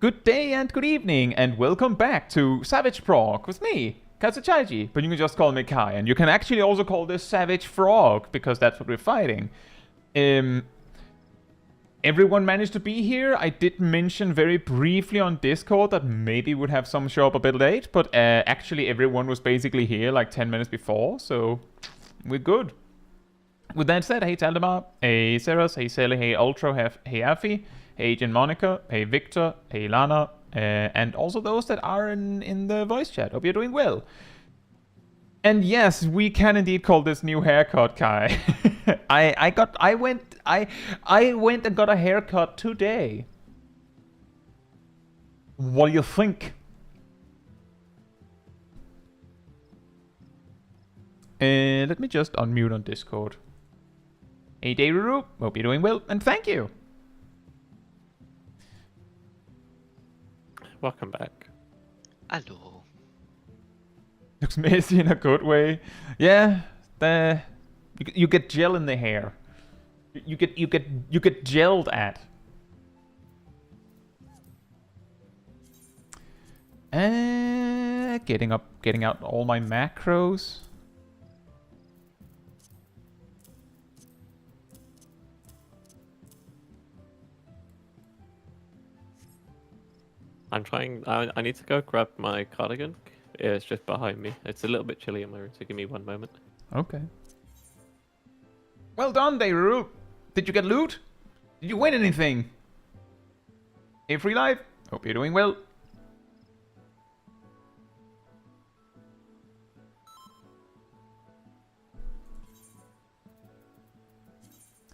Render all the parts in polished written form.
Good day and good evening, and welcome back to Savage Prog with me, Chaiji, but you can just call me Kai, and you can actually also call this Savage Frog, because that's what we're fighting. Everyone managed to be here. I did mention very briefly on Discord that maybe we'd have some show up a bit late, but actually everyone was basically here like 10 minutes before, so we're good. With that said, hey Taldemar, hey Ceres, hey Sally, hey Ultra, hey Afi, hey Agent Monica, hey Victor, hey Lana, and also those that are in the voice chat. Hope you're doing well. And yes, we can indeed call this new haircut, Kai. I went and got a haircut today. What do you think? Let me just unmute on Discord. Hey Dayruru, hope you're doing well, and thank you. Welcome back. Hello. Looks messy in a good way. Yeah, you get gel in the hair. You get gelled at. Getting out all my macros. I'm trying. I need to go grab my cardigan. It's just behind me. It's a little bit chilly in my room, so give me one moment. Okay. Well done, Dayruru. Did you get loot? Did you win anything? Hey, Free Life. Hope you're doing well.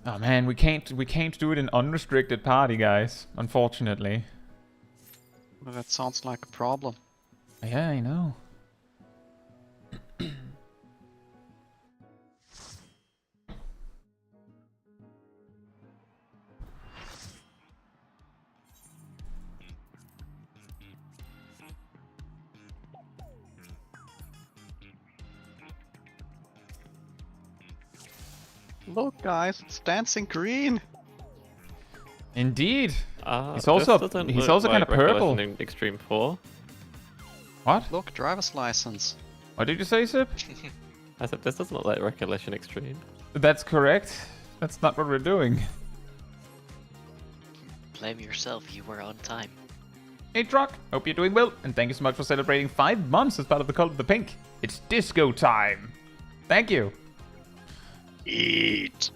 Oh man, we can't do it in unrestricted party, guys. Unfortunately. Well, that sounds like a problem. Yeah, I know. Look, guys, it's dancing green. Indeed. He's also kind of purple. In Extreme 4. What? Look, driver's license. What did you say, Sip? I said this doesn't look like Recollection Extreme. That's correct. That's not what we're doing. Blame yourself, you were on time. Hey Truck, hope you're doing well, and thank you so much for celebrating 5 months as part of the Cult of the Pink. It's disco time. Thank you. Eat.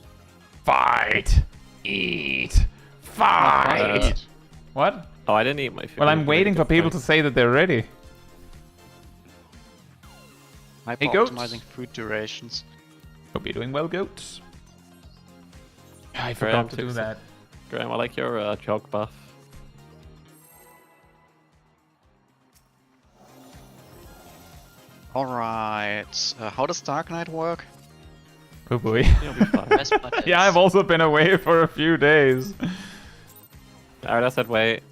Fight. Eat. Fight. What? Oh, I didn't eat my food. Well, I'm waiting for people to say that they're ready. Hey, goats. Optimizing food durations. Hope you're doing well, goats. I forgot to do that. Graham, I like your jog buff. Alright, how does Dark Knight work? Oh boy. You'll be fine. Press buttons. Yeah, I've also been away for a few days. Alright, I said wait.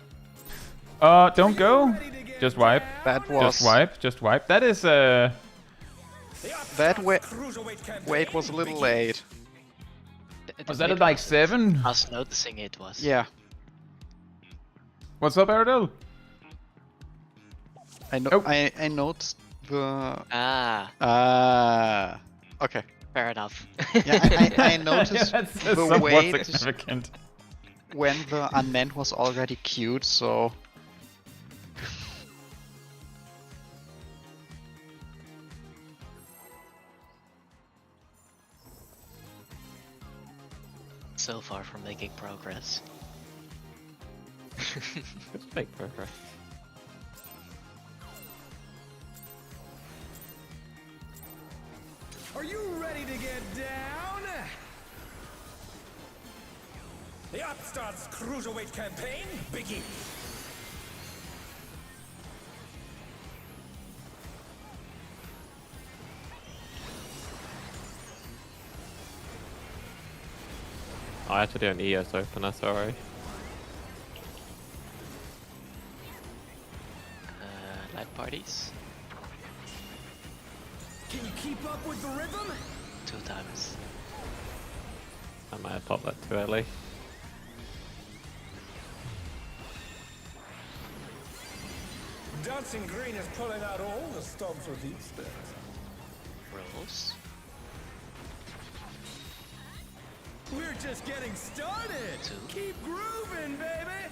Don't go. Just wipe. That was... Just wipe. That is, That wait was a little late. Was that at like 7? I was noticing it was. Yeah. What's up, Aradel? I know. Oh. I noticed the... Ah, okay. fair enough. Yeah, I noticed That's the somewhat wait significant. when the unnamed was already queued, so... So far from making progress. Let's make progress. Are you ready to get down? The Upstart's Cruiserweight campaign begins. Oh, I had to do an EOS opener, sorry. Light parties. Can you keep up with the rhythm? 2 times. I might have popped that too early. Dancing Green is pulling out all the stops with these spells. Rolls. We're just getting started. Two. Keep grooving, baby.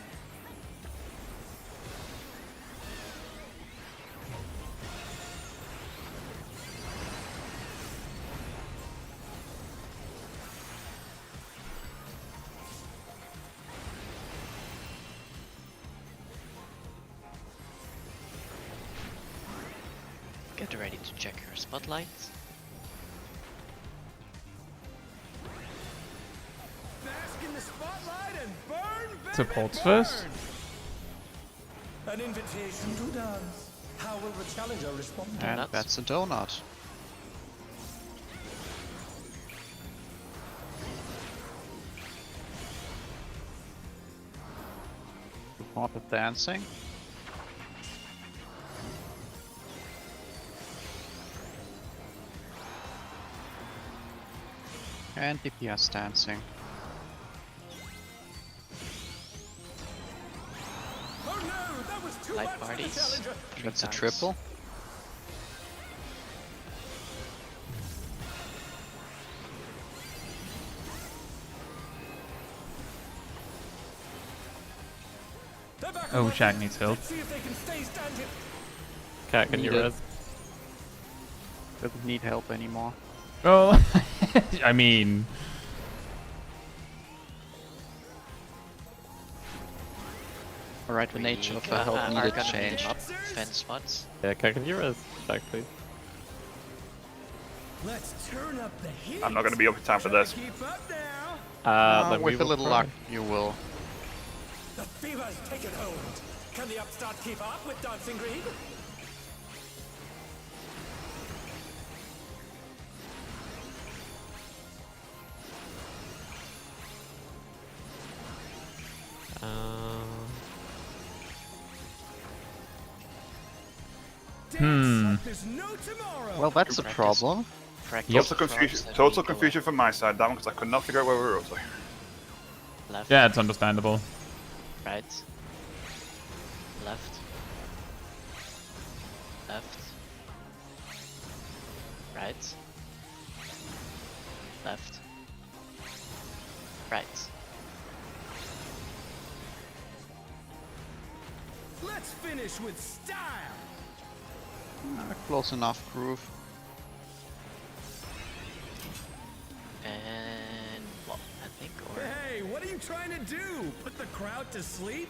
Get ready to check your spotlight. Bask in the spotlight and burn, baby, Supports burn. first. An invitation to dance. How will the challenger respond? And Donuts. that's a donut. Support the dancing. And DPS dancing. Oh no, that was too Light much for the parties. challenger. That's a times. triple. They're back Oh, on Shaq their needs feet. help. Let's see if they can stay standing. Cat, can you Needed. res? Doesn't need help anymore. Well, I mean, Alright, the nature of the We help needed gonna change. up fence spots. Yeah, Cat, can you res? Back, please. Let's turn up the heat. I'm not going to be up in time for this. Keep up now. Then we With a will little try. luck, you will. The fever's taken hold. Can the upstart keep up with Dancing Green? Dance like there's no tomorrow. Well, that's a Practice. problem. Practice Total frogs confusion, and total people confusion from my side, that one, because I could not figure out where we were up to. Left. yeah, it's understandable. Right. Left. Left. Right. Left. Right. Let's finish with style. Close enough groove. And well, I think or Hey, what are you trying to do? Put the crowd to sleep?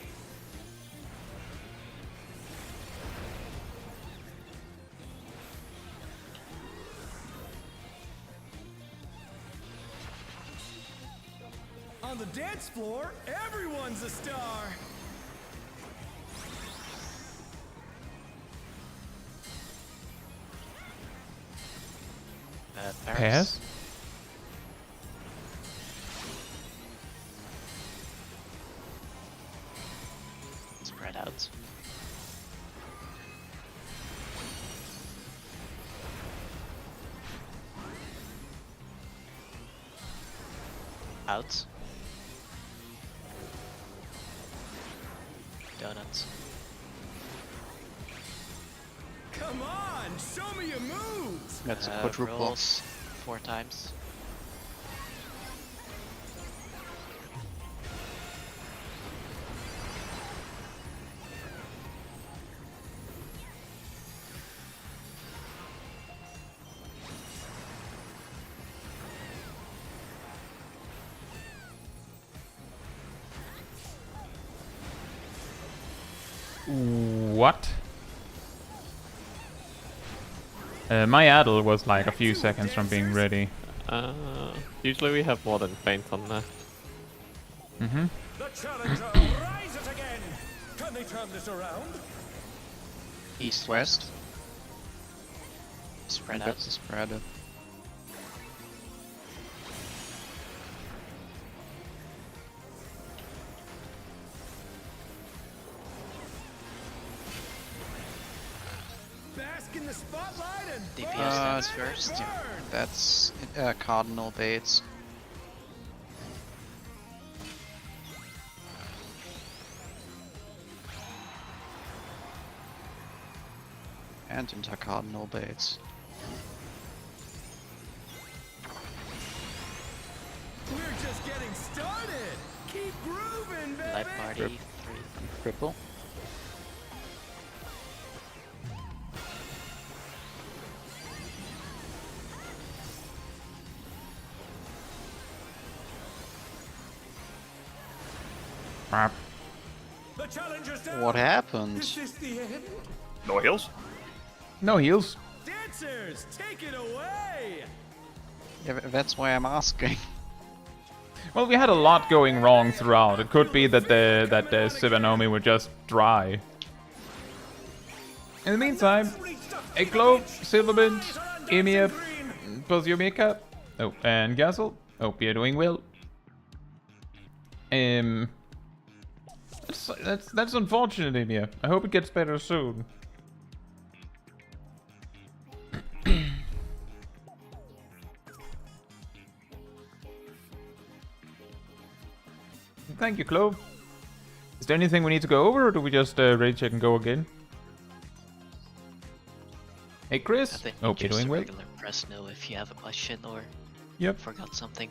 On the dance floor, everyone's a star. Pairs? Spread out. Out. Donuts. Come on, show me your moves. That's a quadruple. Rolls 4 times. What? My Adel was like a few seconds from being ready. Usually we have more than faint on there. Mm-hmm. The challenger rises again. Can they turn this around? East, West. Spread That's out. a spread. Bask in the spotlight and DPS burn, dance baby, first. burn. That's cardinal baits. And into Arcadion, no baits. We're just getting started. Keep grooving, baby. Light party, Rip. 3. Cripple. Crap. The challenger's down. What happened? Is this the end? No heals. No heals. Dancers, take it away. Yeah, that's why I'm asking. Well, we had a lot going wrong throughout. It could be that the Sivanomi were just dry. In the meantime, a Globe, Silverbint, Emir, Poziomika, oh, and Gazel. Hope you're doing well. That's unfortunate, Emir. I hope it gets better soon. Thank you, Clove. Is there anything we need to go over, or do we just raid check and go again? Hey, I Chris. think Hope you're just doing a well. regular press no if you have a question or Yep. forgot something.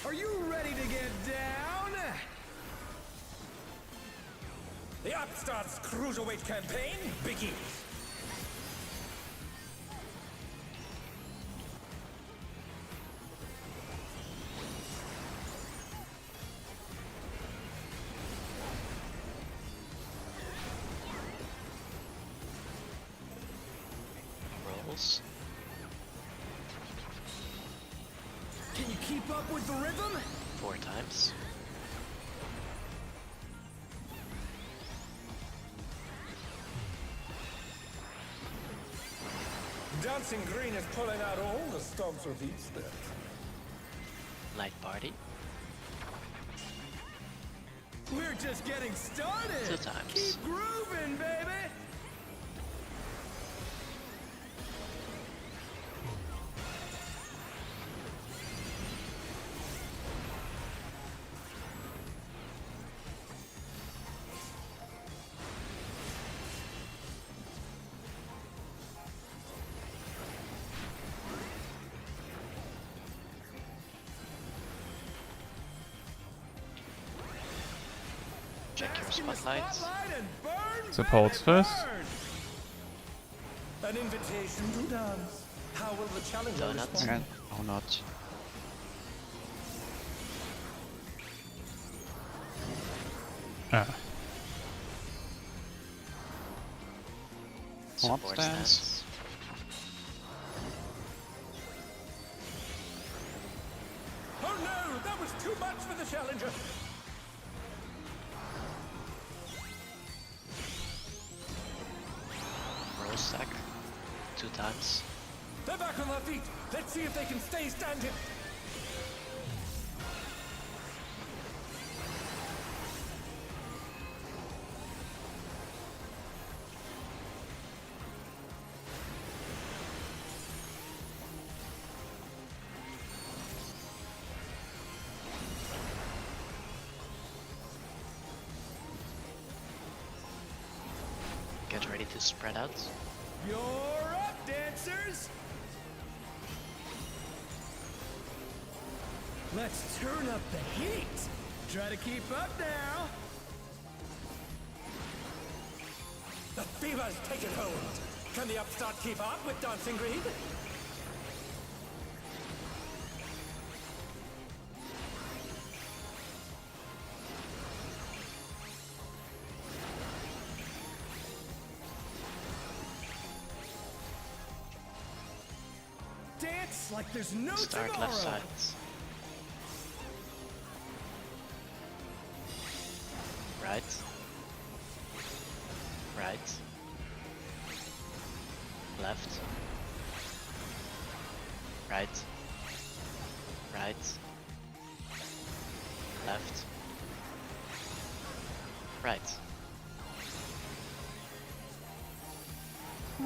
Are you ready to get down? The Upstart's Cruiserweight campaign begins. Rolls. Can you keep up with the rhythm? 4 times. Dancing Green is pulling out all the stops of each step. Light party. We're just getting started. 2 times. Keep grooving, baby. Check your Bask in the spotlights. spotlight and burn, Supports baby, first. burn. An invitation to dance. How will the challenger Donuts. respond? And oh, not. Ah. Support stance. stance. Oh no, that was too much for the challenger. Roll stack. 2 times. They're back on their feet. Let's see if they can stay standing. Get ready to spread out. You're up, dancers. Let's turn up the heat. Try to keep up now. The fever's taken hold. Can the upstart keep up with Dancing Green? Dance like there's no Start tomorrow. left side. Right. Right. Left. Right. Right. Left. Right.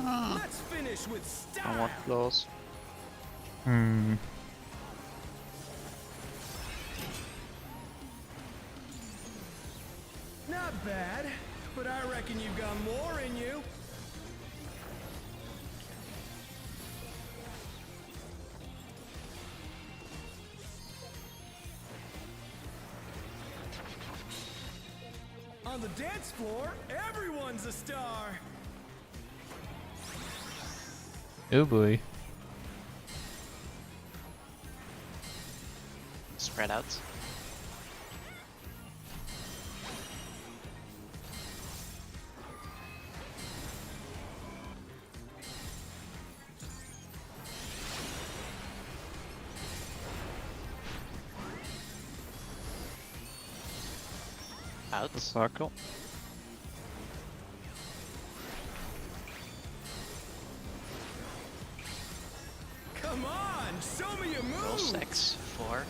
Let's finish with Somewhat style. close. Hmm. Not bad, but I reckon you've got more in you. On the dance floor, everyone's a star. Oh boy. Spread out. Out. The circle. Come on, show me your Roll moves. 6, 4.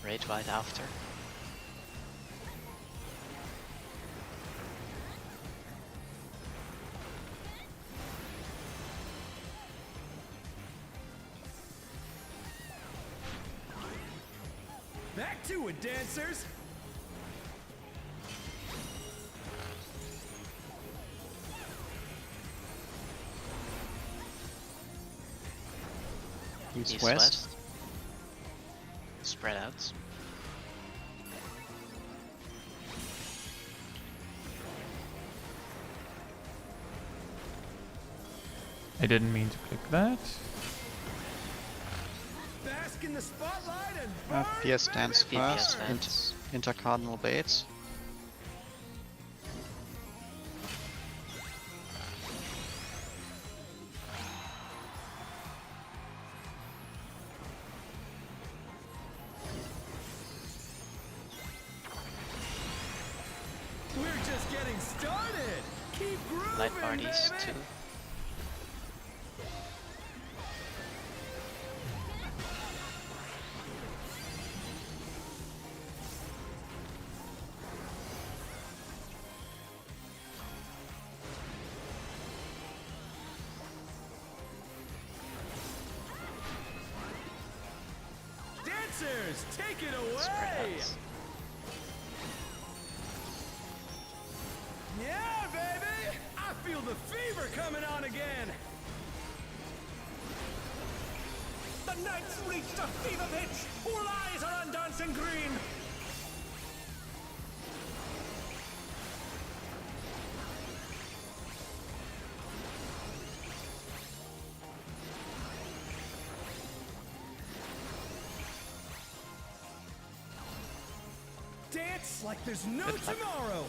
Rage White after. Back to it, dancers. East west. Spread out. I didn't mean to click that. Bask in the spotlight and burn, PS stands FPS baby, first. stands. Intercardinal baits. We're just getting started. Keep grooving, Light parties, baby. 2. Dancers, take it Spread away. out. Yeah, baby! I feel the fever coming on again! The night's reached a fever pitch! All eyes are on dancing green! Dance like there's no tomorrow!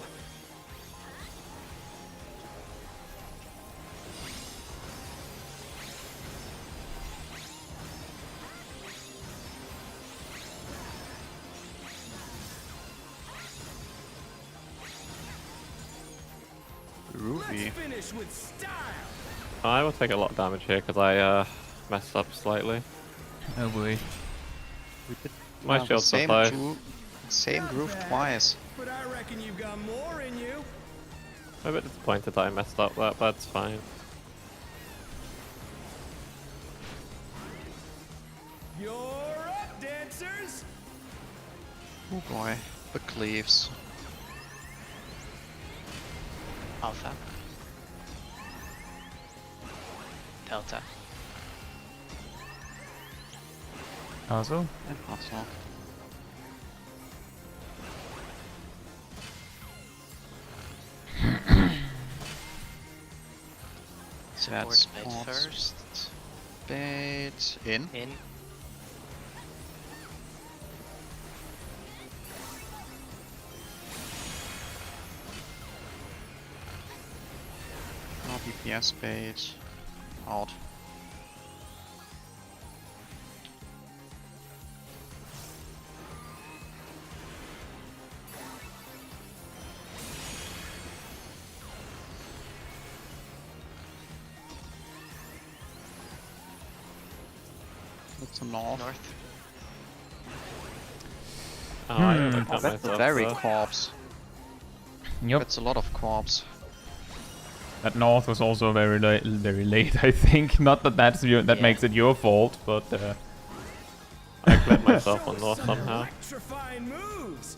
Let's Groovy. finish with style! I will take a lot of damage here because I messed up slightly. Oh boy. We did My the shield's same not same Not groove bad, twice. But I reckon you've got more in you. I'm a bit disappointed that I messed up that, but it's fine. You're up, dancers! Oh boy. The cleaves. Alpha. Delta. Also. And hustle. Support That's bait odd. first. Bait in. In. Now BPS bait. Out. Look to north. North. Oh, I overcut That's myself. very though. corpse. Yep. That's a lot of corpse. That north was also very late, I think. Not that that Yeah. makes it your fault, but I clipped myself on north somehow. Electrifying moves.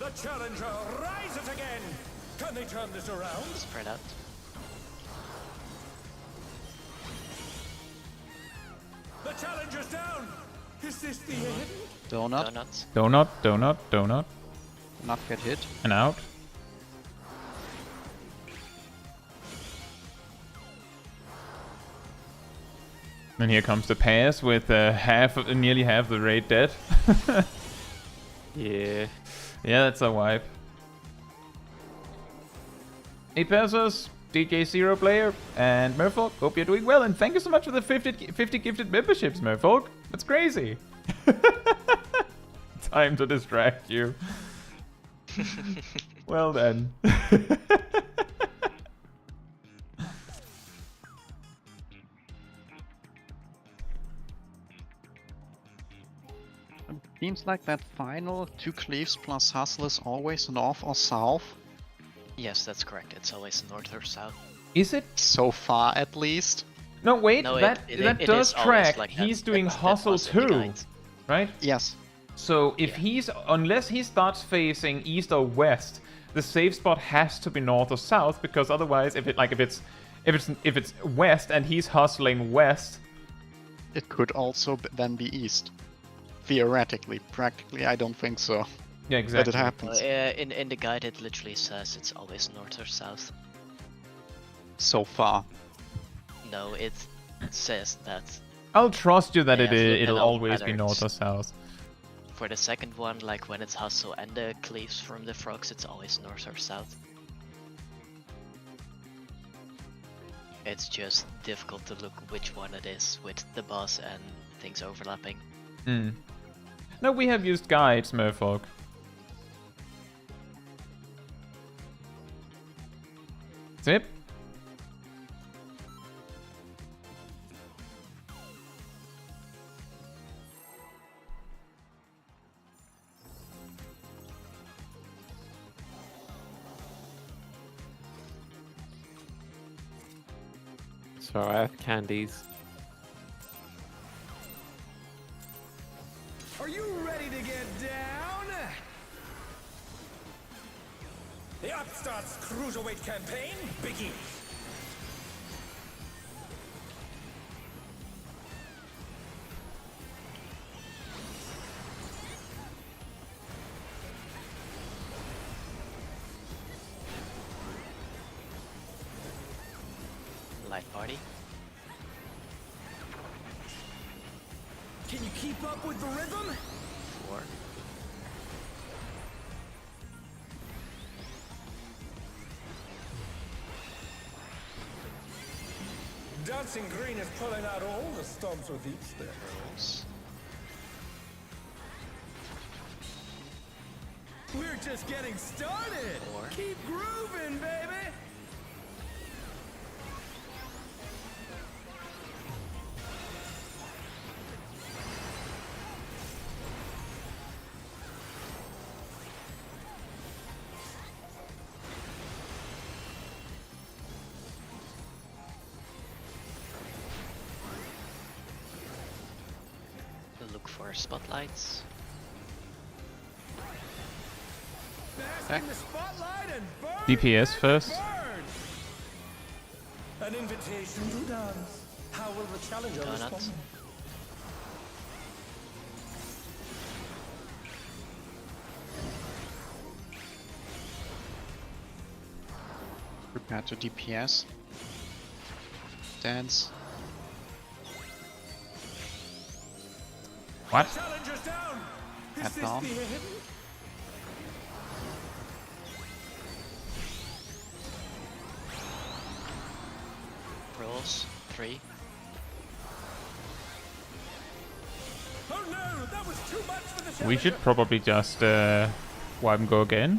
The challenger rises again. Can they turn this around? Spread out. The challenger's down. Is this the end? Donut. Donuts. donut, Not get hit. and out. And here comes the pass with nearly half the raid dead. Yeah. Yeah, that's a wipe. 8 pesos, DJ Zero player, and Merfolk, hope you're doing well, and thank you so much for the 50 gifted memberships, Merfolk. That's crazy. Time to distract you. Well then. Seems like that final 2 cleaves plus hustle is always north or south. Yes, that's correct. It's always north or south. Is it? So far, at least. No, wait, No, that it does is always track. like that. He's doing That's hustle also in the too, guides. right? Yes. So if Yeah. he's, unless he starts facing east or west, the safe spot has to be north or south, because otherwise, if it's west and he's hustling west, It could also then be east. Theoretically. Practically, I don't think so. yeah, But exactly. it happens. In the guide, it literally says it's always north or south. So far. No, it says that I'll trust you that Yeah, so it'll then always be either north or it's- south. for the second one, like when it's hustle and the cleaves from the frogs, it's always north or south. It's just difficult to look which one it is with the boss and things overlapping. Hmm. No, we have used guides, Merfolk. Zip. So I have candies. Are you ready to get down? The Upstart's Cruiserweight campaign begins. Light party. Can you keep up with the rhythm? 4. Dancing Green is pulling out all the stops with each step. Rolls. We're just getting started. 4. Keep grooving, baby. Look for spotlights. Bask in the spotlight and burn. DPS first. Burn. An invitation to dance. How will the challenger Donuts. respond? Prepare to DPS. Dance. What? Challenger's down. Is Head this down. the end? Rolls. 3. Oh no, that was too much for the challenger. We should probably just wipe and go again.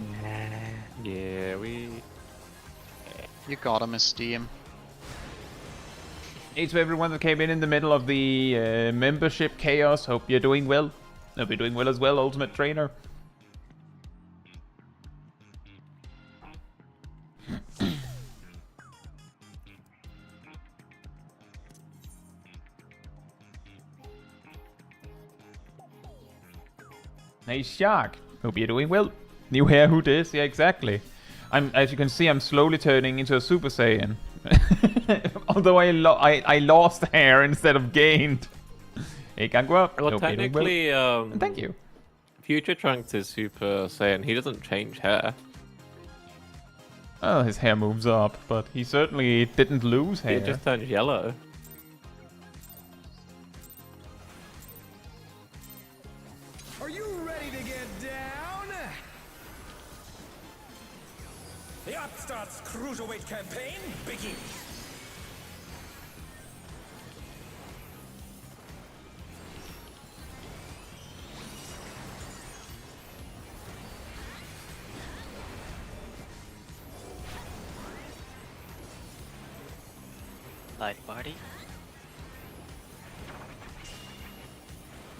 Yeah, we. You got him, Steam. Hey to everyone that came in the middle of the membership chaos. Hope you're doing well. Hope you're doing well as well, Ultimate Trainer. Hey Shark, hope you're doing well. New hair, who dis? Yeah, exactly. As you can see, I'm slowly turning into a Super Saiyan. Although I lost hair instead of gained. Hey Kangwa, Well, hope you're doing well. technically, Thank you. Future Trunks is Super Saiyan. He doesn't change hair. Well, his hair moves up, but he certainly didn't lose hair. It just turns yellow. Are you ready to get down? The Upstart's Cruiserweight campaign begins. Light party.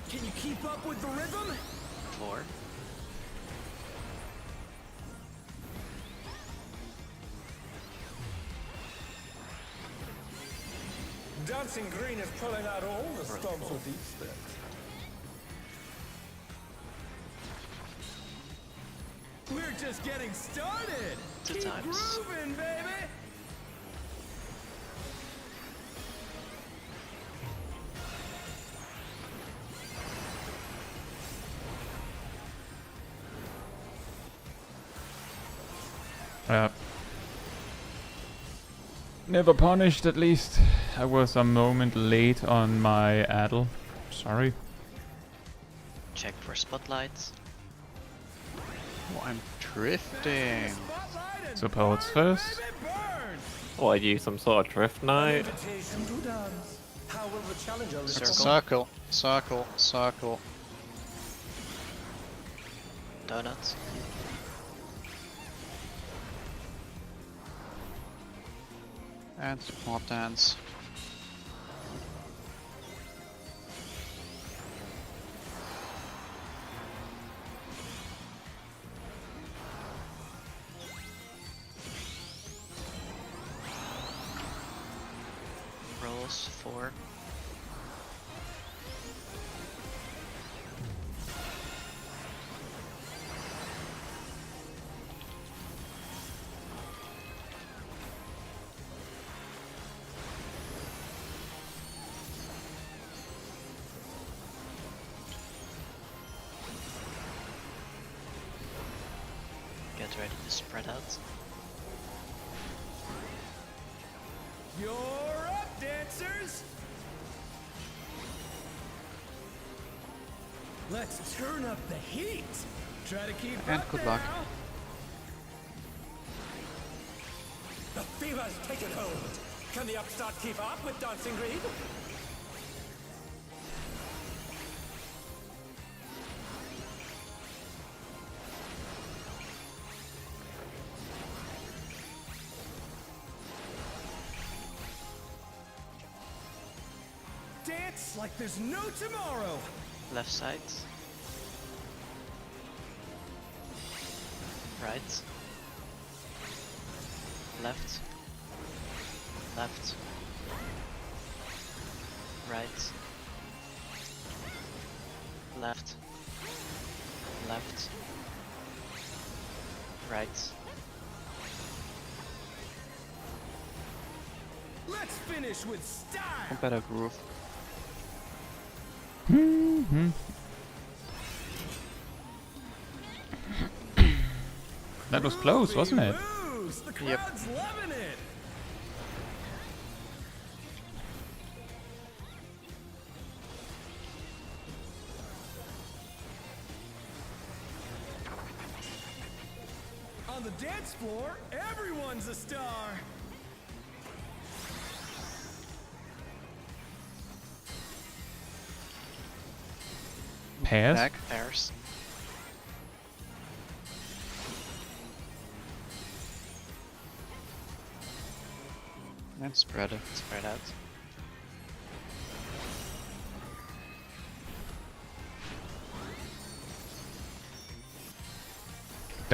Can you keep up with the rhythm? 4. Dancing Green is pulling out all the stops with these steps. We're just getting started. 2 Keep times. grooving, baby. Never punished, at least. I was a moment late on my addle. Sorry. Check for spotlights. Oh, I'm drifting. Spotlight and Supports burn, first. baby, burn. What, are you some sort of drift knight? Invitation to dance. How will the challenger respond? Circle, circle, circle. Donuts. And support dance. Rolls 4. Get ready to spread out. You're up, dancers! Let's turn up the heat! Try to keep And up good luck. now. The fever's taken hold. Can the Upstart keep up with Dancing Green? Dance like there's no tomorrow! Left side. Right. Left. Left. Right. Left. Left. Right. Let's finish with style! Better groove. That was close, wasn't it? Moves. The Yep. crowd's loving it! On the dance floor, everyone's a star! Pairs? Back. Pairs. And spread it. Spread out.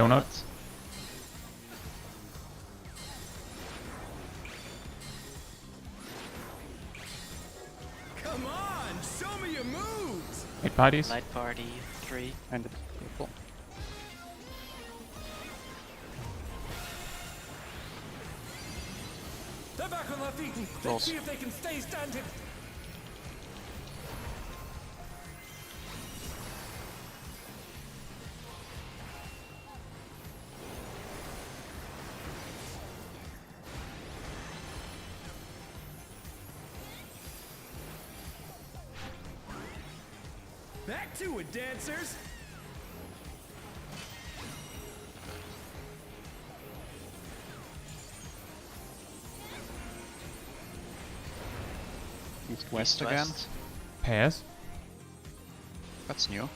Donut. Come on, show me your moves. Hit parties. Light party 3. And it's beautiful. They're back on their feet. Let's Close. see if they can stay standing. Back to it, dancers. East west East, again. west. Pass. That's new.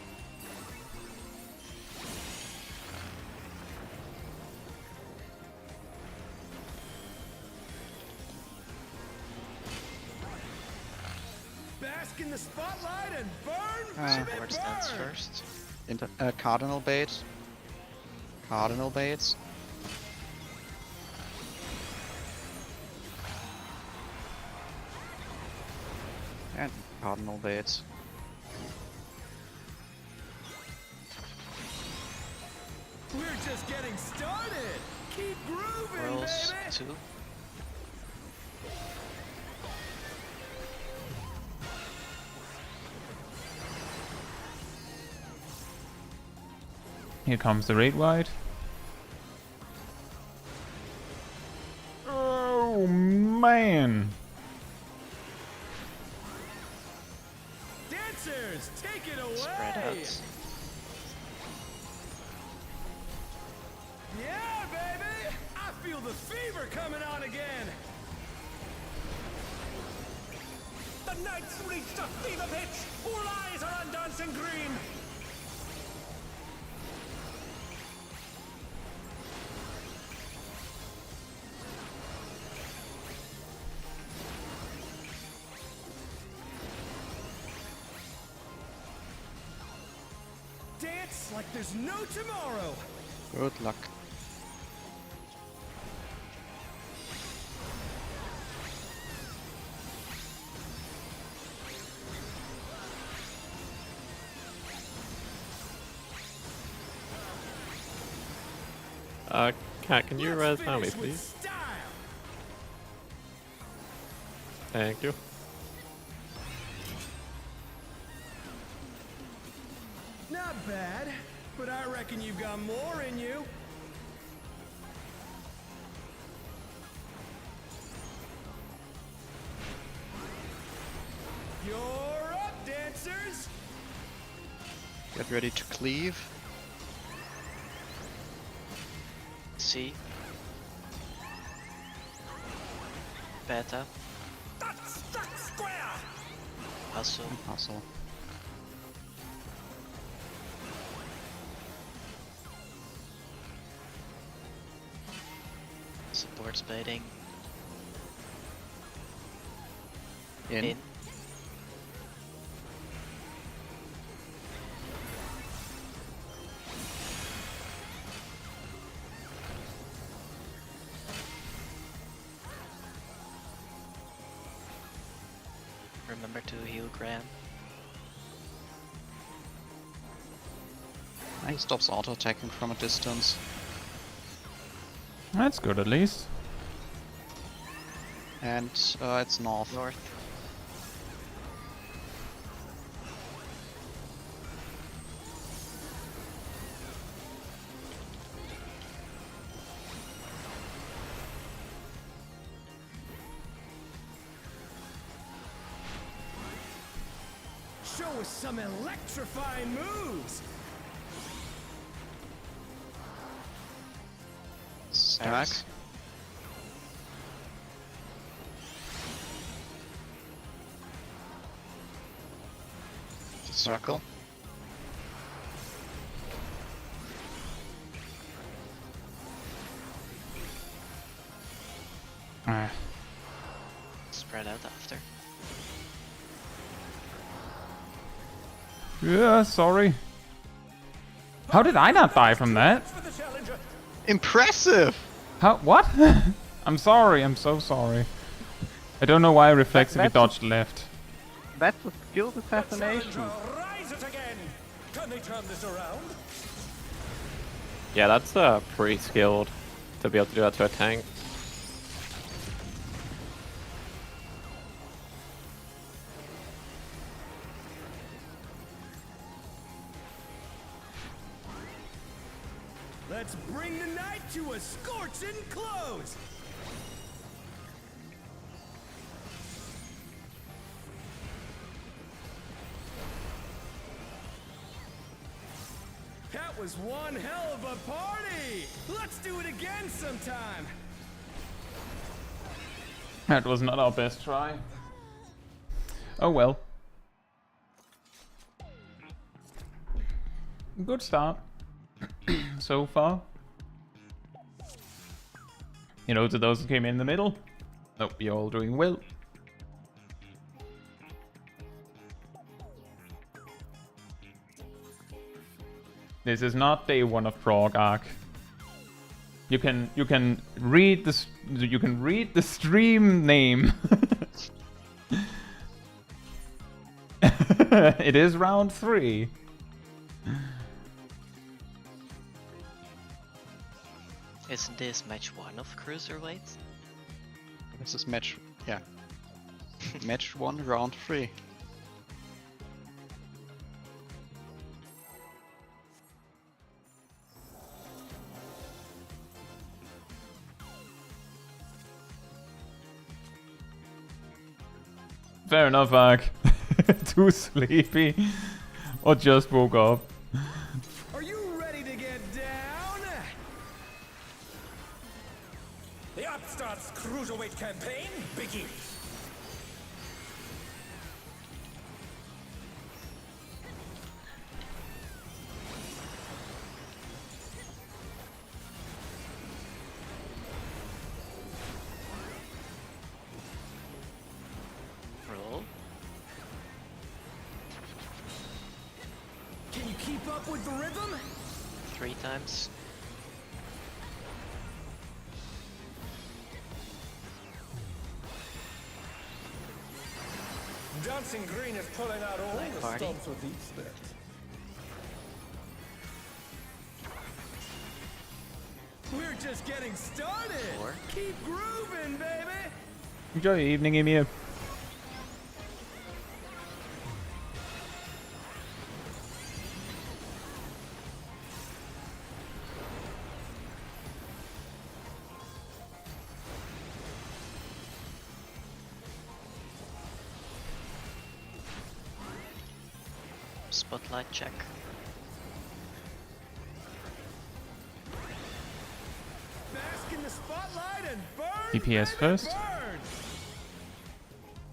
Bask in the spotlight and burn, baby, Forward stance burn. first. Into cardinal bait. Cardinal baits. And cardinal baits. We're just getting started. Keep grooving, Rolls baby. 2. Here comes the raid wide. Oh man! Dancers, take it away. Spread out. Yeah, baby. I feel the fever coming on again. The Knights reached a fever pitch. All eyes are on Dancing Green. Dance like there's no tomorrow. Good luck. Cat, can you Let's res me, finish with please? style. Thank you. Not bad, but I reckon you've got more in you. You're up, dancers! Get ready to cleave. C. Beta. That's stuck square! Hustle. Hustle. Support splitting. In. Remember to heal Graham. He stops auto attacking from a distance. That's good at least. And it's north. North. Show us some electrifying moves! Stack. Paris. Circle. Ah, Spread out after. yeah, sorry. How did I not die from that? For the challenger. Impressive! How? What? I'm sorry. I'm so sorry. I don't know why I reflexively dodged left. That's a skilled The assassination. challenger rise it again. Can they turn this around? Yeah, that's pretty skilled to be able to do that to a tank. Let's bring the night to a scorching close. That was one hell of a party. Let's do it again sometime. That was not our best try. Oh well. Good start. So far. You know, to those who came in the middle, hope you're all doing well. This is not day 1 of Prog arc. You can read the stream name. It is round 3. Isn't this match 1 of Cruiserweight? This is match, yeah. Match 1, round 3. Fair enough, Ark. Too sleepy. Or just woke up. Are you ready to get down? The Upstart's Cruiserweight campaign begins. Roll. Can you keep up with the rhythm? 3 times. Dancing Green is pulling out all Night the party. stops with each step. We're just getting started. 4. Keep grooving, baby. Enjoy your evening, Emir. Spotlight check. Bask in the spotlight and burn. DPS baby, first.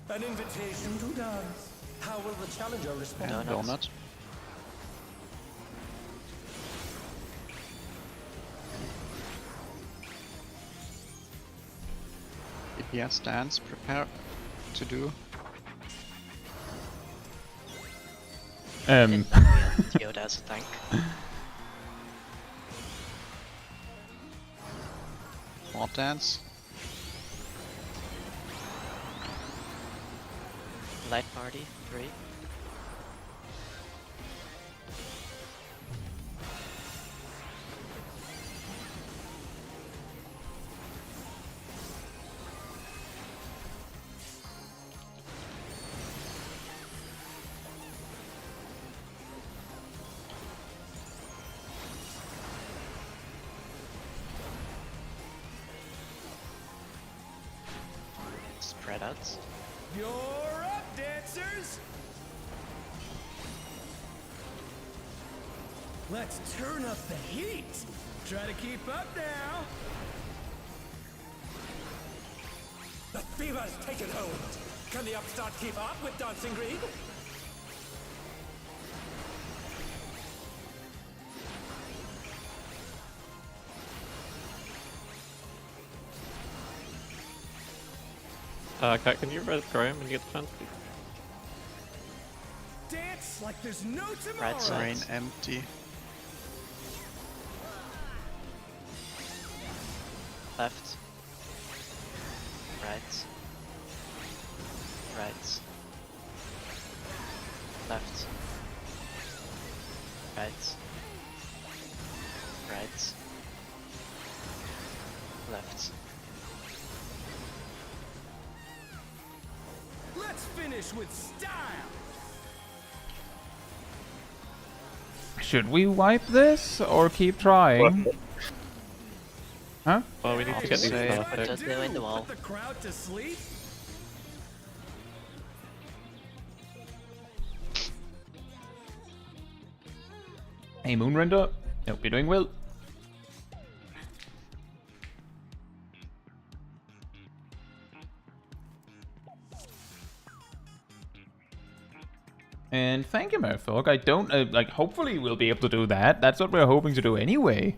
burn. An invitation to dance. How will the challenger respond? Donuts. Donut. DPS dance, prepare to do. Didn't know we had Yoda as a tank. More dance. Light party, 3. Spread out. You're up, dancers. Let's turn up the heat. Try to keep up now. The fever's taken hold. Can the Upstart keep up with Dancing Green? Kat, can you res Graham when you get the chance? Dance like there's no tomorrow. Right side. Rain empty. Left. Right. Right. Left. Right. Right. Left. Let's finish with style. Should we wipe this or keep trying? Huh? Well, we need to get these Say, started. just go in the wall. Put the crowd to sleep. Hey, Moonrender. Hope you're doing well. And thank you, Merfolk. I don't, like, hopefully we'll be able to do that. That's what we're hoping to do anyway.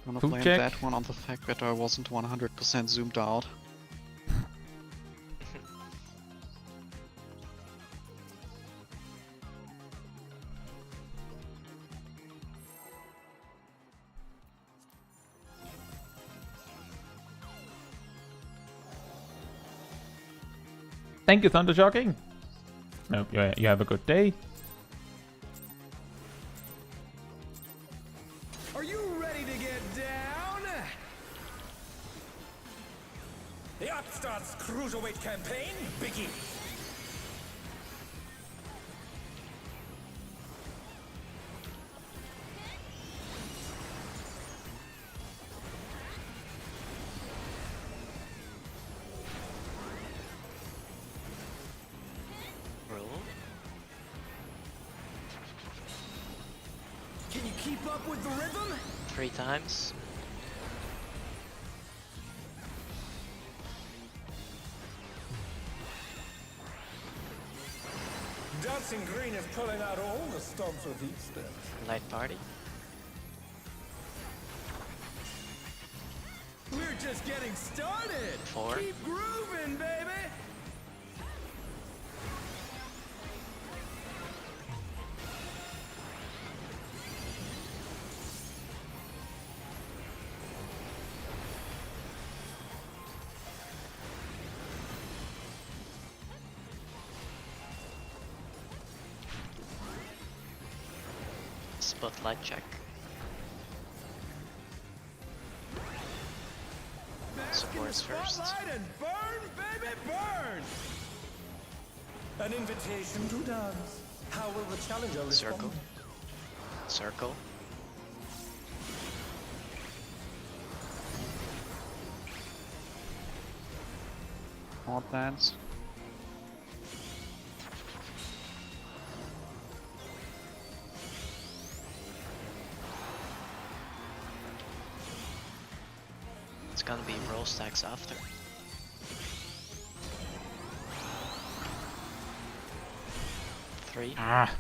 I'm gonna Food blame check. that one on the fact that I wasn't 100% zoomed out. Thank you, Thunder Shocking. Hope you have a good day. Are you ready to get down? The Upstart's Cruiserweight campaign begins. Roll. Can you keep up with the rhythm? 3 times. Dancing Green is pulling out all the stops with each step. Light party. We're just getting started. 4. Keep grooving, baby. Spotlight check. Supports first. Spotlight and burn, baby, burn. An invitation to dance. How will the challenger respond? Circle. Circle. Odd dance. It's gonna be roll stacks after. Three. Ah.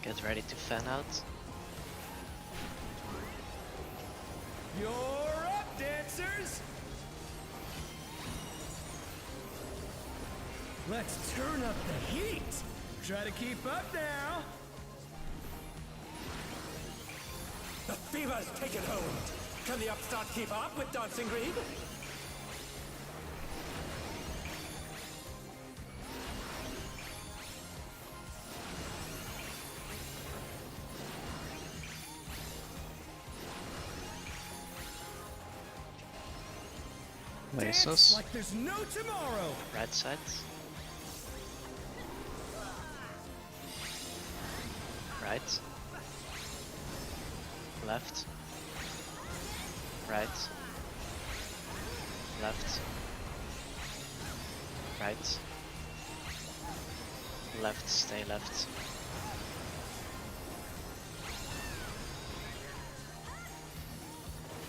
Get ready to fan out. You're up, dancers. Let's turn up the heat. Try to keep up now. The fever's taken hold. Can the Upstart keep up with Dancing Green? Dance Laces. like there's no tomorrow. Right sides. Right. Left. Right. Left. Right. Left, stay left.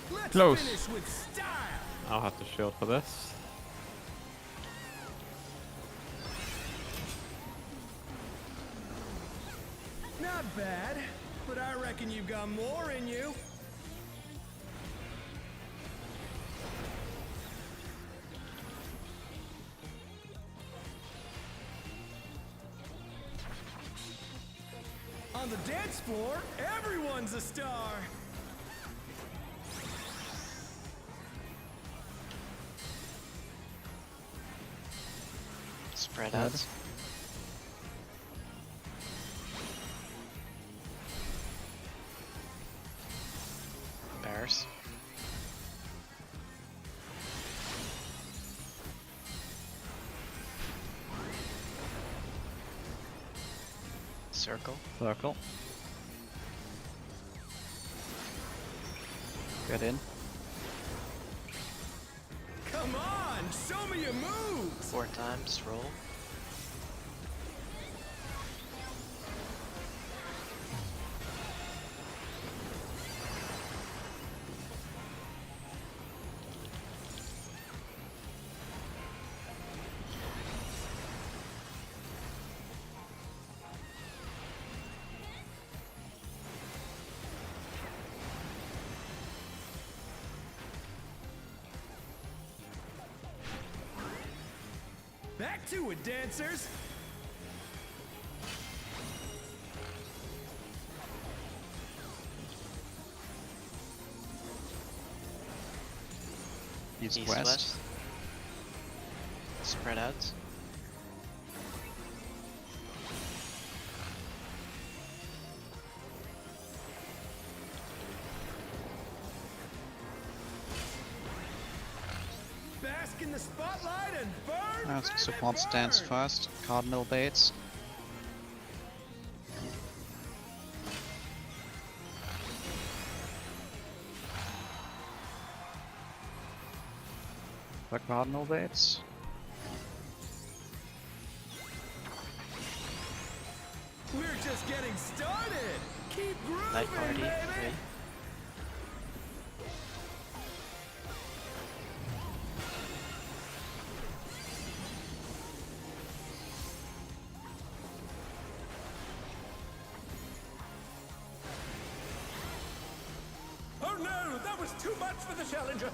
Let's Close. finish with style. I'll have to shield for this. Not bad, but I reckon you've got more in you. On the dance floor, everyone's a star. Spread out. Bears. Circle. Circle. Get in. Come on, show me your moves. 4 times, roll. Back to it, dancers. East, East, west. west. Spread out. Bask in the spotlight and burn. Let's baby, support burn. stance first. Cardinal baits. The cardinal baits. We're just getting started. Keep grooving, Night party. baby. Okay. Oh no, that was too much for the challenger.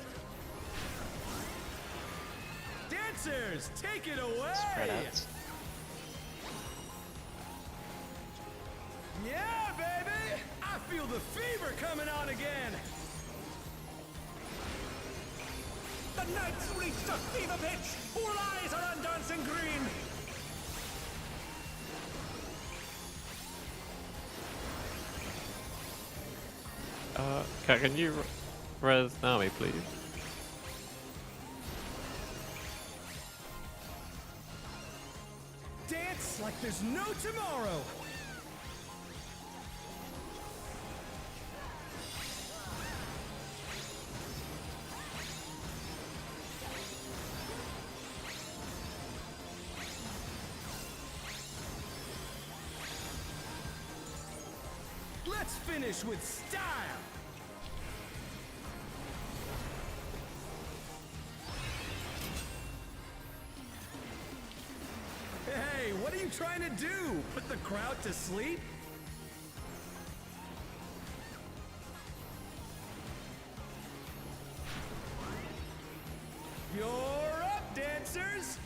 Dancers, take it away. Spread out. Yeah, baby! I feel the fever coming on again! The night's reached a fever pitch! All eyes are on dancing green! Can you res Nami, please? Dance like there's no tomorrow! Let's finish with style! Hey, what are you trying to do? Put the crowd to sleep? You're up, dancers!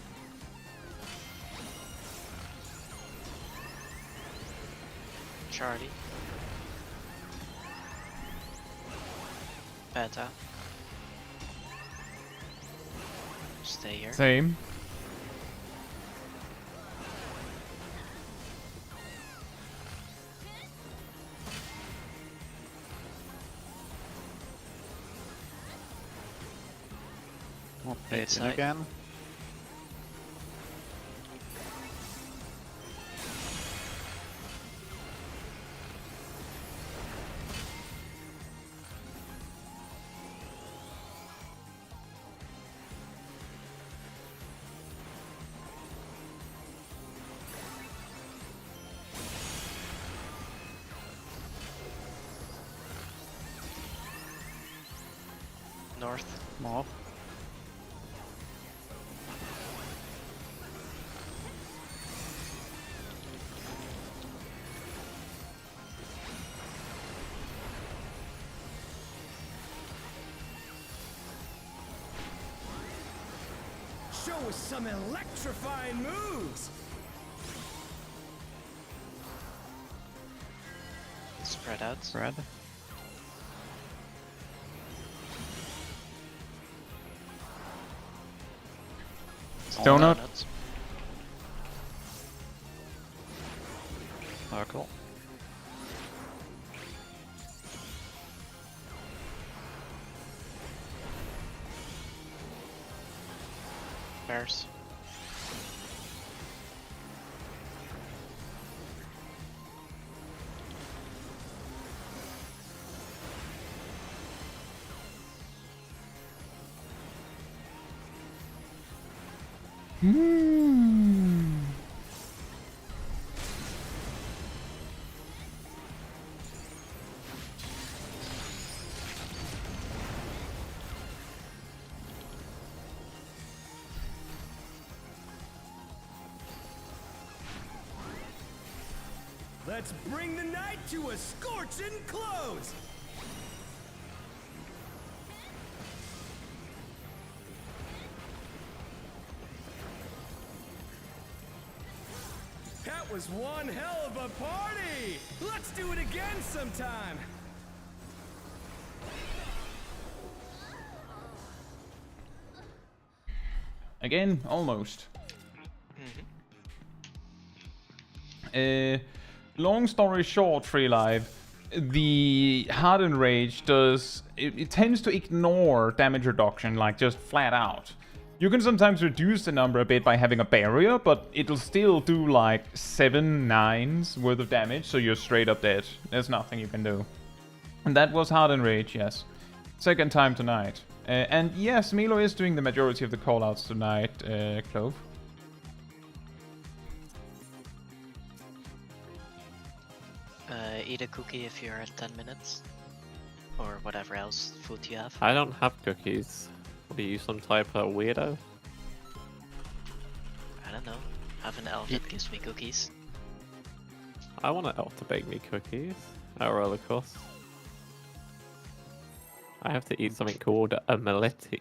Charlie. Beta. Stay here. Same. More baits in Inside. again. North. More. with some electrifying moves. Spread out. Spread. Donut. Donuts. Circle. Bears. Let's bring the night to a scorching close. That was one hell of a party! Let's do it again sometime! Again, almost. Long story short, Free Live, the hard enrage does it tends to ignore damage reduction, like just flat out. You can sometimes reduce the number a bit by having a barrier, but it'll still do like 7 9s worth of damage, so you're straight up dead. There's nothing you can do. And that was hard enrage, yes. Second time tonight. And yes, Milo is doing the majority of the callouts tonight, Clove. Eat a cookie if you're at 10 minutes. Or whatever else food you have. I don't have cookies. What are you, some type of weirdo? I don't know. Have an elf that gives me cookies. I want an elf to bake me cookies at a roller coaster. I have to eat something called a Meletti.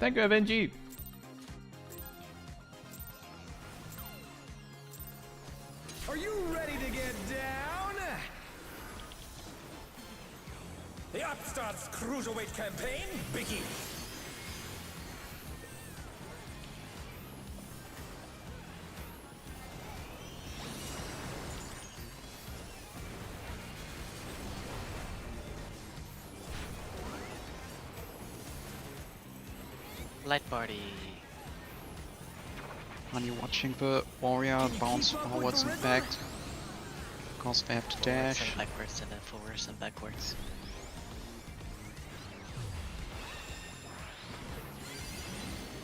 Thank you, FNG. Are you ready to get down? The Upstart's Cruiserweight campaign begins. Light party. Are you watching the warrior bounce forwards and back? Because they have to Forwards dash. and backwards and then forwards and backwards.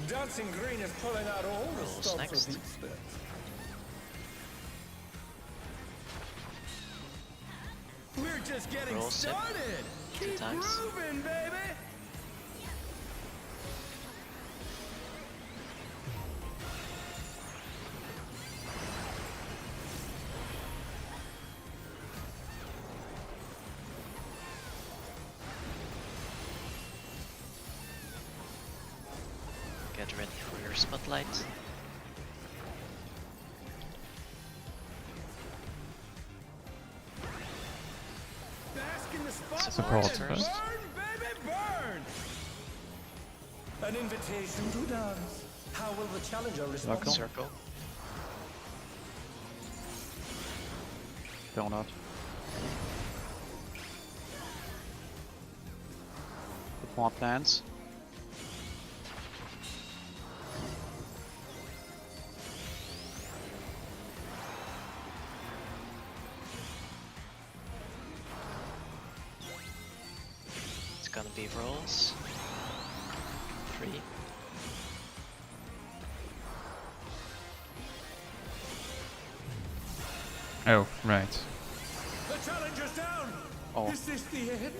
Dancing Green is pulling out all the Rolls stops next. of the experts. We're just getting Rolls it. started. 2 Keep times. grooving, baby. Get ready for your spotlight. Bask in the spotlight Support and first. burn, baby, burn. An invitation to dance. How will the challenger respond? Circle. Donut. Support dance. It's gonna be rolls. 3. Oh, right. The challenger's down. Oh. Is this the end?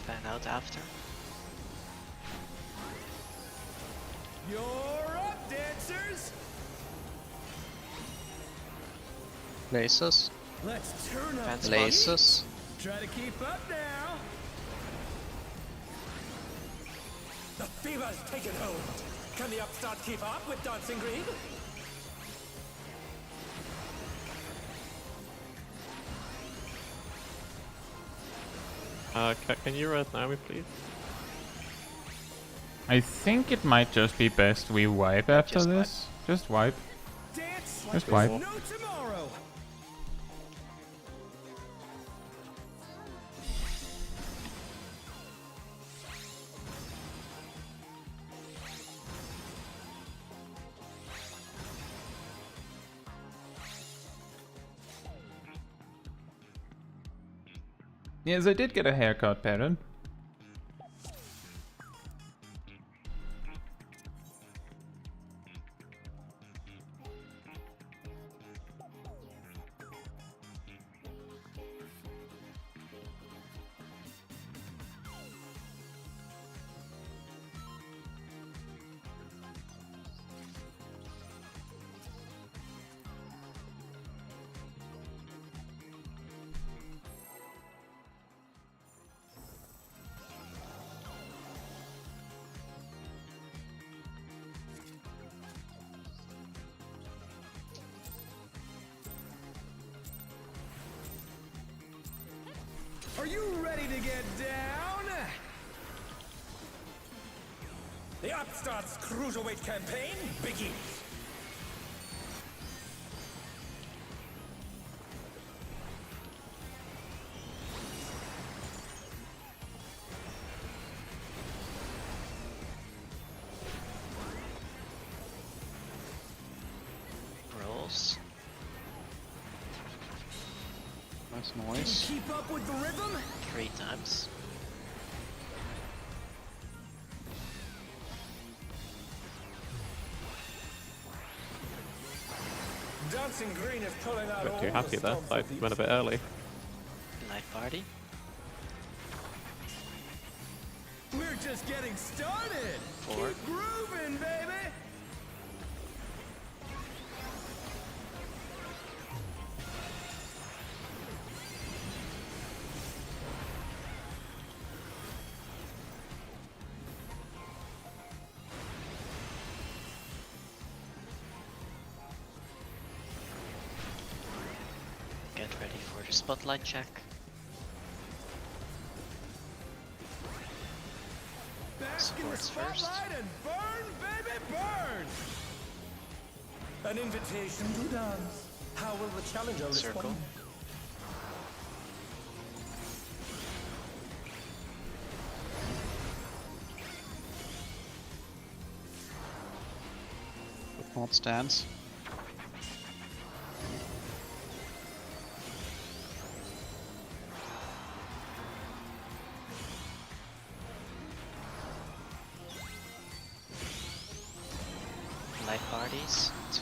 Fan out after. You're up, dancers! Lasers. Let's turn up Fence the spot. Lasers. heat. Try to keep up now. The fever's taken hold. Can the upstart keep up with Dancing Green? Can you res Naomi, please? I think it might just be best we wipe after Just wipe. this. Just wipe. Dance like Just there's wipe. no tomorrow. Yes, I did get a haircut, Baron. Are you ready to get down? The Upstart's Cruiserweight campaign begins. Rolls. Nice Can you noise. keep up with the rhythm? 3 times. Dancing Green is pulling out Got all too the happy there. stops I of the went a bit early. Light party. We're just getting started. 4. Keep grooving, baby. Get ready for the spotlight check. Bask in the Sports first. spotlight and burn, baby, burn. An invitation to dance. How will the challenger Circle. respond? Not stance. Light parties. 2.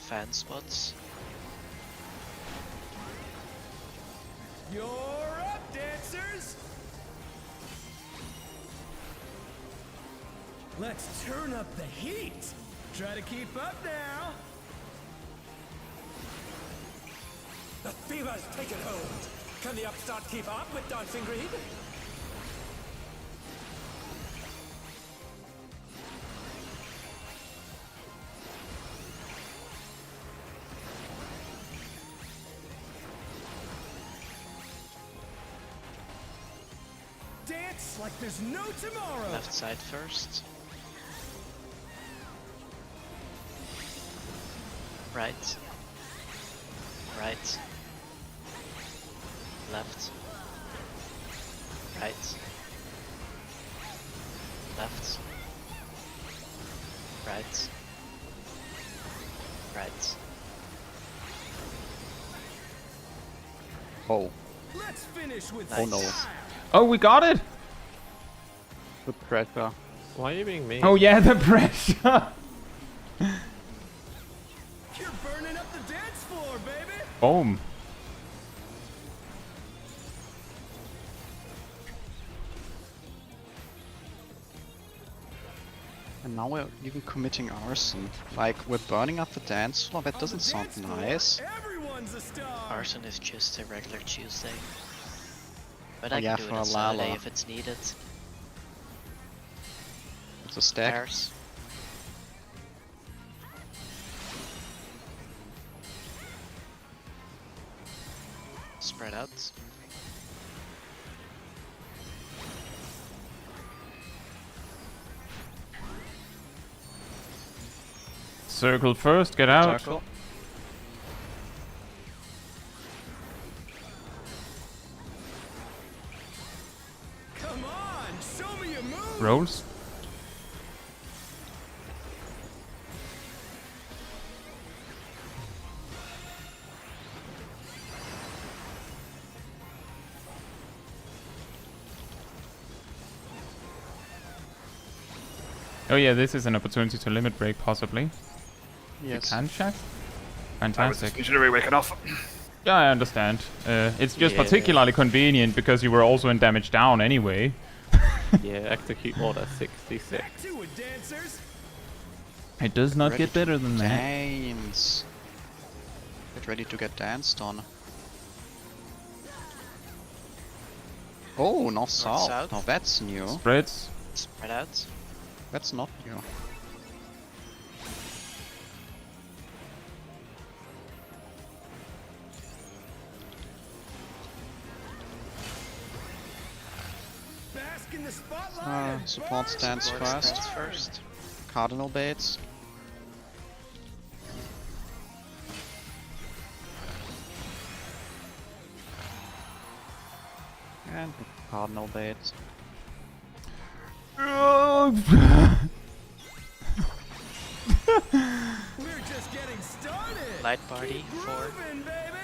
Fan spots. You're up, dancers. Let's turn up the heat. Try to keep up now. The fever's taken hold. Can the upstart keep up with Dancing Green? Dance like there's no tomorrow. Left side first. Right. Right. Left. Right. Left. Right. Right. Oh, Let's finish with Oh, no. style. Oh, we got it! good pressure. Why are you being mean? Oh yeah, the pressure! You're burning up the dance floor, baby. Boom. And now we're even committing arson. Like, we're burning up the dance floor? That On doesn't the sound dance floor, nice. Everyone's a star. Arson is just a regular Tuesday. But Oh, I yeah, can do for it a on Saturday Lala. if it's needed. It's a stack. Pairs. Spread out. Circle first, get out. Circle. Come on, show me your move. Rolls. Oh yeah, this is an opportunity to limit break, possibly. Yes. Can check. I was Fantastic. usually waking off. Yeah, I understand. It's just Yeah. particularly convenient because you were also in damage down anyway. Yeah, execute order 66. Back to it, dancers. It does not Ready get better than that. Dance. Get ready to get danced on. Oh, north-south. North-south. Now that's new. Spreads. Spread out. That's not new. Bask in the spotlight. and Support burn. stands Support first. stands first. Cardinal baits. And cardinal baits. We're just getting started. Light party. Keep 4. grooving, baby.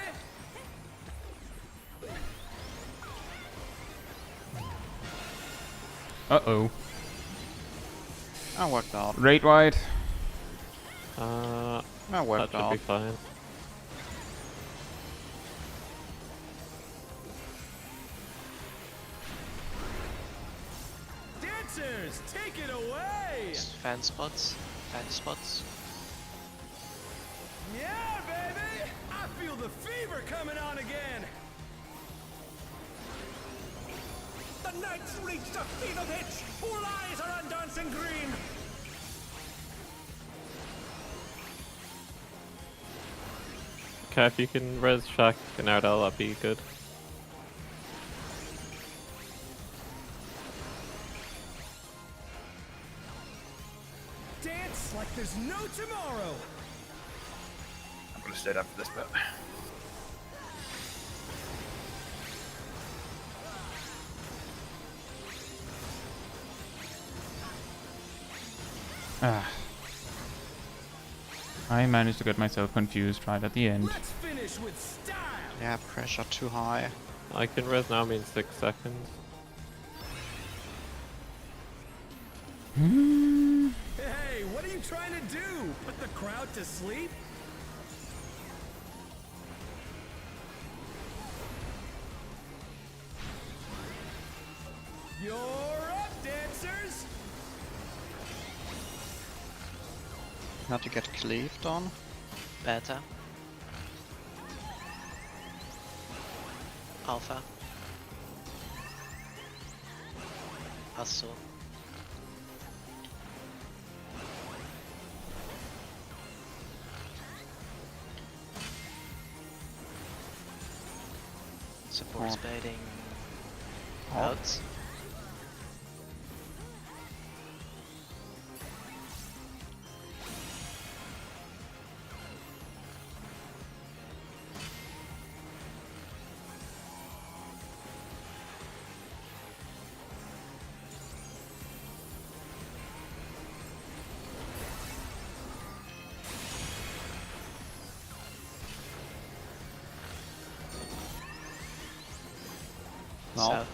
Uh-oh. I worked out. Rate wide. Uh, I that worked should be out. fine. Dancers, take it away. Fan spots. Fan spots. Yeah, baby. I feel the fever coming on again. The night's reached a fever pitch. All eyes are on dancing green. Okay, if you can res Shaq and Ardell, that'd be good. Dance like there's no tomorrow. I'm gonna stay down for this bit. Ah. I managed to get myself confused right at the end. Let's finish with style. Yeah, pressure too high. I can res Naomi in 6 seconds. Hey, what are you trying to do? Put the crowd to sleep? You're up, dancers. Not to get cleaved on. Beta. Alpha. Hustle. Support spading. Out. South.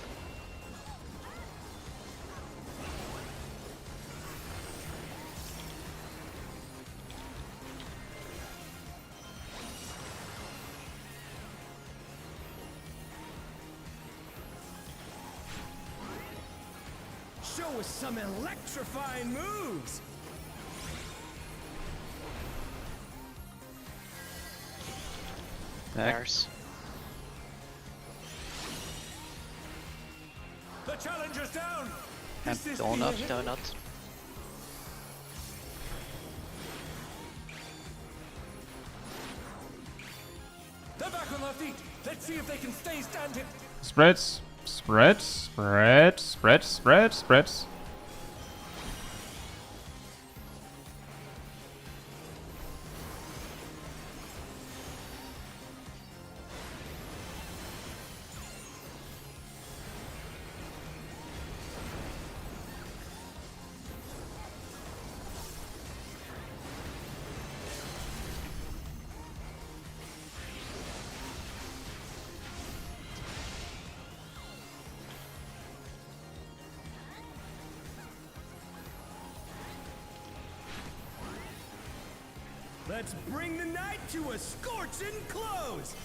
Show us some electrifying moves. Back. Bears. The challenger's down. And Is this donut. the- Donut. They're back on their feet. Let's see if they can stay standing. Spreads. Spread. Spread. Spread. Spread. Spreads. Let's bring the night to a scorching close.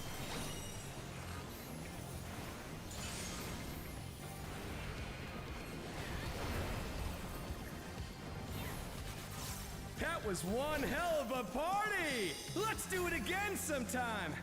That was one hell of a party. Let's do it again sometime.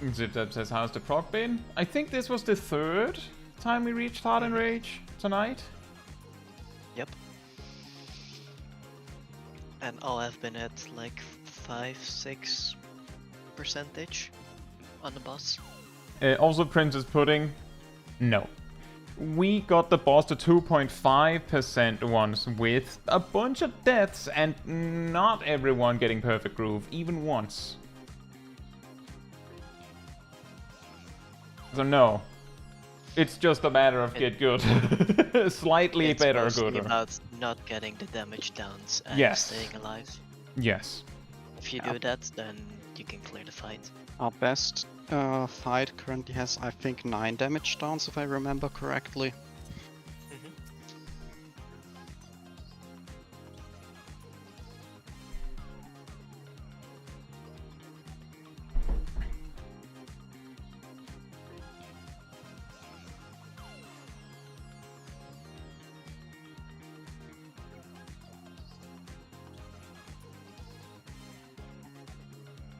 ZipZap says, how's the Prog been? I think this was the third time we reached hard enrage tonight. Yep. And all have been at like 5-6% on the boss. Also, Princess Pudding, no. We got the boss to 2.5% once with a bunch of deaths and not everyone getting perfect groove, even once. So no, it's just a matter of get good. Slightly It's better mostly gooder. about not getting the damage downs and Yes. staying alive. Yes. If you do that, then you can clear the fight. Our best fight currently has, I think, 9 damage downs, if I remember correctly.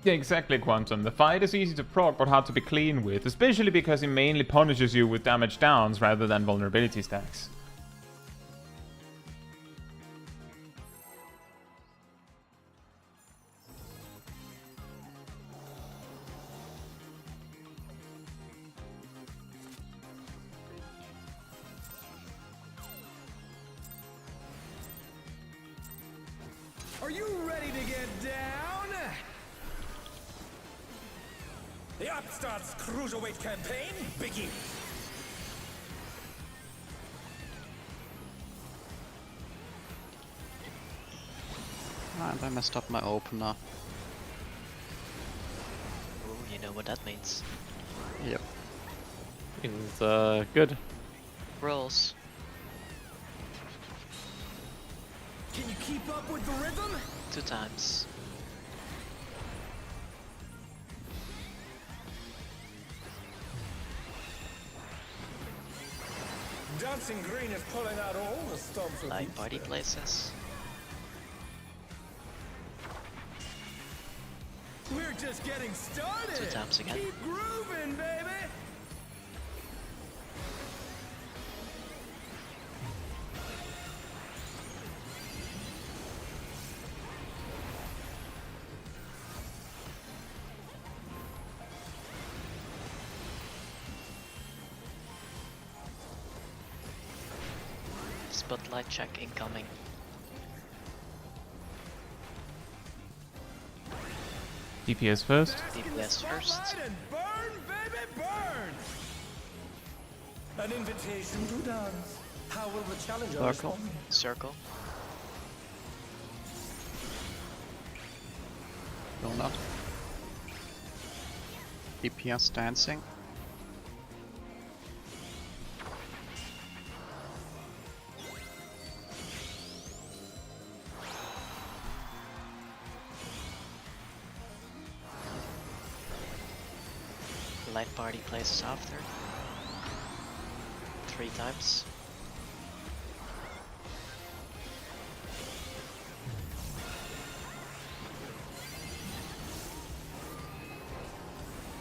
Yeah, exactly, Quantum. The fight is easy to proc, but hard to be clean with, especially because it mainly punishes you with damage downs rather than vulnerability stacks. Are you ready to get down? The Upstart's Cruiserweight campaign begins. And I messed up my opener. Ooh, you know what that means. Yep. Means, good. Rolls. Can you keep up with the rhythm? 2 times. Dancing Green is pulling out all the stops with Like each party step. places. We're just getting started. 2 times again. Keep grooving, baby. Spotlight check incoming. DPS first. DPS first. And burn, baby, burn! An invitation to dance. How will the challenger Circle. respond? Circle. Donut. DPS dancing. Light party places after. 3 times.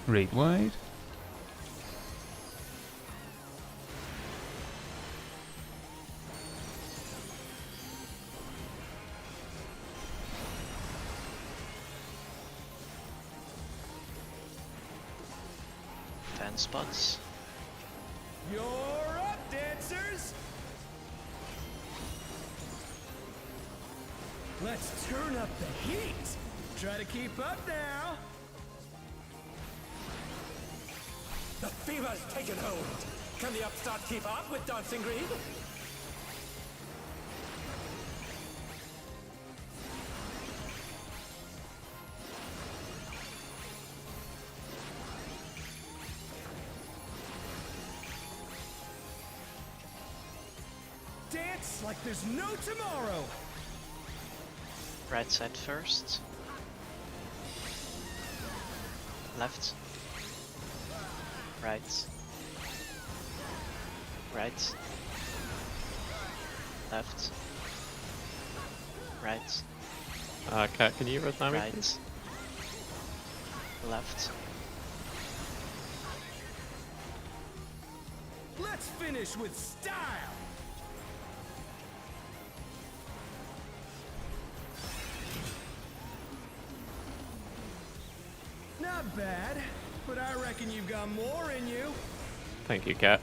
Raid wide. Fan spots. You're up, dancers! Let's turn up the heat! Try to keep up now! The fever's taken hold! Can the upstart keep up with Dancing Green? Dance like there's no tomorrow! Right side first. Left. Right. Right. Left. Right. Cat, can you resign me, please? Right. Left. Let's finish with style! Not bad, but I reckon you've got more in you. Thank you, Cat.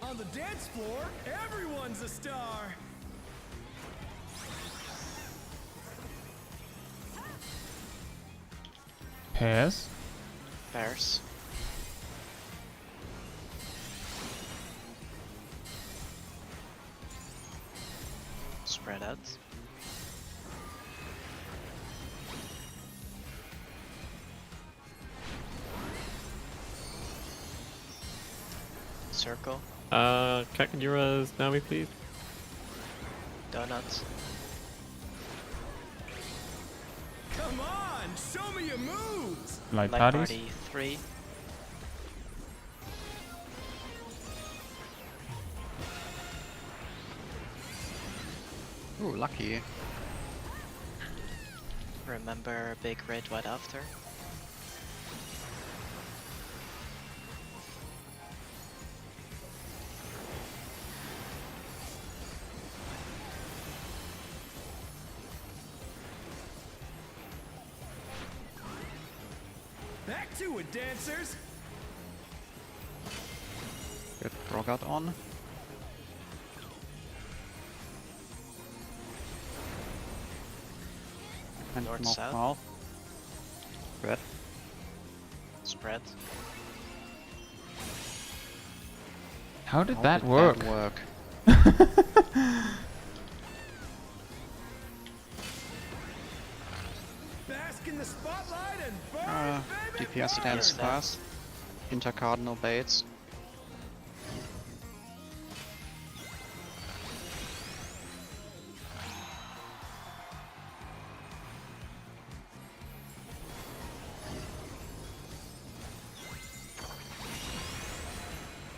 On the dance floor, everyone's a star. Pass. Pairs. Spread out. Circle. Cat, can you resign me, please? Donuts. Come on, show me your moves. Light Light parties. party 3. Ooh, lucky. Remember big red white after. Back to it, dancers. Get Prog on. And North, north south. south. Red. Spread. How did How that did work? That work? Bask in the spotlight and burn, baby, DPS burn. dance Yes, that. fast. Intercardinal baits.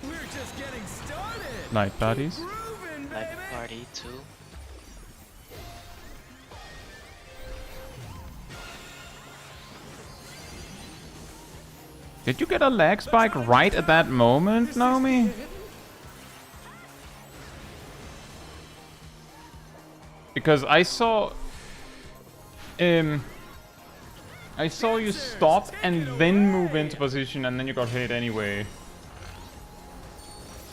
We're just getting started. Light parties. Groovin', Light baby. party 2. Did you get a lag spike right at that moment, Naomi? Because I saw I saw you stop and then move into position, and then you got hit anyway.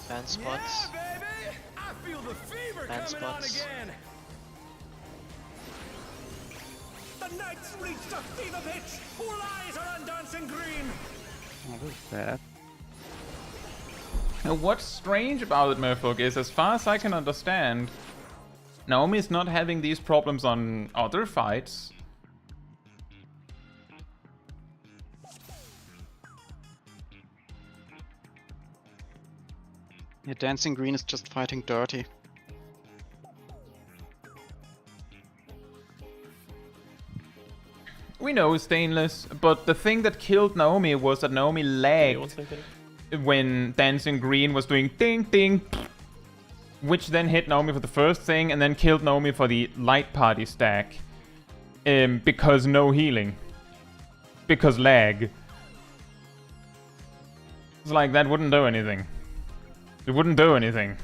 Band spots. Yeah, baby! I feel the fever Band coming on spots. again. The Knights reached a fever pitch. All eyes are on Dancing Green. Oh, that was bad. Now, what's strange about it, Merfolk, is as far as I can understand, Naomi is not having these problems on other fights. Yeah, Dancing Green is just fighting dirty. We know Stainless, but the thing that killed Naomi was that Naomi Anyone lagged think anything? when Dancing Green was doing ding ding, which then hit Naomi for the first thing and then killed Naomi for the light party stack. Because no healing. Because lag. It's like that wouldn't do anything. It wouldn't do anything.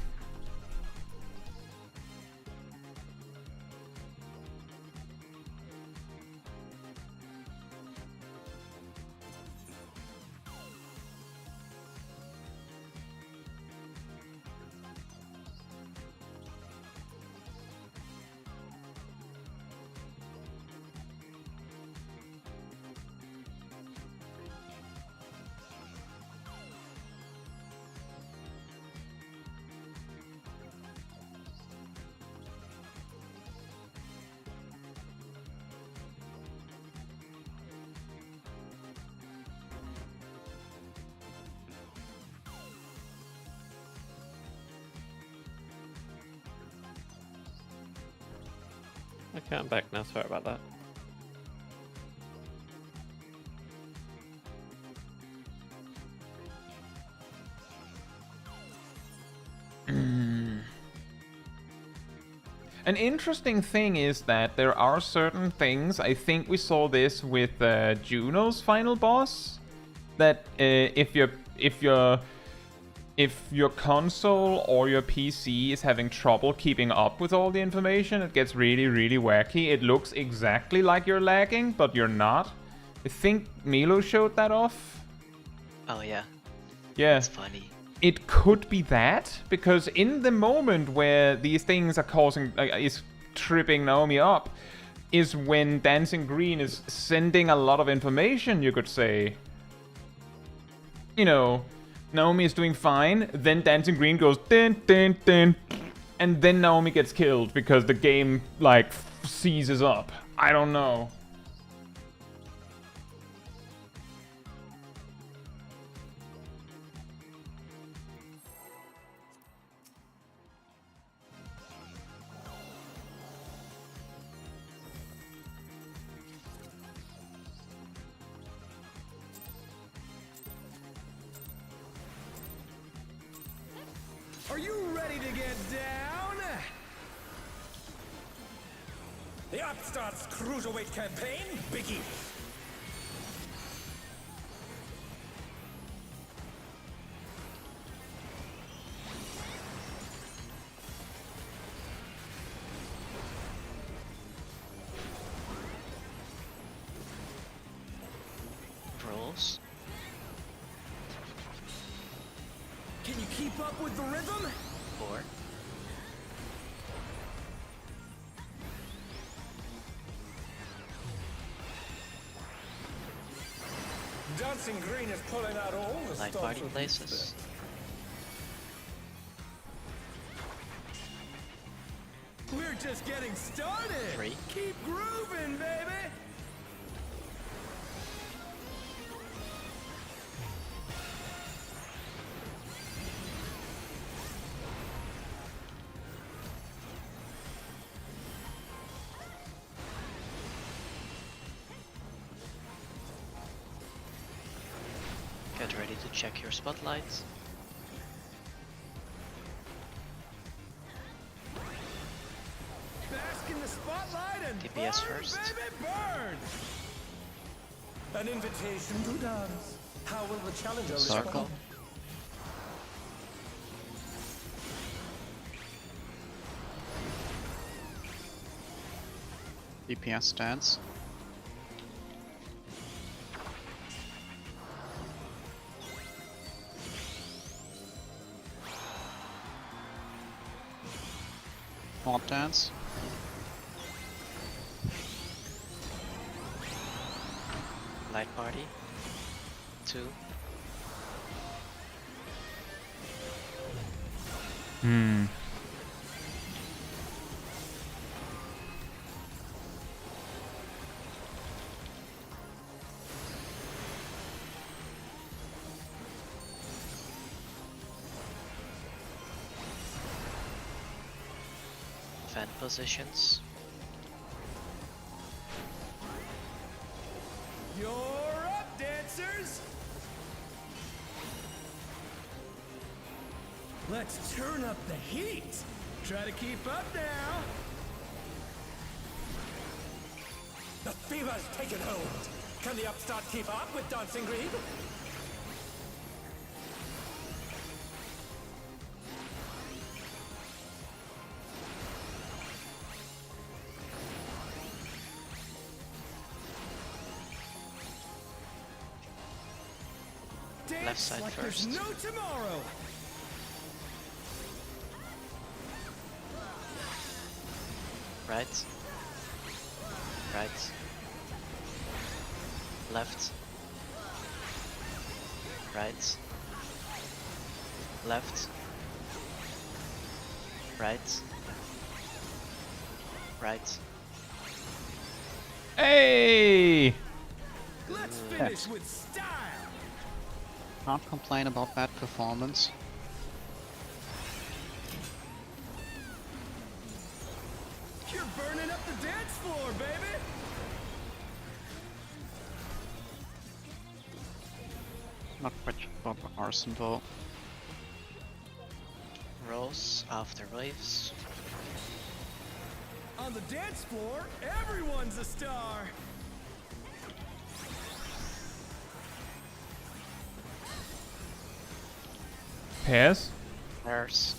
Okay, I'm back now. Sorry about that. An interesting thing is that there are certain things, I think we saw this with Juno's final boss, that if your console or your PC is having trouble keeping up with all the information, it gets really, really wacky. It looks exactly like you're lagging, but you're not. I think Milo showed that off. Oh yeah, Yeah. that's funny. It could be that, because in the moment where these things are causing, is tripping Naomi up, is when Dancing Green is sending a lot of information, you could say. You know, Naomi is doing fine, then Dancing Green goes din din din, and then Naomi gets killed because the game, like, seizes up. I don't know. Are you ready to get down? The Upstart's Cruiserweight campaign begins. Brawls. Can you keep up with the rhythm? 4. Dancing Green is pulling out all the Light stops party with places. We're just getting started. 3. Keep grooving, baby. Get ready to check your spotlights. Bask in the spotlight and DPS burn, first. baby, burn. An invitation to dance. How will the challenger Circle. respond? DPS stance. Hot dance. Light party. 2. Hmm. Fan positions. You're up, dancers! Let's turn up the heat! Try to keep up now! The fever's taken hold! Can the upstart keep up with Dancing Green? Left side like first. there's no tomorrow! Right. Right. Left. Right. Left. Right. Right. Hey! Let's finish with style! Can't complain about that performance. You're burning up the dance floor, baby! Not quite sure about the arson though. Rolls after waves. On the dance floor, everyone's a star! Pairs. Pairs.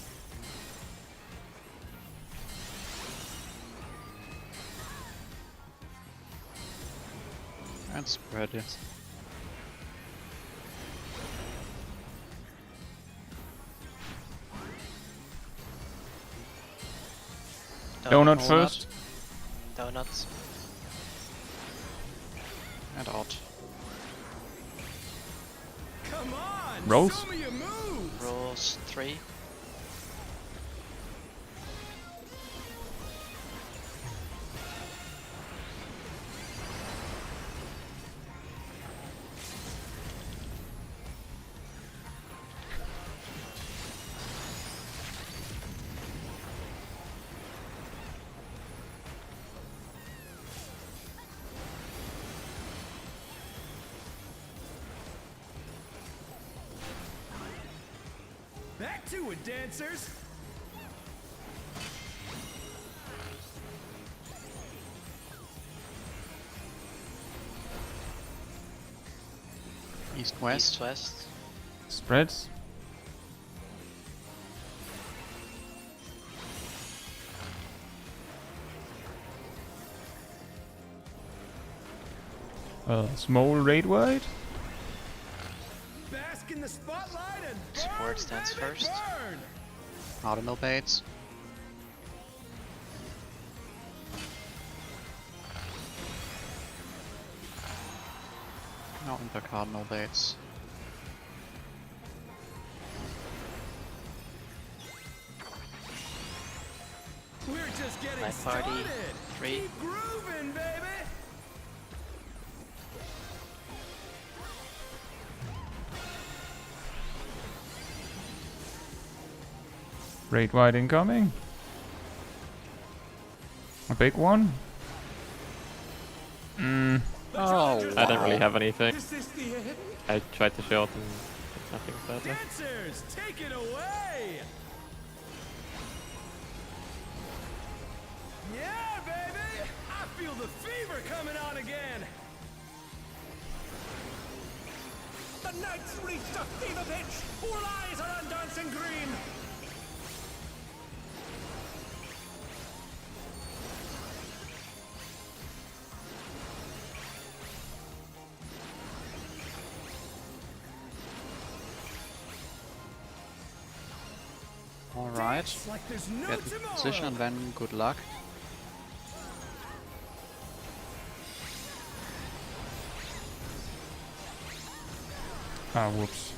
And spread it. Donut first. Donuts. And out. Come on! Rolls. Show me your moves! Rolls 3. Back to it, dancers! East-west. East-west. Spreads. Small raid wide. Bask in the spotlight and burn, Support stands baby, first. burn! Cardinal baits. No inter-cardinal baits. We're just getting Light party, started! 3. Keep grooving, baby! Raid wide incoming. A big one. I don't really have anything. Is this the end? I tried to short and nothing sadly. Dancers, take it away! Yeah, baby! I feel the fever coming on again! The night's reached a fever pitch! All eyes are on Dancing Green! Alright. Just like there's no get in position and then good luck. Ah, whoops.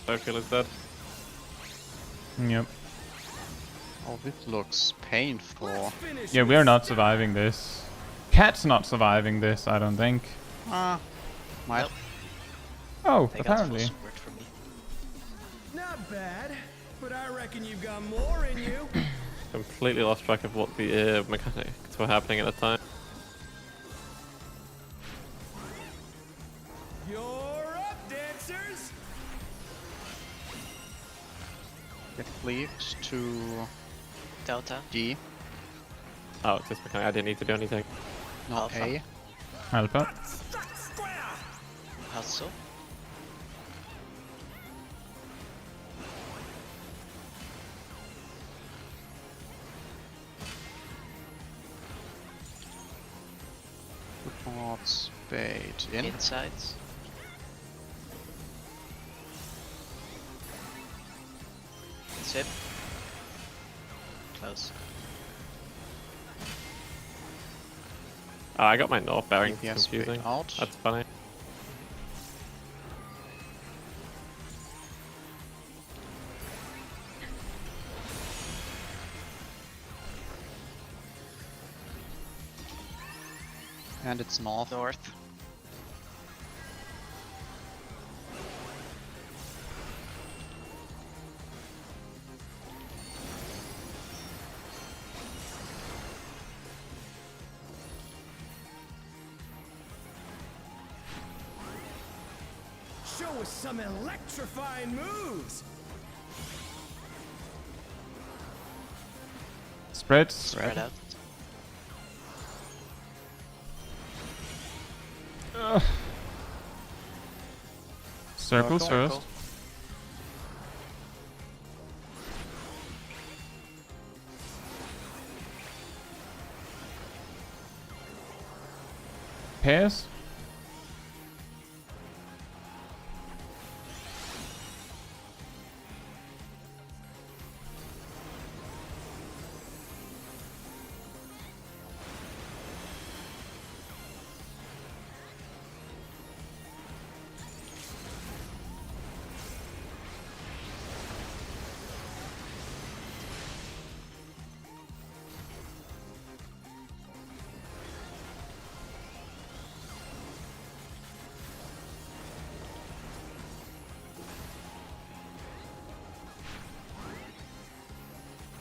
Circle is dead. Yep. Oh, this looks painful. Yeah, we're not surviving this. Cat's not surviving this, I don't think. Ah, might. Nope. Oh, They got full apparently. support from me. Not bad, but I reckon you've got more in you. Completely lost track of what the mechanics were happening at the time. You're up, dancers. Get cleaved to Delta. D, Oh, it's this mechanic. I didn't need to do anything. not Alpha. A. Alpha. Hustle. Towards spade in. Insides. Zip. Close. Oh, I got my north bearing Yes, confusing. out. That's funny. And it's north. North. Show us some electrifying moves. Spread. Spread out. Circle Circle. first. Pairs.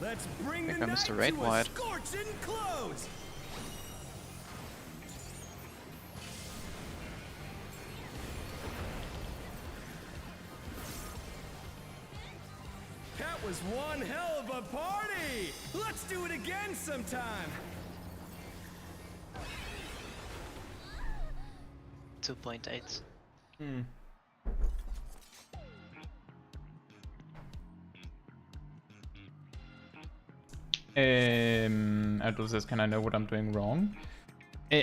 Let's bring the Here comes night the raid to wide. a scorching close. That was one hell of a party. Let's do it again sometime. 2.8. Erdl says, can I know what I'm doing wrong?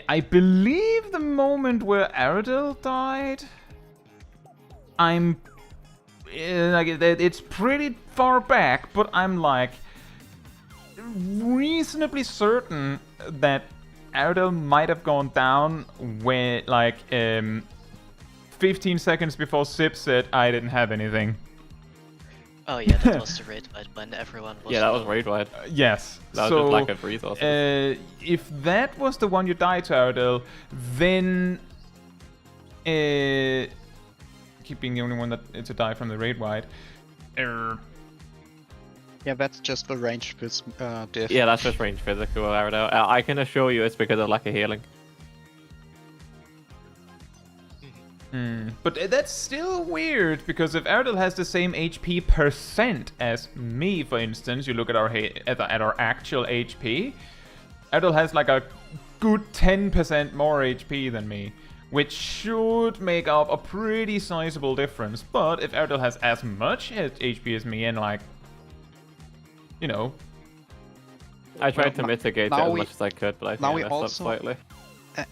I believe the moment where Erdl died, I'm like it's pretty far back, but I'm like reasonably certain that Erdl might have gone down when 15 seconds before Sip said I didn't have anything. Oh yeah, that was the raid fight when everyone was. Yeah, that was low. raid wide. Yes. That was so, just lack of resources. if that was the one you died to, Erdl, then keep being the only one that to die from the raid wide. Yeah, that's just the range with diff. Yeah, that's just range physical, Aradel. I can assure you it's because of lack of healing. But that's still weird, because if Erdl has the same HP percent as me, for instance, you look at our at our actual HP, Erdl has like a good 10% more HP than me, which should make up a pretty sizable difference. But if Erdl has as much HP as me and you know, I tried Well, to mitigate it now as we- much as I could, but I now think we I messed up also- slightly.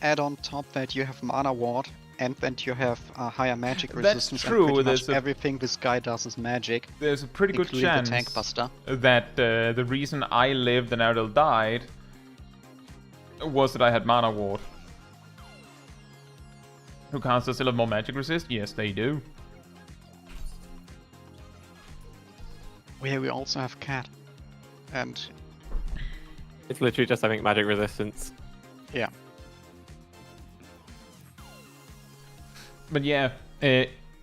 Add on top that you have mana ward and then you have a higher magic That's resistance. true, And pretty there's much a- everything this guy does is magic, There's a pretty good including chance the tank buster. that the reason I lived and Ariel died was that I had Mana Ward. Who casters still have more magic resist? Yes, they do. Yeah, we also have Cat. And It's literally just, I think, magic resistance. yeah. But yeah,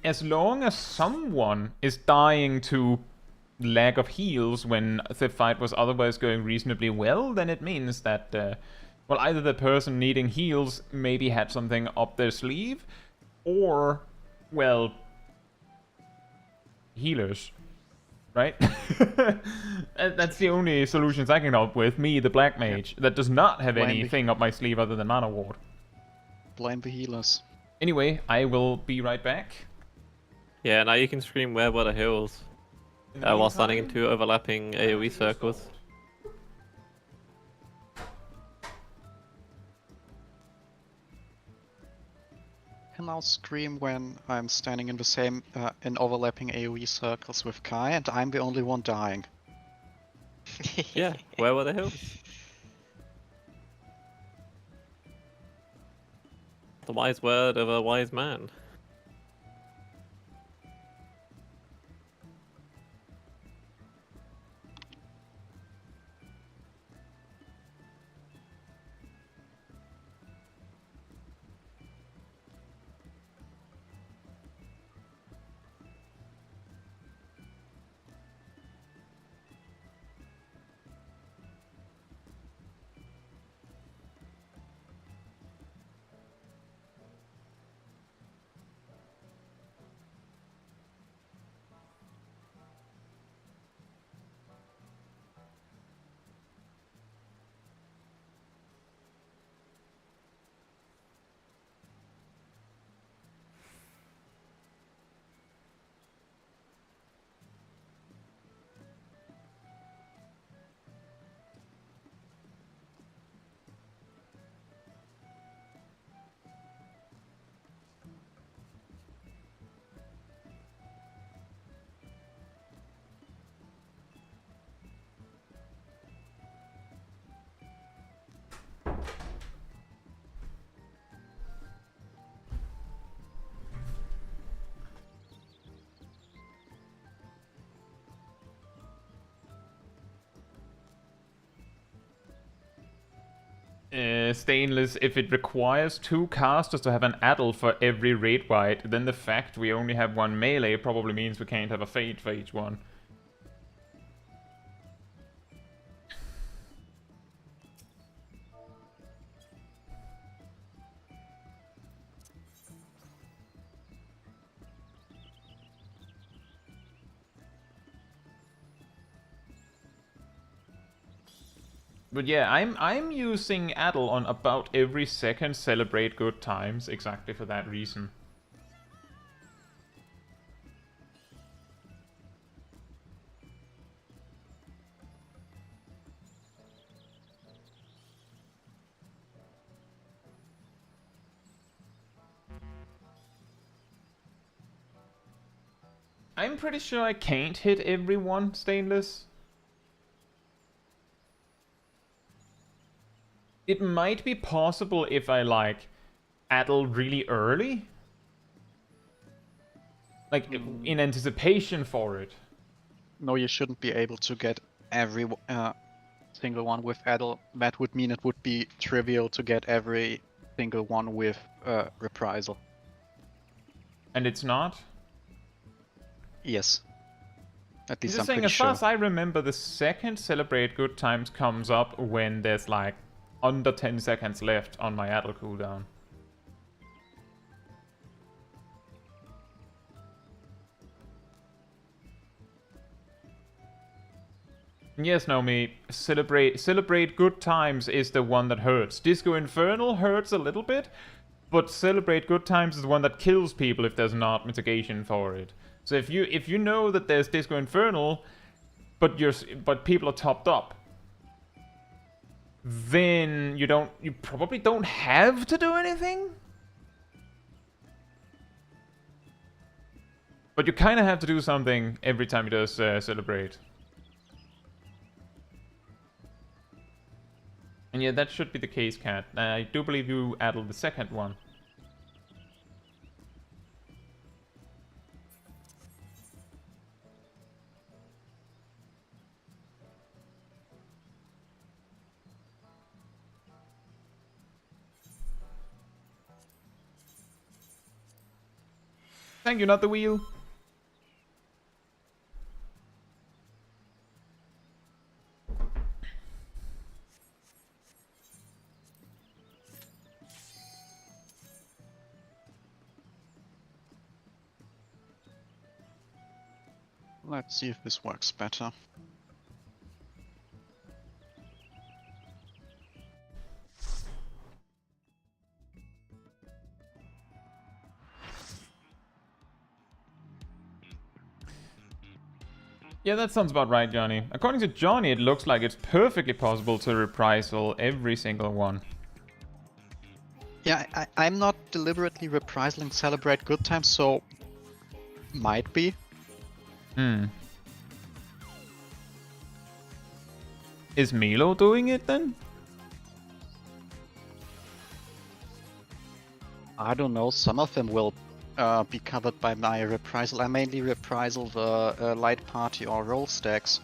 as long as someone is dying to lack of heals when the fight was otherwise going reasonably well, then it means that, well, either the person needing heals maybe had something up their sleeve, or, well, healers, right? That's the only solutions I can come up with. Me, the Black Mage, that does not have Blame me. anything up my sleeve other than Mana Ward. Blame the healers. Anyway, I will be right back. Yeah, now you can scream where were the hills while standing in 2 overlapping AoE circles. I can now scream when I'm standing in the same in overlapping AoE circles with Kai, and I'm the only one dying. Yeah, where were the hills? The wise word of a wise man. Stainless, if it requires 2 casters to have an addle for every raid wight, then the fact we only have 1 melee probably means we can't have a fade for each one. But yeah, I'm using Addle on about every second celebrate good times, exactly for that reason. I'm pretty sure I can't hit everyone, Stainless. It might be possible if I, like, addle really early. Like, in anticipation for it. No, you shouldn't be able to get every single one with addle. That would mean it would be trivial to get every single one with reprisal. And it's not? Yes. At least Just I'm saying, pretty as far sure. as I remember, the second Celebrate Good Times comes up when there's, like, under 10 seconds left on my addle cooldown. Yes, Naomi, Celebrate Good Times is the one that hurts. Disco Infernal hurts a little bit, but Celebrate Good Times is the one that kills people if there's not mitigation for it. So if you know that there's Disco Infernal, but people are topped up, then you probably don't have to do anything. But you kind of have to do something every time he does celebrate. And yeah, that should be the case, Cat. I do believe you added the second one. Thank you, not the wheel. Let's see if this works better. Yeah, that sounds about right, Johnny. According to Johnny, it looks like it's perfectly possible to reprisal every single one. Yeah, I'm not deliberately reprisaling Celebrate Good Times, so might be. Is Milo doing it then? I don't know, some of them will be covered by my reprisal. I mainly reprisal the light party or roll stacks.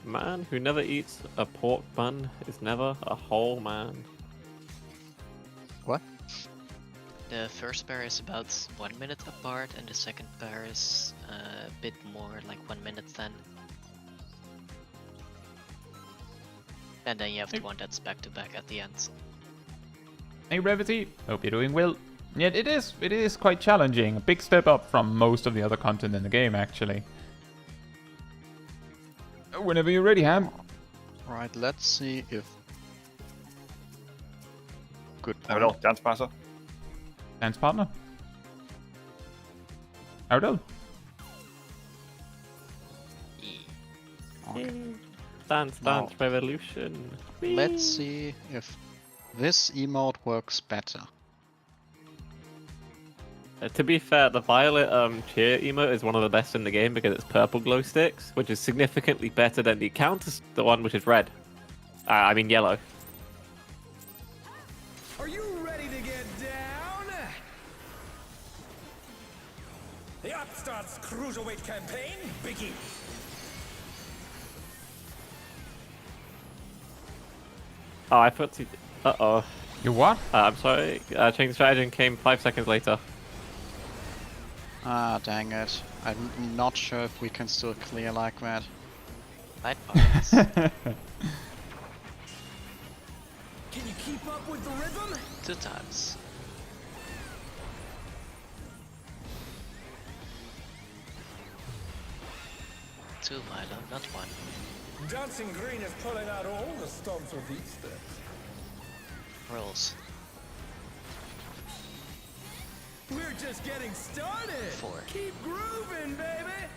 Man who never eats a pork bun is never a whole man. What? The first pair is about 1 minute apart, and the second pair is a bit more, like 1 minute then. And then you have the one that's back to back at the end. Hey, Brevity. Hope you're doing well. Yet it is quite challenging. A big step up from most of the other content in the game, actually. Whenever you're ready, Ham. Right, let's see if... Good There point. we go, dance passer. Dance partner. Ardell. Okay. Dance Now, revolution. let's see if this emote works better. To be fair, the violet cheer emote is one of the best in the game because it's purple glow sticks, which is significantly better than the counter, the one which is red. I mean yellow. Are you ready to get down? The Upstart's Cruiserweight campaign begins. Oh, I put to... Uh-oh. You what? I'm sorry. Change strategy and came 5 seconds later. Ah, dang it. I'm not sure if we can still clear like that. Light parties. Can you keep up with the rhythm? 2 times. Two, Milo, not one. Dancing Green is pulling out all the stops with these steps. Rolls. We're just getting started. 4. Keep grooving, baby.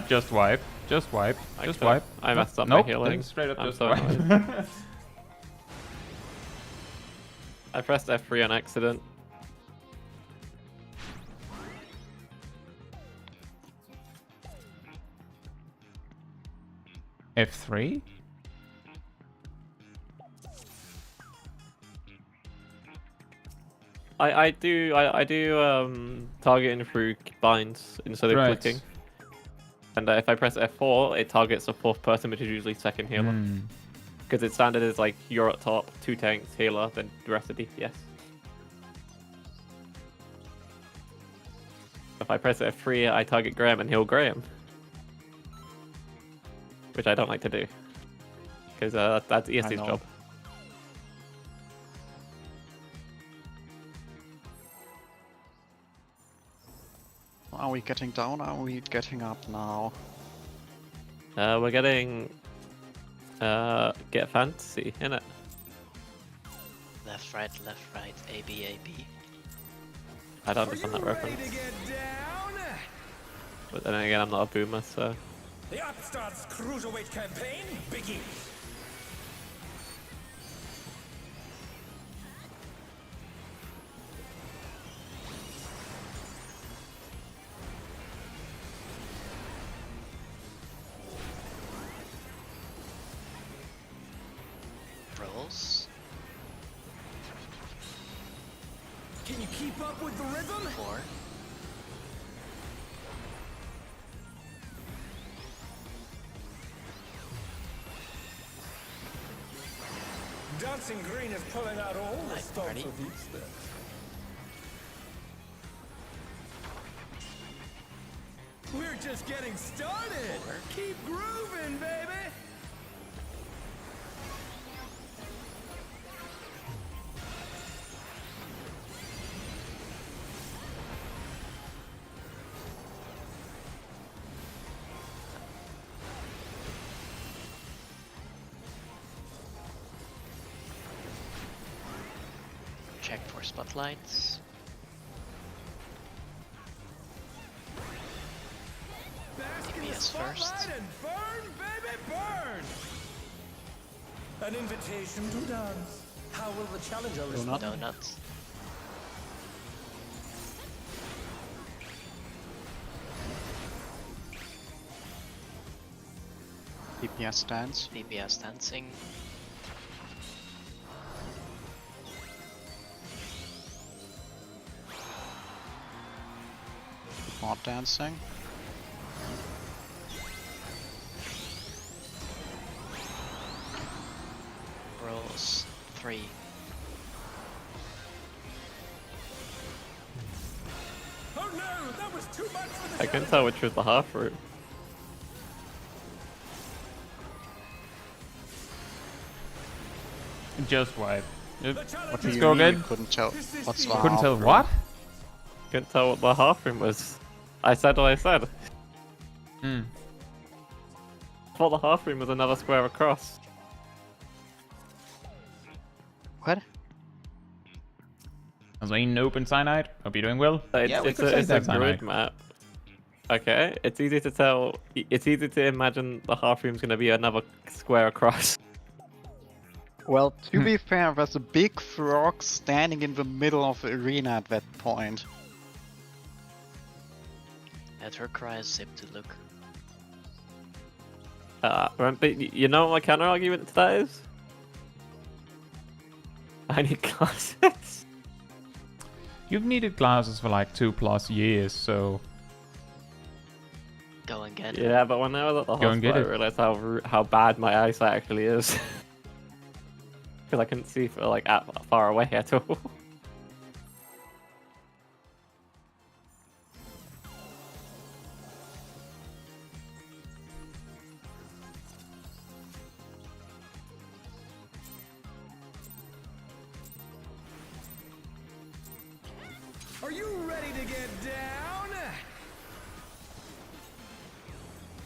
Just wipe. Just wipe. Just wipe. I messed up Nope, my healing. then straight up I'm just so wipe. annoyed. I pressed F3 on accident. F3? I do targeting through binds instead of Right. clicking. And if I press F4, it targets the 4th person, which is usually second healer. Because its standard is like you're at top, 2 tanks, healer, then the rest are DPS. If I press F3, I target Graham and heal Graham. Which I don't like to do. Because that's ESC's know. job. Are we getting down? Are we getting up now? We're getting... get fantasy, innit? Left, right, A, B, A, B. I don't Are you understand that ready reference. to get down? But then again, I'm not a boomer, so. The Upstart's Cruiserweight campaign begins. Rolls. Can you keep up with the rhythm? 4. Dancing Green is pulling out all the Night stops party. of each step. We're just getting started. 4. Keep grooving, baby. Check for spotlights. Bask in the DPS first. spotlight and burn, baby, burn. An invitation to dance. How will the challenger respond? Donuts. DPS dance. DPS dancing. Support dancing. Rolls. 3. Oh no, that was too much for the I couldn't tell which was the half room. Just wipe. Yep. What What do Let's you go mean again. you couldn't tell what's the Couldn't tell half what? Couldn't tell what the half room was. I said what I said. Hmm. I thought the half room was another square across. What? I was like, nope, in Cyanide. Hope you're doing well. It's, Yeah, we it's could a, say it's a that's grid Cyanide. map. Okay, it's easy to tell. It's easy to imagine the half room's going to be another square across. Well, to be fair, there's a big frog standing in the middle of the arena at that point. Let her cry zip to look. Remember, you know what my counter argument to that is? I need glasses. You've needed glasses for like 2+ years, so Go and get it. Yeah, but when I was at the Go and hospital, get I it. realized how bad my eyesight actually is. Because I couldn't see for like far away at all. Are you ready to get down?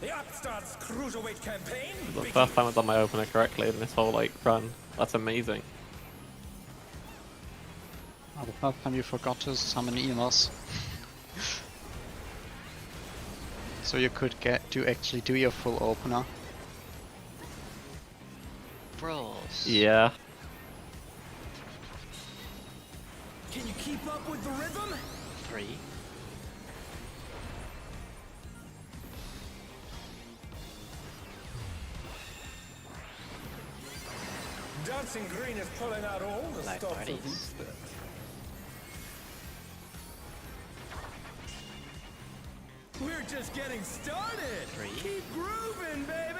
The Upstart's Cruiserweight campaign The begins. first time I've done my opener correctly in this whole like run. That's amazing. Oh, the first time you forgot to summon Enos. So you could actually do your full opener. Rolls. Yeah. Can you keep up with the rhythm? 3. Dancing Green is pulling out all the Light stops parties. of each step. We're just getting started. 3. Keep grooving, baby.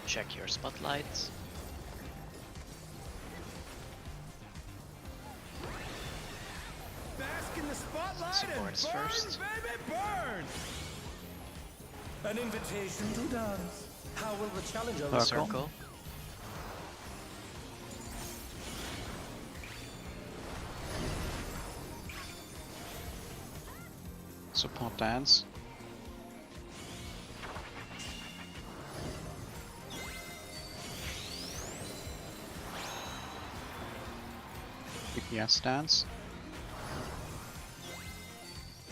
Check your spotlights. Bask in the spotlight Supports and burn, first. baby, burn. An invitation to dance. How will the challenger respond? Circle. Support dance. DPS dance.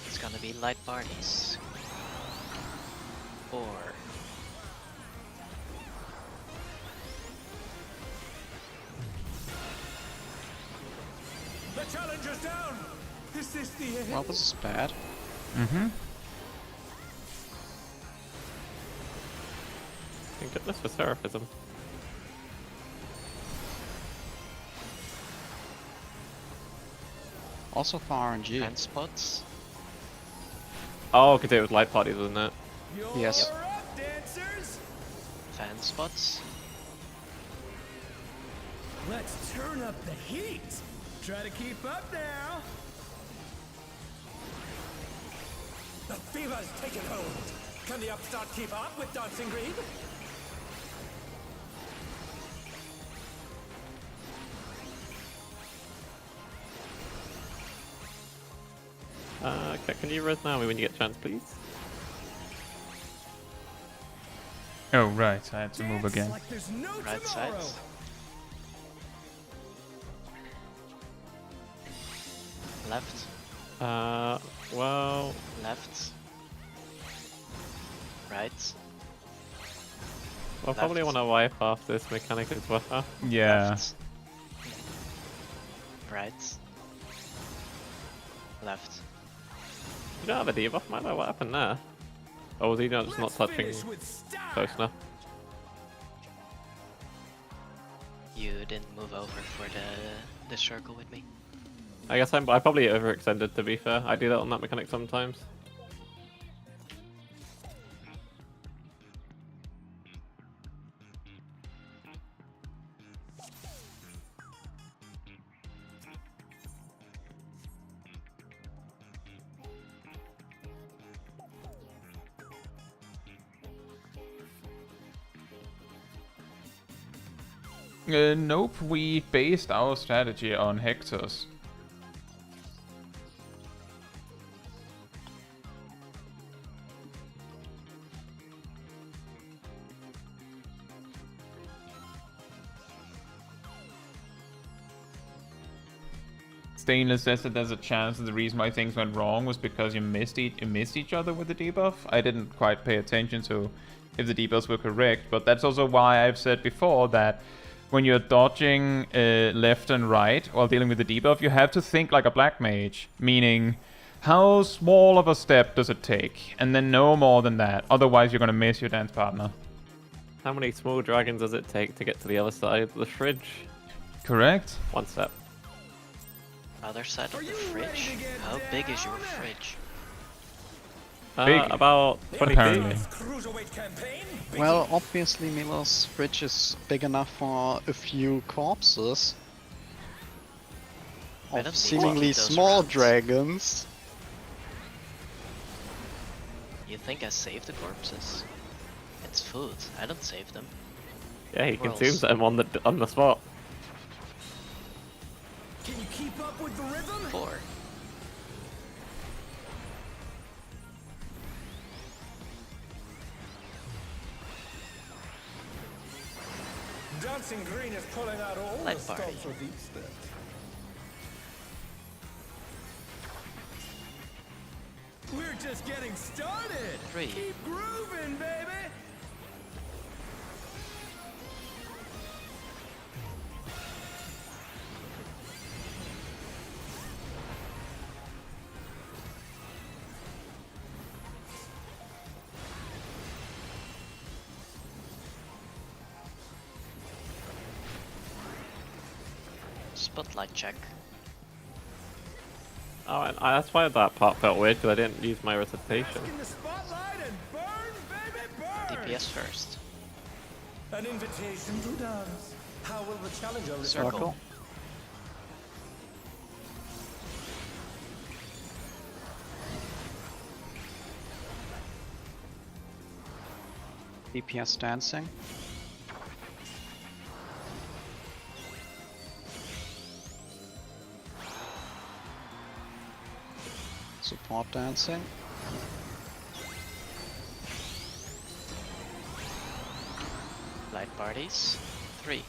It's gonna be light parties. Or The challenger's down. Is this the end? Well, this is bad. Mm-hmm. Thank goodness for Seraphism. Also for RNG. hand spots. Oh, because it was light parties, wasn't it? You're Yes. up, dancers. Fan spots. Let's turn up the heat. Try to keep up now. The fever's taken hold. Can the upstart keep up with Dancing Green? Okay, can you res now when you get a chance, please? Oh, right. I had to move Dance again. like there's no Right tomorrow. sides. Left. Well, Left. Right. I'll probably Left. want to wipe off this mechanic as well. Yeah. Left. Right. Left. You don't have a debuff, Milo? What happened there? Or was he not just not Let's touching finish with style. close enough? You didn't move over for the circle with me. I guess I probably overextended, to be fair. I do that on that mechanic sometimes. Nope, we based our strategy on Hector's. Stainless says that there's a chance that the reason why things went wrong was because you missed each other with the debuff. I didn't quite pay attention to if the debuffs were correct, but that's also why I've said before that when you're dodging left and right while dealing with the debuff, you have to think like a black mage, meaning how small of a step does it take, and then no more than that, otherwise you're going to miss your dance partner. How many small dragons does it take to get to the other side of the fridge? Correct? One step. Other side of Are the you ready fridge? to get How big is your down? fridge? Big. About 20 Apparently. feet. Cruiserweight campaign. Well, obviously Milo's fridge is big enough for a few corpses. I don't Of need seemingly those small rounds. dragons. You think I save the corpses? It's food. I don't save them. Yeah, he Where consumes else? them on the spot. Can you keep up with the rhythm? 4. Dancing Green is pulling out all Light the stops party. for deep steps. We're just getting started. 3. Keep grooving, baby. Spotlight check. Oh, and that's why that part felt weird, because I didn't use my recitation. Bask in the spotlight and burn, baby, burn. DPS first. An invitation to dance. How will the challenger respond? Circle. DPS dancing. Support dancing. Light parties. 3.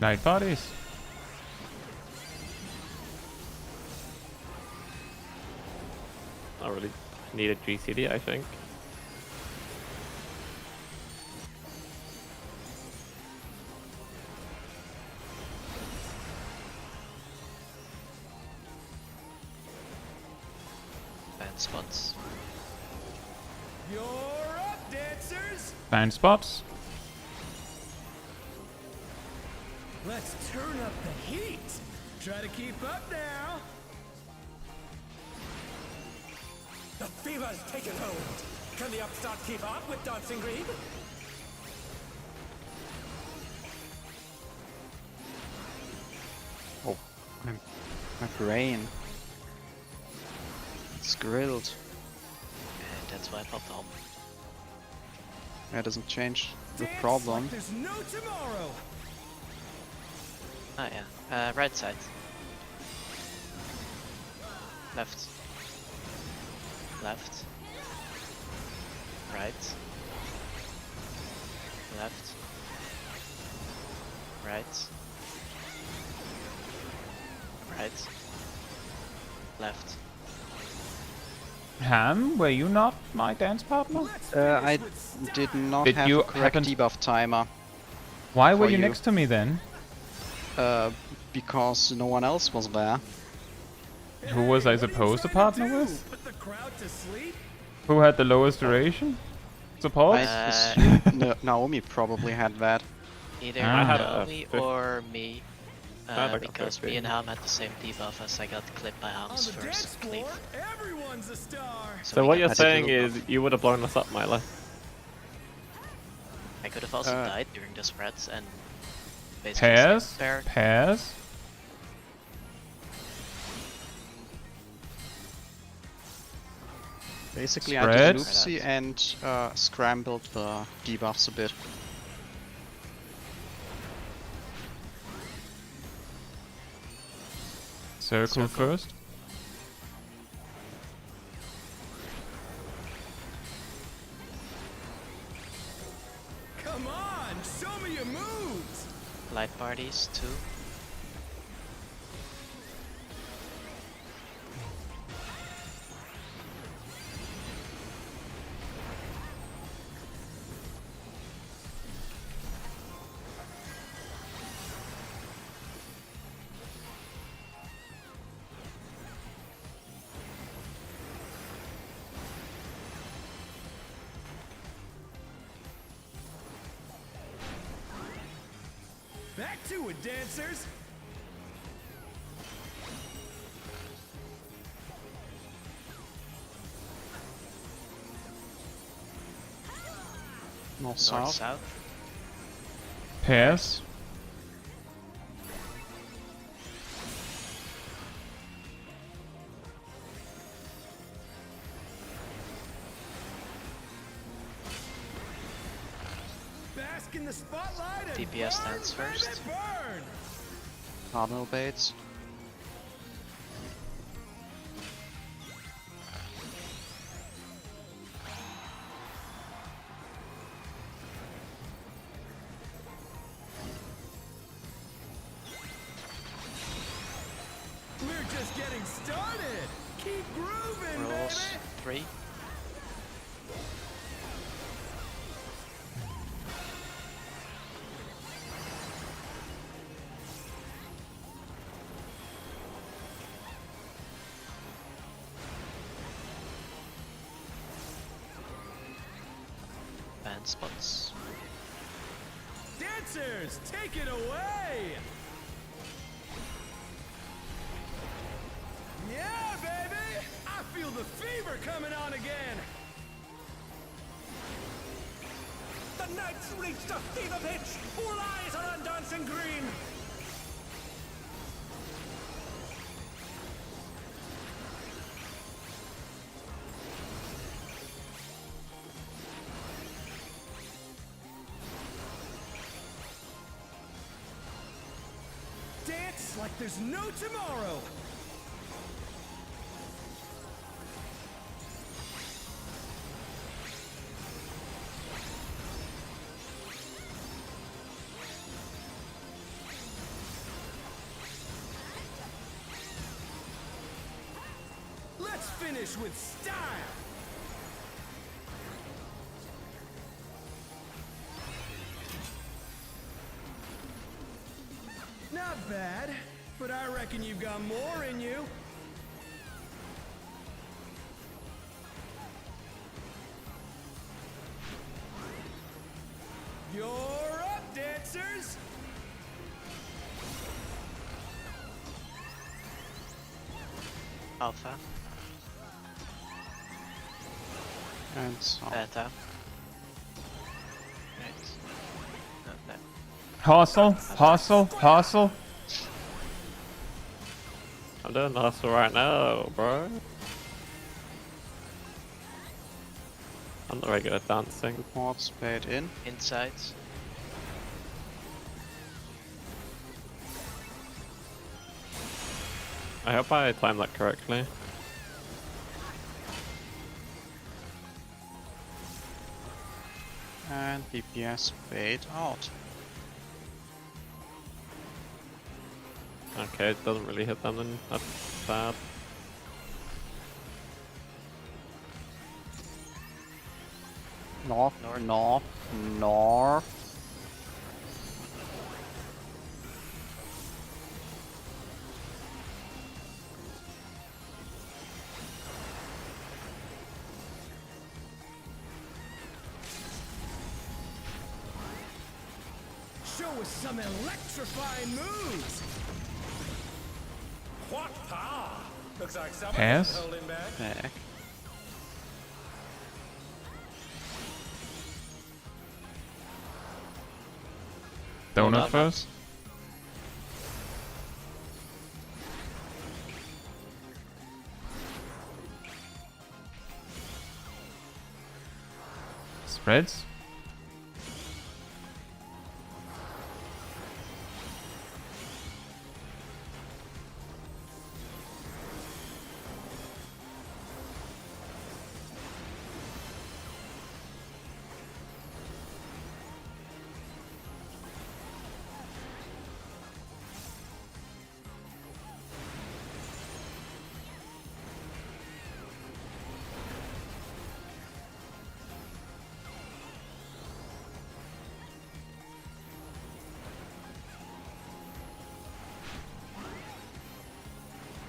Night parties. I really need a GCD, I think. Band spots. You're up, dancers! Find spots. Let's turn up the heat. Try to keep up now. The fever's taken hold. Can the upstart keep up with Dancing Green? Oh, my brain. It's grilled. And that's why I popped home. That doesn't change the Dance problem. like there's no tomorrow. Ah yeah. Right side. Left. Left. Right. Left. Right. Right. Left. Ham, were you not my dance partner? Let's I finish with did style. not Did have you a correct happen- debuff timer. Why were For you you. next to me then? Because no one else was there. Who was I What are you supposed to trying partner do? with? Put the crowd to sleep? Who had the lowest duration? Support? I assume Naomi probably had that. Either Ah. I had a Naomi fifth- or me. I had like a Because 15. me and Ham had the same debuff as I got clipped by On Ham's the dance first cleave. floor, everyone's a star. So we what got you're I did saying little is you would have blown us up, Milo. I could have also Uh, died during the spreads and basically Pairs? saved pair. Pairs? Basically, I Spread. did Loopsy and scrambled the debuffs a bit. Circle first. Come on, show me your moves. Light parties, 2. Back to it, dancers. North North, south. south. Pairs? Bask in the spotlight and DPS burn, stands first. baby, burn. Cardinal baits. We're just getting started. Keep grooving, Rolls, baby. 3. Band spots. Dancers, take it away. Yeah, baby. I feel the fever coming on again. The night's reached a fever pitch. All eyes are on Dancing Green. Dance like there's no tomorrow. Finish with style. Not bad, but I reckon you've got more in you. You're up, dancers! Alpha, And so. beta. Right. Not bad. Hustle, hustle, hustle. I'm doing hustle right now, bro. I'm the regular dancing. Support spade in. Insides. I hope I timed that correctly. And DPS spade out. Okay, it doesn't really hit them then. That's bad. North, north, north. Show us some electrifying moves. What power? Looks like someone's Pass. holding back. Back. Donut first. Spreads.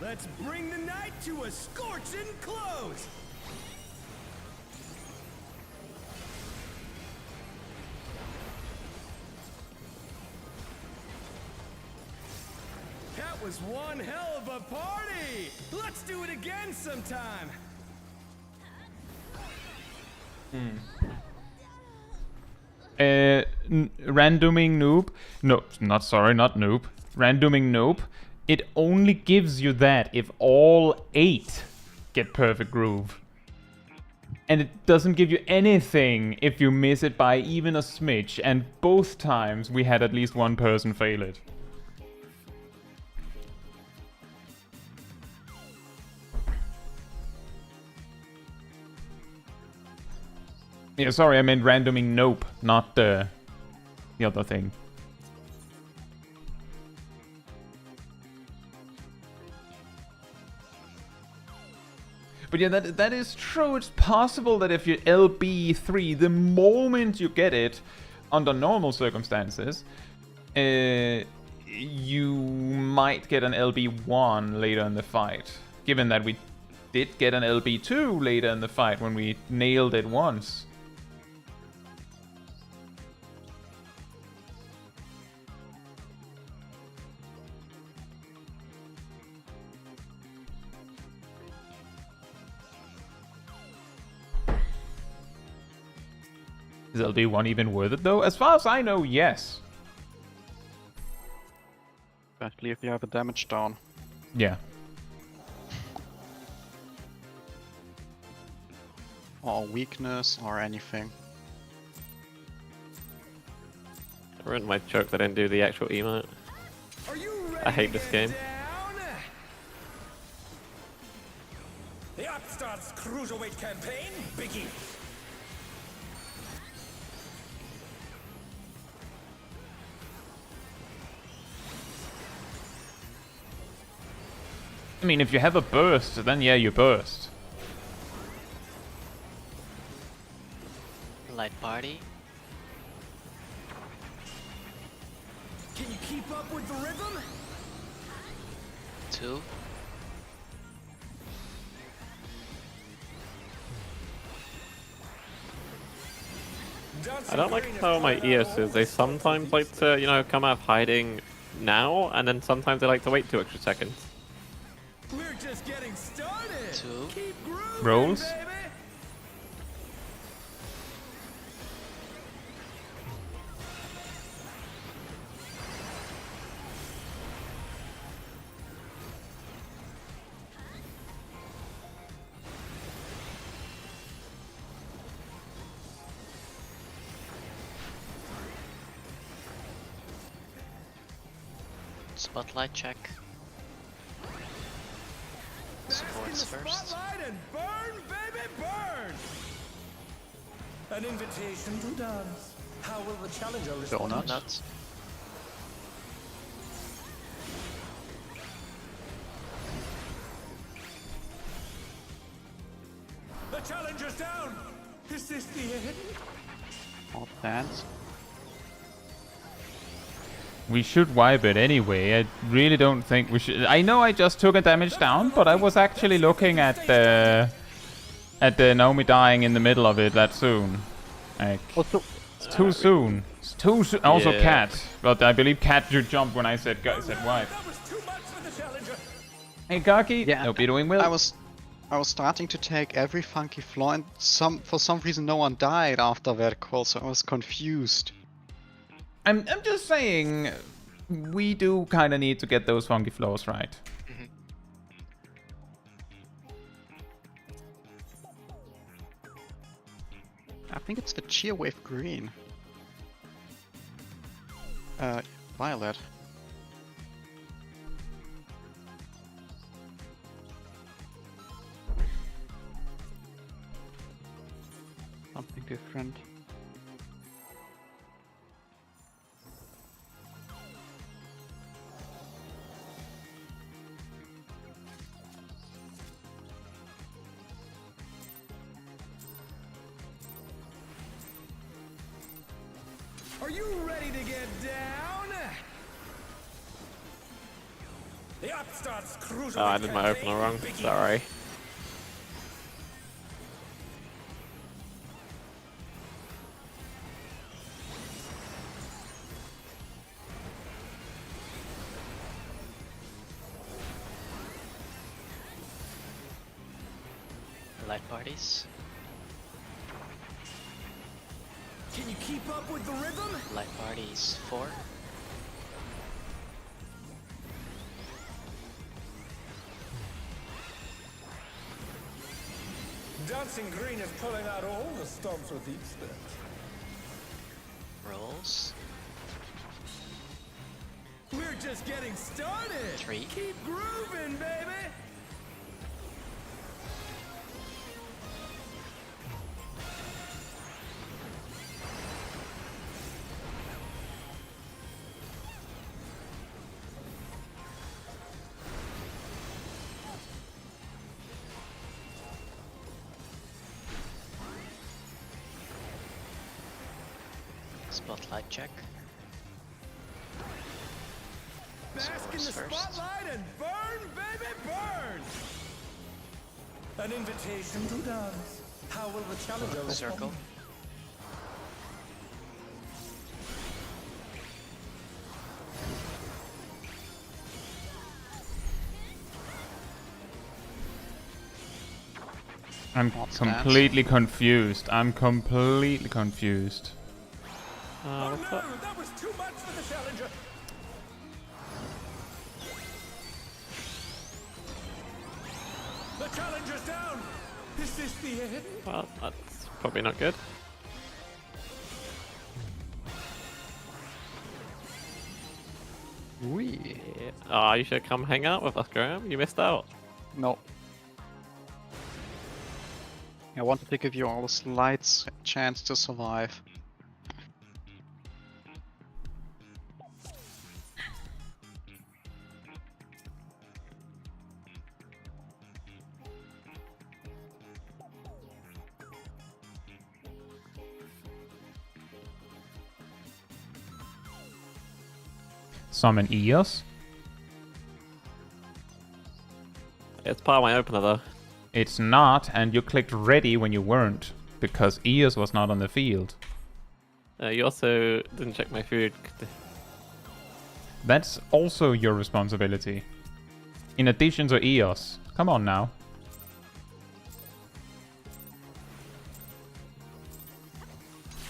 Let's bring the night to a scorching close. That was one hell of a party. Let's do it again sometime. Randoming noob. No, not sorry, not noob. Randoming noob. It only gives you that if all 8 get perfect groove. And it doesn't give you anything if you miss it by even a smidge. And both times we had at least one person fail it. Yeah, sorry, I meant randoming nope, not the other thing. But yeah, that is true. It's possible that if you LB3, the moment you get it, under normal circumstances, you might get an LB1 later in the fight. Given that we did get an LB2 later in the fight when we nailed it once. Is LB1 even worth it though? As far as I know, yes. Especially if you have a damage down. Yeah. Or weakness or anything. I ruined my joke that I didn't do the actual emote. Are you ready I hate to this get game. down? The Upstart's Cruiserweight campaign begins. I mean, if you have a burst, then yeah, you burst. Light party. Can you keep up with the rhythm? 2. I don't like how my EOS is. They sometimes like to, you know, come out of hiding now, and then sometimes they like to wait 2 extra seconds. We're just getting started. 2. Keep grooving, Rolls. baby. Spotlight check. Bask in Supports the first. spotlight and burn, baby, burn. An invitation to dance. How will the challenger respond? Donut. Nuts. The challenger's down. Is this the end? All dance. We should wipe it anyway. I really don't think we should. I know I just took a damage down, but I was actually looking at the Naomi dying in the middle of it that soon. Like, Also, it's too soon. It's too soon. Also, Yeah. Cat. But I believe Cat should jump when I said wipe. That was too much for the challenger. Hey, Gaki. Yeah, Hope you're doing well. I was starting to take every funky floor, and for some reason no one died after that call, so I was confused. I'm just saying, we do kind of need to get those funky flows right. I think it's the cheer wave green. Violet. Something different. Are you ready to get down? The upstarts Cruiserweight. Oh, I did my opener wrong. Sorry. Light parties. Can you keep up with the rhythm? Light parties 4. Dancing Green is pulling out all the stops with each step. Rolls. We're just getting started. 3. Keep grooving, baby. Spotlight check. Bask in the Supports first. spotlight and burn, baby, burn. An invitation to dance. How will the challenger respond? Circle. I'm completely confused. I'm completely confused. Oh What's no, up? that was too much for the challenger. The challenger's down. Is this the end? Well, that's probably not good. Wee. Yeah. Oh, you should come hang out with us, Graham. You missed out. No. I wanted to give you all a slight chance to survive. Summon Eos. It's part of my opener though. It's not, and you clicked ready when you weren't, because Eos was not on the field. You also didn't check my food. That's also your responsibility. In addition to Eos. Come on now.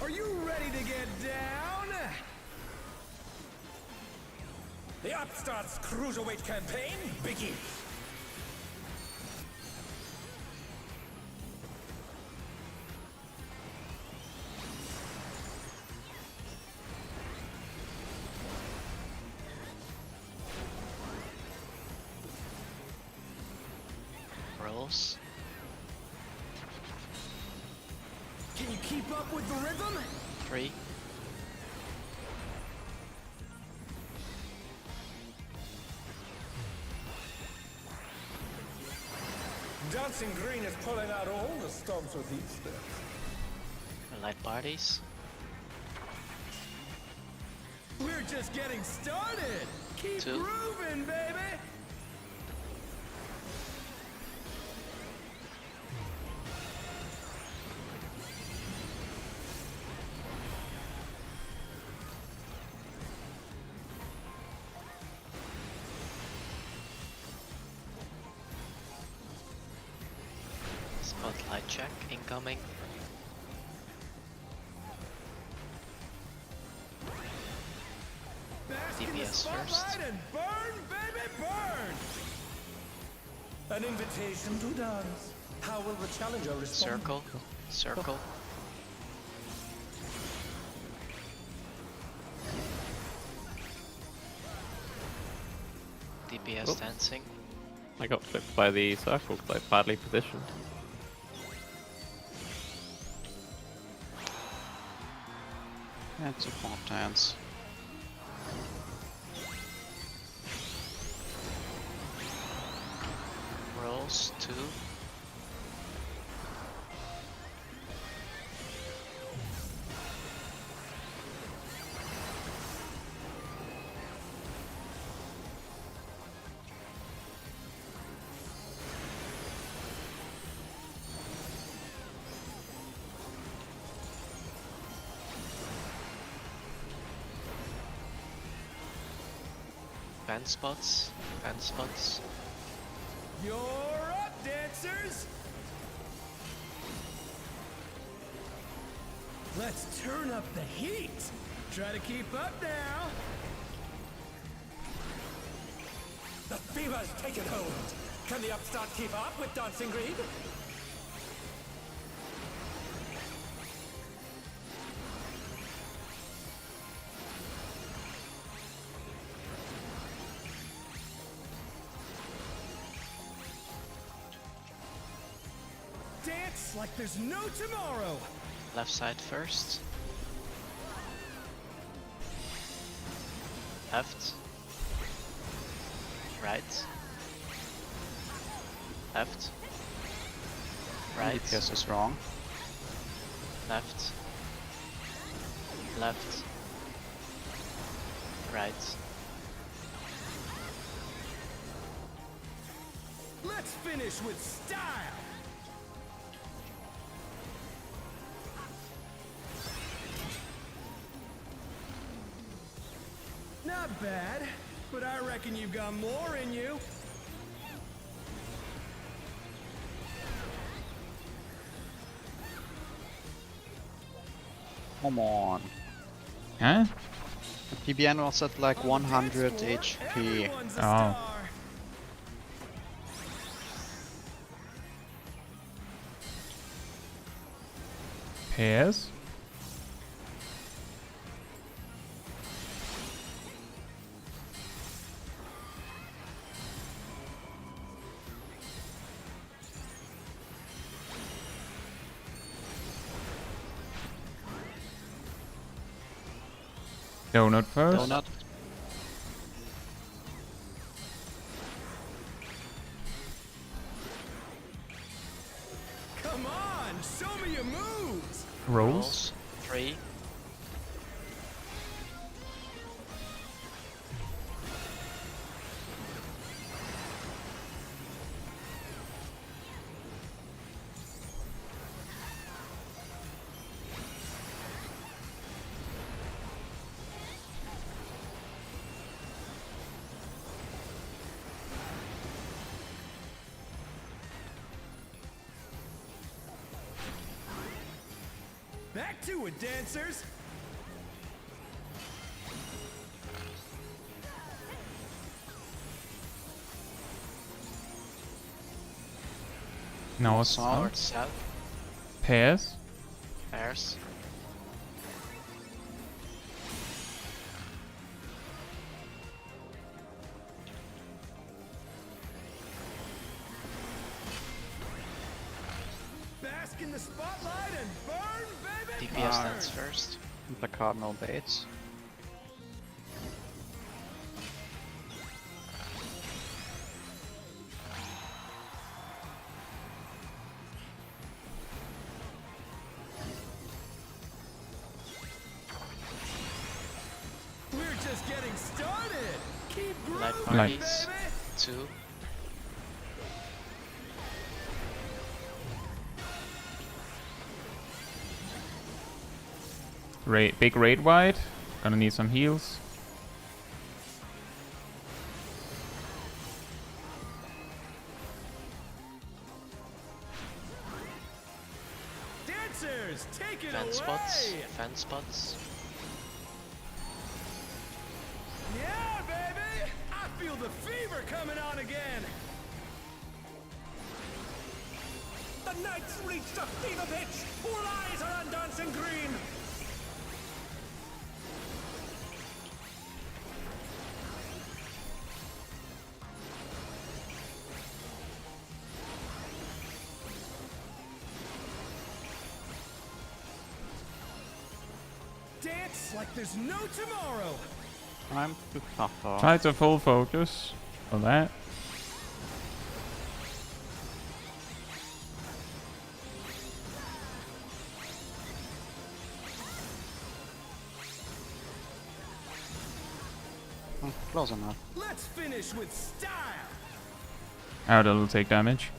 Are you ready to get down? The Upstart's Cruiserweight campaign begins. Rolls. Can you keep up with the rhythm? 3. Dancing Green is pulling out all the stops with these steps. Light parties. We're just getting started. Keep 2. grooving, baby. Spotlight check incoming. Bask in the DPS spotlight first. and burn, baby, burn. An invitation to dance. How will the challenger respond? Circle. Circle. DPS Oops. dancing. I got flipped by the circle because I badly positioned. That's a pop dance. Rolls. 2. Fan spots. Fan spots. You're up, dancers. Let's turn up the heat. Try to keep up now. The fever's taken hold. Can the Upstart keep up with Dancing Green? Dance like there's no tomorrow. Left side first. Left. Right. Left. Right. DPS is wrong. Left. Left. Right. Let's finish with style. Not bad, but I reckon you've got more in you. Come on. Huh? PBN was at like 100 HP. Everyone's a Oh. star. Pairs? Donut first. Donut. Come on, show me your moves. Rolls. 3. Back to it, dancers. No, it's South. North, south, pairs. pairs. Bask in the spotlight and burn, baby. DPS stands first. The cardinal baits. We're just getting started. Keep Light grooving, parties. baby. 2. Big raid wide. Gonna need some heals. Dancers, take it Fan away. spots. Fan spots. Yeah, baby. I feel the fever coming on again. The night's reached a fever pitch. All eyes are on dancing green. Dance like there's no tomorrow. Time to suffer. Try to full focus on that. Close enough. Let's finish with style. Oh, that'll take damage.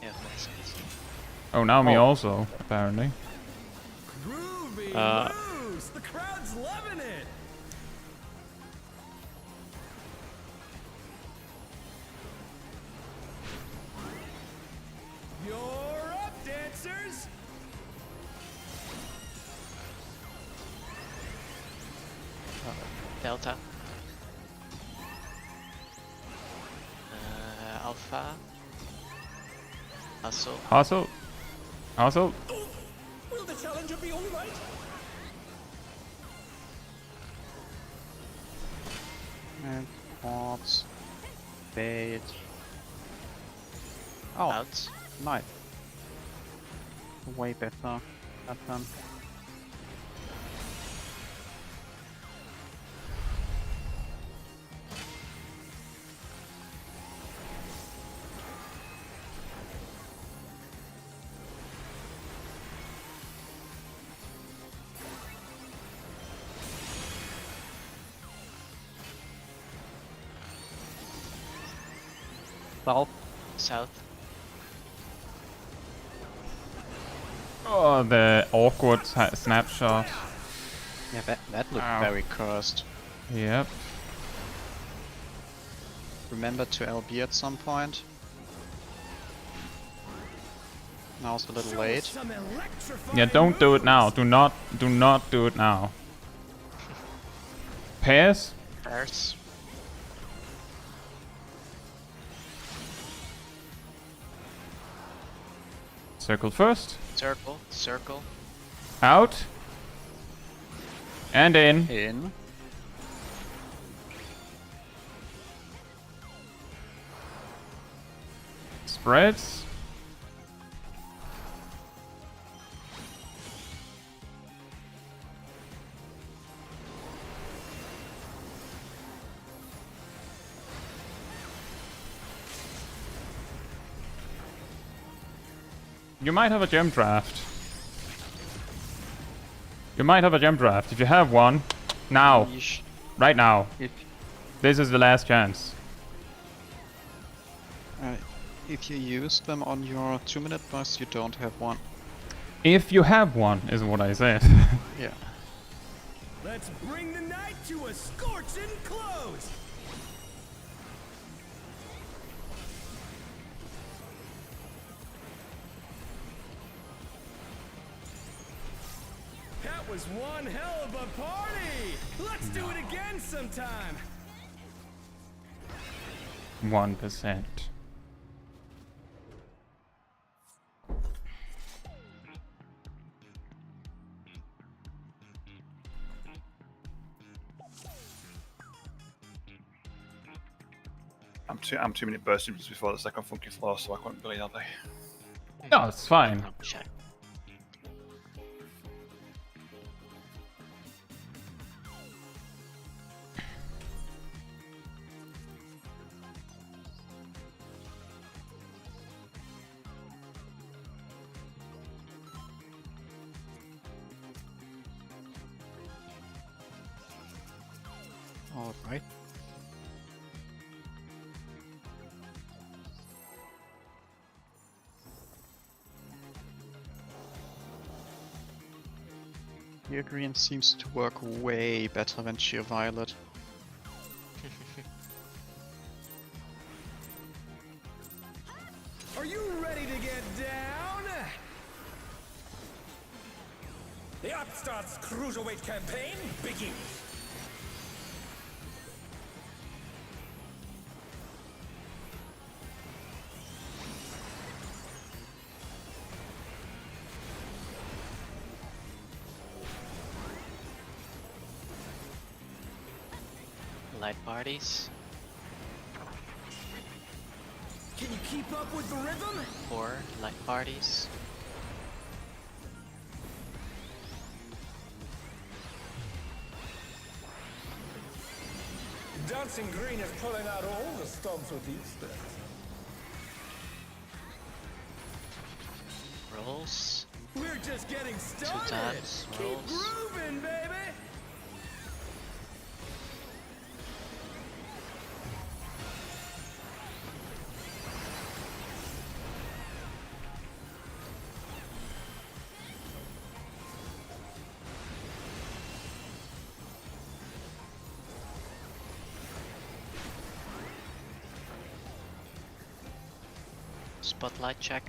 Yeah, makes sense. Oh, now me Oh. also, apparently. Groovy Uh, moves. The crowd's loving it. You're up, dancers. Delta. Alpha. Hustle. Hustle. Hustle. Will the challenger be all right? And pots. Bait. Oh, Out. nice. Way better. That one. South. South. Oh, the awkward snapshot. Yeah, that looked Ow. very cursed. Yep. Remember to LB at some point. Now it's a little Show us late. some electrifying Yeah, don't do it now. moves. Do not do it now. Pairs? Pairs. Circle first. Circle. Circle. Out. And in. In. Spreads. You might have a gem draft. You might have a gem draft. If you have one, now. Yeesh. Right now. If This is the last chance. if you use them on your 2-minute burst, you don't have one. If you have one, is what I said. Yeah. Let's bring the night to a scorching close. was one hell of a party! Let's do it again sometime! 1%. I'm 2 minute bursting just before the second funky floor, so I couldn't really help it. No, it's fine. Oh, check. All right. Sheer green seems to work way better than sheer violet. Are you ready to get down? The Upstart's Cruiserweight campaign begins! Light parties. Can you keep up with the rhythm? 4 light parties. Dancing Green is pulling out all the stops with these steps. Rolls. We're just getting started! times Keep rolls. grooving, baby! Spotlight check.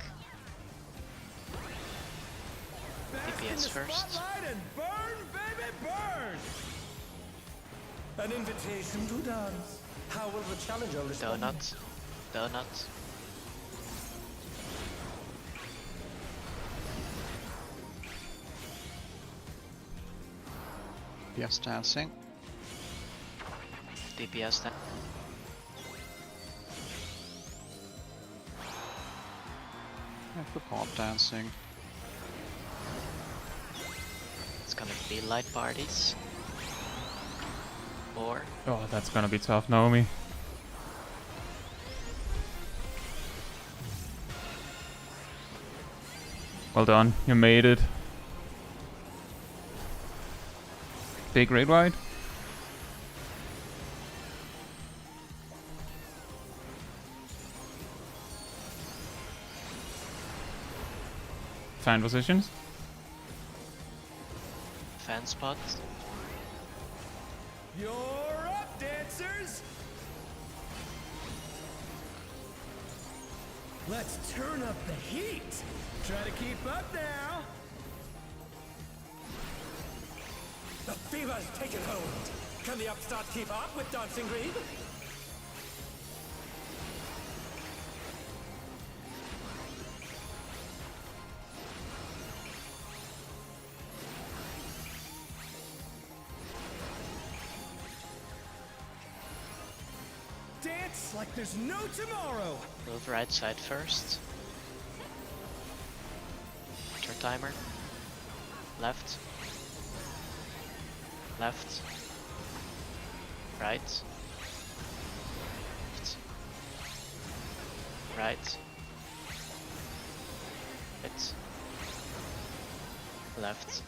Bask in DPS the first. spotlight and burn, baby, burn! An invitation to dance. How will the challenger respond? Donut. Donut. Yes, dancing. DPS then. And the pop dancing. It's gonna be light parties. 4. Oh, that's gonna be tough, Naomi. Well done, you made it. Big red wide. Fan positions. Fan spot. You're up, dancers! Let's turn up the heat! Try to keep up now! The fever's taken hold! Can the Upstart keep up with Dancing Green? Dance like there's no tomorrow! Move right side first. Turn timer. Left. Left. Right. Left. Right. Right. Left.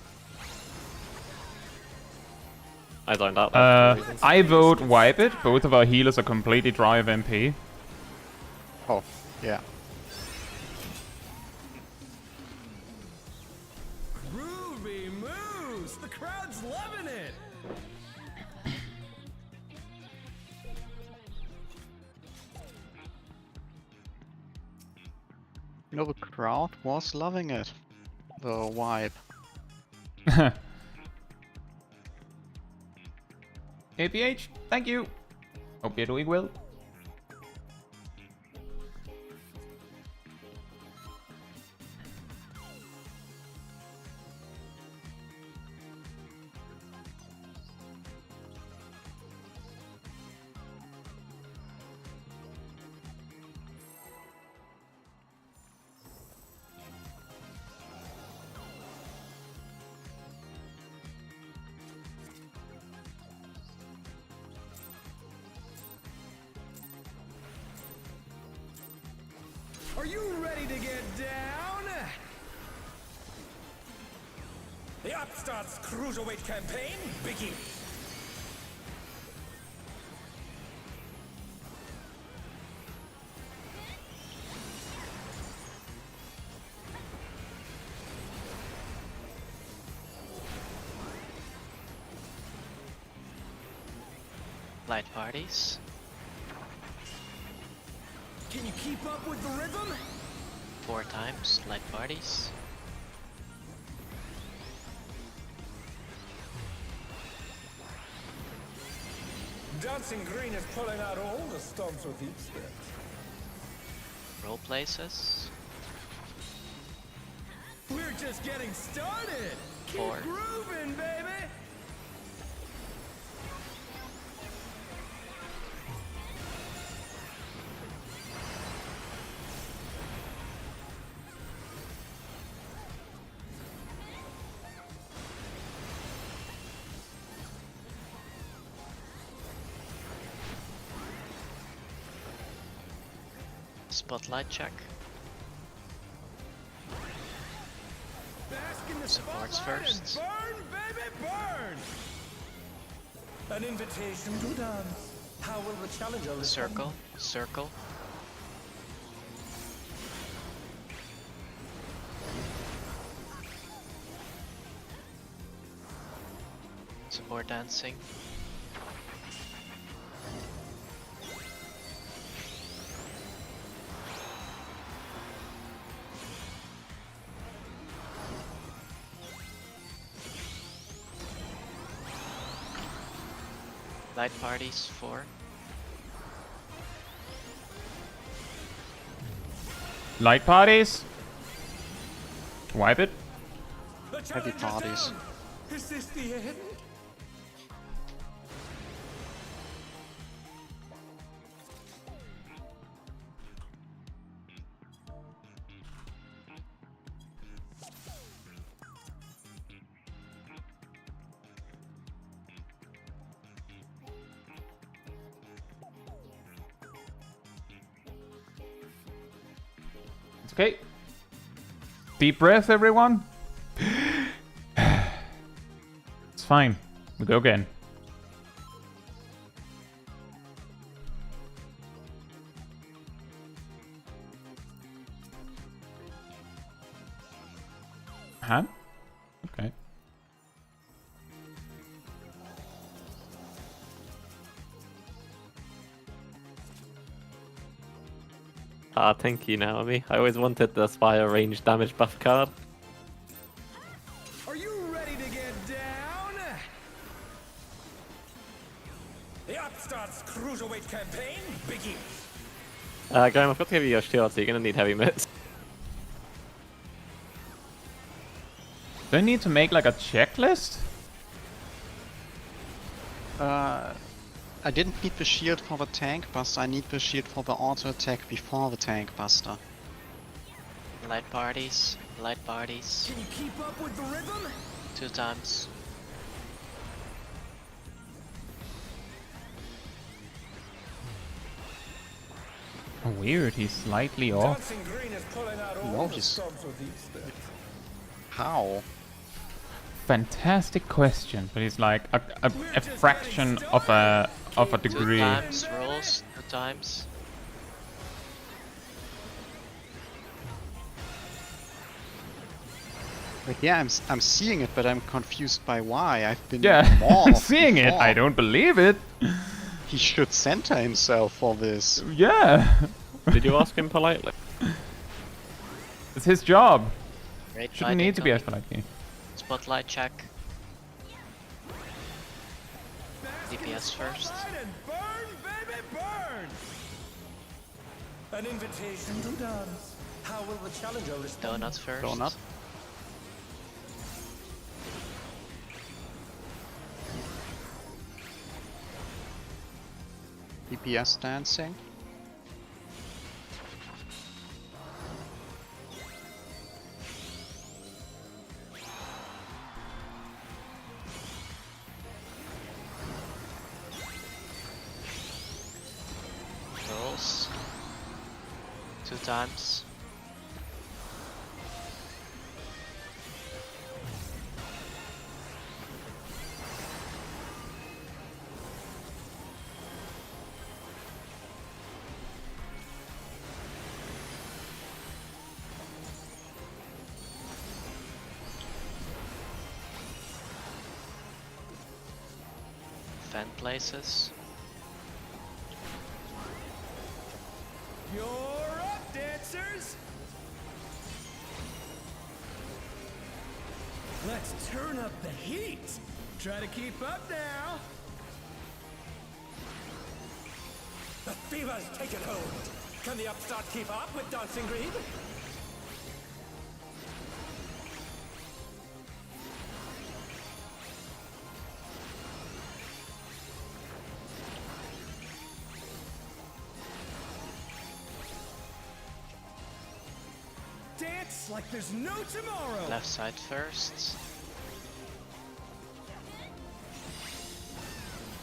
I lined up. That's the reason. I vote wipe it. Both of our healers are completely dry of MP. Oh, yeah. Groovy moves! The crowd's loving it! You know, the crowd was loving it. The vibe. APH, thank you. Hope you're doing well. Are you ready to get down? The Upstart's Cruiserweight campaign begins. Light parties. Can you keep up with the rhythm? 4 times light parties. Dancing Green is pulling out all the stops with each step. Roll places. We're just getting started. Keep 4. grooving, baby. Spotlight check. Bask in the Supports spotlight and first. burn, baby, burn. An invitation to dance. How will the challenger respond? Circle. Circle. Support dancing. Light parties 4. Light parties. Wipe it. The Heavy challenger's parties. down. Is this the end? It's okay. Deep breath, everyone. It's fine. We go again. Huh? Okay. Ah, thank you, Naomi. I always wanted the Spire range damage buff card. Are you ready to get down? The Upstart's Cruiserweight campaign begins. Graham, I've got to give you your shield, so you're going to need heavy mitts. Do I need to make like a checklist? I didn't need the shield for the tank buster, I need the shield for the auto attack before the tank buster. Light parties. Light parties. Can you keep up with the rhythm? 2 times. Oh, weird, he's slightly off. Dancing Green is pulling out all No, the he's- stops with each step. How? Fantastic question, but it's like a fraction of a 2 degree. times rolls. 2 times. Like, yeah, I'm seeing it, but I'm confused by why. I've been Yeah, morphed seeing it, before. I don't believe it. He should center himself for this. Yeah, Did you ask him politely? it's his job. Great Shouldn't fighting, need to be Tommy. as polite. Spotlight check. DPS first. And burn, baby, burn! An invitation to dance. How will the challenger respond? Donut first. Donut. DPS dancing. Rolls. 2 times. Fan places. You're up, dancers! Let's turn up the heat! Try to keep up now! The fever's taken hold! Can the upstart keep up with Dancing Green? Dance like there's no tomorrow! Left side first.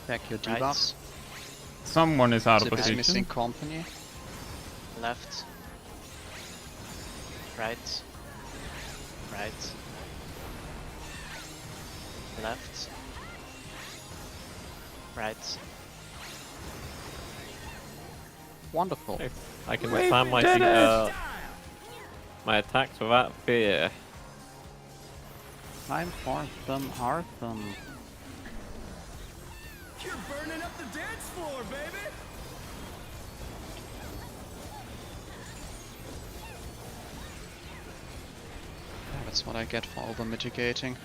Back your Right. debuffs. Someone is out of Zip is position. missing company. Left. Right. Right. Left. Right. Wonderful. I can spam my attacks without fear. Time for some Artham. You're burning up the dance floor, baby! That's what I get for over mitigating.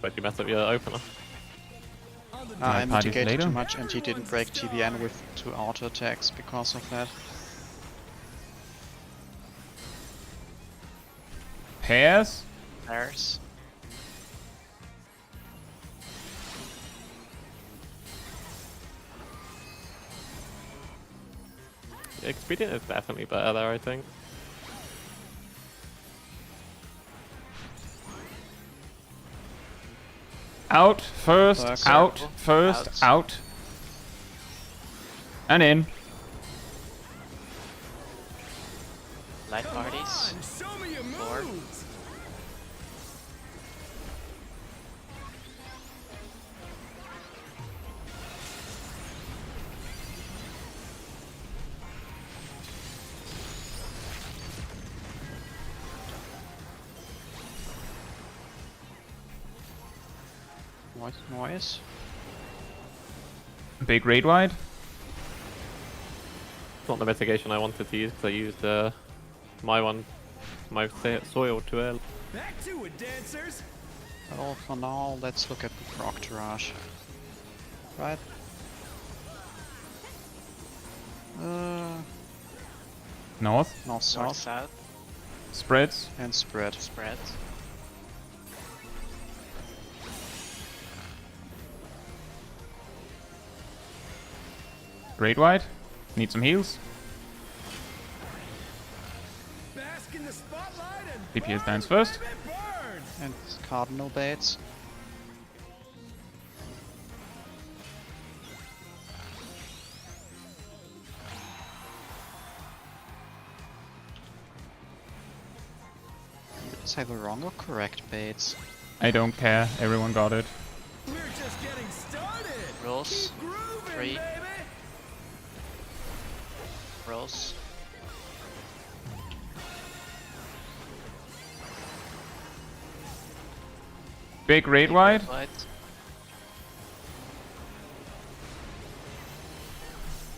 But you messed up your opener. I parties mitigated later. too much and he didn't break TBN with 2 auto attacks because of that. Pairs? There's. Expedient is definitely better there, I think. Out, first, Circle. out, first, out. And in. Light parties. Show me your Four. moves! Noise. Big raid wide. It's not the mitigation I wanted to use because I used my soil too early. Back to it, dancers! Well, for now, let's look at the Prog Tarage. Right? North. North, North, south, south. Spreads. and spread. Spread. Raid wide. Need some heals. Bask in the spotlight and DPS burn, dance first. baby, burn! And cardinal baits. Let's have a wrong or correct baits. I don't care. Everyone got it. We're just getting started! Rolls. Keep grooving, 3. baby! Rolls. Big raid wide. Wide.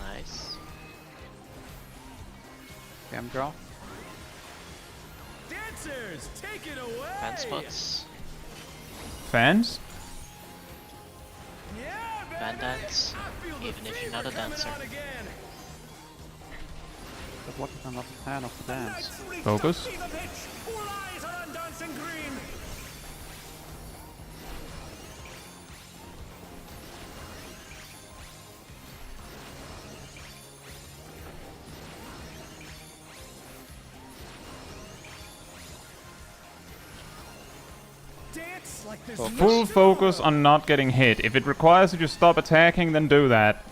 Nice. Gamdraw. Dancers, take it away! Fan spots. Fans. can dance, even if you're not a dancer. But what if I'm not a fan of the dance? Focus. Full focus on not getting hit. If it requires you to stop attacking, then do that.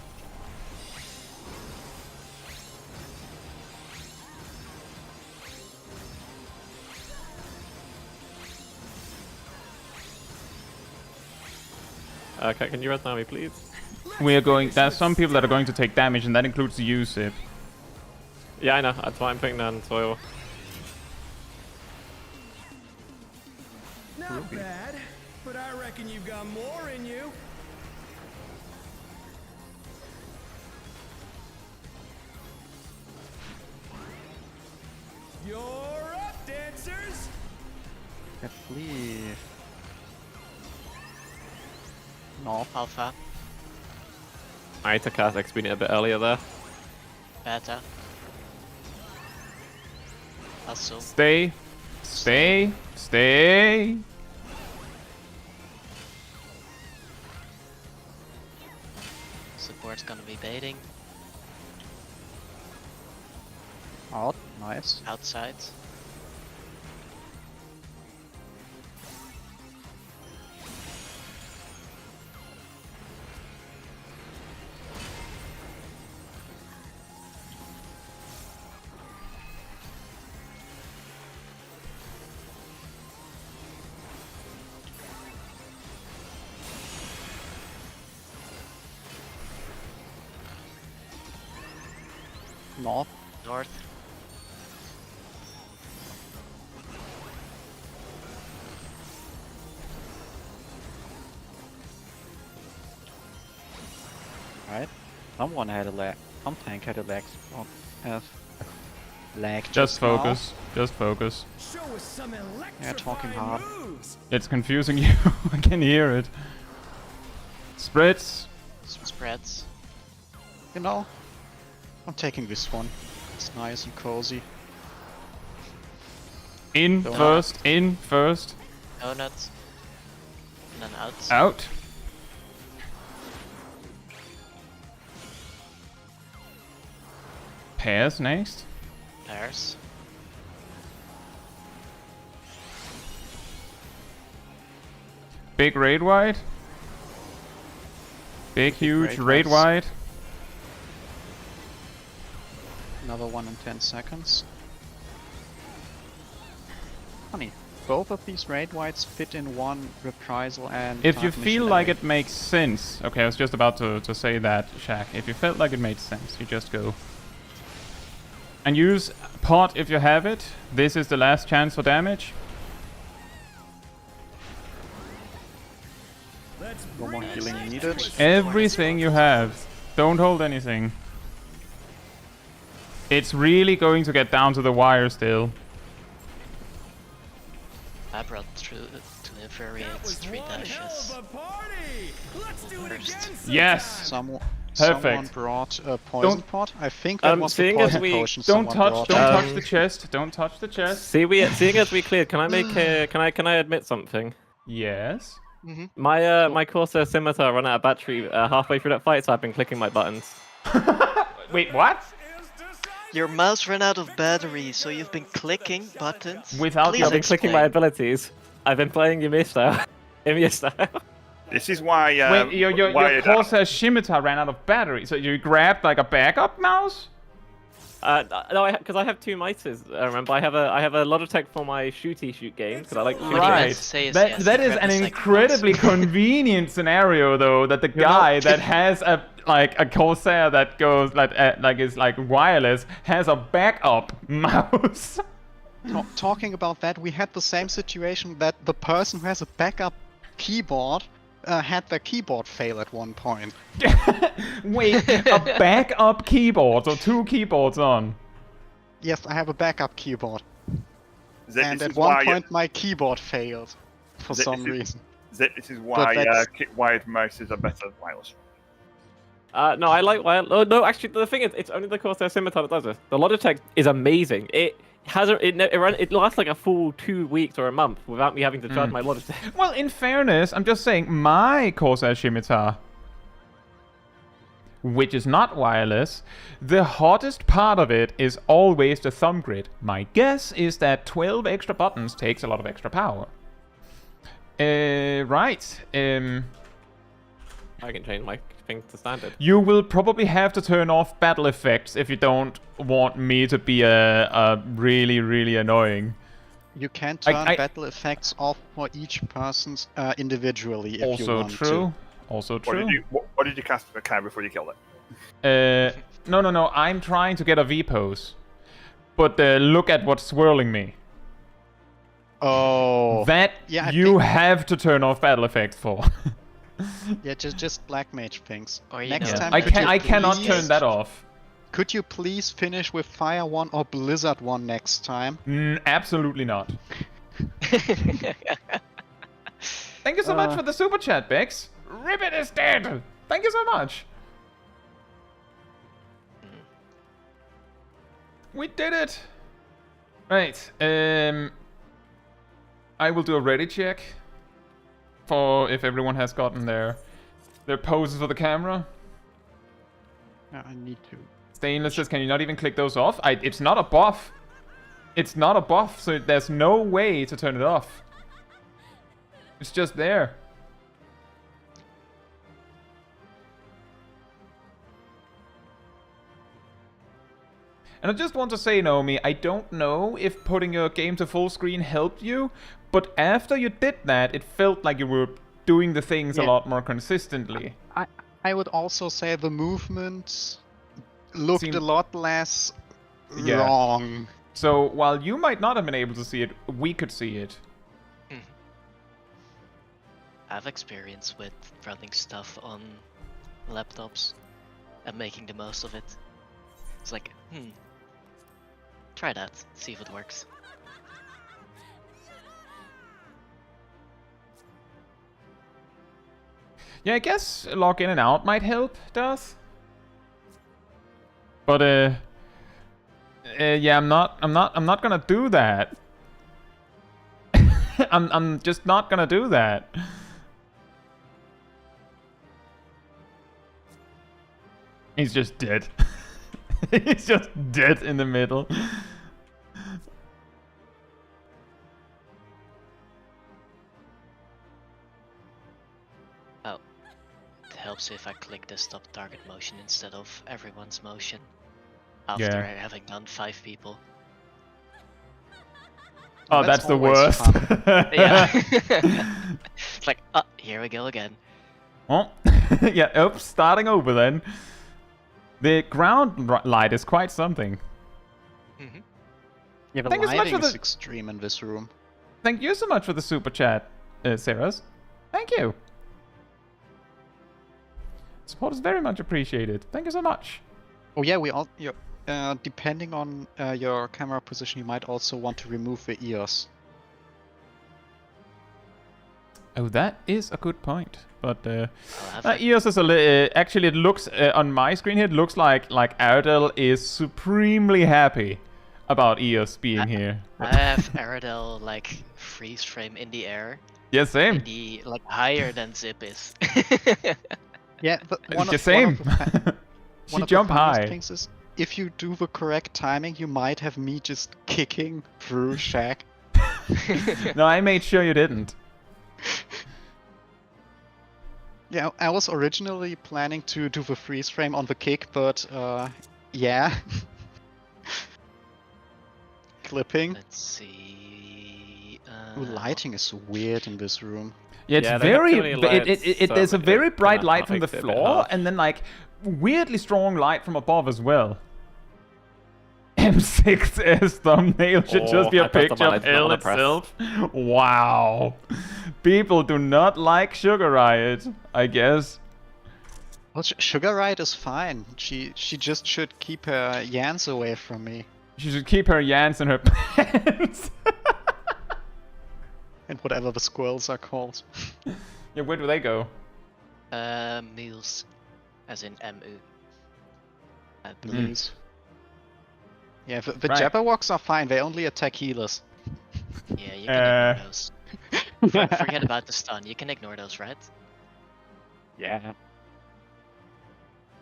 Okay, can you red me, please? We are going. There's some people that are going to take damage, and that includes the USIP. Yeah, I know. That's why I'm putting down soil. Not bad, but I reckon you've got more in you. You're up, dancers! Get flee. No. Alpha, I need to cast XP a bit earlier there. beta. Also, Stay. Stay. Stay. support's gonna be baiting. Out. Nice. Outside. North. North. Right. Someone had a lag. Some tank had a lag. Have lag. Just now. focus. Just focus. Show us some Yeah, talking electrifying hard. moves. It's confusing you. I can hear it. Spreads. Spreads. You know, I'm taking this one. It's nice and cozy. In Donut. first. In first. Donut. And then out. Out. Pairs next. Pairs. Big raid wide. Big huge raid raid wides. wide. Another one in 10 seconds. Funny. Both of these raid wides fit in one reprisal and. If you target feel mission like area. it makes sense. Okay, I was just about to say that, Shaq. If you felt like it made sense, you just go. And use pot if you have it. This is the last chance for damage. Let's No more bring healing this needed. to a Everything you have. Don't hold anything. It's really going to get down to the wire still. I brought through to infuriate That was 3 one hell dashes. of a party. Let's do it First. again. Yes! Someone Perfect. brought a poison Don't- pot. I think that was the seeing as poison we- potion Don't someone touch, brought. don't touch Um, the chest. Don't touch the chest. Seeing as we cleared, can I make can I admit something? Yes. My my Corsair scimitar ran out of battery halfway through that fight, so I've been clicking my buttons. Wait, what? Your mouse ran out of battery, so you've been clicking buttons. Without Please the I've been clicking my explain. abilities. I've been playing Ymir style. Ymir style. This is why. Wait, your why Corsair scimitar ran out of battery, so you grabbed like a backup mouse? No, because I have 2 mices. Remember, I have a lot of tech for my shooty shoot games because I like shooting. What he meant Right. to say is That, yes, that he is grabbed an the second incredibly mouse. convenient scenario, though, that the guy that has a Corsair that goes like is like wireless has a backup mouse. Talking about that, we had the same situation that the person who has a backup keyboard had their keyboard fail at one point. Wait, a backup keyboard, so 2 keyboards on. Yes, I have a backup keyboard. And this at is one why, point my keyboard failed for This some is- reason. This is why that's- wired mouses are better than wireless. No, I like wireless. Oh, no, actually, the thing is, it's only the Corsair Scimitar that does this. The Logitech is amazing. It lasts like a full 2 weeks or a month without me having to charge my Logitech. Well, in fairness, I'm just saying my Corsair Scimitar, which is not wireless, the hottest part of it is always the thumb grid. My guess is that 12 extra buttons takes a lot of extra power. Right. I can change my thing to standard. You will probably have to turn off battle effects if you don't want me to be really, really annoying. You can turn I- battle effects off for each person's individually if you Also want true. Also true. What did you cast with a cow before you killed it? No. I'm trying to get a V pose. But look at what's swirling me. to. Oh. That Yeah, I you think- have to turn off battle effects for. Yeah, just black mage things. Or, you Next know, time, I could can you I cannot please- turn that off. Could you please finish with Fire 1 or Blizzard 1 next time? Absolutely not. Thank you so much for the super chat, Bex. Ribbit is dead. Thank you so much. We did it. Right. I will do a ready check for if everyone has gotten their poses for the camera. I need to. Stainless says, can you not even click those off? It's not a buff. It's not a buff, so there's no way to turn it off. It's just there. And I just want to say, Naomi, I don't know if putting your game to full screen helped you, but after you did that, it felt like you were doing the things a Yeah. lot more consistently. I would also say the movement looked Seemed- a lot less Yeah. wrong. So while you might not have been able to see it, we could see it. I've experience with running stuff on laptops and making the most of it. It's like, try that, see if it works. Yeah, I guess log in and out might help, does. But yeah, I'm not gonna do that. I'm just not gonna do that. He's just dead. He's just dead in the middle. Oh, it helps if I click the stop target motion instead of everyone's motion. After Yeah. having done 5 people. Oh, That's that's the always worst. Yeah. It's like, here we go again. Oh, yeah, oops, starting over then. The ground light is quite something. Yeah, the Thank you so much lighting for is the- extreme in this room. Thank you so much for the super chat, Sarahs. Thank you. Support is very much appreciated. Thank you so much. Oh yeah, depending on your camera position, you might also want to remove the EOS. Oh, that is a good point. But I'll have it. EOS is a actually it looks on my screen here. It looks like Ardell is supremely happy about EOS being here. I have Aradel like freeze frame in the air. Yeah, same. In the like higher than Zip is. Yeah, but The same. She jump high. Things is, if you do the correct timing, you might have me just kicking through Shaq. No, I made sure you didn't. Yeah, I was originally planning to do the freeze frame on the kick, but yeah. Clipping. Let's see. Ooh, lighting is weird in this room. Yeah, it's Yeah, they have very. too many lights, There's so a very it bright kinda light from the makes it a bit floor, harsh. and then like weirdly strong light from above as well. M6S thumbnail should just be a I pressed the picture button of I did not hell wanna press. itself. Wow. People do not like Sugar Riot, I guess. Well, Sugar Riot is fine. She just should keep her Yans away from me. She should keep her Yans in her pants. And whatever the squirrels are called. Yeah, where do they go? Meals. as in MU. I Hmm. believe. Yeah, the Right. Jabberwocks are fine. They only attack healers. Yeah, you can ignore those. Forget about the stun. You can ignore those, right? Yeah.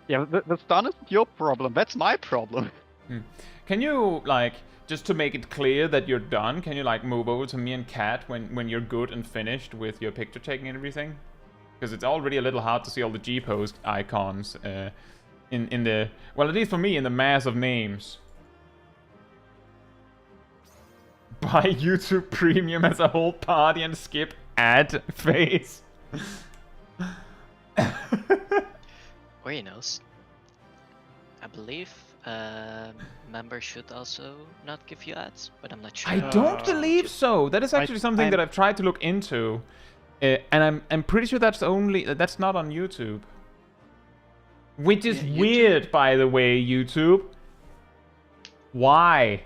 Yeah, the stun isn't your problem. That's my problem. Can you, like, just to make it clear that you're done, can you, like, move over to me and Kat when you're good and finished with your picture taking and everything? Because it's already a little hard to see all the G-post icons in the... Well, at least for me, in the mass of names. Buy YouTube Premium as a whole party and skip ad phase. Or you know, I believe members should also not give you ads, but I'm not sure. I don't believe so. That is actually something that I've tried to look into, and I'm pretty sure that's not on YouTube. Which is weird, by the way, YouTube. Why?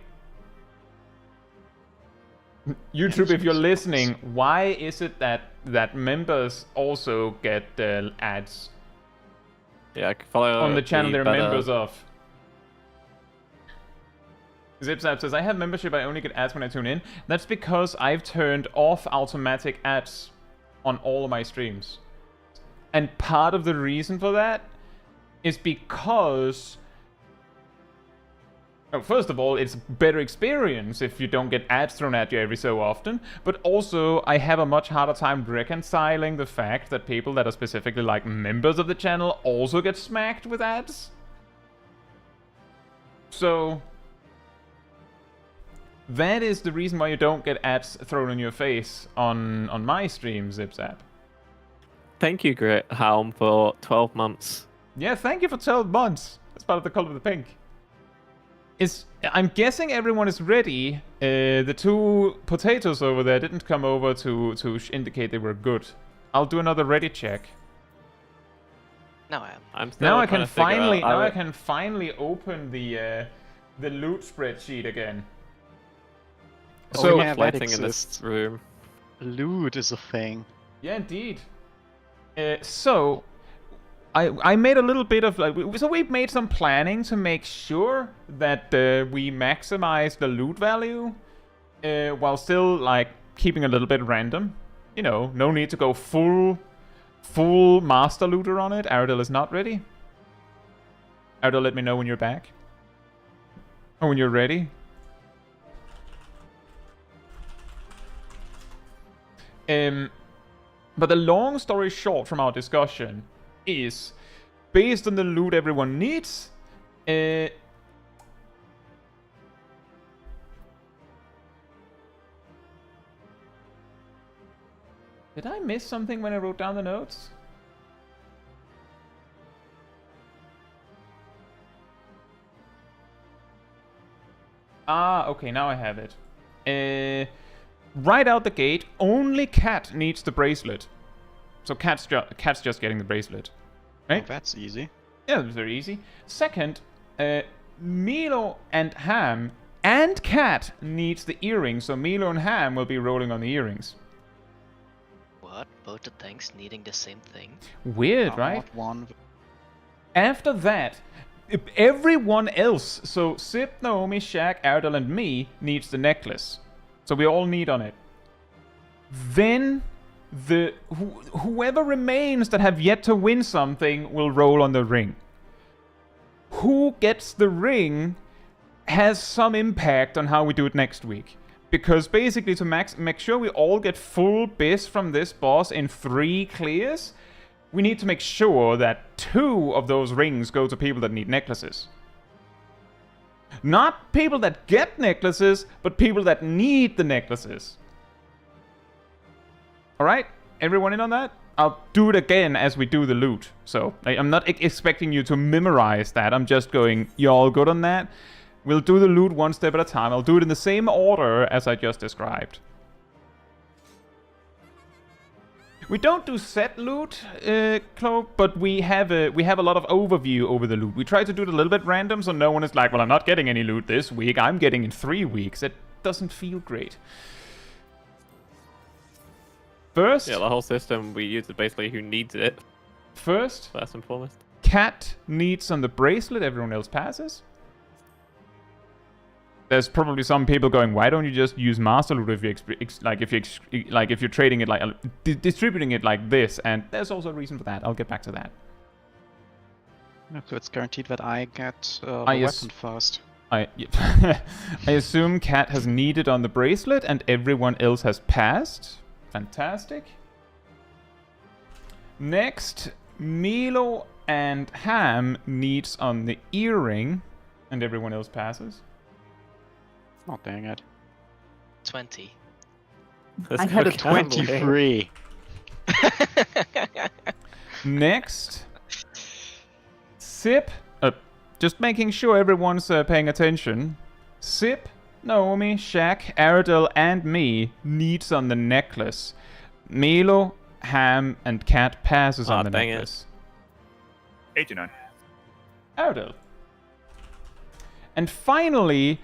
YouTube, if you're listening, why is it that members also get ads Yeah, I can follow on the channel they're better- members of? Zipzap says, I have membership, I only get ads when I tune in. That's because I've turned off automatic ads on all of my streams. And part of the reason for that is because... Oh, first of all, it's a better experience if you don't get ads thrown at you every so often. But also, I have a much harder time reconciling the fact that people that are specifically like members of the channel also get smacked with ads. So... that is the reason why you don't get ads thrown in your face on my stream, Zipzap. Thank you, Great Helm, for 12 months. Yeah, thank you for 12 months. That's part of the color of the pink. I'm guessing everyone is ready. The two potatoes over there didn't come over to indicate they were good. I'll do another ready check. No, I am. I'm still Now I trying can to figure finally out- I can finally open the loot spreadsheet again. So So much yeah, that lighting in exists. this room. Loot is a thing. yeah, indeed. So I made a little bit of like, so we made some planning to make sure that we maximize the loot value while still like keeping a little bit random. You know, no need to go full master looter on it. Aradil is not ready. Aradil, let me know when you're back. Or when you're ready. But the long story short from our discussion is, based on the loot everyone needs, did I miss something when I wrote down the notes? Ah, okay, now I have it. Right out the gate, only Cat needs the bracelet. So Cat's just getting the bracelet. Right? Oh, that's easy. Yeah, it's very easy. Second, Milo and Ham and Cat needs the earrings, so Milo and Ham will be rolling on the earrings. What? Both the tanks needing the same thing? Weird, right? Not one. After that, everyone else, so Sip, Naomi, Shaq, Ardal, and me, needs the necklace. So we all need on it. Then whoever remains that have yet to win something will roll on the ring. Who gets the ring has some impact on how we do it next week. Because basically to make sure we all get full biz from this boss in 3 clears, we need to make sure that 2 of those rings go to people that need necklaces. Not people that get necklaces, but people that need the necklaces. Alright? Everyone in on that? I'll do it again as we do the loot. So, I'm not expecting you to memorize that. I'm just going, you all good on that? We'll do the loot one step at a time. I'll do it in the same order as I just described. We don't do set loot, Chloe, but we have a lot of overview over the loot. We try to do it a little bit random, so no one is like, well, I'm not getting any loot this week. I'm getting in 3 weeks. It doesn't feel great. First, Yeah, the whole system we use is basically who needs it, first, first and foremost. Cat needs on the bracelet, everyone else passes. There's probably some people going, why don't you just use Master Loot if you're trading it distributing it like this? And there's also a reason for that. I'll get back to that. So it's guaranteed that I get the weapon first. I assume Cat has needed on the bracelet and everyone else has passed. Fantastic. Next, Milo and Ham needs on the earring and everyone else passes. Oh, dang it. 20. I had a 23. Next, Sip. Just making sure everyone's paying attention. Sip, Naomi, Shaq, Aradel, and me needs on the necklace. Milo, Ham, and Cat passes on the necklace. 89. Aradel. And finally,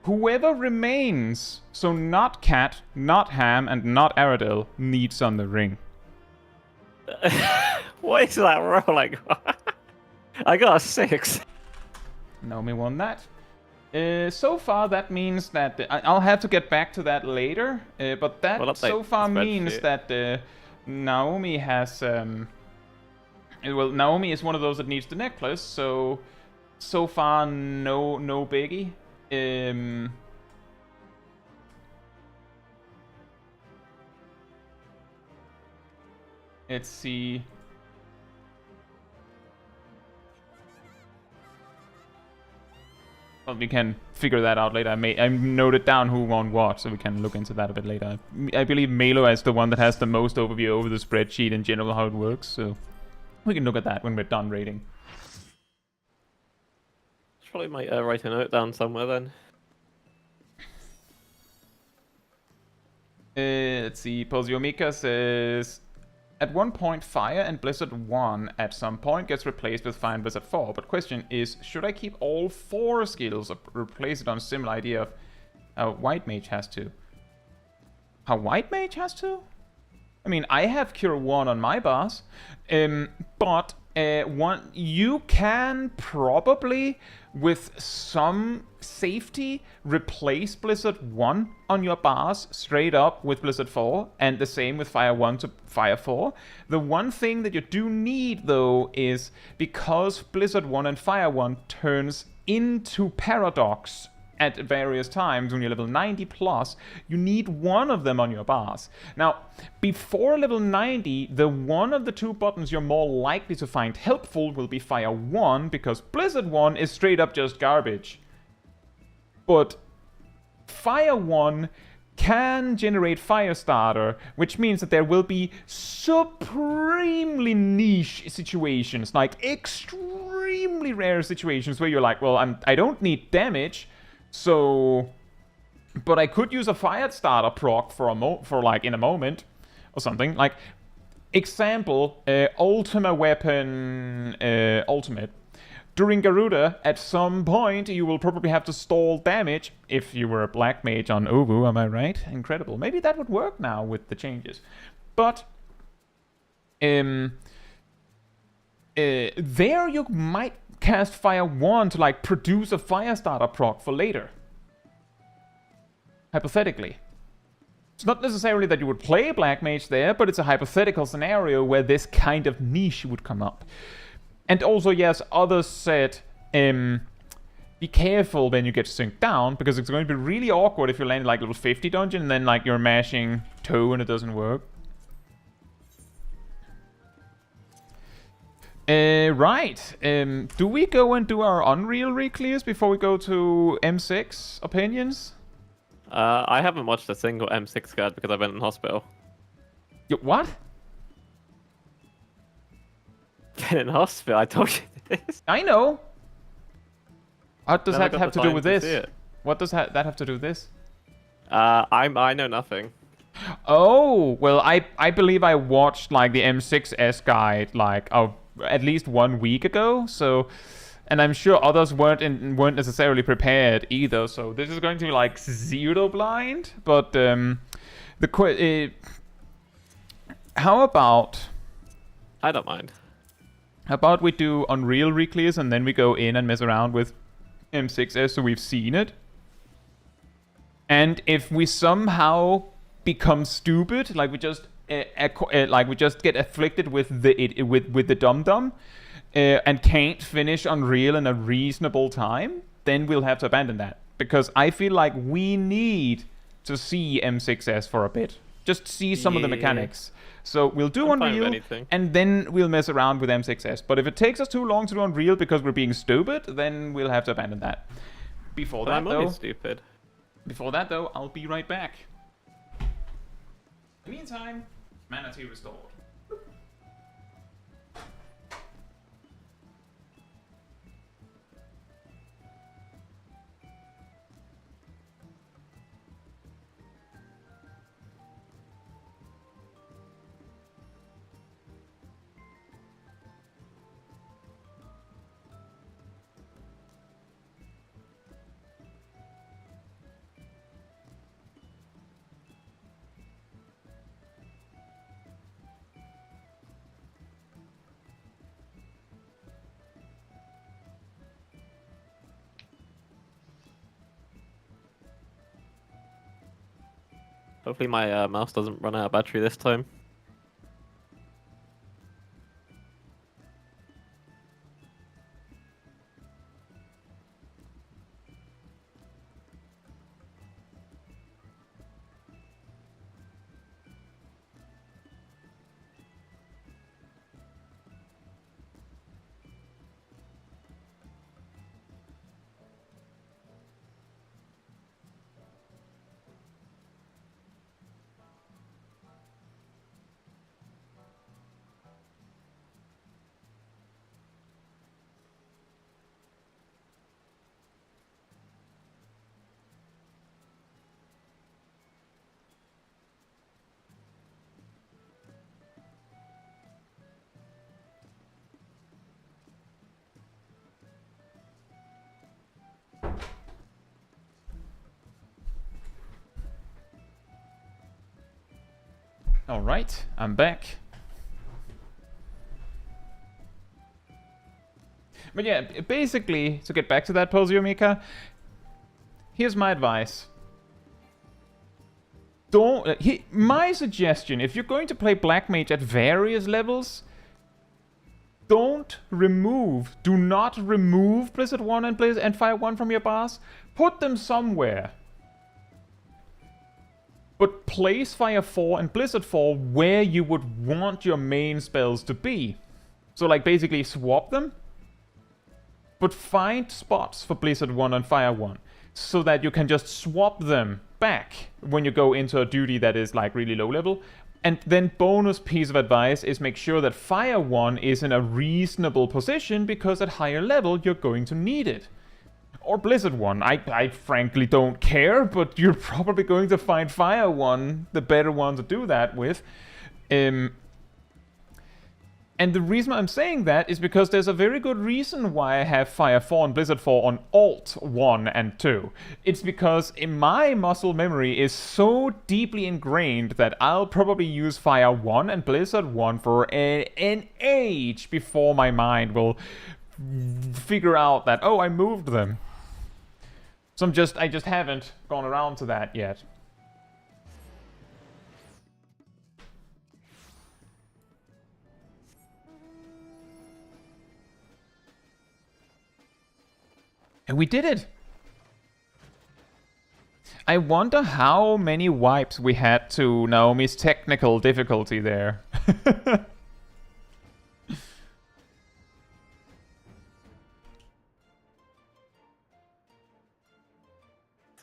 whoever remains, so not Cat, not Ham, and not Aradel, needs on the ring. What is that roll I got? I got a 6. Naomi won that. So far, that means that I'll have to get back to that later. But that so far means that Naomi has. Well, Naomi is one of those that needs the necklace. So far, no biggie. Let's see. Well, we can figure that out later. I noted down who won what, so we can look into that a bit later. I believe Melo is the one that has the most overview over the spreadsheet in general how it works, so we can look at that when we're done rating. Probably might write a note down somewhere then. Let's see. Poziomika says, at one point, Fire and Blizzard 1 at some point gets replaced with Fire and Blizzard 4. But question is, should I keep all 4 skills or replace it on similar idea of how White Mage has to? How White Mage has to? I mean, I have Cure 1 on my boss, but you can probably, with some safety, replace Blizzard 1 on your bars straight up with Blizzard 4, and the same with Fire 1 to Fire 4. The one thing that you do need, though, is because Blizzard 1 and Fire 1 turns into Paradox at various times when you're level 90 plus, you need one of them on your bars. Now, before level 90, the one of the 2 buttons you're more likely to find helpful will be Fire 1, because Blizzard 1 is straight up just garbage. But Fire 1 can generate Firestarter, which means that there will be supremely niche situations, like extremely rare situations where you're like, well, I don't need damage, so, but I could use a Firestarter proc for like in a moment or something. Like, example, Ultima Weapon Ultimate. During Garuda, at some point, you will probably have to stall damage if you were a Black Mage on Ovu, am I right? Incredible. Maybe that would work now with the changes. But, there you might cast Fire 1 to, like, produce a Firestarter proc for later. Hypothetically. It's not necessarily that you would play Black Mage there, but it's a hypothetical scenario where this kind of niche would come up. And also, yes, others said, be careful when you get synced down, because it's going to be really awkward if you land like level 50 dungeon and then like you're mashing toe and it doesn't work. Right. Do we go and do our Unreal re-clears before we go to M6 opinions? I haven't watched a single M6 guard because I've been in hospital. What? Been in hospital? I told you this. I know. What does that have to do with this? What does that have to do with this? I know nothing. Oh, well, I believe I watched like the M6S guide like at least 1 week ago. So, and I'm sure others weren't necessarily prepared either. So this is going to be like zero blind. But how about? I don't mind. How about we do Unreal reclears and then we go in and mess around with M6S so we've seen it. And if we somehow become stupid, like we just get afflicted with the dum-dum and can't finish Unreal in a reasonable time, then we'll have to abandon that. Because I feel like we need to see M6S for a bit. Just see some of the mechanics. So we'll do Unreal, and then we'll mess around with M6S. But if it takes us too long to do Unreal because we're being stupid, then we'll have to abandon that. Before that, though, I'll be right back. In the meantime, Manatee restored. Hopefully my mouse doesn't run out of battery this time. Alright, I'm back. But yeah, basically, to get back to that, Poziomika, here's my advice. My suggestion, if you're going to play Black Mage at various levels, do not remove Blizzard 1 and Fire 1 from your bars. Put them somewhere. But place Fire 4 and Blizzard 4 where you would want your main spells to be. So like basically swap them. But find spots for Blizzard 1 and Fire 1. So that you can just swap them back when you go into a duty that is like really low level. And then bonus piece of advice is make sure that Fire 1 is in a reasonable position because at higher level you're going to need it. Or Blizzard 1. I frankly don't care, but you're probably going to find Fire 1 the better one to do that with. And the reason I'm saying that is because there's a very good reason why I have Fire 4 and Blizzard 4 on Alt 1 and 2. It's because in my muscle memory is so deeply ingrained that I'll probably use Fire 1 and Blizzard 1 for an age before my mind will figure out that, oh, I moved them. So I just haven't gone around to that yet. And we did it! I wonder how many wipes we had to Naomi's technical difficulty there.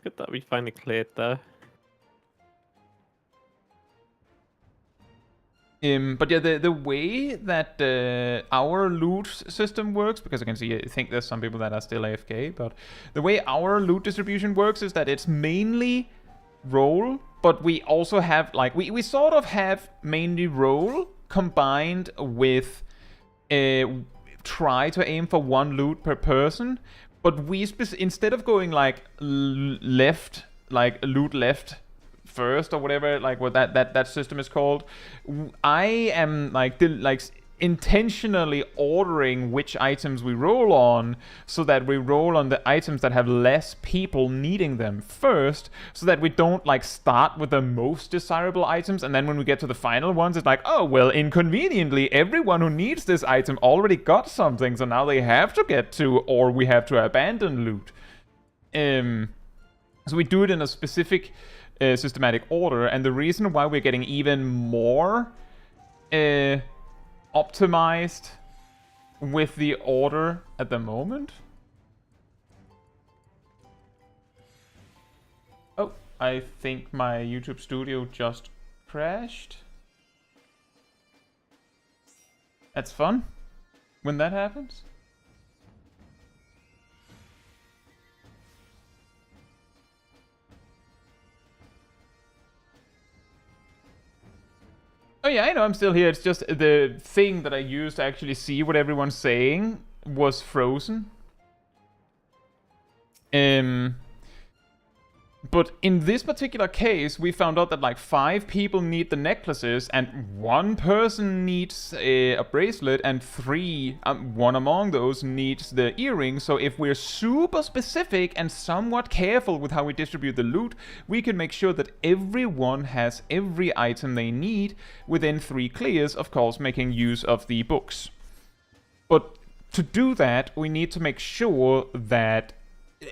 Good that we finally cleared there. But yeah, the way that our loot system works, because I think there's some people that are still AFK, but the way our loot distribution works is that it's mainly roll, but we also have, like, we sort of have mainly roll combined with try to aim for one loot per person. But we instead of going like left, like loot left first or whatever, like what that system is called, I am like intentionally ordering which items we roll on, so that we roll on the items that have less people needing them first, so that we don't like start with the most desirable items, and then when we get to the final ones, it's like, oh well, inconveniently everyone who needs this item already got something, so now they have to get to, or we have to abandon loot. So we do it in a specific systematic order, and the reason why we're getting even more optimized with the order at the moment. Oh, I think my YouTube studio just crashed. That's fun when that happens. Oh yeah, I know I'm still here. It's just the thing that I used to actually see what everyone's saying was frozen. But in this particular case, we found out that like 5 people need the necklaces, and 1 person needs a bracelet, and 3, one among those needs the earrings. So if we're super specific and somewhat careful with how we distribute the loot, we can make sure that everyone has every item they need within 3 clears, of course making use of the books. But to do that, we need to make sure that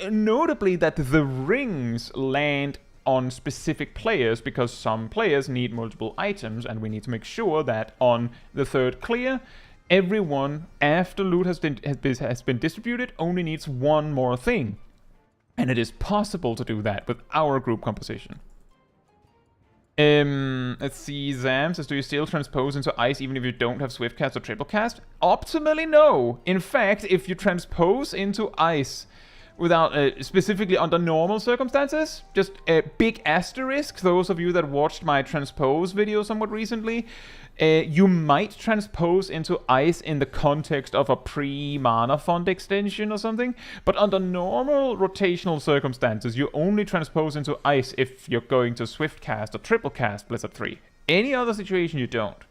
notably that the rings land on specific players, because some players need multiple items, and we need to make sure that on the 3rd clear, everyone after loot has been distributed only needs 1 more thing. And it is possible to do that with our group composition. Let's see, Zam says, do you still transpose into ice even if you don't have swift cast or triple cast? Optimally, no. In fact, if you transpose into ice without, specifically under normal circumstances, just a big asterisk, those of you that watched my transpose video somewhat recently, you might transpose into ice in the context of a pre-mana font extension or something, but under normal rotational circumstances, you only transpose into ice if you're going to swift cast or triple cast Blizzard 3. Any other situation, you don't.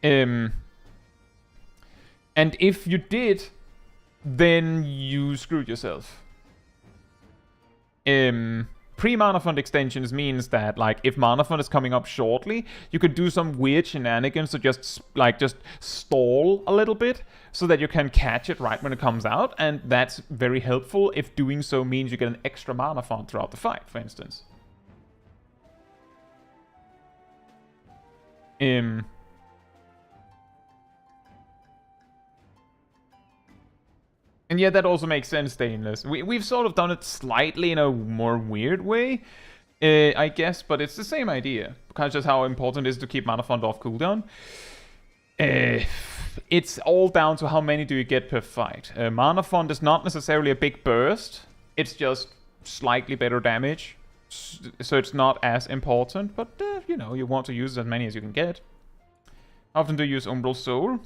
And if you did, then you screwed yourself. Pre-mana font extensions means that, like, if mana font is coming up shortly, you could do some weird shenanigans to just stall a little bit so that you can catch it right when it comes out, and that's very helpful if doing so means you get an extra mana font throughout the fight, for instance. And yeah, that also makes sense, Stainless. We've sort of done it slightly in a more weird way, I guess, but it's the same idea. Because just how important it is to keep mana font off cooldown. It's all down to how many do you get per fight. Mana font is not necessarily a big burst, it's just slightly better damage. So it's not as important, but you know, you want to use as many as you can get. How often do you use Umbral Soul?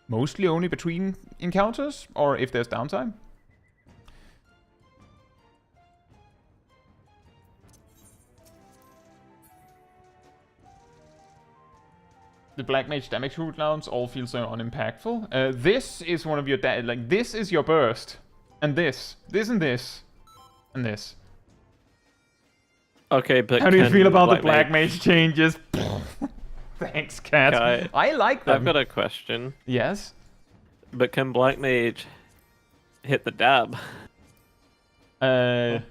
Mostly only between encounters, or if there's downtime. The Black Mage damage cooldowns all feel so unimpactful. This is one of your this is your burst, and this, and this, and this. Okay, but how do you feel about the Black Mage changes? Thanks, Cat. Okay. I like them. I've got a question. Yes? But can Black Mage hit the dab? Can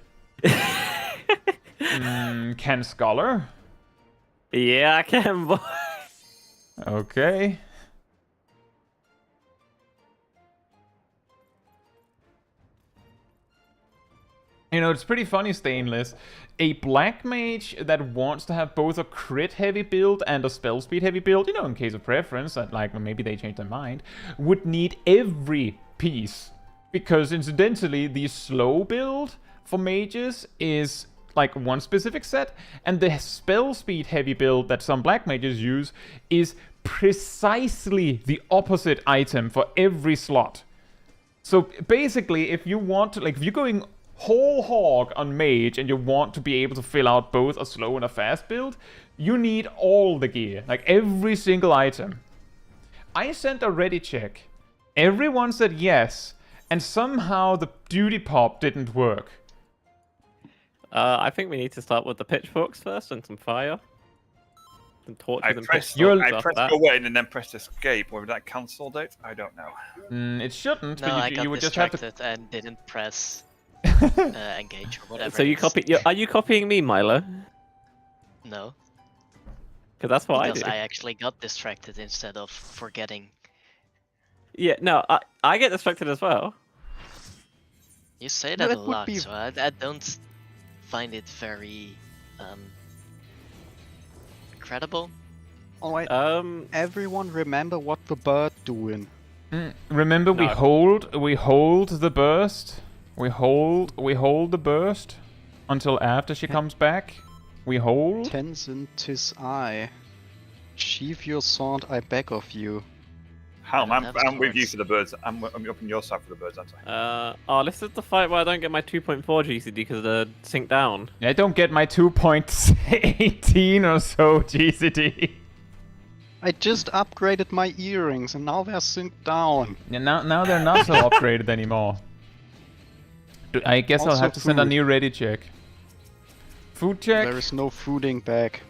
Scholar? Yeah, I can, boy. Okay. You know, it's pretty funny, Stainless. A Black Mage that wants to have both a crit heavy build and a spell speed heavy build, you know, in case of preference, that like maybe they change their mind, would need every piece. Because incidentally, the slow build for mages is like one specific set, and the spell speed heavy build that some Black Mages use is precisely the opposite item for every slot. So basically, if you want to, like, if you're going whole hog on mage and you want to be able to fill out both a slow and a fast build, you need all the gear, like every single item. I sent a ready check. Everyone said yes, and somehow the duty pop didn't work. I think we need to start with the pitchforks first and some fire. Some torches and pressed pitchforks. go in and then pressed escape. Whether that cancelled it, I don't know. It shouldn't, No, but I you got would just have distracted to... and didn't press engage or whatever. So are you copying me, Milo? No, Because that's what because I do. I actually got distracted instead of forgetting. Yeah, no, I get distracted as well. You say No, that a that would lot, be- so I don't find it very credible. Alright, everyone remember what the bird doing. Remember, No. we hold the burst. We hold the burst until after she comes back. We hold. Tenzin, 'tis I. Sheathe your sword, I beg of you. Helm, don't have I'm with you swords. for the birds. I'm up on your side for the birds, aren't I? This is the fight where I don't get my 2.4 GCD because of the sink down. I don't get my 2.18 or so GCD. I just upgraded my earrings and now they're synced down. Yeah, now they're not so upgraded anymore. I guess I'll Also have to send a food. new ready check. Food check. There is no fooding back.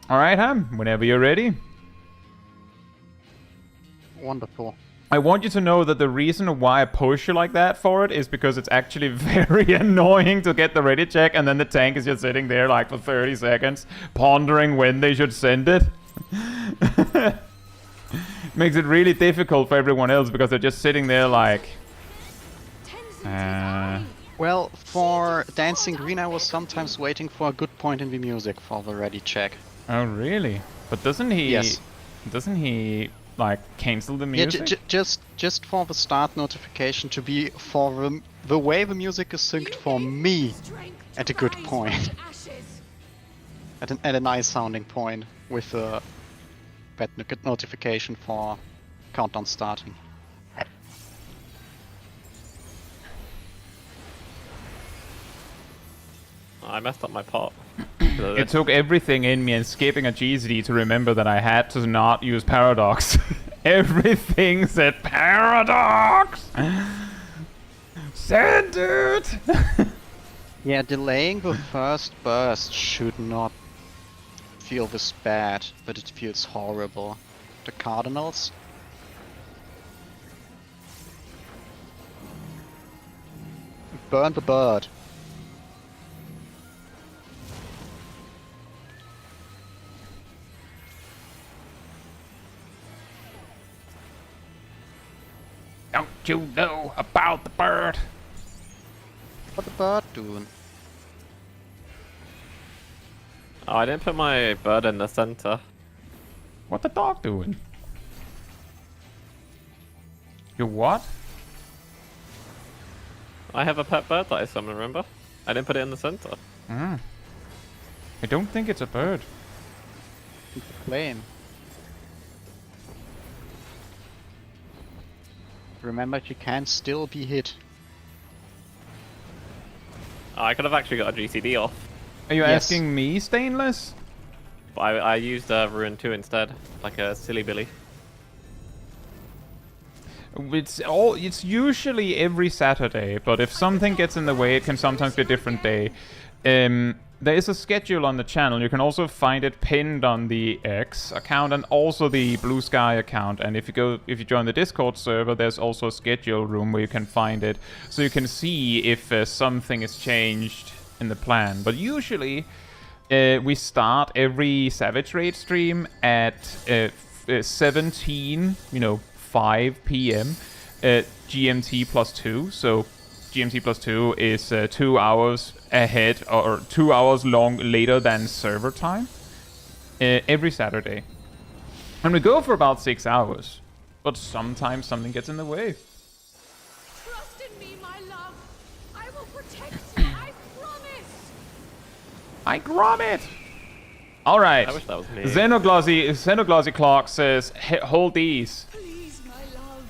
Alright, Ham. Whenever you're ready. Wonderful. I want you to know that the reason why I push you like that for it is because it's actually very annoying to get the ready check and then the tank is just sitting there like for 30 seconds pondering when they should send it. Makes it really difficult for everyone else because they're just sitting there like... Well, for Dancing Green I was sometimes waiting for a good point in the music for the ready check. Oh really? But doesn't he... Yes. Doesn't he like cancel the Yeah, music? just for the start notification to be for the way the music is synced for me at a good point. At a nice sounding point with that notification for countdown starting. I messed up my pot. It took everything in me and skipping a GCD to remember that I had to not use Paradox. Everything said Paradox! Send it! Yeah, delaying the first burst should not feel this bad, but it feels horrible. The Cardinals? Burn the bird. Don't you know about the bird? What the bird doing? Oh, I didn't put my bird in the center. What the dog doing? You what? I have a pet bird that I summoned, remember? I didn't put it in the center. I don't think it's a bird. It's a flame. Remember, she can still be hit. Oh, I could have actually got a GCD off. Are you Yes. asking me, Stainless? But I used Ruin 2 instead, like a silly billy. It's usually every Saturday, but if something gets in the way, it can sometimes be a different day. There is a schedule on the channel. You can also find it pinned on the X account and also the Blue Sky account. And if you join the Discord server, there's also a schedule room where you can find it, so you can see if something is changed in the plan. But usually, we start every Savage Raid stream at 5 p.m. GMT +2. So GMT +2 is 2 hours ahead or 2 hours long later than server time every Saturday. And we go for about 6 hours, but sometimes something gets in the way. Trust in me, my love. I will protect you. I promise. I grommet! Alright. I wish that was me. Xenoglossy Clock says, hold these. Please, my love.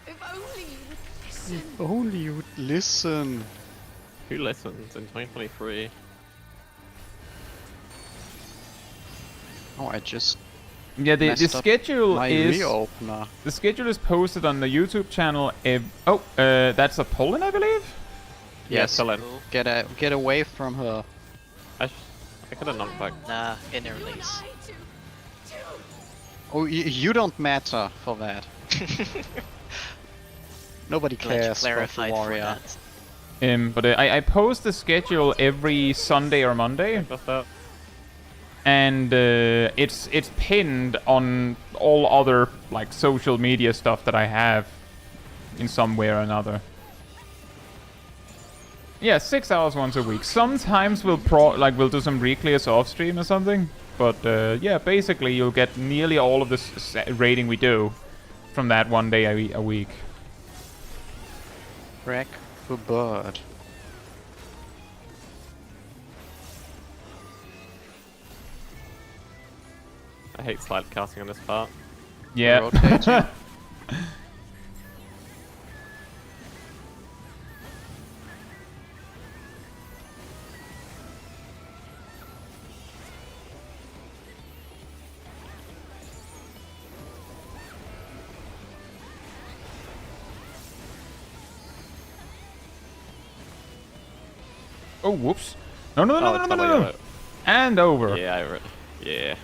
If only you would listen. Only you listen. Who listens in 2023? Oh, I just Yeah, the messed up schedule my is reopener. the schedule is posted on the YouTube channel. That's a Poland, I believe. Yes, Poland. get away from her. I could have knocked back. Nah, inner release. Oh, you don't matter for that. Nobody Glad you cares about the clarified for warrior. that. But I post the schedule every Sunday or Monday, What's that? and it's pinned on all other like social media stuff that I have in some way or another. Yeah, 6 hours once a week. Sometimes we'll do some re-clears off stream or something. But yeah, basically you'll get nearly all of this raiding we do from that one day a week. Crack the bird. I hate slide casting on this part. Yeah. Rotating. Oh, whoops. No, no, no, Oh, no, it's no, not no, like no. that. And over. Yeah, yeah.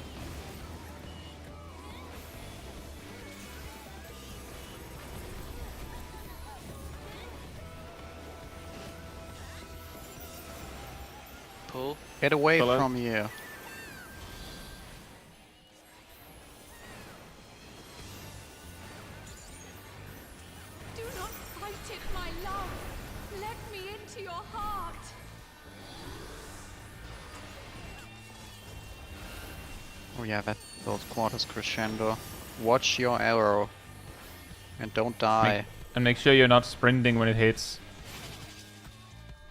Pull. Get away Hello? from here. Do not fight it, my love. Let me into your heart. Oh yeah, those quarters crescendo. Watch your arrow. And don't die. And make sure you're not sprinting when it hits.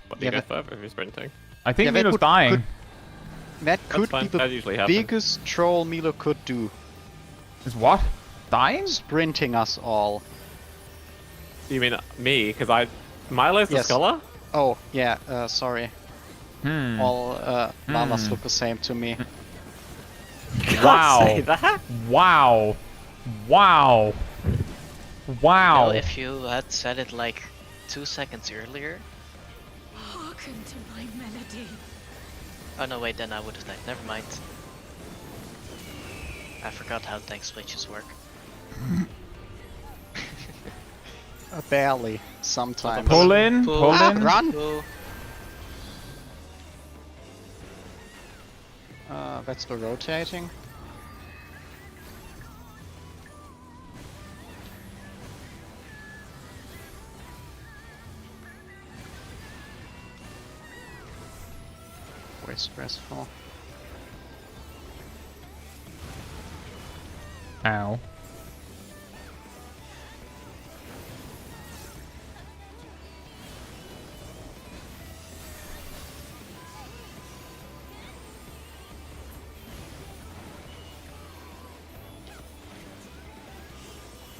What do you Yeah, go further if you're sprinting? I think Yeah, that Milo's would- dying. That could fine, be that the usually happens. biggest troll Milo could do. Is what? Dying? Sprinting us all. You mean me? Because Milo's the Yes. scholar? Oh, yeah, sorry. Hmm. All llamas look the same to me. Wow. Say that? Wow. Wow. Wow. Well, if you had said it like 2 seconds earlier. Hearken to my melody. Oh no, wait, then I would have died. Never mind. I forgot how tank switches work. Barely, sometimes. Pull in, Pull. pull Ah, in. run! Pull. That's the rotating. Way stressful. Ow.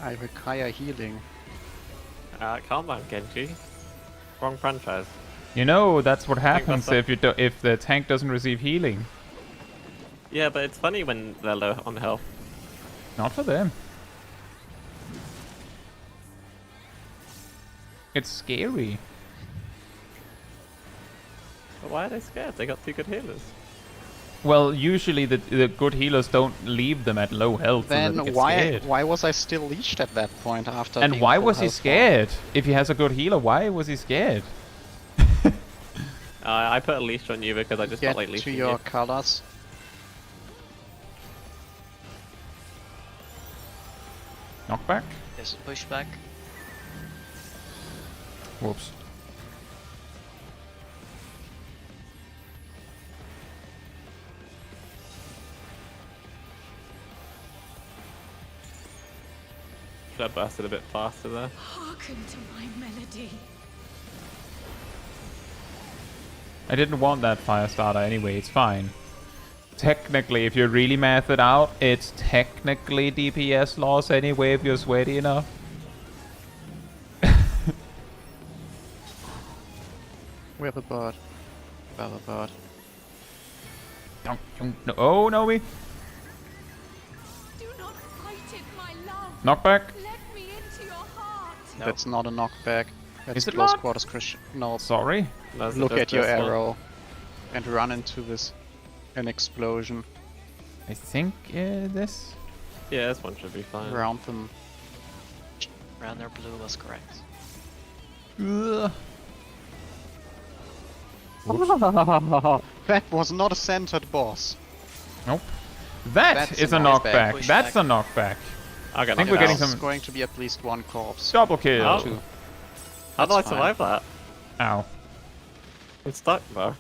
I require healing. Calm down, Genji. Wrong franchise. You know that's what think happens that's if the tank doesn't receive healing. Yeah, but it's funny when they're low on health. Not for them. It's scary. But why are they scared? They got 2 good healers. Well, usually the good healers don't leave them at low health. so that they Then get why scared. was I still leashed at that point after? And being why full was he health scared? If he has a good healer, why was he scared? I put a leash on you because I just Get felt like to leashing your you. colors. Knockback? There's a pushback. Whoops. Should have busted a bit faster there. Hearken to my melody. I didn't want that fire starter anyway, it's fine. Technically, if you really math it out, it's technically DPS loss anyway if you're sweaty enough. We have a bird. We have a bird. Don't, no, oh, no, we. Do not fight it, my love. Knockback. Let me into your heart. No. That's not a knockback. That's Is it close not? quarters Christian. No, Sorry. That's look just at your this one. arrow and run into this an explosion I think this. Yeah, this one should be fine. around them. Brown or blue was correct. Ugh. That was not a centered boss. Nope. That That's is a a knockback. knockback. That's a knockback. Okay, I think knock we're it getting out. There's some going to be at least one corpse. double kill. Oh. Two. How did I That's fine. survive that? Ow. I'm stuck though.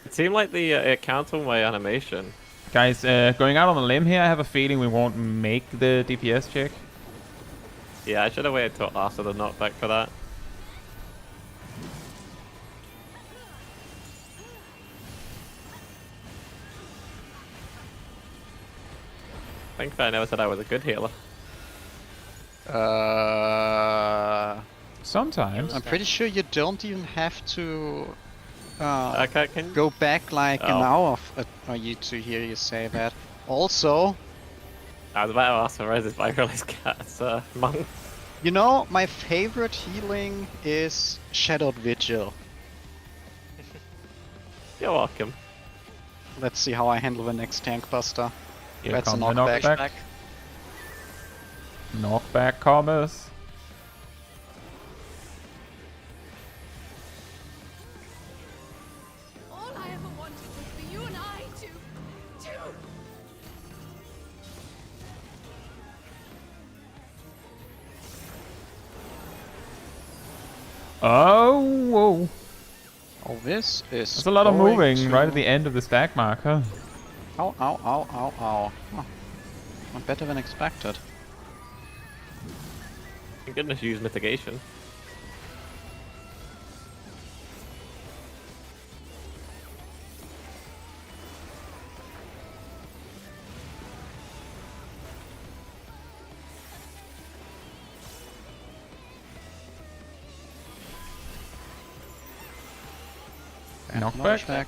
It seemed like the it counted my animation. Guys, going out on a limb here, I have a feeling we won't make the DPS check. Yeah, I should have waited till after the knockback for that. Thankfully, I never said I was a good healer. Sometimes. I'm pretty sure you don't even have to Okay, can go back like an Oh. hour for you to hear you say that. Also, I was about to ask for Roses, but I realized Cat's monk. you know, my favorite healing is Shadowed Vigil. You're welcome. Let's see how I handle the next tank buster. Here That's a comes the knockback. knockback. Knockback commerce. All I ever wanted was for you and I to... Oh, whoa. Oh, this is. That's a lot of going moving to- right at the end of the stack marker. Ow, ow, ow, ow, ow. Oh, not better than expected. Thank goodness you use mitigation. Knockback.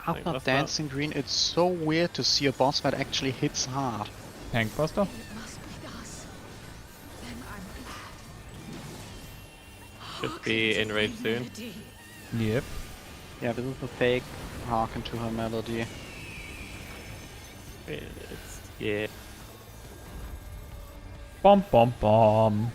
After that's Dancing Green, it's so weird to see a boss that actually hits hard. Tank buster. It must be thus. Then I'm glad. Should be enraged soon. Melody. Yep. Yeah, this is a fake harken to her melody. Yeah. Bom bom bom.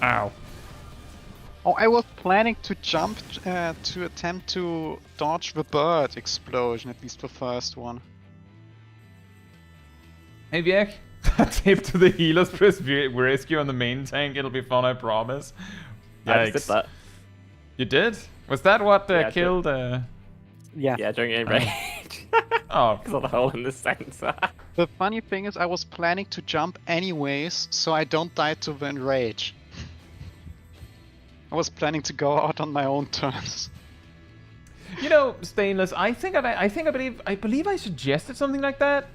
Ow. Oh, I was planning to jump to attempt to dodge the bird explosion, at least the first one. Hey Viek, tip to the healers, press rescue on the main tank, it'll be fun, I promise. I just did that. You did? Was that what Yeah, I killed Yeah, during enrage. Oh, Because of the hole in the sensor. The funny thing is I was planning to jump anyways, so I don't die to the enrage. I was planning to go out on my own terms. you know, Stainless, I believe I suggested something like that.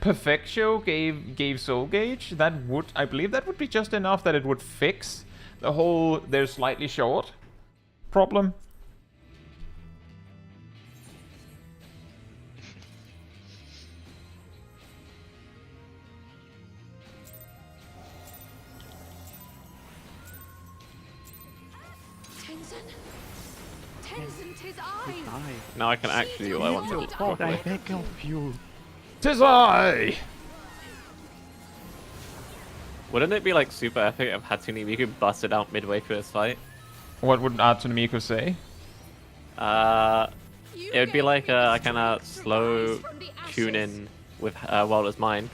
Perfectio gave Soul Gauge. I believe that would be just enough that it would fix the whole they're slightly short problem. Tenzin, 'tis I. Now I can actually do what I want to do properly. beg of you. 'Tis I! Wouldn't it be like super epic if Hatsune Miku busted out midway through this fight? What would Hatsune Miku say? It would be like a kind of slow tune in with Walter's Mind,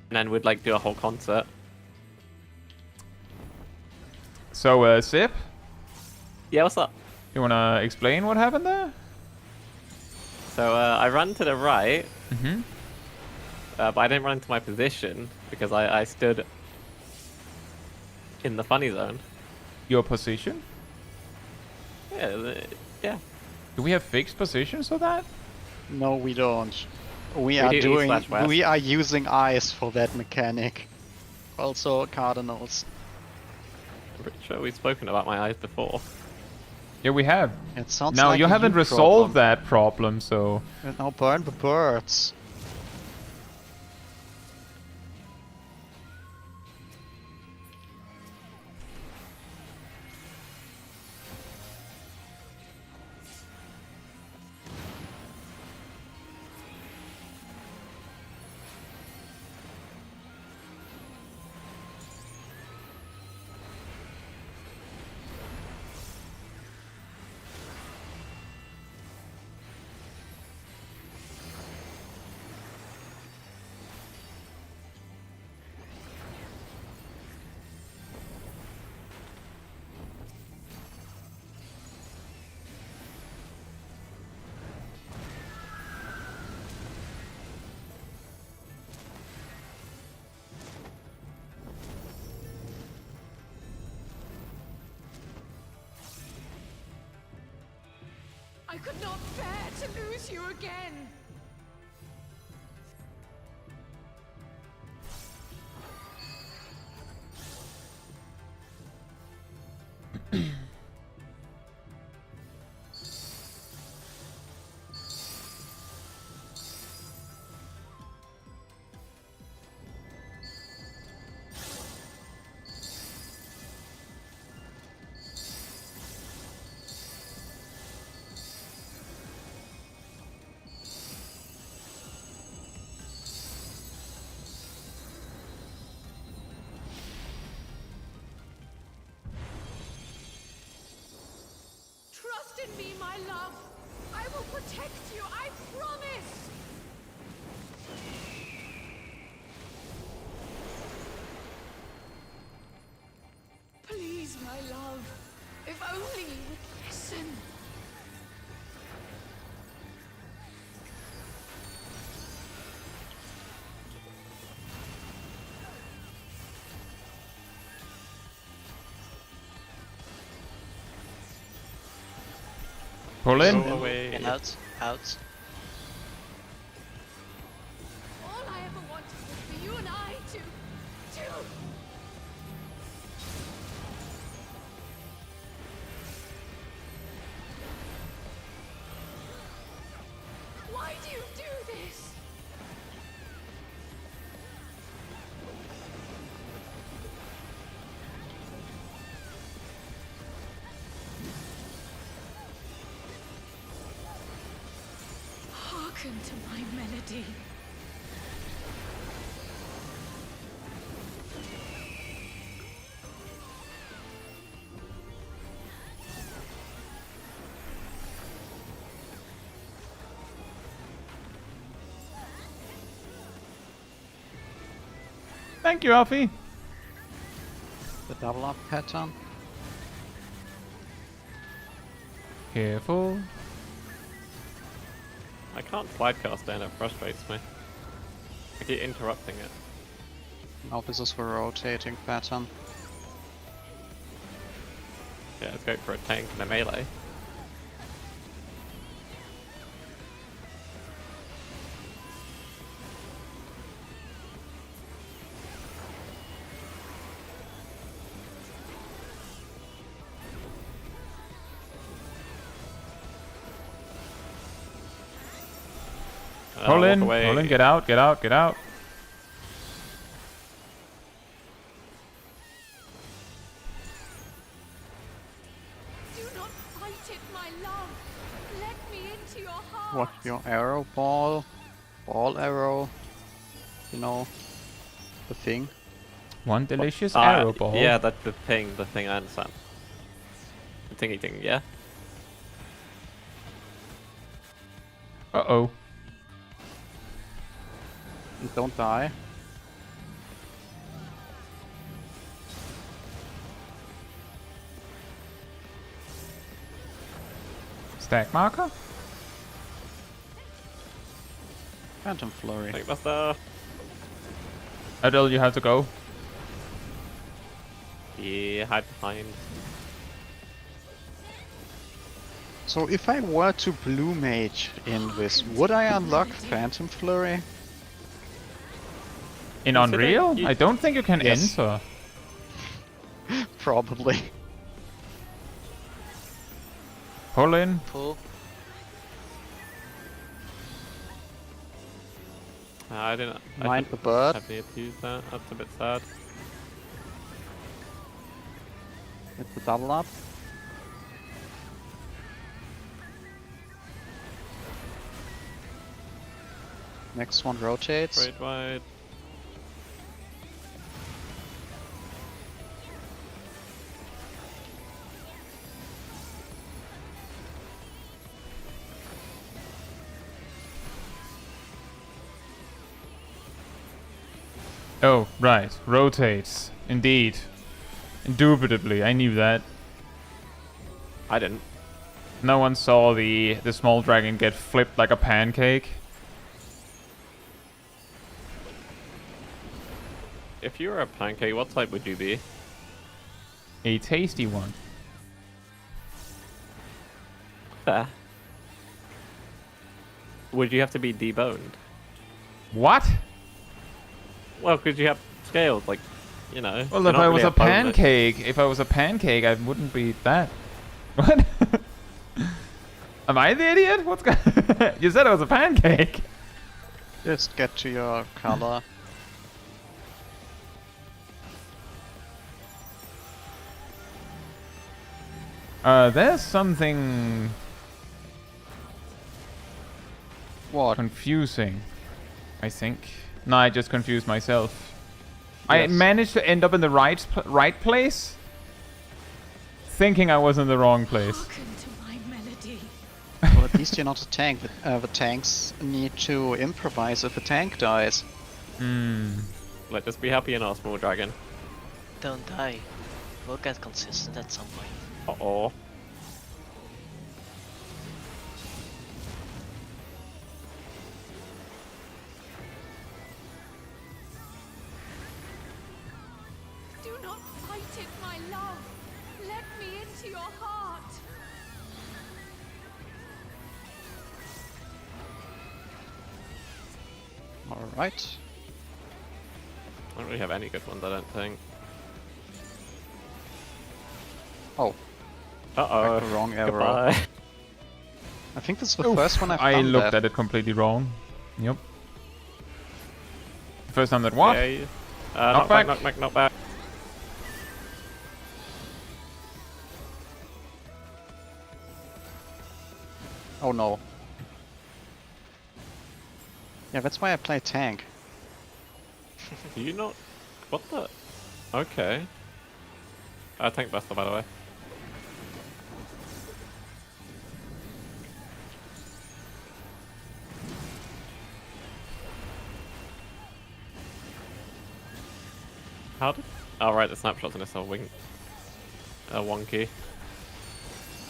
and then we'd like do a whole concert. So, Sip? Yeah, what's up? You wanna explain what happened there? So I ran to the right, Mm-hmm. but I didn't run into my position because I stood in the funny zone. Your position? Yeah. Do we have fixed positions for that? No, we don't. We do are east doing. slash west. We are using eyes for that mechanic. Also, cardinals. I'm pretty sure we've spoken about my eyes before. Yeah, we have. It sounds Now, like you a haven't you resolved problem. that problem, so... And now burn the birds. I could not bear to lose you again. Trust in me, my love. I will protect you, I promise. Please, my love. If only you would listen. Pull in. Go away. Out, out. All I ever wanted was for you and I to... Why do you do this? Hearken to my melody. Thank you, Alfie. The double up pattern. Careful. I can't slidecast and it frustrates me. I keep interrupting it. Now this is the rotating pattern. Yeah, let's go for a tank and a melee. Pull in, walk away. pull in, get out, get out, get out. Do not fight it, my love. Let me into your heart. What, your arrow ball? Ball arrow? You know, the thing? One delicious arrow ball. Yeah, that's the thing I understand. The thingy thing, yeah? Uh-oh. Don't die. Stack marker? Phantom Flurry. Like Buster. Adele, you have to go. Yeah, hide behind. So if I were to blue mage in this, would I unlock Phantom Flurry? In Consider Unreal? you- I don't think you can Yes. enter. Probably. Pull in. Pull. I didn't. Mind I the bird. have need to use that. That's a bit sad. It's a double up. Next one rotates. Great wide. Oh, right. Rotates. Indeed. Indubitably. I knew that. I didn't. No one saw the small dragon get flipped like a pancake. If you were a pancake, what type would you be? A tasty one. Would you have to be deboned? What? Well, because you have scales, like, you know. Well, you're if not I was really a boneless. pancake, I wouldn't be that. What? Am I the idiot? What's going? You said I was a pancake. Just get to your color. There's something What? confusing. I think. No, I just confused myself. I Yes. managed to end up in the right place, thinking I was in the wrong place. Hearken to my melody. Well, at least you're not a tank. The tanks need to improvise if a tank dies. Hmm. Let us be happy in our small dragon. Don't die. We'll get consistent at some point. Uh-oh. Do not fight it, my love. Let me into your heart. Alright. I don't really have any good ones, I don't think. Oh, Uh-oh. the wrong arrow. Goodbye. I think this is the first one I've I done looked that. at it completely wrong. Yep. First time that what? Yeah, yeah. Knock Knock back, back. knock back, knock back. Oh no. Yeah, that's why I play tank. Do you not... What the... Okay. Tank Buster, by the way. How did... Oh, right, the snapshots in this are wonky.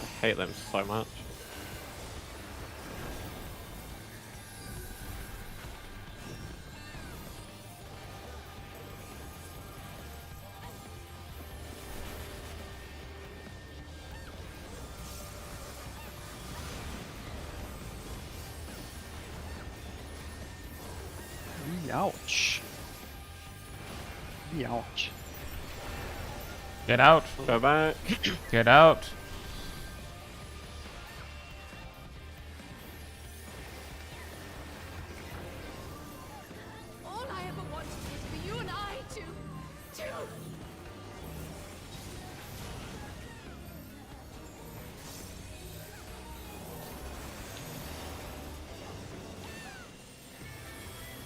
I hate them so much. Ouch. Ouch. Get out. Go back. Get out. All I ever wanted was for you and I to...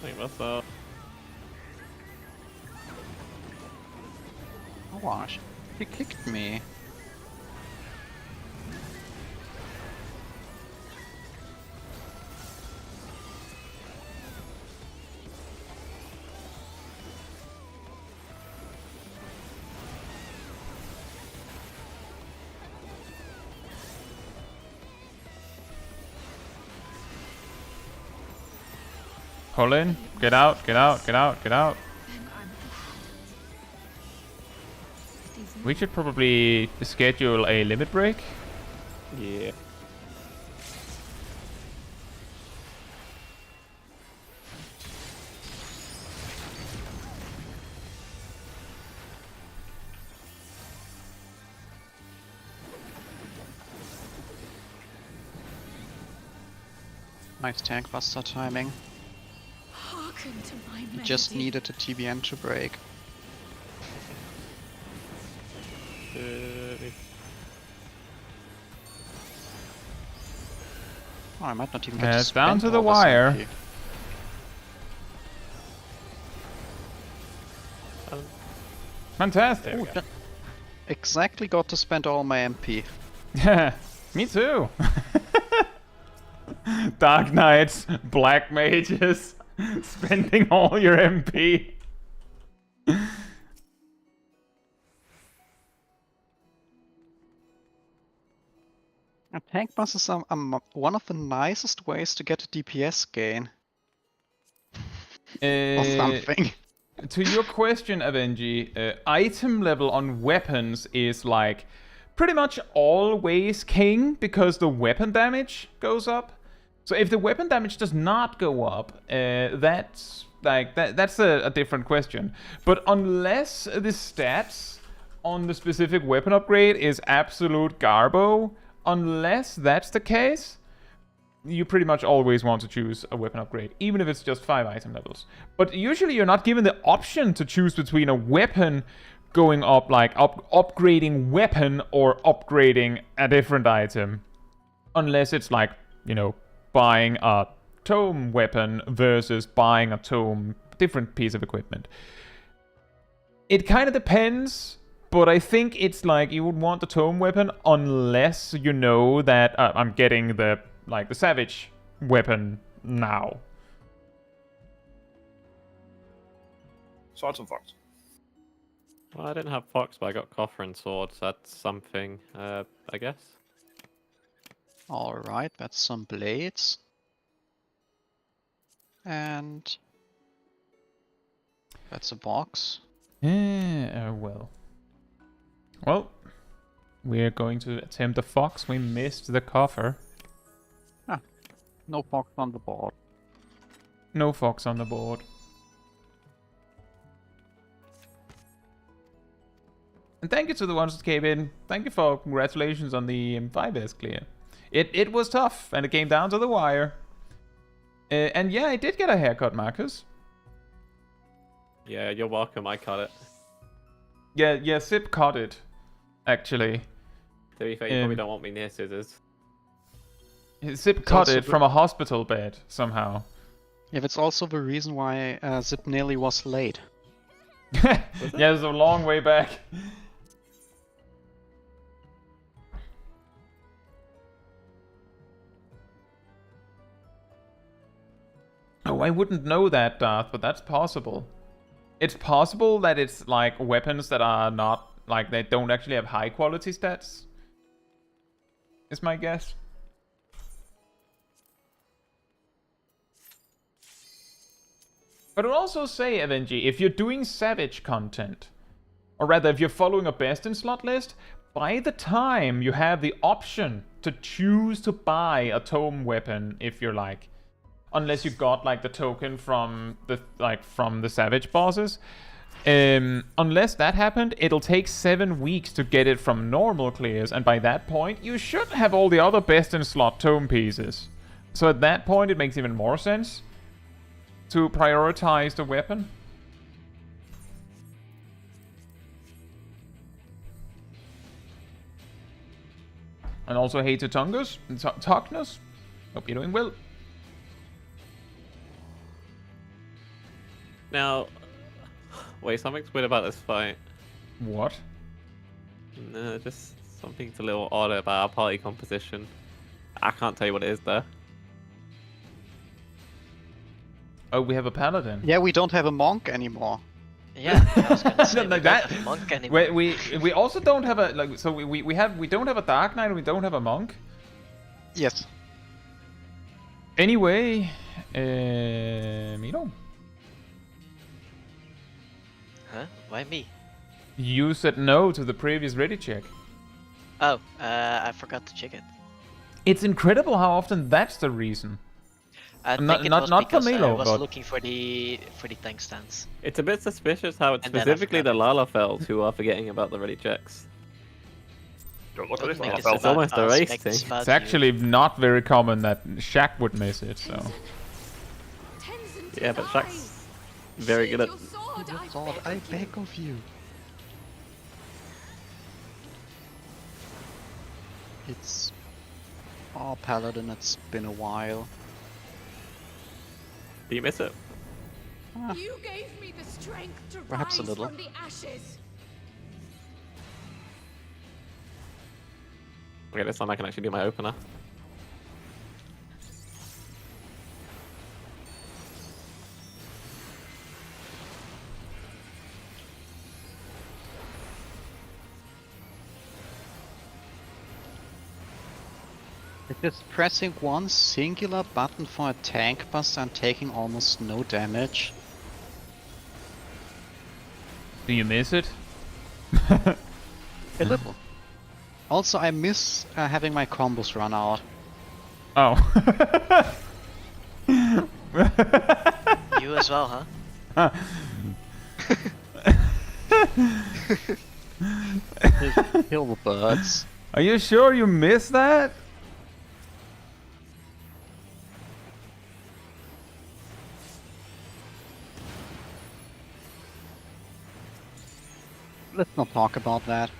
Tank Buster. Oh gosh. He kicked me. Pull in. Get out, get out, get out, get out. We should probably schedule a limit break. Yeah. Nice tank buster timing. Hearken to my He melody. just needed a TBN to break. Oh, I might not even get It's down to the all this wire. MP. Fantastic. Ooh, exactly got to spend all my MP. Yeah, me too. Dark Knights, Black Mages, spending all your MP. A tank bus is one of the nicest ways to get a DPS gain. Or something. To your question, Avengi, item level on weapons is like pretty much always king because the weapon damage goes up. So if the weapon damage does not go up, that's like that's a different question. But unless the stats on the specific weapon upgrade is absolute garbo, unless that's the case, you pretty much always want to choose a weapon upgrade, even if it's just 5 item levels. But usually you're not given the option to choose between a weapon going up, like upgrading weapon or upgrading a different item. Unless it's like, you know, buying a tome weapon versus buying a tome different piece of equipment. It kind of depends, but I think it's like you would want the tome weapon unless you know that I'm getting the savage weapon now. Swords and Fox. Well, I didn't have Fox, but I got Coffer and Swords. That's something, I guess. Alright, that's some blades. And that's a box. Well, we're going to attempt the Fox. We missed the coffer. No box on the board. No Fox on the board. And thank you to the ones that came in. Thank you for congratulations on the M5S clear. It was tough, and it came down to the wire. And yeah, I did get a haircut, Marcus. Yeah, you're welcome. I cut it. Yeah, Sip cut it, actually. To be fair, you probably don't want me near scissors. Zip cut it from a hospital bed, somehow. Yeah, that's also the reason why Zip nearly was late. Yeah, it's a long way back. Oh, I wouldn't know that, Darth, but that's possible. It's possible that it's like weapons that are not, like, they don't actually have high quality stats. Is my guess. But I'll also say, Avengi, if you're doing Savage content, or rather if you're following a best in slot list, by the time you have the option to choose to buy a tome weapon, if you're like, unless you got like the token from the Savage bosses, unless that happened, it'll take 7 weeks to get it from normal clears, and by that point you should have all the other best in slot tome pieces. So at that point it makes even more sense to prioritize the weapon. And also hey to Tungus and Toknus. Hope you're doing well. Now, wait, something's weird about this fight. What? No, just something's a little odd about our party composition. I can't tell you what it is though. Oh, we have a paladin. Yeah, we don't have a monk anymore. Yeah, I was gonna say, Like we that. don't have a monk anymore. We also don't have a like. So we don't have a dark knight and we don't have a monk. Yes. Anyway, Milo? Huh? Why me? You said no to the previous ready check. Oh, I forgot to check it. It's incredible how often that's the reason. I Not- think it not- was not for because I Milo, was but- looking for the tank stance. It's a bit suspicious how it's And then I specifically the forgot. Lalafels who are forgetting about the ready checks. Don't look at this Don't make one. it It's almost a about race us, thing. it's about It's you. actually not very common that Shaq would miss it, so... Tenzin Yeah, but dies. Shaq's very good at. Your sword, I God, beg I of you. beg of you. It's... Oh, Paladin, it's been a while. Do you miss it? You gave me the strength to Perhaps a rise little. from the ashes. Okay, this time I can actually do my opener. It's just pressing one singular button for a tank bust and taking almost no damage. Do you miss it? A little. Also, I miss having my combos run out. Oh. You as well, huh? Kill the birds. Are you sure you missed that? Let's not talk about that.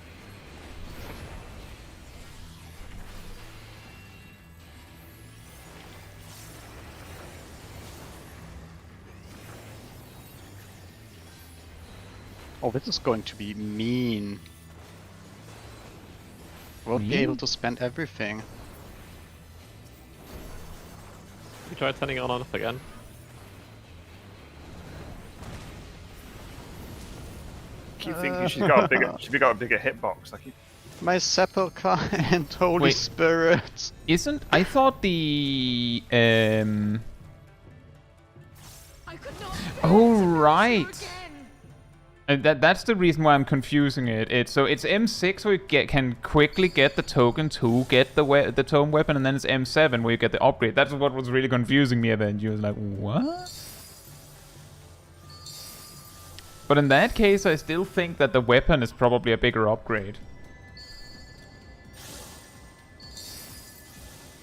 Oh, this is going to be mean. Won't be Mean? able to spend everything. You try turning it on and off again. Keep thinking she's got a bigger, she's got a bigger hitbox. I keep My sepulchre and Holy Wait. Spirit. Isn't... I thought the... I could not Oh, bear to lose you right. again. And that's the reason why I'm confusing it. It's M6 where you can quickly get the token to get the tome weapon, and then it's M7 where you get the upgrade. That's what was really confusing me about. You was like, what? But in that case, I still think that the weapon is probably a bigger upgrade.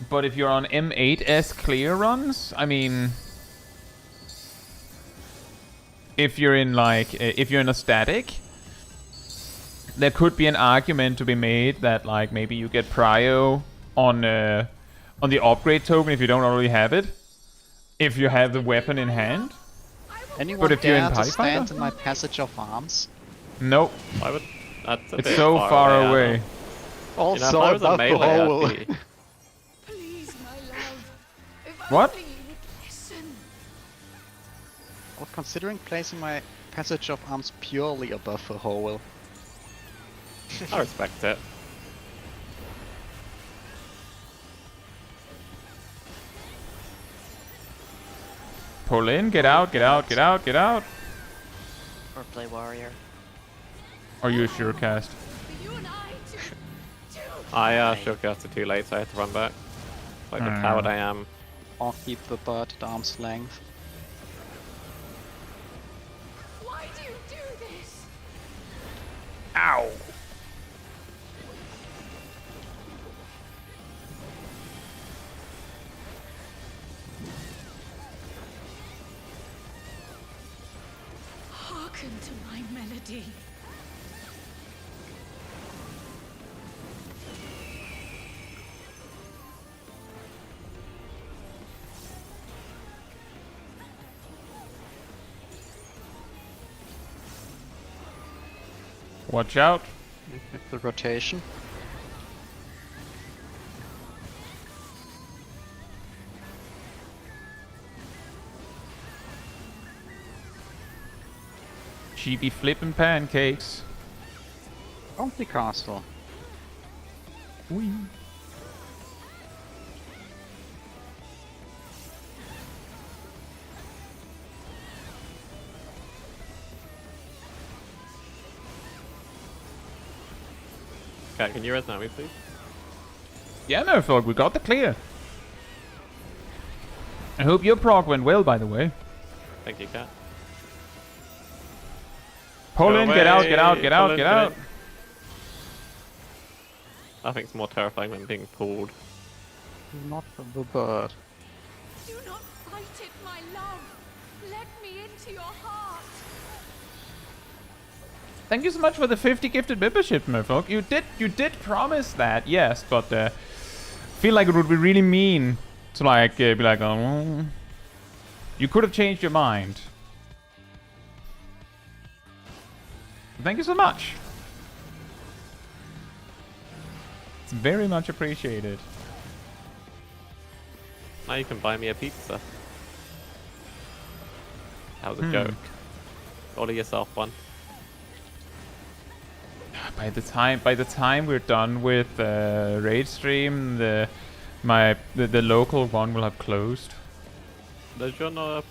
But if you're on M8S clear runs, I mean... If you're in if you're in a static, there could be an argument to be made that like maybe you get prio on the upgrade token if you don't already have it, if you have the weapon in hand. Anyone But if you're in dare to TIE stand Fighter? in my passage of arms? Nope, I would. That's a it's bit so far away. You know, Also if I was a above the melee, hole. I'd be... Please, my love. If What? only you would listen. Or considering placing my passage of arms purely above the hole. I respect it. Pull in, get out, get out, get out, get out. Or play warrior. Or use Surecast. For you and I to I shook after too late, so I had to run back. Like the coward I am. Or keep the bird at arm's length. Why do you do this? Ow! Hearken to my melody. Watch out. The rotation. She be flipping pancakes. Bounty castle. Cat, can you resonate me, please? Yeah, Merfolk, we got the clear. I hope your prog went well, by the way. Thank you, Cat. Pull in, get out, get out, get out, Pull in, get get out. in. Nothing's more terrifying than being pulled. Not the bird. Do not fight it, my love. Let me into your heart. Thank you so much for the 50 gifted membership, Merfolk. You did promise that, yes, but feel like it would be really mean to like be like, oh, you could have changed your mind. Thank you so much. It's very much appreciated. Now you can buy me a pizza. That was a joke. Order yourself one. By the time we're done with raid stream, the local one will have closed. Does your not?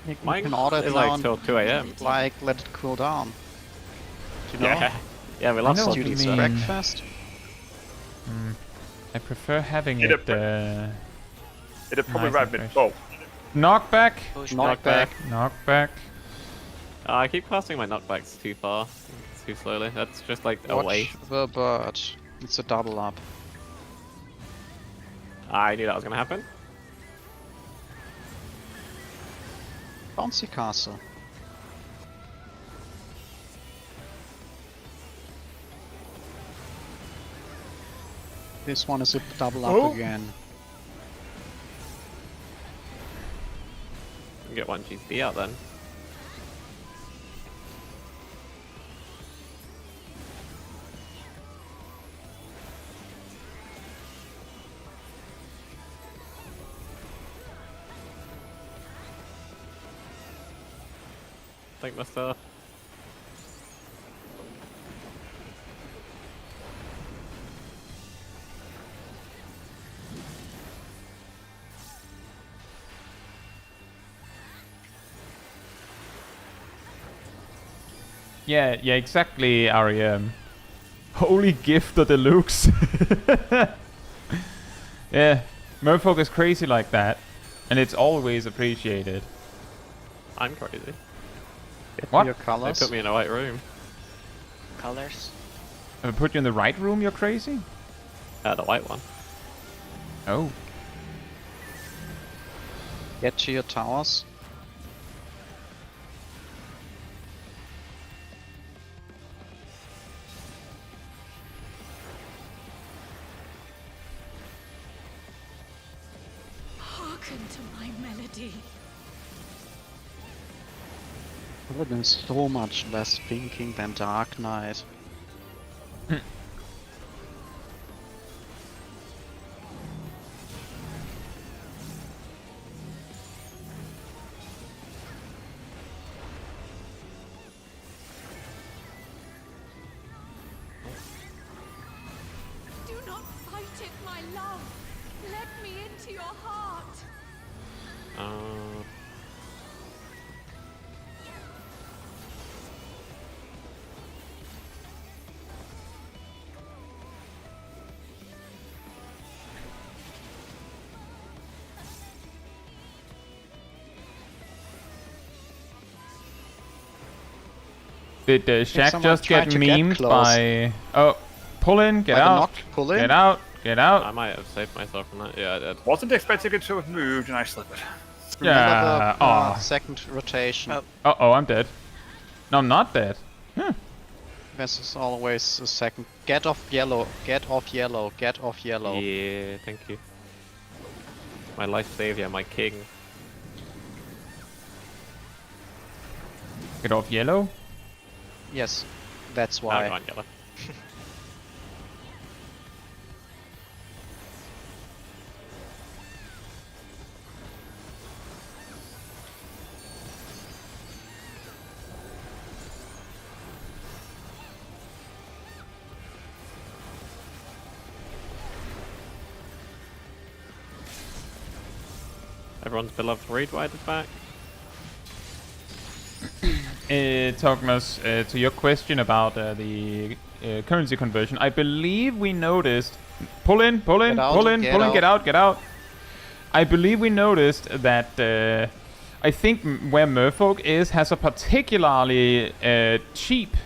You Mine can order it is now like till 2 a.m. like let it cool down. Do you know? Yeah, yeah, we lost know some what you Judy's mean. breakfast. I prefer having It'd it. It'd probably Nice arrive and mid. fresh. Oh, Knockback, Push Knockback. knockback. I keep casting my knockbacks too far, too slowly. That's just like a Watch waste. the bird. It's a double up. I knew that was gonna happen. Bouncy castle. This one is a double up again. You can get one GP out then. Thank myself. Yeah, exactly, REM. Holy gift of deluxe. Yeah, Merfolk is crazy like that, and it's always appreciated. I'm crazy. Get What? your They colors. put me in a white room. colors. If I put you in the right room, you're crazy? The white one. Oh. Get to your towers. Hearken to my melody. Would have been so much less thinking than Dark Knight. Do not fight it, my love. Let me into your heart. Did Shaq someone just try get to get memed close. by... Oh, pull in, get By the out, knock, pull in? get out, get out. I might have saved myself from that. Yeah, I did. wasn't expecting it to have moved, and I slipped it. Yeah, Remember the aw. second rotation. Uh-oh, I'm dead. No, I'm not dead. This is always a second. Get off yellow, get off yellow, get off yellow. Yeah, thank you. My life savior, my king. Get off yellow. Yes, that's Now why. go on, yellow. Everyone's beloved raid rider back. Togmas, to your question about the currency conversion, I believe we noticed... Pull in, pull in, Get out, pull in, get pull in, out. get out, get out. I believe we noticed that I think where Merfolk is has a particularly cheap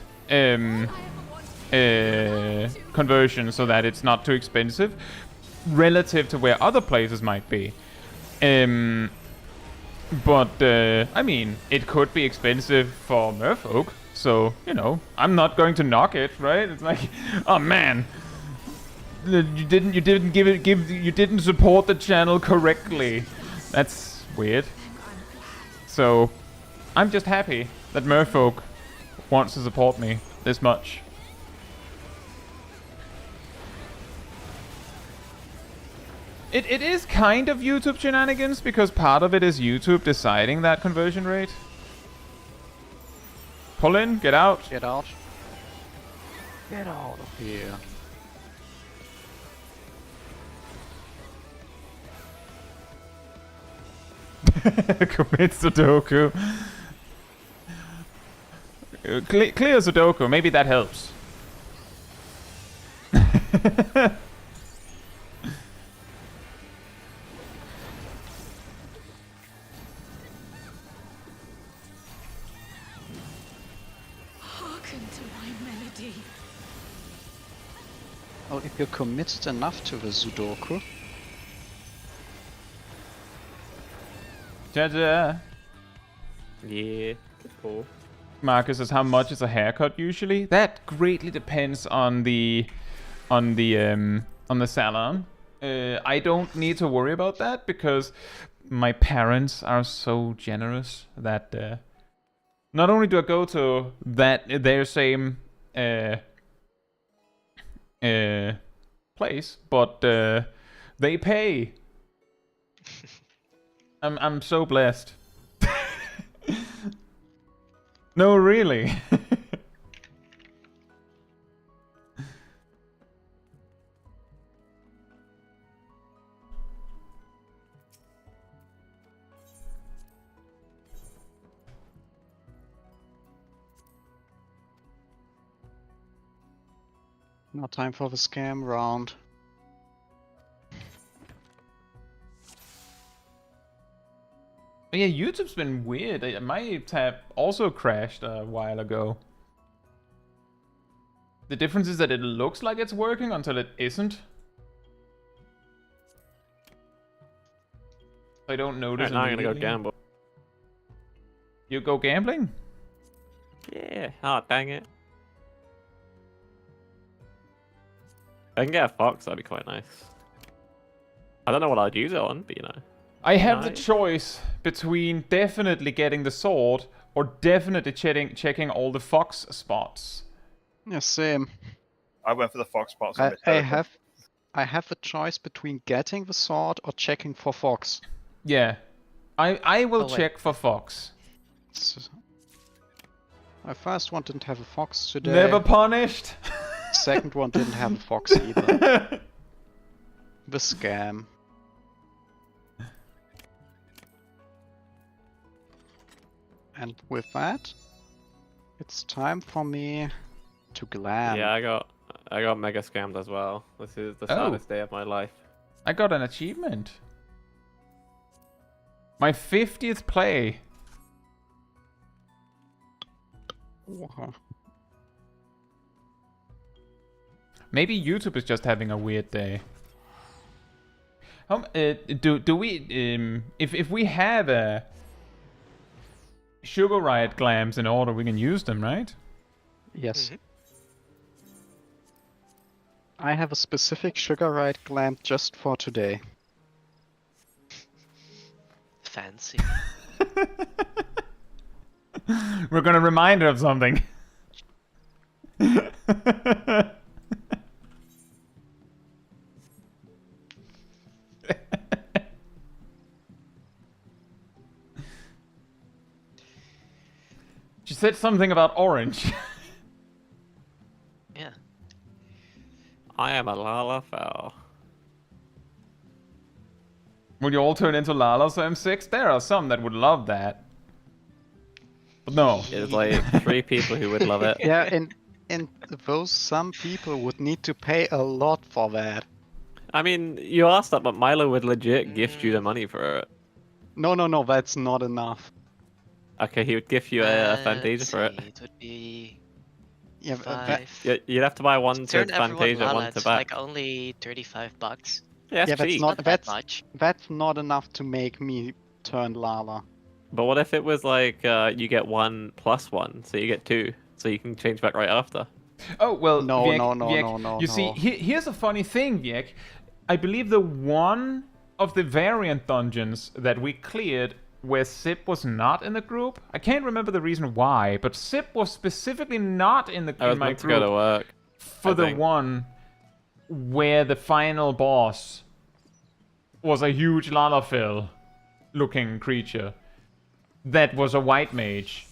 conversion so that it's not too expensive relative to where other places might be. But I mean, it could be expensive for Merfolk, so you know, I'm not going to knock it, right? It's like, oh man, you didn't support the channel correctly. That's weird. So I'm just happy that Merfolk wants to support me this much. It is kind of YouTube shenanigans, because part of it is YouTube deciding that conversion rate. Pull in, get out. Get out. Get out of here. Commit Sudoku. Clear Sudoku, maybe that helps. Hearken to my melody. Oh, if you're committed enough to the Sudoku. Jaja. Yeah, cool. Marcus says, how much is a haircut usually? That greatly depends on the salon. I don't need to worry about that because my parents are so generous that not only do I go to their same place, but they pay. I'm so blessed. No, really. Now time for the scam round. Yeah, YouTube's been weird. My tab also crashed a while ago. The difference is that it looks like it's working until it isn't. I don't notice. Right, now I'm gonna go immediately. gamble. You go gambling? Yeah, oh dang it. If I can get a fox, that'd be quite nice. I don't know what I'd use it on, but you know. I have the Nice. choice between definitely getting the sword or definitely checking all the fox spots. Yeah, same. I went for the fox spots. I have a choice between getting the sword or checking for fox. Yeah. I will Oh, wait. check for fox. My first one didn't have a fox today. Never punished. Second one didn't have a fox either. The scam. And with that, it's time for me to glam. Yeah, I got mega scammed as well. This is the saddest day of my life. I got an achievement. My 50th play. Wow. Maybe YouTube is just having a weird day. Do we if we have a Sugar Riot glams in order, we can use them, right? Yes. I have a specific Sugar-Riot glam just for today. Fancy. We're gonna remind her of something. She said something about orange. Yeah. I am a Lalafell. Would you all turn into Lalas M6? There are some that would love that. But no. There's like 3 people who would love it. Yeah, and those some people would need to pay a lot for that. I mean, you asked that, but Milo would legit gift you the money for it. No, that's not enough. Okay, he would gift you a Let's Fantasia for it. see, it would be Yeah, 5. You'd have to buy one to Turn everyone Fantasia, Lala, one to it's back. like only $35. Yeah, yeah, that's that's cheap. not that that's much. that's not enough to make me turn Lala. But what if it was like you get 1 plus 1, so you get 2, so you can change back right after? Oh, well, No, Viek, no, no, Viek, no, no, You see, no. here's a funny thing, Viek. I believe the one of the variant dungeons that we cleared where Sip was not in the group, I can't remember the reason why, but Sip was specifically not in I was my meant to go group to work. for I the think. one where the final boss was a huge Lalafell looking creature that was a white mage.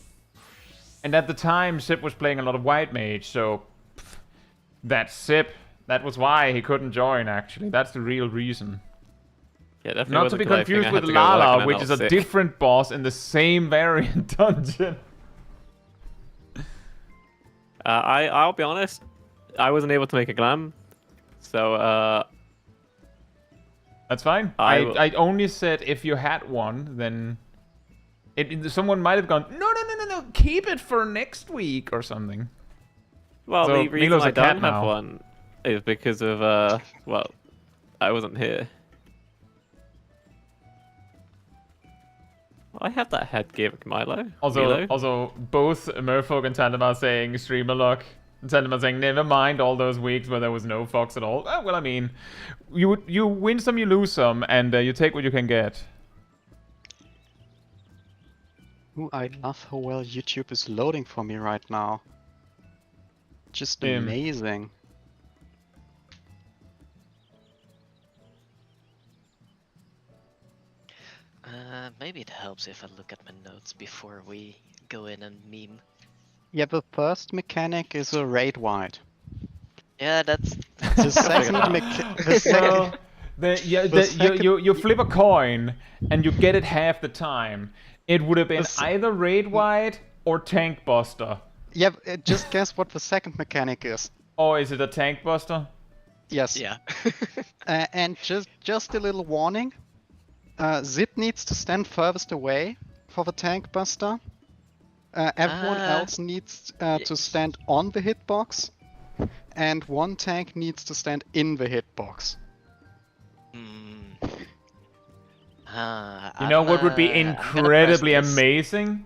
And at the time, Sip was playing a lot of white mage, so that Sip, that was why he couldn't join, actually. That's the real reason. Yeah, definitely Not to wasn't be 'cause I confused think I with had to go to work and Lala, then which I is was a sick. different boss in the same variant dungeon. I'll be honest, I wasn't able to make a glam, so That's fine. I only said if you had one, then someone might have gone, no, keep it for next week or something. well, So, the reason Milo's I a cat don't have now. one is because of well, I wasn't here. I have that headgear, Milo. Milo. Also, both Merfolk and Tandem are saying streamer luck. Tandem are saying never mind all those weeks where there was no Fox at all. Oh, well, I mean, you win some, you lose some, and you take what you can get. Ooh, I love how well YouTube is loading for me right now. Just amazing. Maybe it helps if I look at my notes before we go in and meme. Yeah, the first mechanic is a raid wide. Yeah, that's The second Well, you flip a coin and you get it half the time. It would have been either raid wide or tank buster. Yeah, just guess what the second mechanic is. Or is it a tank buster? Yes. yeah. And just a little warning. Zip needs to stand furthest away for the tank buster. Everyone else needs to stand on the hitbox. And one tank needs to stand in the hitbox. You know what would be incredibly amazing?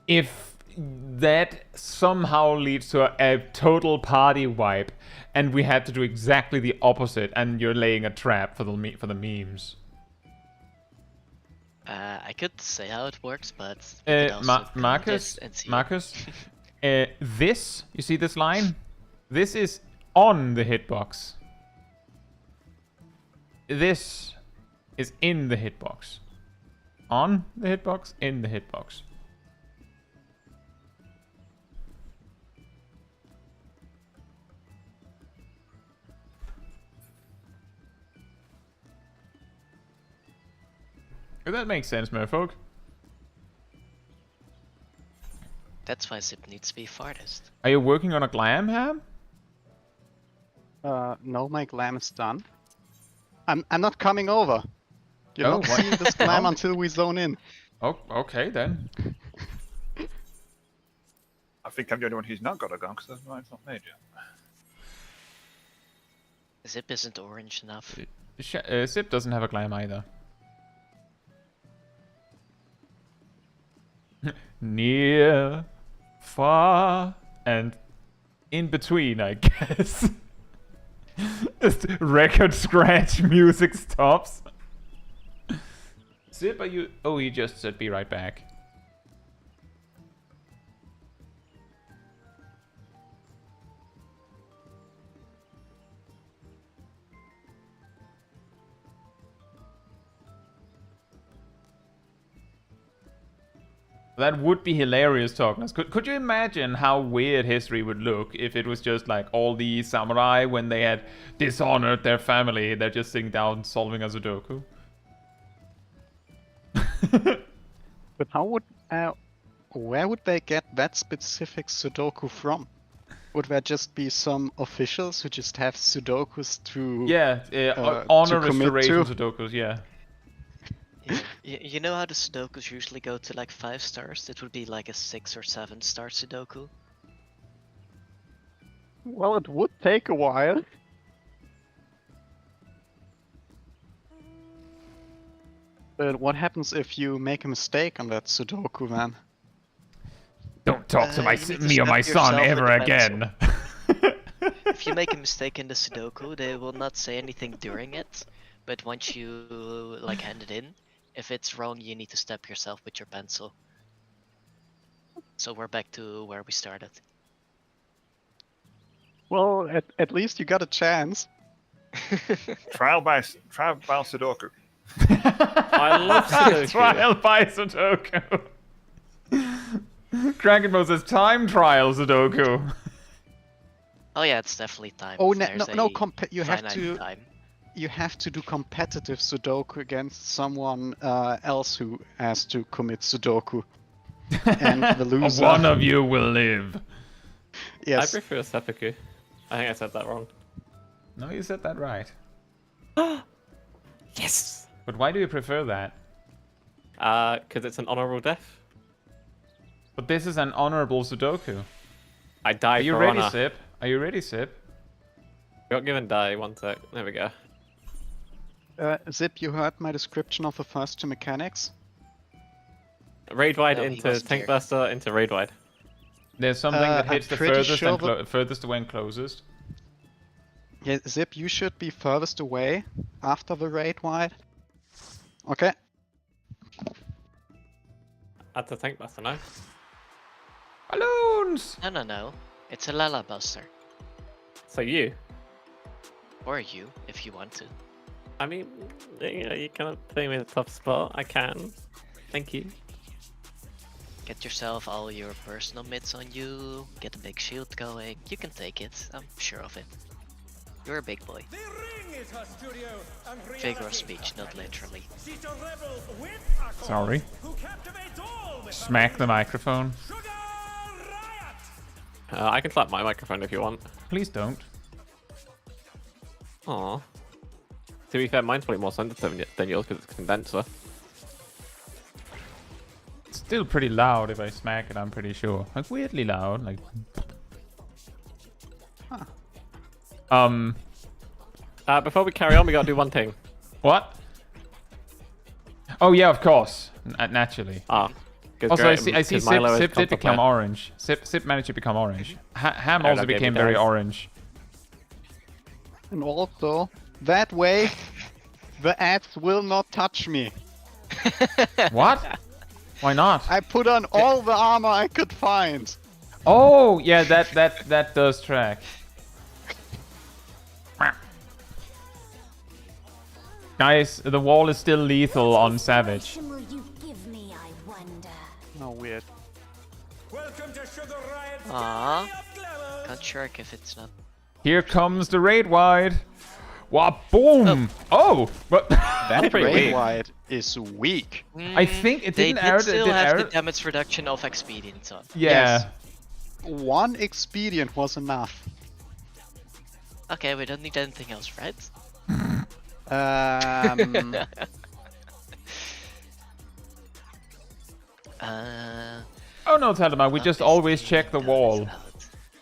If that somehow leads to a total party wipe, and we had to do exactly the opposite, and you're laying a trap for the memes. I could say how it works, but we could also Marcus, and see. this, you see this line? This is on the hitbox. This is in the hitbox. On the hitbox, in the hitbox. If that makes sense, Merfolk. That's why Zip needs to be farthest. Are you working on a glam, Ham? No, my glam is done. I'm not coming over. You're Oh, not what? seeing this glam until we zone in. Oh, okay then. I think I'm the only one who's not got a gun because mine's not made yet. Zip isn't orange enough. Zip doesn't have a glam either. Near, far, and in between, I guess. Just record scratch music stops. Zip, are you... Oh, he just said be right back. That would be hilarious, Tognus. Could you imagine how weird history would look if it was just like all the samurai when they had dishonored their family, they're just sitting down solving a Sudoku? But how would Where would they get that specific Sudoku from? Would there just be some officials who just have Sudokus to honor to commit restoration to? Sudokus, yeah. You know how the Sudokus usually go to like 5 stars? It would be like a 6 or 7 star Sudoku. Well, it would take a while. But what happens if you make a mistake on that Sudoku then? Don't talk to You need to me or my snap son yourself ever with a pencil. again. If you make a mistake in the Sudoku, they will not say anything during it, but once you like hand it in, if it's wrong, you need to step yourself with your pencil. So we're back to where we started. Well, at least you got a chance. Trial by Sudoku. I love Sudoku. Trial by Sudoku. Kraken Mode says time trial Sudoku. Oh yeah, it's definitely time. Oh if no, there's no, a you have finite to time. you have to do competitive Sudoku against someone else who has to commit Sudoku. And the loser. One of you will live. Yes. I prefer seppuku. I think I said that wrong. No, you said that right. Yes! But why do you prefer that? Because it's an honorable death. But this is an honorable Sudoku. I die Are you for ready, honor. Sip? Are you ready, Sip? Got given die, 1 sec. There we go. Zip, you heard my description of the first 2 mechanics? Raid wide No, he into wasn't tank here. buster into raid wide. There's something that I'm hits the pretty furthest sure and that- furthest away and closest. Yeah, Zip, you should be furthest away after the raid wide. Okay. At the tank buster, no? Balloons! No. It's a Lala Buster. So you? Or you, if you want to. I mean, you know, you kind of put me in a tough spot. I can. Thank you. Get yourself all your personal mids on you, get a big shield going. You can take it, I'm sure of it. You're a big boy. The ring is her studio, and Figure of reality speech, not literally. She's a rebel with a cause Sorry. who captivates all with Smack the microphone. Sugar Riot! I can slap my microphone if you want. Please don't. Aw. To be fair, mine's probably more sensitive than yours because it's a condenser. It's still pretty loud if I smack it, I'm pretty sure. Like, weirdly loud, like... Before we carry on, we gotta do one thing. What? Oh yeah, of course. Naturally. Also, I see Sip did become orange. Sip managed to become orange. Ham also that gave became me very guys. orange. And also, that way, the ads will not touch me. What? Why not? I put on all the armor I could find. Oh, yeah, that does track. Guys, the wall is still lethal on Savage. Will you give me, I wonder? Oh, weird. Welcome to Sugar Riot's Aww. Gallery of Glamour. Can't shark if it's not. Here comes the raid wide. Wow, boom! Oh, but That pretty raid weak. wide is weak. I think it They didn't did air. still Did have air? the damage reduction of Expedient on. Yeah. Yes. One expedient was enough. Okay, we don't need anything else, right? Oh no, Talima, we just always check the wall.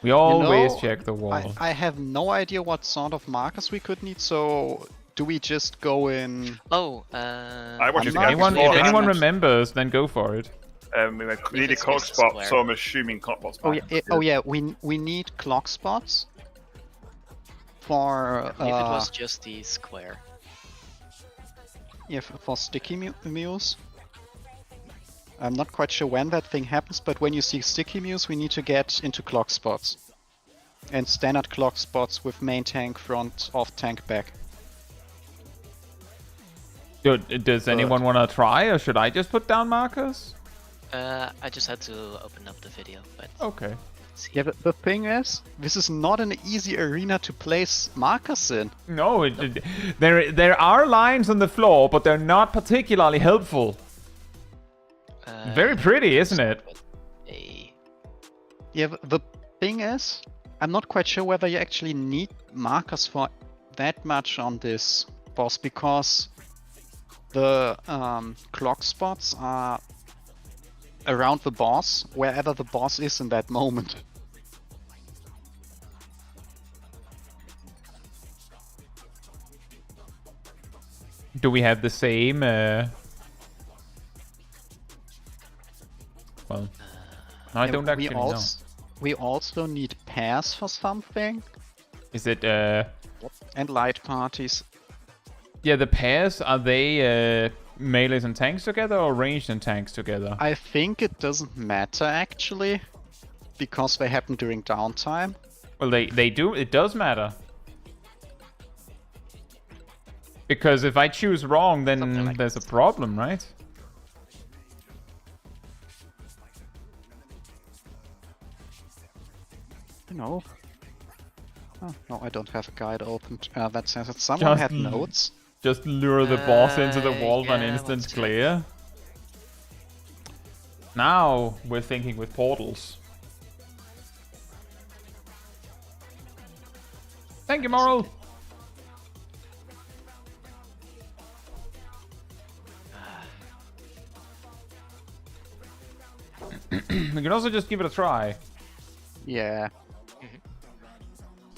We always check the wall. I have no idea what sort of markers we could need, so do we just go in... Oh, I want you to I'm get not- Anyone, if beforehand. anyone remembers, then go for it. We need a it's clock just a spot, square. so I'm assuming clock spot's Oh back. yeah, we need clock spots for if it was just the square. yeah, for sticky mules. I'm not quite sure when that thing happens, but when you see sticky mules, we need to get into clock spots. And standard clock spots with main tank front, off tank back. Does anyone want to try, or should I just put down markers? I just had to open up the video, but Okay. let's see. Yeah, but the thing is, this is not an easy arena to place markers in. No, there are lines on the floor, but they're not particularly helpful. Very pretty, isn't it? Yeah, the thing is, I'm not quite sure whether you actually need markers for that much on this boss, because the clock spots are around the boss, wherever the boss is in that moment. Do we have the same? Well, I Yeah, don't actually know. We also need pairs for something, Is it? and light parties. Yeah, the pairs, are they melees and tanks together or ranged and tanks together? I think it doesn't matter actually, because they happen during downtime. Well, they do. It does matter. Because if I choose wrong, then like there's a problem, right? No. Oh, no, I don't have a guide opened that says that someone Just had notes. Just lure the boss into the wall for an yeah, instant let's check. clear. Now we're thinking with portals. Thank you, Moral. We can also just give it a try. Yeah.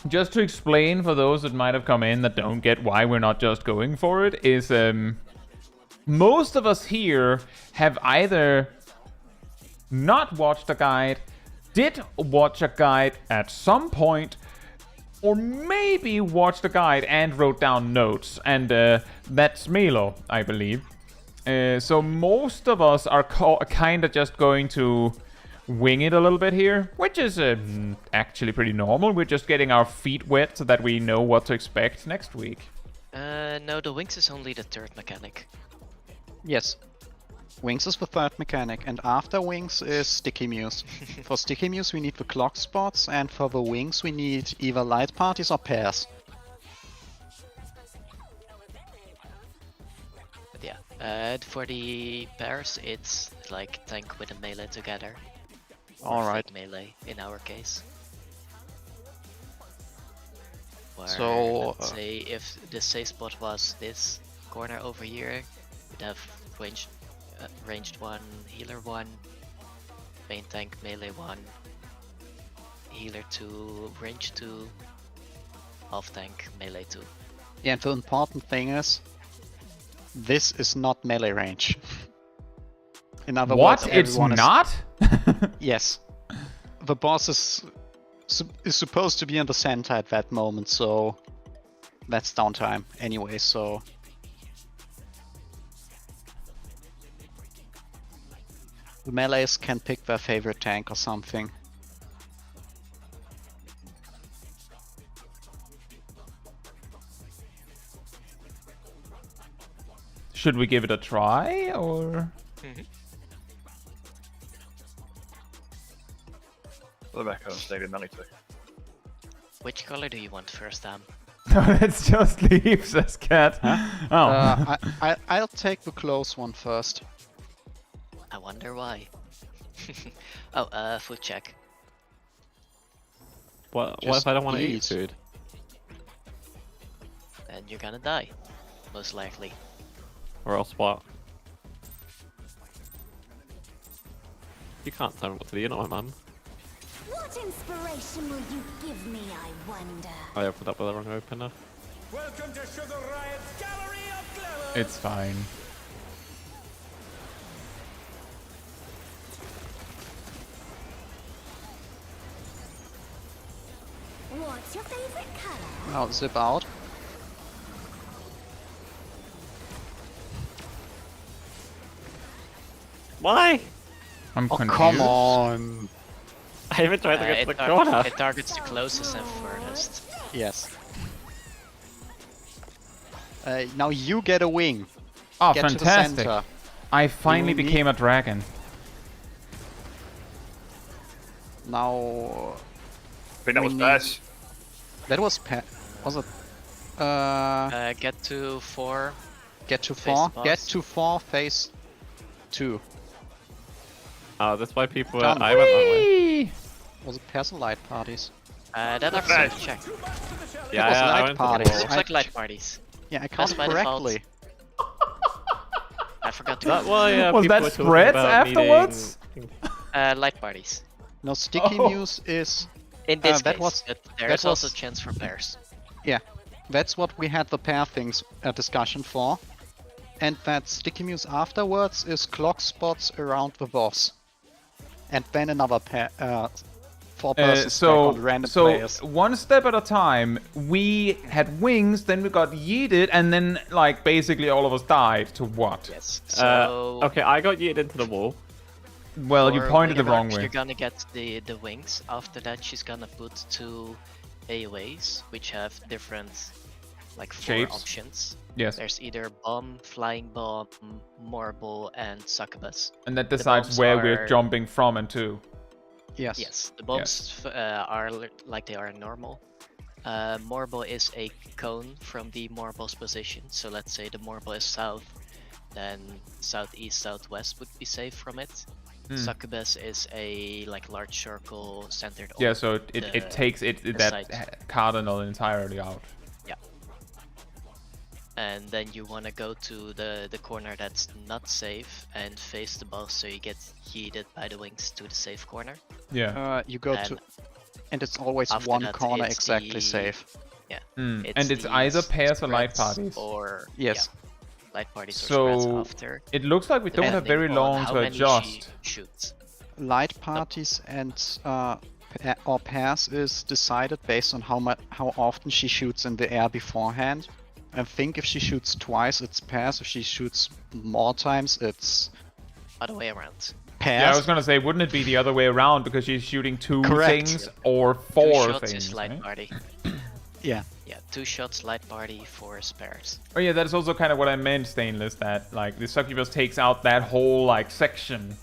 Just to explain for those that might have come in that don't get why we're not just going for it, is most of us here have either not watched a guide, did watch a guide at some point, or maybe watched a guide and wrote down notes, and that's Milo, I believe. So most of us are kind of just going to wing it a little bit here, which is actually pretty normal. We're just getting our feet wet so that we know what to expect next week. No, the wings is only the third mechanic. Yes. Wings is the third mechanic, and after wings is sticky muse. For sticky muse we need the clock spots, and for the wings we need either light parties or pairs. But yeah, for the pairs, it's like tank with a melee together. Alright. Fake melee in our case. Where, So, let's say if the safe spot was this corner over here, we'd have ranged one, healer one, main tank melee one, healer 2, range 2, half tank melee 2. Yeah, and the important thing is, this is not melee range. In other What? words, It's everyone is... not? Yes. The boss is supposed to be in the center at that moment, so that's downtime anyway, so... The melees can pick their favorite tank or something. Should we give it a try, or...? Rebecca on Stadium Melee too. Which color do you want first, Am? No, let's just leave, says Cat. Oh. I'll take the close one first. I wonder why. Oh, food check. What Just if I don't want to eat. eat food? Then you're gonna die. Most likely. Or else what? You can't tell me what to do, you're not my mum. What inspiration will you give me, I wonder? I opened up with the wrong opener. Welcome to Sugar Riot's Gallery of Glamour! It's fine. What's your favorite color? Now zip out. Why? I'm Oh, confused. come on! I even tried to get to the It corner. targets the closest and furthest. Yes. Now you get a wing. Oh, Get to the fantastic. center. I finally You need- became a dragon. Now... I think that We was need- best. That was was it? Get to 4. Get to face 4. the boss. Get to 4, phase 2. Oh, that's why people. Done. I went that way. Whee! Was it pairs or light parties? That I've got to check. Yeah, It was I light went to the parties. wall. Looks like light parties. Yeah, I counted by default. correctly. I forgot to. That why Was people that were talking spreads about afterwards? needing- Light parties. No, sticky Oh. muse is... In this that case, was- but that there is also was- chance for pairs. Yeah, that's what we had the pair things discussion for. And that sticky muse afterwards is clock spots around the boss. And then another pair, 4 persons stack on random players. one step at a time, we had wings, then we got yeeted, and then like basically all of us died to what? Yes. So. Okay, I got yeeted into the wall. Well, you for pointed the whenever wrong You're way. gonna get the wings. After that, she's gonna put 2 AoEs, which have different, like 4 Shapes? options. Yes, There's either bomb, flying bomb, marble, and succubus. and that the decides bombs where we're are- jumping from and to. Yes. Yes, the bombs are like they are normal. Marble is a cone from the marble's position. So let's say the marble is south, then southeast, southwest would be safe from it. Succubus is a like large circle centered. Yeah, on so the- it takes that side. cardinal entirely out. And then you want to go to the corner that's not safe and face the boss, so you get yeeted by the wings to the safe corner. Yeah. You go And to... And it's always after one that, corner it's exactly the- safe. And it's either the pairs or light spreads parties. Or Yes. yeah, light parties or spreads So after. it looks like we don't have very depending on long how to many adjust. she shoots. Light parties and or pairs is decided based on how often she shoots in the air beforehand. I think if she shoots twice, it's pairs. If she shoots more times, it's Other way around. pairs. Yeah, I was gonna say, wouldn't it be the other way around because she's shooting 2 Correct. things or 2 4 shots things? is light right? party. Yeah. Yeah, 2 shots light party, 4 spares. Oh yeah, that's also kind of what I meant, Stainless. That like the succubus takes out that whole like section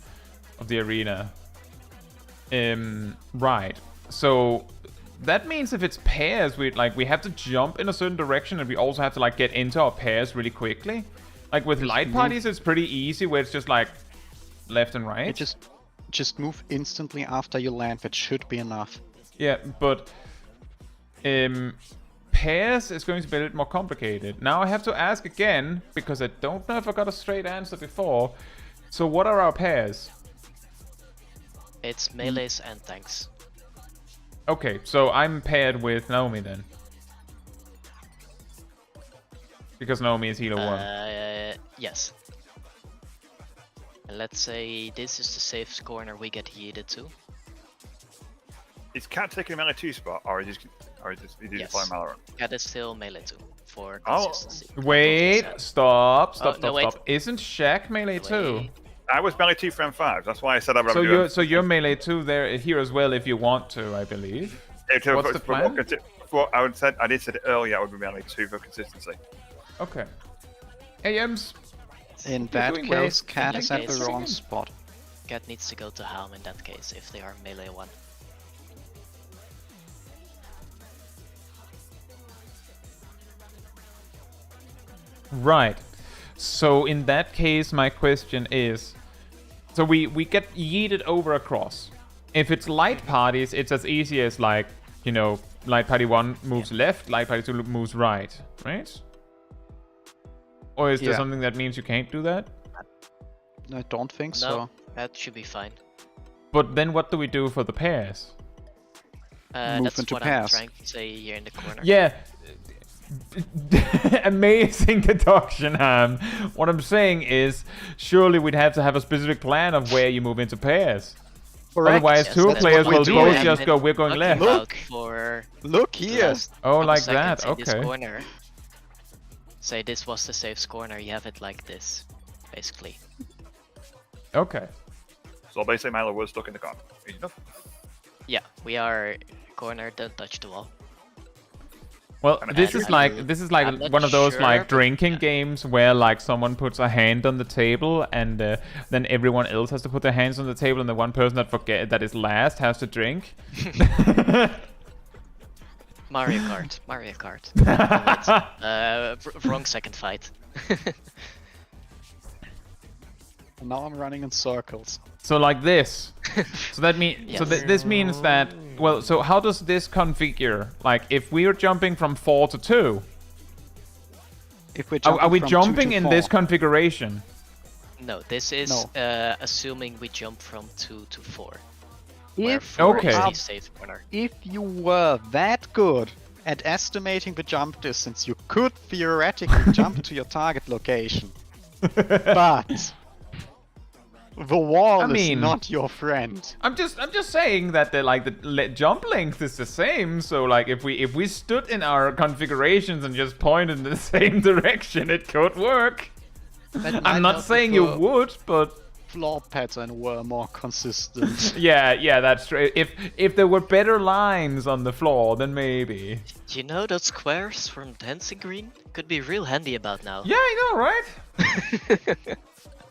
of the arena. Right. So that means if it's pairs, we have to jump in a certain direction, and we also have to like get into our pairs really quickly. Like with light parties, it's pretty easy, where it's just like left and right. You just move instantly after you land. That should be enough. Yeah, but pairs is going to be a little more complicated. Now I have to ask again, because I don't know if I got a straight answer before. So what are our pairs? It's melees and tanks. Okay, so I'm paired with Naomi then. Because Naomi is healer 1. Yes. And let's say this is the safe corner we get yeeted to. Is Cat taking a melee 2 spot, or is he Yes. flying Malaron? Cat is still melee 2 for Oh. consistency. Wait, stop. Oh, no, wait. Isn't Shaq melee 2? Wait. I was melee 2 for M5. That's why I said I'd rather do So you're melee 2 here as well if you want to, I believe. What's the plan? I did say it earlier. I would be melee 2 for consistency. Okay. Hey, Ems. In You're that doing well. case, Cat In is that at the case- wrong spot. Cat needs to go to Helm in that case if they are melee 1. Right. So in that case, my question is, so we get yeeted over across. If it's light parties, it's as easy as like, you know, light party 1 moves left, light party 2 moves right, right? Or is there Yeah. something that means you can't do that? I don't think No, so. that should be fine. But then what do we do for the pairs? Move That's into what pairs. I'm trying to say here in the corner. Yeah. Amazing deduction, Ham. What I'm saying is, surely we'd have to have a specific plan of where you move into pairs. Correct. Otherwise, Yes, 2 that's players what will we both do. just And go, we're going talking left. about for Look the here! last Oh, couple like seconds that, in this okay. corner. Say this was the safe corner, you have it like this, basically. Okay. So basically, Milo was stuck in the corner. Easy enough. Yeah, we are corner, don't touch the wall. Well, I'm this is I'm not one of those sure, like but drinking yeah. games where like someone puts a hand on the table and then everyone else has to put their hands on the table, and the one person that is last has to drink. Mario Kart, Mario Kart. Oh, wait, wrong second fight. And now I'm running in circles. So like this. So that means Yes. this means that, well, so how does this configure? Like if we are jumping from 4 to 2, If we're are we from 2 jumping to in 4, this configuration? No, this is No. assuming we jump from 2 to 4. If, Where 4 Okay. is the safe corner. if you were that good at estimating the jump distance, you could theoretically jump to your target location. But the wall I mean- is not your friend. I'm just saying that the jump length is the same. So like if we stood in our configurations and just pointed in the same direction, it could work. I'm not saying you would, but Floor pattern were more consistent. yeah, that's true. If there were better lines on the floor, then maybe. You know those squares from Dancing Green? Could be real handy about now. Yeah, I know, right?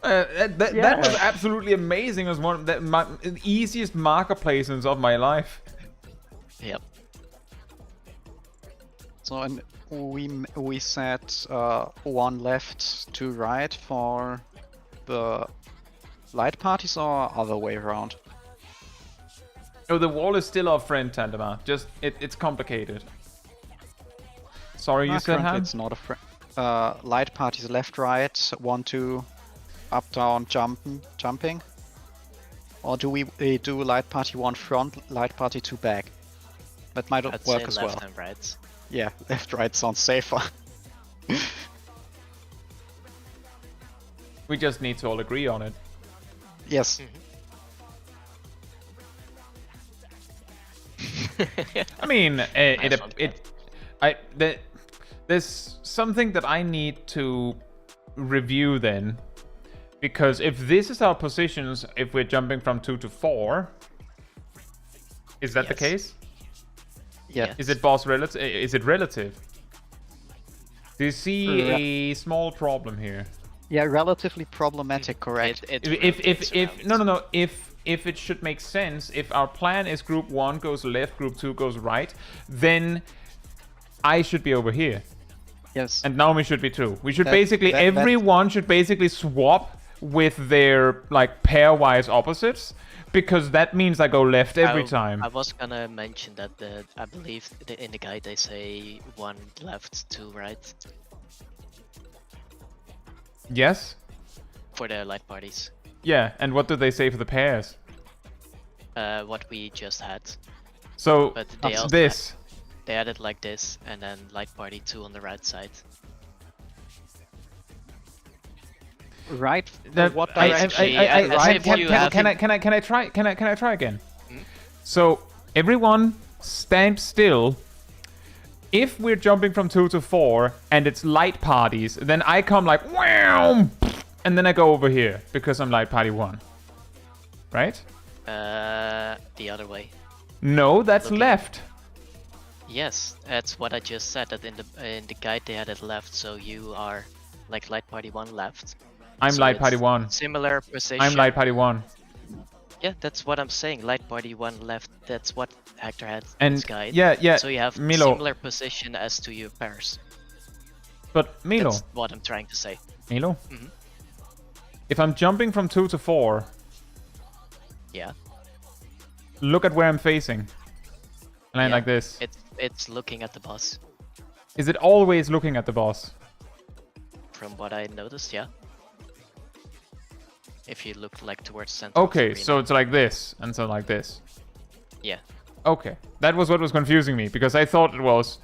That was absolutely amazing. It was one of the easiest marker placements of my life. Yep. So and we set 1 left, 2 right for the light parties, or other way around. Oh, the wall is still our friend, Tandema. Just it's complicated. Sorry, you said, Currently Han? it's not a friend. Light parties left, right, 1, 2, up, down, jumping. Or do we do light party 1 front, light party 2 back? That might I'd work say as left well. and right. Yeah, left, right sounds safer. We just need to all agree on it. Yes. I mean, Nice one, there's something that I need to review then, because if this is our positions, if we're jumping from 2 to 4, is that the Yes. case? Yeah. Is it boss relative? Is it relative? Do you see a small problem here? Yeah, relatively problematic, correct. If no, if it should make sense, if our plan is group 1 goes left, group 2 goes right, then I should be over here. Yes. And Naomi should be too. We should That- basically, that- everyone should basically swap with their like pairwise opposites, because that means I go left every time. I was gonna mention that I believe in the guide they say 1 left, 2 right Yes? for the light parties. Yeah, and what do they say for the pairs? What we just had. So, But they also this. They had it like this, and then light party 2 on the right side. Right. That, What I- direction? can I try again? So everyone stand still. If we're jumping from 2 to 4 and it's light parties, then I come like wow, and then I go over here because I'm light party 1. Right? The other way. No, that's Looking- left. Yes, that's what I just said. That in the guide they had it left, so you are like light party 1 left. I'm So light it's party 1. Similar position. I'm light party 1. Yeah, that's what I'm saying. Light party 1 left. That's what Hector had in And his guide. yeah, So you have Milo. similar position as to your pairs. But Milo, That's what I'm trying to say. Milo. Mhm. If I'm jumping from 2 to 4, Yeah. look at where I'm facing. Land Yeah. like this. It's looking at the boss. Is it always looking at the boss? From what I noticed, yeah. If you look like towards center. of the Okay, arena. so it's like this, and so like this. Yeah. Okay, that was what was confusing me, because I thought it was,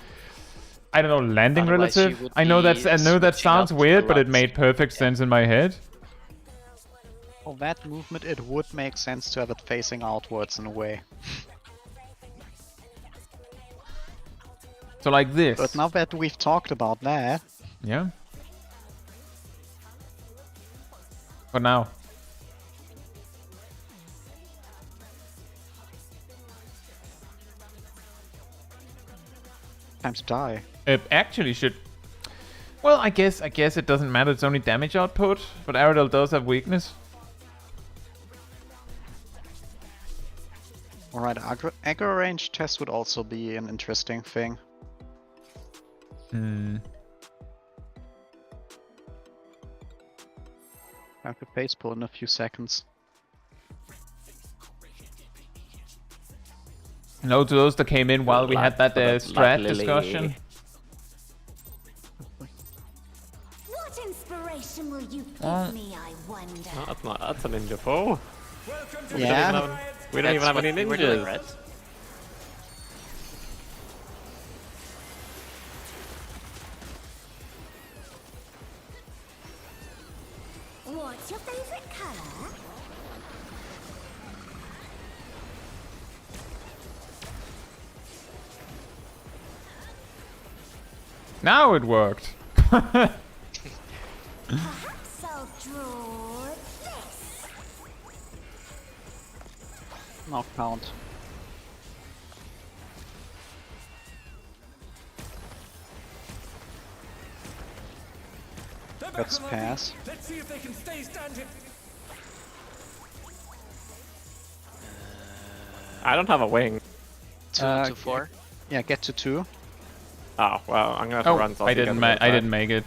I don't know, landing Otherwise you relative. would I know be that switching sounds up weird, the but it routes. made perfect sense in my head. For that movement, it would make sense to have it facing outwards in a way. So like this. But now that we've talked about that, Yeah. For now. time to die. It actually should. Well, I guess it doesn't matter. It's only damage output, but Aerodel does have weakness. Alright, aggro range test would also be an interesting thing. I have to face pull in a few seconds. No, to those that came in while we had that strat Lily. discussion. What inspiration will you give me, I wonder? Oh, that's a ninja foe. Welcome to Yeah. We don't even have any We're doing, ninjas. right? What's your favorite color? Now it worked. Perhaps I'll draw this. No count. Let's pass. Let's see if they can stay standing. I don't have a wing. 2 to 4. Yeah, get to 2. Oh well, I'm gonna have to Oh, run. So I didn't make it.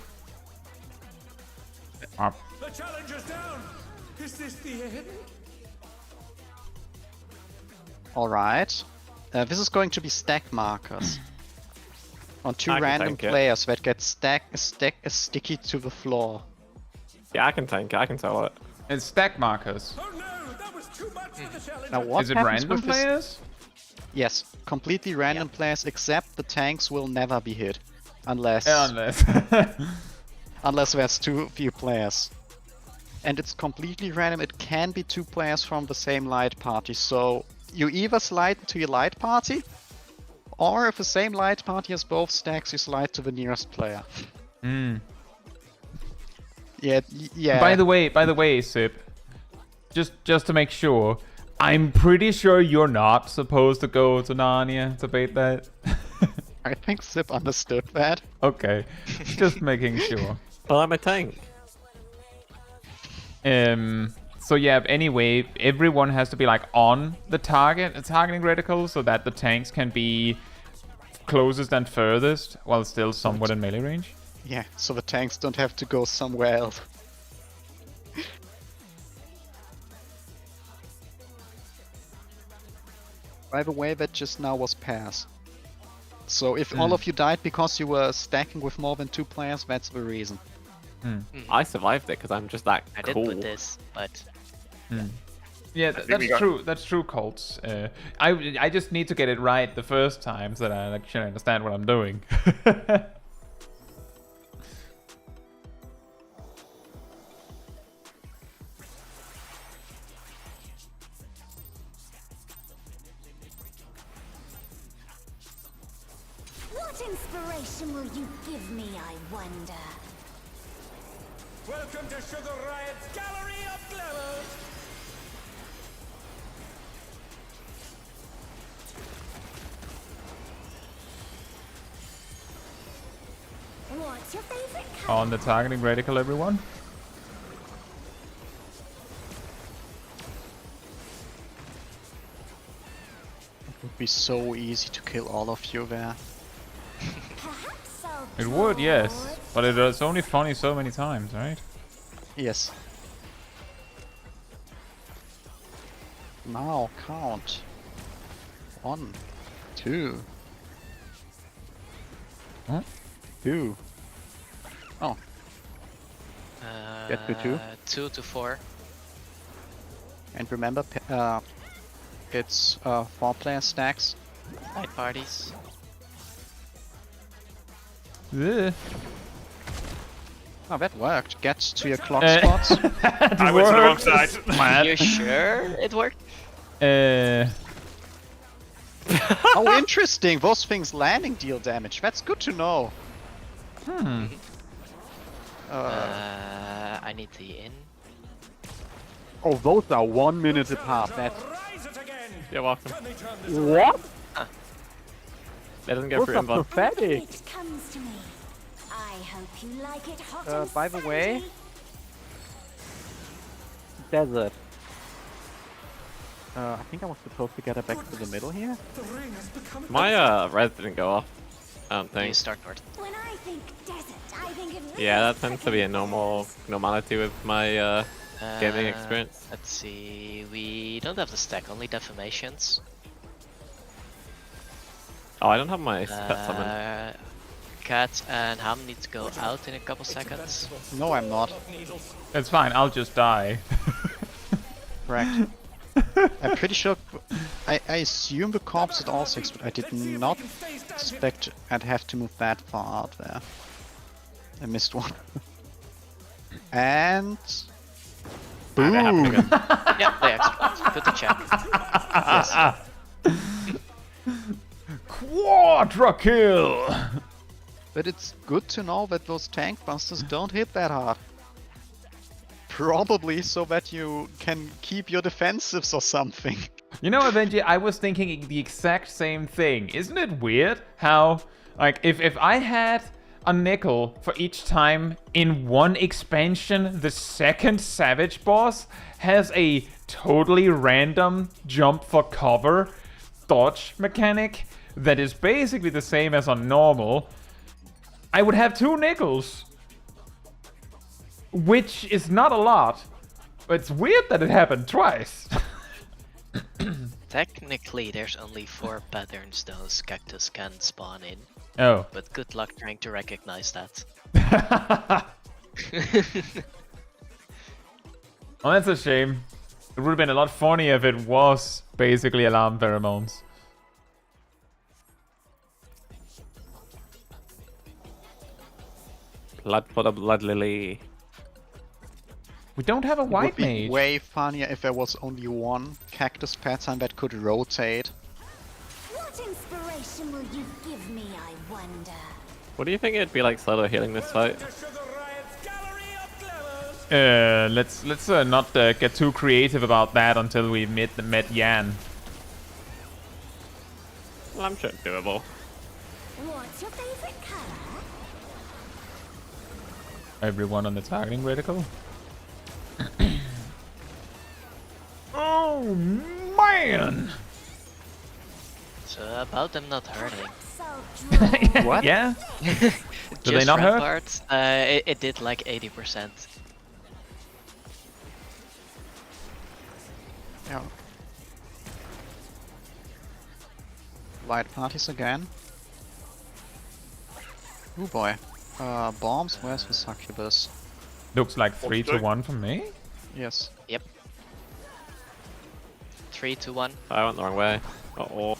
The challenger's down. Is this the end? Alright. This is going to be stack markers. On 2 I can random tank it. players that get sticky to the floor. Yeah, I can tank it. I can sell it. It's stack markers. Oh no, that was too much for the challenger. Now what Is it happens random with this- players? Yes, completely random players, except the tanks will never be hit. Unless Unless. there's too few players. And it's completely random, it can be 2 players from the same light party, so you either slide to your light party, or if the same light party has both stacks, you slide to the nearest player. Mm. Yeah. By the way, Sip, just to make sure, I'm pretty sure you're not supposed to go to Narnia to bait that. I think Zip understood that. Okay, just making sure. Well, I'm a tank. So yeah, anyway, everyone has to be like on the targeting reticle so that the tanks can be closest and furthest while still somewhat in melee range. Yeah, so the tanks don't have to go somewhere else. By the way, that just now was pass. So if all of you died because you were stacking with more than 2 players, that's the reason. I survived it because I'm just that I cool. did put this, but Yeah, think that's we got- true. That's true, Colts. I just need to get it right the first time so that I actually understand what I'm doing. What inspiration will you give me, I wonder? Welcome to Sugar Riot's Gallery of Glamour. What's your favorite color? On the targeting reticle, everyone. It would be so easy to kill all of you there. Perhaps I'll It would, draw yes, but it's only funny so many times, right? Yes. Now count. 1, 2. Huh? 2. Oh, Get to 2. 2 to 4. and remember, it's 4-player stacks. Night parties. Ugh. Oh, that worked. Get to your clock Uh, spots. I went to the wrong side. You sure it worked? Oh, interesting. Those things landing deal damage. That's good to know. I need the in. Oh, those are 1 minute apart. That's Rise it again. You're welcome. Can they turn this what? That doesn't go through inbound. pathetic. It comes to me. I hope you like it hot and By the way, sandy. desert. I think I was supposed to get it back to the middle here. The ring has become My res didn't go off. I don't You think. start north. When I think desert, I think of Yeah, that rivers tends to be a freaking normality with my gaming experience. Let's see. We don't have the stack, only defamations. Oh, I don't have my pet summon. Cat and Ham need to go out in a couple seconds. No, I'm not. It's fine, I'll just die. Correct. I'm pretty sure. I assume the corpse at all 6, but I did not expect I'd have to move that far out there. I missed one. And. They happen Boom! again. Yeah, they explode. Good to check. Yes. Quadra kill! But it's good to know that those tank busters don't hit that hard. Probably so that you can keep your defensives or something. You know, Avenger, I was thinking the exact same thing. Isn't it weird how, like, if I had a nickel for each time in one expansion, the second Savage boss has a totally random jump for cover dodge mechanic that is basically the same as on normal, I would have 2 nickels. Which is not a lot. But it's weird that it happened twice. Technically, there's only 4 patterns those cactus can spawn in. Oh. But good luck trying to recognize that. Oh, that's a shame. It would have been a lot funnier if it was basically alarm pheromones. Blood for the blood lily. We don't have a It would white be mage. way funnier if there was only one cactus pattern that could rotate. What inspiration will you give me, I wonder? What do you think it'd be like solo healing this fight? Let's not get too creative about that until we met Yan. Well, I'm sure it's doable. What's your favorite color? Everyone on the targeting reticle. Oh man! So about them not hurting. So What? Yeah? Do they Just not hurt? Rampart, it did like 80%. Yeah. Light parties again. Oh boy. Bombs, where's the succubus? Looks like 3 to 1 for me. Yes. Yep. 3, 2, 1. I went the wrong way. Uh-oh.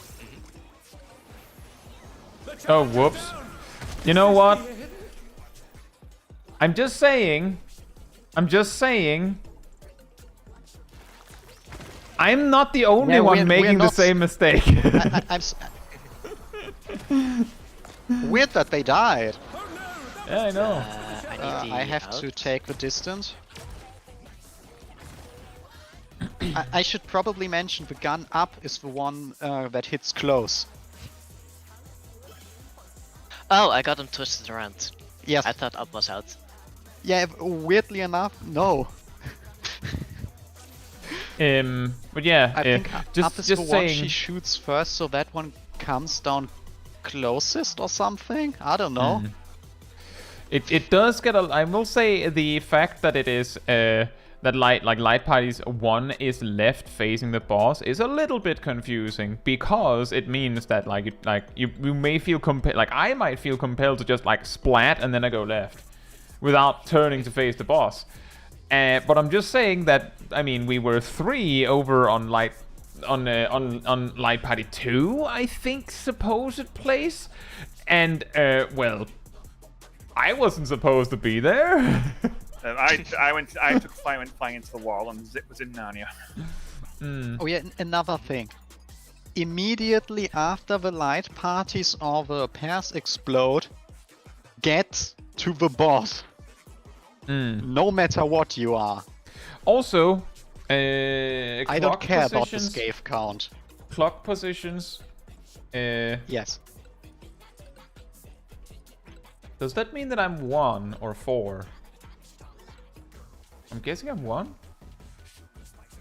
Oh, whoops. You know what? I'm just saying. I'm not the only Yeah, one we're making the not- same mistake. Weird that they died. Yeah, I know. I need the I have out. to take the distance. I should probably mention the gun up is the one that hits close. Oh, I got him twisted around. Yes. I thought up was out. Yeah, weirdly enough, no. But yeah, I think just up is the one she saying. shoots first, so that one comes down closest or something. I don't know. It does get a. I will say the fact that it is that light parties 1 is left facing the boss is a little bit confusing, because it means that you may feel compelled, like I might feel compelled to just like splat and then I go left without turning to face the boss. But I'm just saying that, I mean, we were 3 over on light party 2, I think, supposed place, and well, I wasn't supposed to be there. I took fire, went flying into the wall, and Zip was in Narnia. Oh yeah, another thing. Immediately after the light parties or the pairs explode, get to the boss. No matter what you are. Also, I don't care about the scave count. Clock positions. Yes. Does that mean that I'm 1 or 4? I'm guessing I'm 1.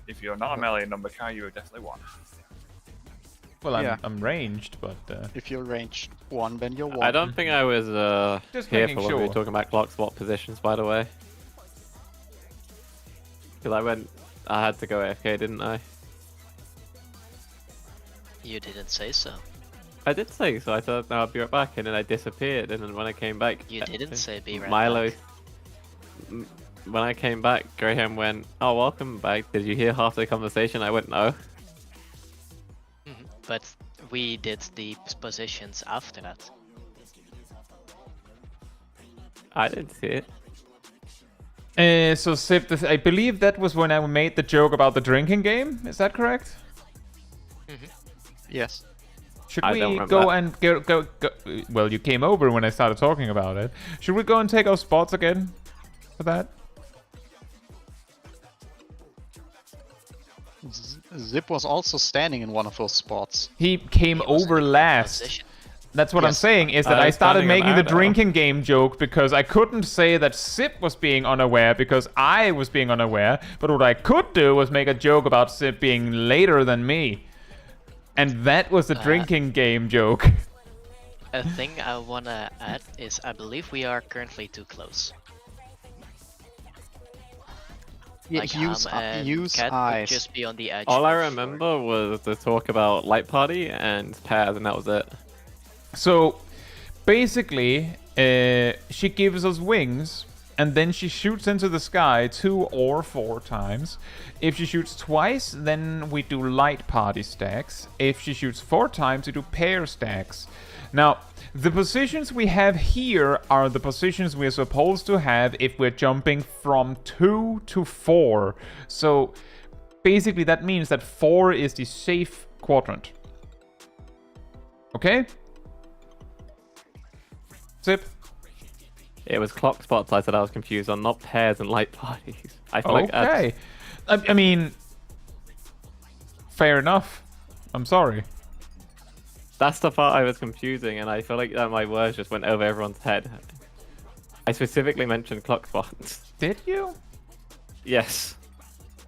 If you're not a melee number car, you are definitely 1. Well, Yeah. I'm ranged, but If you're range 1, then you're 1. I don't think I was Just here making for when we were sure. talking about clock swap positions, by the way. Because I had to go AFK, didn't I? You didn't say so. I did say so. I thought, no, I'll be right back, and then I disappeared. And then when I came back, You didn't say be right Milo. back. When I came back, Graham went, "Oh, welcome back. Did you hear half the conversation?" I went, "No." But we did the positions after that. I didn't see it. So Sip, I believe that was when I made the joke about the drinking game. Is that correct? Yes. Should I we don't remember go that. and go? Well, you came over when I started talking about it. Should we go and take our spots again for that? Zip was also standing in one of those spots. He came He was in over a good last. position. That's what I'm Yes. saying, is that I I was started standing making the around, drinking game joke because I couldn't say that Sip was being unaware because I was being unaware, but what I could do was make a joke about Sip being later than me. And that was the drinking game joke. A thing I wanna add is I believe we are currently too close. Yeah, Like use and use Cat would eyes. just be on the edge. All I of- remember was the talk about Light Party and pairs, and that was it. So, basically, she gives us wings, and then she shoots into the sky 2 or 4 times. If she shoots twice, then we do light party stacks. If she shoots 4 times, we do pair stacks. Now, the positions we have here are the positions we're supposed to have if we're jumping from 2 to 4. So, basically that means that 4 is the safe quadrant. Okay? Zip? It was clock spots I said I was confused on, not pairs and light parties. I feel like Okay. I mean, fair enough. I'm sorry. that's the part I was confusing, and I feel like that my words just went over everyone's head. I specifically mentioned clock spots. Did you? Yes,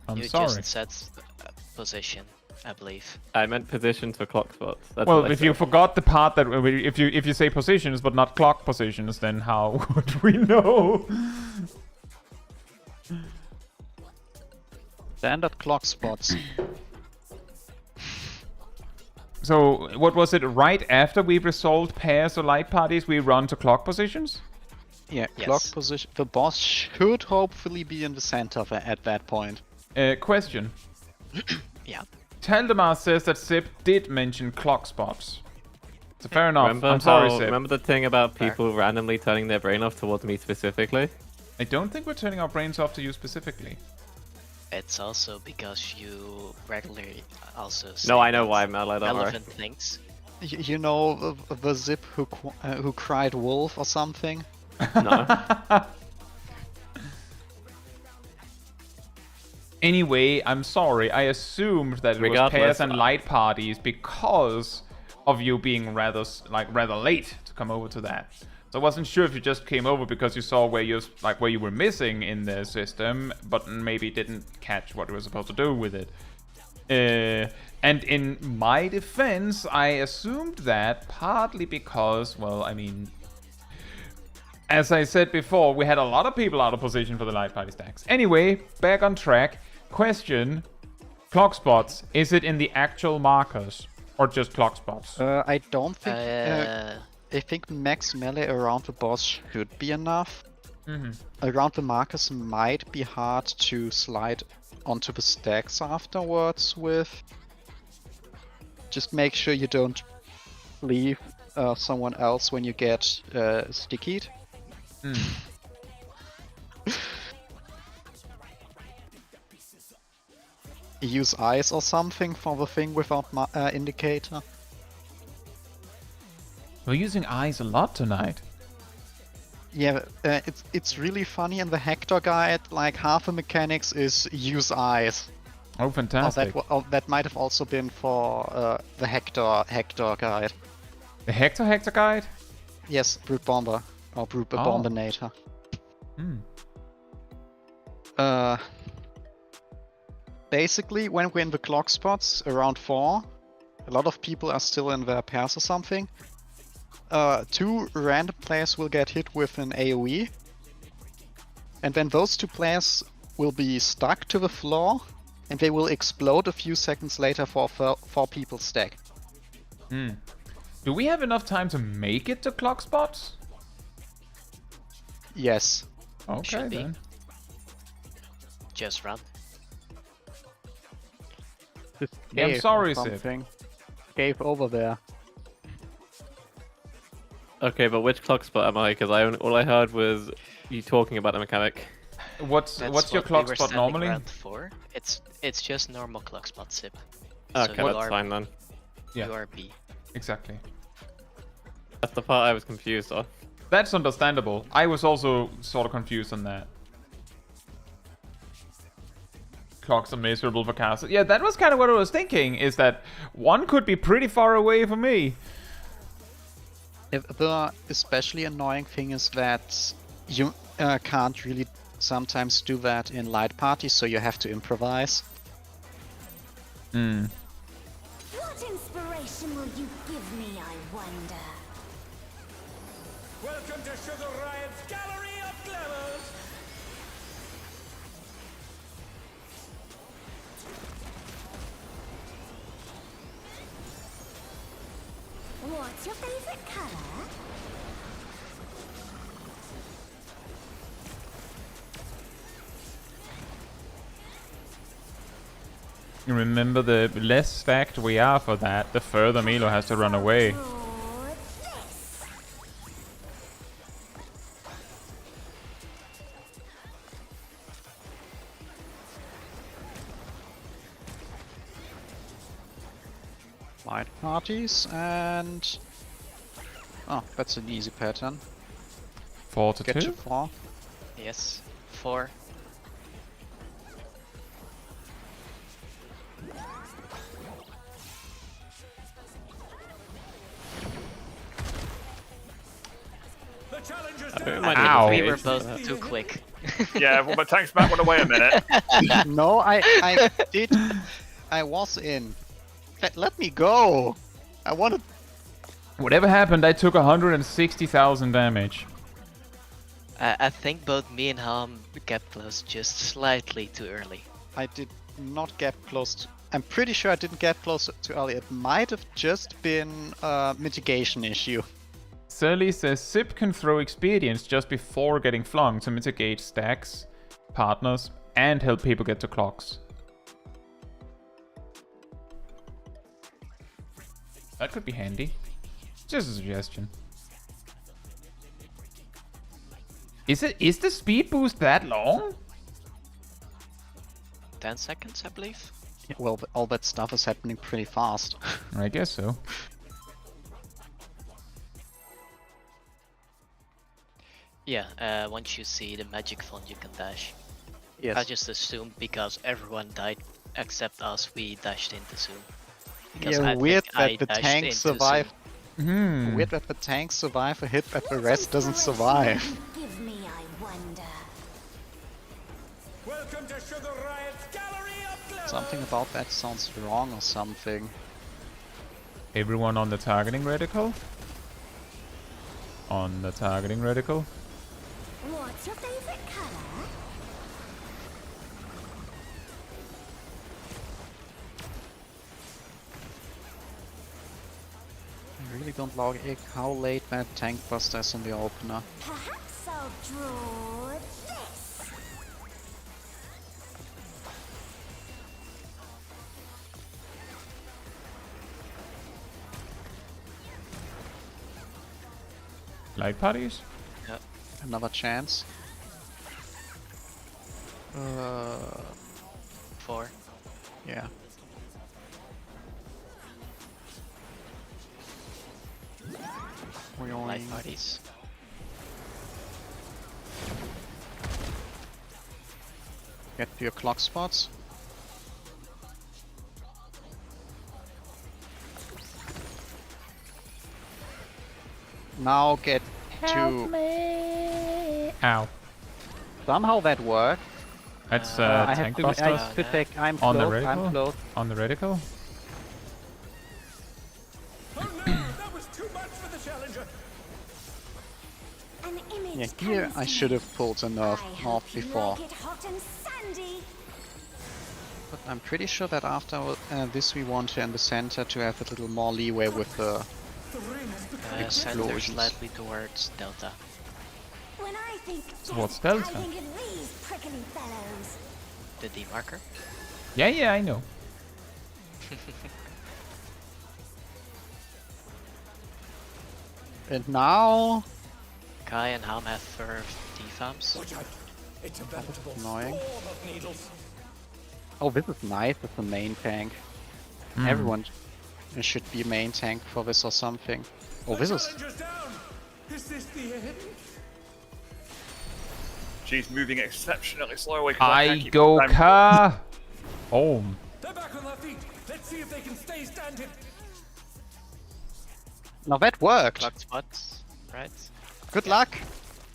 I'm You sorry. just said position, I believe. I meant positions for clock spots. That's Well, what I if you said. forgot the part that if you say positions but not clock positions, then how would we know? Standard clock spots. So, what was it? Right after we resolved pairs or light parties, we run to clock positions? Yeah, Yes. clock position. The boss should hopefully be in the center at that point. Question. Yeah. Taldemar says that Zip did mention clock spots. So fair enough. Remember I'm sorry, how- Zip. Remember the thing about Fair. people randomly turning their brain off towards me specifically? I don't think we're turning our brains off to you specifically. It's also because you regularly also say No, I know why I'm not allowed. Don't worry. relevant things. You know the Zip who cried wolf or something? No. Anyway, I'm sorry. I assumed that it was Regardless, pairs and light parties because of you being rather late to come over to that. So I wasn't sure if you just came over because you saw where you were missing in the system, but maybe didn't catch what you were supposed to do with it. And in my defense, I assumed that partly because, well, I mean, as I said before, we had a lot of people out of position for the light party stacks. Anyway, back on track. Question: clock spots, is it in the actual markers or just clock spots? I don't think. I think max melee around the boss should be enough. Around the markers might be hard to slide onto the stacks afterwards with. Just make sure you don't leave someone else when you get stickied. Use eyes or something for the thing without indicator. We're using eyes a lot tonight. Yeah, it's really funny in the Hector guide. Like half the mechanics is use eyes. Oh, fantastic. That might have also been for the Hector guide. The Hector guide? Yes, Brute Bomber or Brute Bombinator. Basically, when we're in the clock spots around 4, a lot of people are still in their pairs or something. 2 random players will get hit with an AoE, and then those 2 players will be stuck to the floor, and they will explode a few seconds later for a 4-people stack. Do we have enough time to make it to clock spots? Yes. Okay Should be. then. Just run. Just Yeah, I'm cave sorry, or Sid. something. Cave over there. Okay, but which clock spot am I? Because all I heard was you talking about the mechanic. What's That's your what we clock were spot standing normally? around for. It's just normal clock spot, Sip. Okay, you that's are, fine then. Yeah. You are B. Exactly. That's the part I was confused on. That's understandable. I was also sort of confused on that. Clocks are miserable for casters. Yeah, that was kind of what I was thinking, is that one could be pretty far away for me. The especially annoying thing is that you can't really sometimes do that in light parties, so you have to improvise. What inspiration will you give me, I wonder? Welcome to Sugar Riot's Gallery of Glamours! What's your favorite color? Remember, the less stacked we are for that, the further Milo has to run away. Or this? Light parties and... Oh, that's an easy pattern. 4 to Get 2? to 4. Yes. 4. The challengers Ow. We were both too quick. Yeah, well, my tank's back. Went away a minute. No, I did. I was in. Let me go. I wanted. Whatever happened, I took 160,000 damage. I think both me and Ham kept close just slightly too early. I did not get close. I'm pretty sure I didn't get close too early. It might have just been a mitigation issue. Surly says Sip can throw experience just before getting flung to mitigate stacks, partners, and help people get to clocks. That could be handy. Just a suggestion. Is the speed boost that long? 10 seconds, I believe. Yeah, well, all that stuff is happening pretty fast. I guess so. Yeah, once you see the magic font, you can dash. Yes. I just assumed because everyone died except us, we dashed into soon. Because Yeah, I weird think I that the dashed tank into survived. Hmm. Weird that the tanks survive a hit, but the What rest doesn't inspiration survive. will you give me, I wonder? Welcome to Sugar Riot's Gallery of Glamours! Something about that sounds wrong or something. Everyone on the targeting reticle? On the targeting reticle? What's your favorite color? I really don't like how late that tank buster is in the opener. Perhaps I'll draw this. Light parties? Another chance. 4. Yeah. Light parties. Get to your clock spots. Now get to... Ow. Somehow that worked. That's I have tank to, buster I sit back. I'm on the close. I'm reticle? close. On the reticle? Oh no, that was too much for the challenger! An image Yeah, here comes I to should me. have pulled a nerf I off hope you before. like it hot and handy. But I'm pretty sure that after this we want to in the center to have a little more leeway with the Center explosions. slightly towards Delta. When I think What's death, Delta? I think of these prickly fellows. The D marker. Yeah, I know. And now Kai and Ham have first defams. Watch out. It's a veritable annoying. swarm of needles. Oh, this is nice with the main tank. Everyone should be main tank for this or something. Oh, this is... Challenger's down. Is this the end? She's moving exceptionally slowly. 'cause I can't keep go time. car home. They're back on their feet. Let's see if they can stay standing. Now that worked! Clock spots, right? Good luck,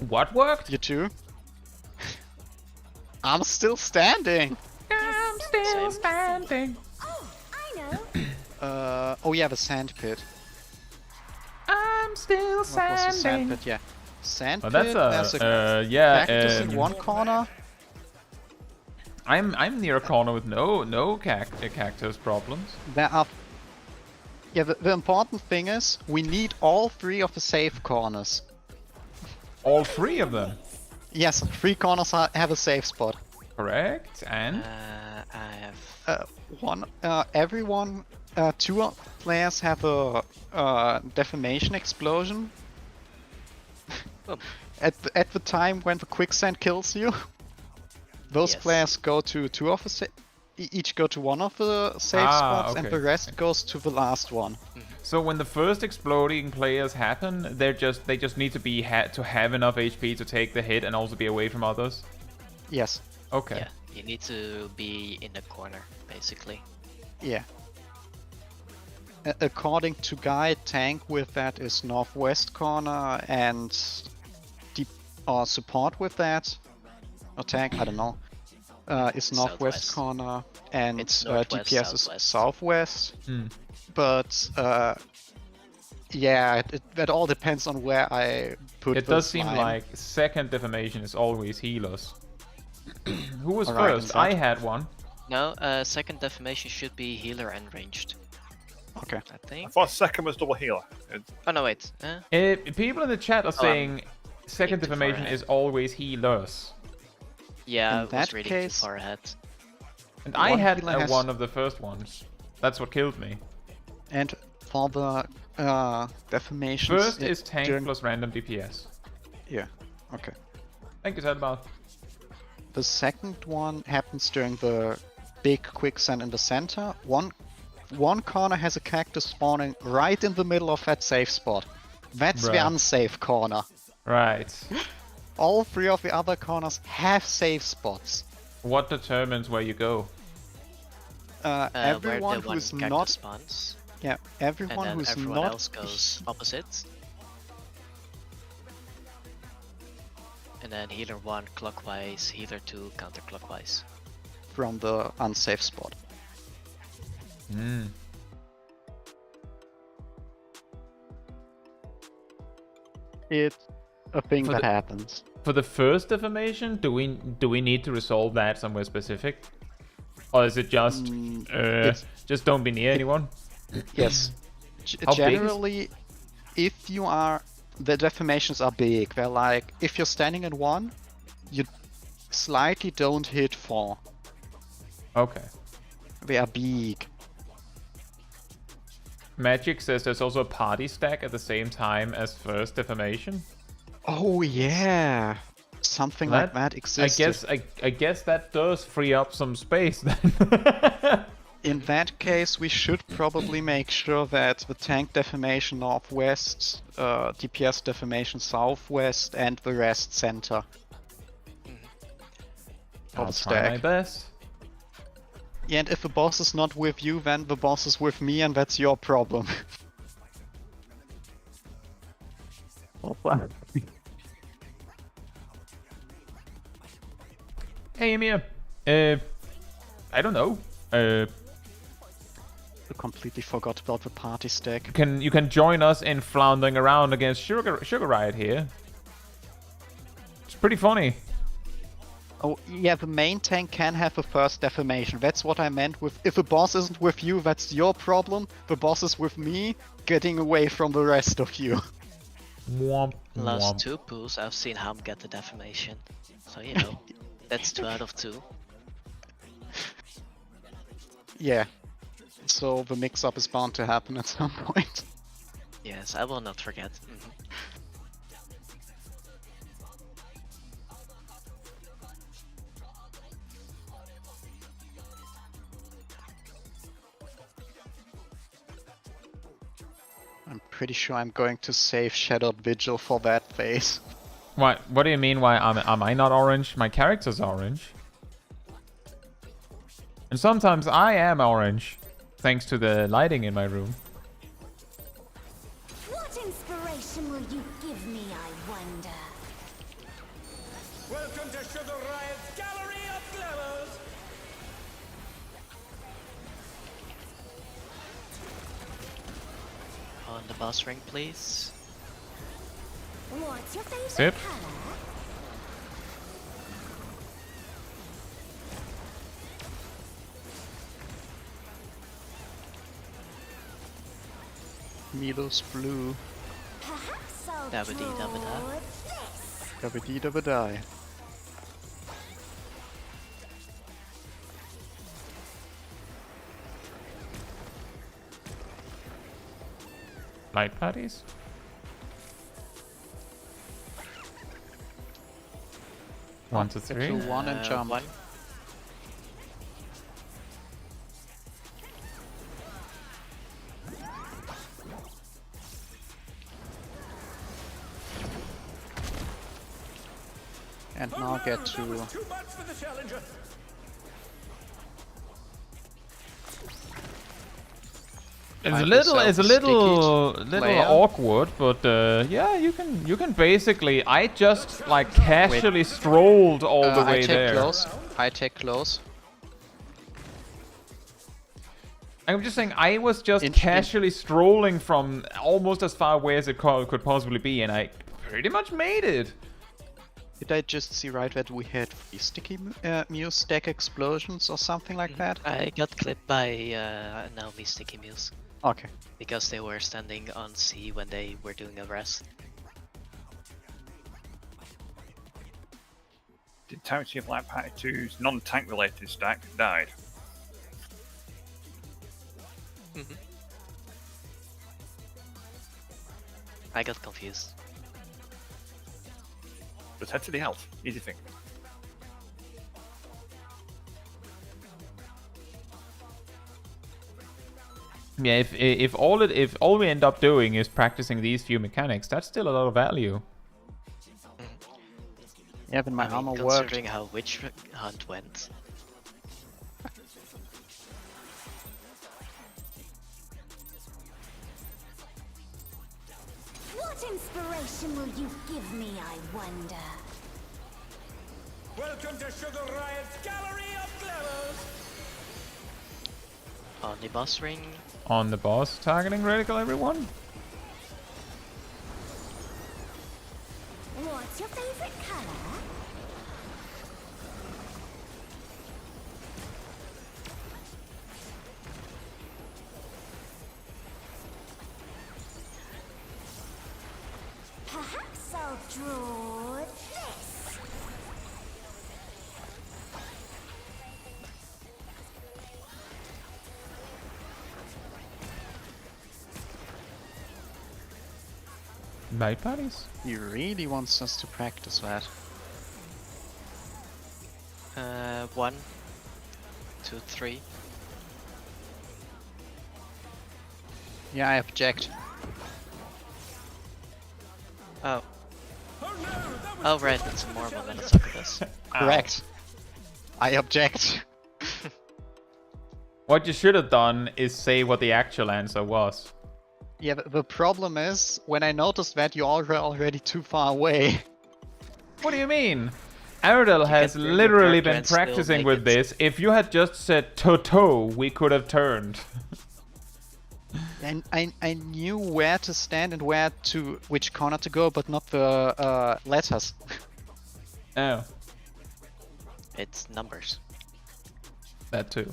What worked? you two. I'm still standing! I'm still standing. Oh, I know. Oh yeah, the sand pit. I'm still What was the sand standing. pit? Yeah. Sand Oh, pit, that's there's a yeah. cactus in one corner. I'm near a corner with no cactus problems. There are... Yeah, the important thing is, we need all 3 of the safe corners. All 3 of them, Yes, 3 corners have a safe spot. correct? And I have. Everyone, 2 players have a defamation explosion. Oh. At the time when the quicksand kills you, those Yes. players go to 2 of the each go to 1 of the safe spots, and okay, the rest goes to the last one. so when the first exploding players happen, they just need to be to have enough HP to take the hit and also be away from others. Yes. Okay. Yeah, you need to be in the corner, basically. Yeah. According to guide, tank with that is northwest corner, and deep or support with that, or tank, I don't know, is northwest Southwest. corner, and It's northwest, DPS is southwest. southwest. Hmm. But yeah, that all depends on where I put. It the does seem slime. like second defamation is always healers. Who was Alright, first? and I that- had one. No, second defamation should be healer and ranged, Okay. I think. I thought second was double healer. Oh no, wait. People in the chat are saying second too far defamation ahead. is always healers. Yeah, In I was that reading case- too far ahead. And I One had healer has- one of the first ones. That's what killed me. And for the defamations, First is tank during- plus random DPS. Yeah. Okay. Thank you, Tadbal. The second one happens during the big quicksand in the center. One corner has a cactus spawning right in the middle of that safe spot. That's the Bruh. unsafe corner. Right. All 3 of the other corners have safe spots. What determines where you go? Where Everyone the one who's cactus not, spawns, yeah, and everyone then who's everyone not else goes opposite. And then healer 1 clockwise, healer 2 counterclockwise. from the unsafe spot. Hmm. It's a thing For that the- happens. For the first defamation, do we need to resolve that somewhere specific, or is it just it's- just don't be near anyone? Yes. How big is- Generally, if you are, the defamations are big. They're like, if you're standing in 1, you slightly don't hit 4. Okay. They are big. Magic says there's also a party stack at the same time as first defamation. Oh yeah, something like that exists. I guess that does free up some space then. In that case, we should probably make sure that the tank defamation northwest, DPS defamation southwest, and the rest center. I'll Of the try my stack. best. Yeah, and if the boss is not with you, then the boss is with me, and that's your problem. Hey Emir, I don't know. I completely forgot about the party stack. You can join us in floundering around against Sugar Riot here. It's pretty funny. Oh, yeah, the main tank can have a first deformation. That's what I meant with, if a boss isn't with you, that's your problem. The boss is with me, getting away from the rest of you. Womp, Last womp. 2 pools, I've seen Ham get the deformation. So, you know, that's 2 out of 2. Yeah. So the mix-up is bound to happen at some point. Yes, I will not forget. I'm pretty sure I'm going to save Shadowed Vigil for that phase. What do you mean? Why am I not orange? My character's orange. And sometimes I am orange, thanks to the lighting in my room. What inspiration will you give me, I wonder? Welcome to Sugar Riot's Gallery of Glamours! On the boss ring, please. What's your favorite Sip. color? Milo's blue. Perhaps I'll Dabba-dee, dabba-da. draw this. Dabba-dee dabba-die. Light patties? One, two, three. Do one and jump. 1. And now get That was to... too much for the challenger. It's Find a little, yourself it's a a little, sticky little player. awkward, but yeah, you can basically. I just like casually strolled all the way I take there. close. I take close. I'm just saying, I was just In- casually strolling from almost as far away as it could possibly be, and I pretty much made it. Did I just see right that we had 3 sticky Muse stack explosions or something like that? I got clipped by Naomi Sticky Muse Okay. because they were standing on C when they were doing a rest. The entirety of Light Party 2's non-tank related stack died. I got confused. Just head to the health. Easy thing. Yeah, if all we end up doing is practicing these few mechanics, that's still a lot of value. Yeah, but my I mean, armor worked. considering how Witch Hunt went. What inspiration will you give me, I wonder? Welcome to Sugar Riot's Gallery of Glamours! On the boss ring, On the boss, targeting radical, everyone. What's your favorite color? Perhaps I'll draw this. Light parties? He really wants us to practice that. 1, 2, 3. Yeah, I object. Oh, Oh no, that was oh right, that's more momentum succubus. Correct. I object. What you should have done is say what the actual answer was. Yeah, the problem is, when I noticed that you all were already too far away. What do you mean? Aerodel has bring your literally character been and still practicing make with it. this. If you had just said Toto, we could have turned. And I knew where to stand and where to, which corner to go, but not the letters. Oh. It's numbers. That too.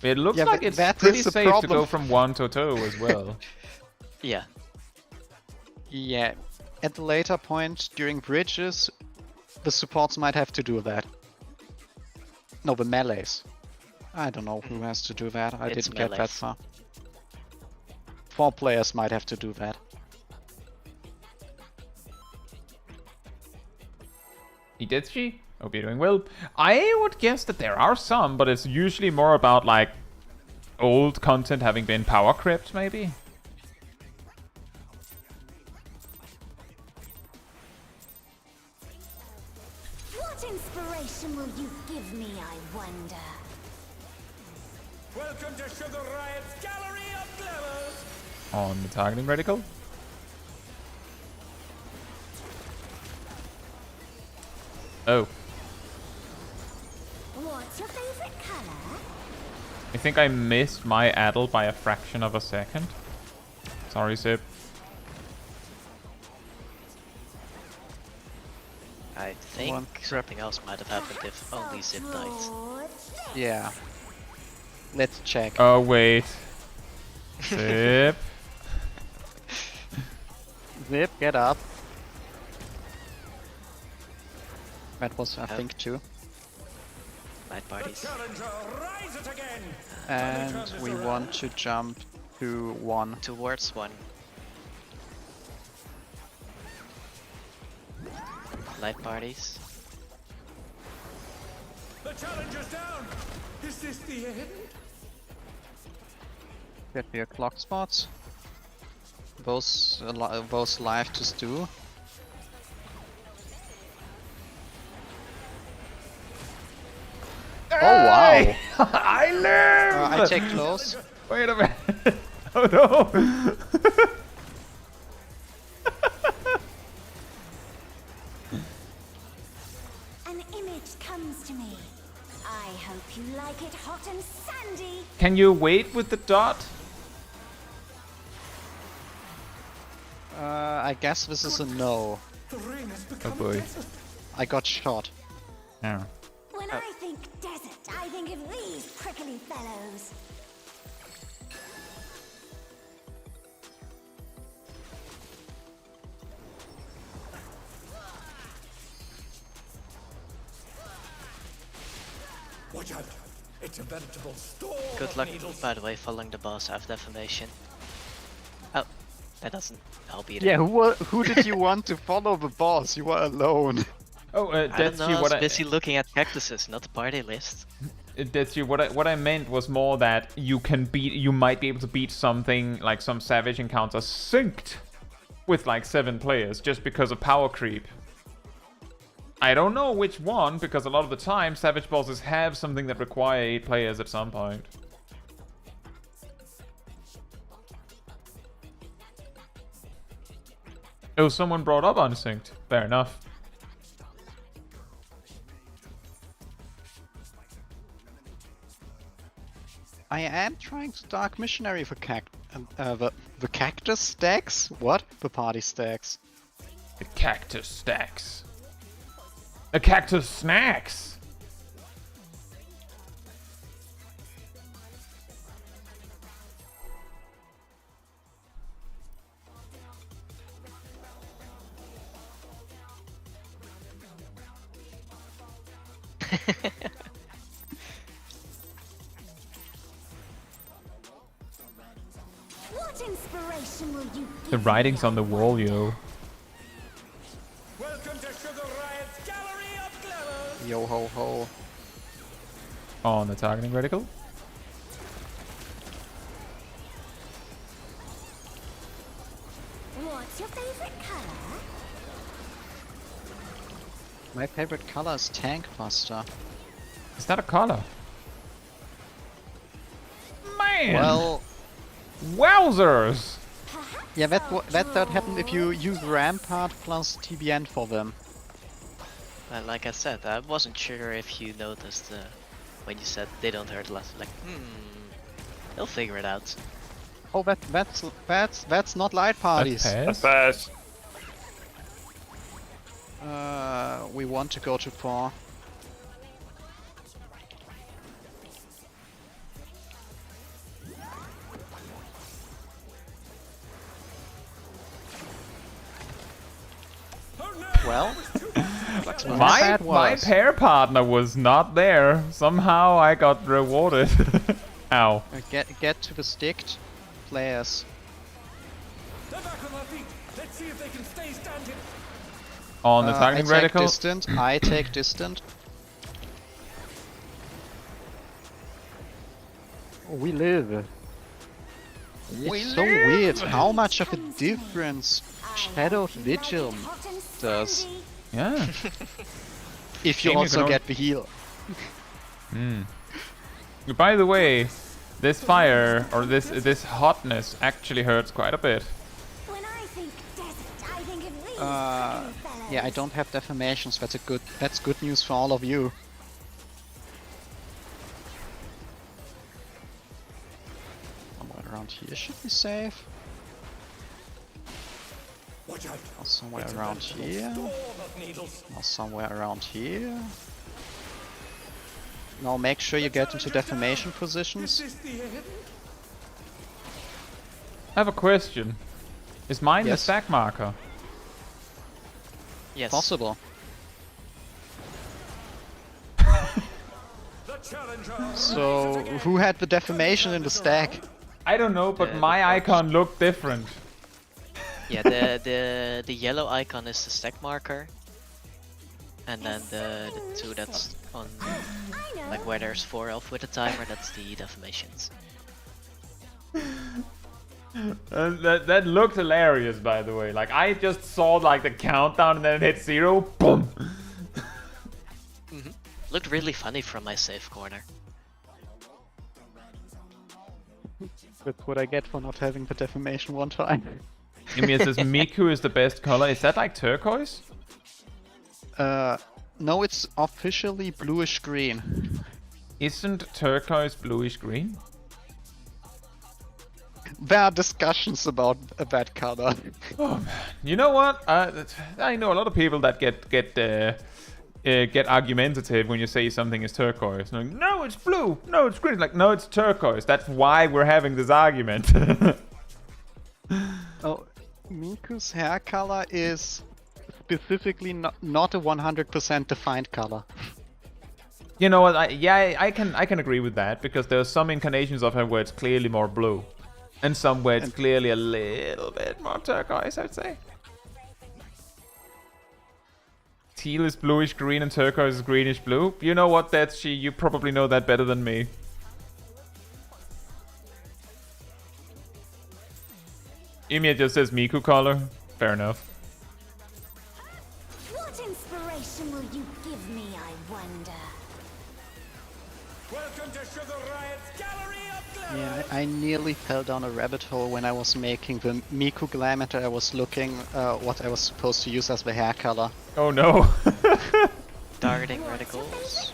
It looks Yeah, like but it's that pretty is the safe to problem. go from 1 to 2 as well. Yeah. Yeah, at the later point during bridges, the supports might have to do that. No, the melees. I don't know who has to do that. I It's didn't get that melees. far. 4 players might have to do that. Hidechi? Hope you're doing well. I would guess that there are some, but it's usually more about like old content having been power crept, maybe. What inspiration will you give me, I wonder? Welcome to Sugar Riot's Gallery of Glamours! On the targeting reticle. Oh, What's your favorite color? I think I missed my addle by a fraction of a second. Sorry, Sip. I think something else might have happened if only Zip died. Yeah. Let's check. Oh, wait. Sip. Zip, get up. That was, I think, 2. Night parties. Challenger, rise it again! And we want to jump to 1. Towards 1. Night parties. The challenger's down! Is this the end? Get your clock spots. Both live to stew. Oh wow! I live! I take close. Wait a minute. Oh no! An image comes to me. I hope you like it hot and sandy. Can you wait with the dot? I guess this is a no. The ring has become boy. a desert. I got shot. Yeah. When I think desert, I think of these prickly fellows. Watch out! It's a veritable storm. Good of luck, needles. by the way, following the boss after defamation. Oh, that doesn't help either. Yeah, who did you want to follow the boss? You were alone. Oh, I don't that's know, you. I What was busy looking at cactuses, not the party list. That's you. What I meant was more that you can beat. You might be able to beat something like some savage encounter synced with like 7 players just because of power creep. I don't know which one, because a lot of the time savage bosses have something that require 8 players at some point. Oh, someone brought up unsynced. Fair enough. I am trying to Dark Missionary for the cactus stacks? What? The party stacks. The cactus stacks. The cactus snacks. What inspiration will you give The writing's on the wall, yo. Welcome to Sugar Riot's Gallery of Glamours! Yo ho ho. On the targeting reticle. What's your favorite color? My favorite color is Tank Buster. Is that a color? Man! Well, Wowzers! yeah, that would happen if you use Rampart plus TBN for them. Like I said, I wasn't sure if you noticed when you said they don't hurt less. Like, they'll figure it out. Oh, that's not light parties. That's Affairs. We want to go to 4. Well, my pair partner was not there. Somehow I got rewarded. Ow. Get to the sticked players. They're back on their feet. Let's see if they can stay standing. On the targeting I take reticle. distant. I take distant. We live. It's so weird how much of a difference Shadow's Vigil does. Yeah. If you Game you also can get the heal. By the way, this fire or this hotness actually hurts quite a bit. When I think desert, I think of these fellows. Yeah, I don't have deformations. That's good news for all of you. Somewhere around here should be safe. Watch out. Or somewhere around here. Storm of needles. Or somewhere around here. Now make sure you get into deformation positions. Is the end? I have a question. Is mine the Yes. stack marker? Yes. Possible. The challenger. So, who had the deformation in the stack? I don't know, but The my box. icon looked different. Yeah, the yellow icon is the stack marker. And then the two that's on, I know. like where there's 4 elf with a timer, that's the deformations. That looked hilarious, by the way. Like, I just saw like the countdown and then it hit 0. Boom! Looked really funny from my safe corner. That's what I get for not having the deformation one time. Ymir says Miku is the best color. Is that like turquoise? No, it's officially bluish green. Isn't turquoise bluish green? There are discussions about that color. Oh man, you know what? I know a lot of people that get argumentative when you say something is turquoise. Like, no, it's blue. No, it's green. Like, no, it's turquoise. That's why we're having this argument. Oh, Miku's hair color is specifically not a 100% defined color. You know what? I can agree with that because there are some incarnations of her where it's clearly more blue, and some where it's clearly a little bit more turquoise. I'd say. Teal is bluish green and turquoise is greenish blue. You know what? You probably know that better than me. Ymir just says Miku color. Fair enough. What inspiration will you give me, I wonder? Welcome to Sugar Riot's Gallery of Glamour. Yeah, I nearly fell down a rabbit hole when I was making the Miku Glamour. I was looking what I was supposed to use as the hair color. Oh no. Targeting reticles.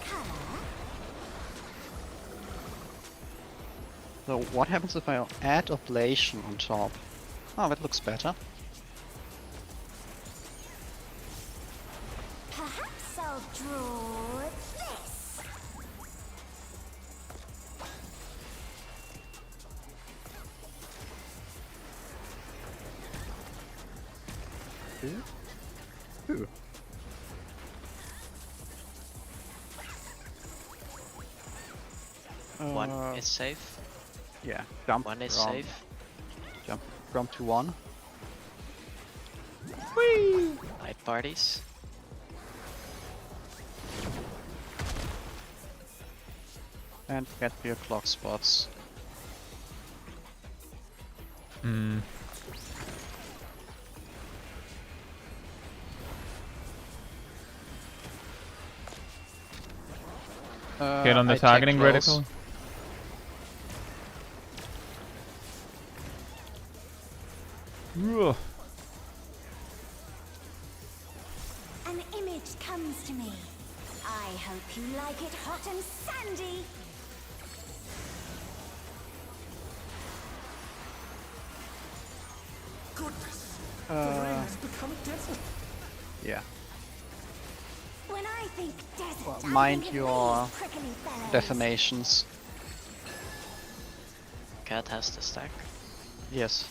So what happens if I add ablation on top? Oh, that looks better. Perhaps I'll draw this. Ooh. One is safe. Yeah, jump. One is from- safe. Jump to 1. Night parties. And get your clock spots. Hmm. Get on the I take targeting close. reticle. Ugh. An image comes to me. I hope you like it hot and sandy. Goodness. The rain has become a desert. Yeah. When I think desert, Well, I mind think of your these prickly fellows. Deformations. Cat has the stack. Yes.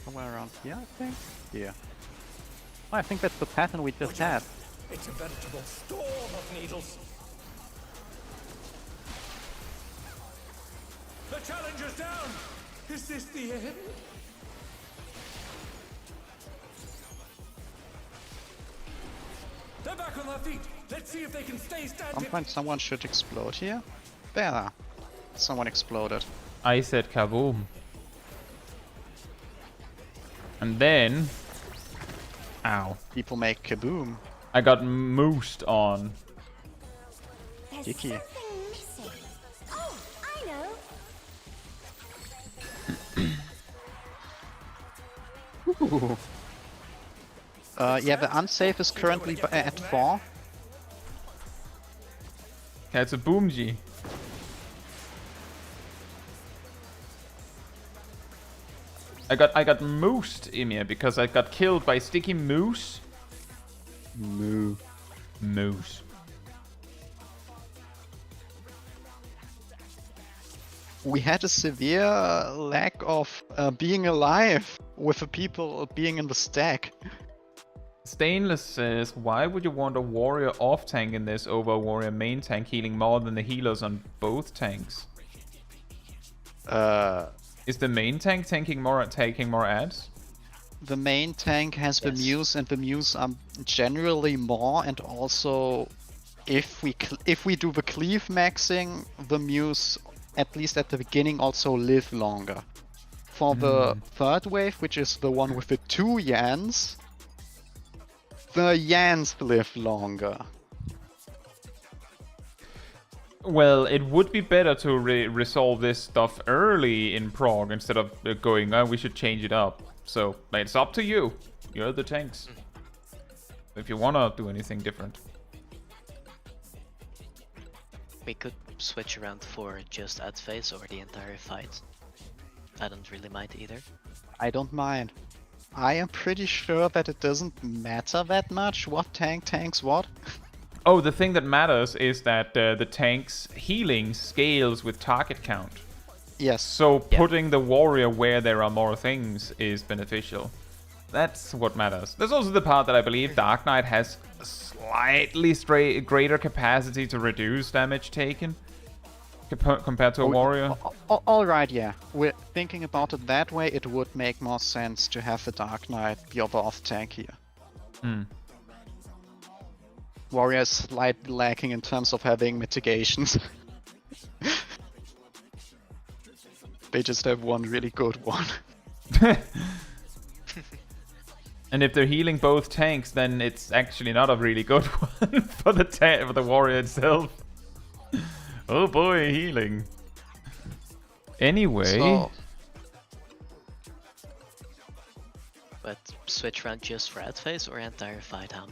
Somewhere around here, I think? Yeah. Oh, I think that's the pattern we just had. It's a veritable storm of needles. The challenger's down! Is this the end? They're back on their feet. Let's see if they can stay standing. Sometimes someone should explode here. There. Someone exploded. I said kaboom. And then... Ow. People make kaboom. I got moosed on. There's Icky. something missing. Oh, I know. Ooh. Yeah, the unsafe is currently at 4. Yeah, it's a boomji. I got moosed, Emir, because I got killed by sticky moose. Moo. Moose. We had a severe lack of being alive with the people being in the stack. Stainless says, why would you want a warrior off tank in this over a warrior main tank healing more than the healers on both tanks? Is the main tank taking more ads? The main tank has the Muse, and the Muse are generally more, and also if we do the cleave maxing, the Muse, at least at the beginning, also live longer. For the third wave, which is the one with the 2 Yans, the Yans live longer. Well, it would be better to resolve this stuff early in Prog instead of going, oh, we should change it up. So, it's up to you. You're the tanks. If you wanna do anything different. We could switch around for just ad phase or the entire fight. I don't really mind either. I don't mind. I am pretty sure that it doesn't matter that much what tank tanks what. Oh, the thing that matters is that the tank's healing scales with target count. Yes. So putting the warrior where there are more things is beneficial. That's what matters. There's also the part that I believe Dark Knight has a slightly greater capacity to reduce damage taken compared to a warrior. Alright, yeah. We're thinking about it that way, it would make more sense to have the Dark Knight be the off tank here. Warrior is slightly lacking in terms of having mitigations. They just have one really good one. And if they're healing both tanks, then it's actually not a really good one for the warrior itself. Oh boy, healing. Anyway. So, But switch around just for ad phase or entire fight, Ham?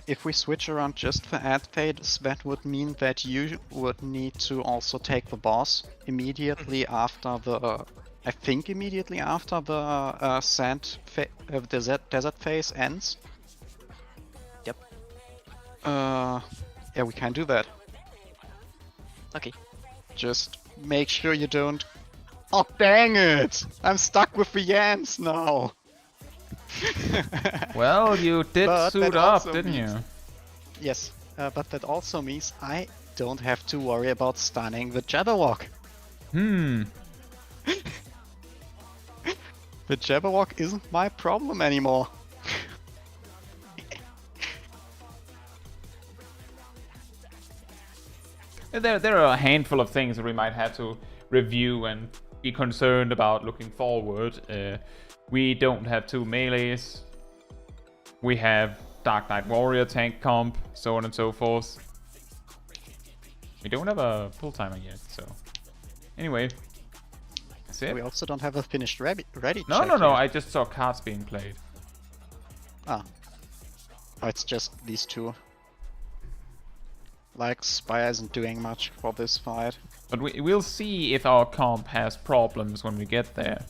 if we switch around just for ad phase, that would mean that you would need to also take the boss immediately after the... I think immediately after the desert phase ends. Yep. Yeah, we can do that. Okay. Just make sure you don't... Oh, dang it! I'm stuck with the Yans now! Well, you did But suit that up, also didn't means- you? Yes, but that also means I don't have to worry about stunning the Jabberwock. The Jabberwock isn't my problem anymore. There are a handful of things that we might have to review and be concerned about looking forward. We don't have 2 melees. We have Dark Knight Warrior tank comp, so on and so forth. We don't have a full timer yet, so... Anyway. That's it. We also don't have a finished ready No, check no, no, yet. I just saw cards being played. Ah. Oh, it's just these 2. Like, Spire isn't doing much for this fight. But we'll see if our comp has problems when we get there.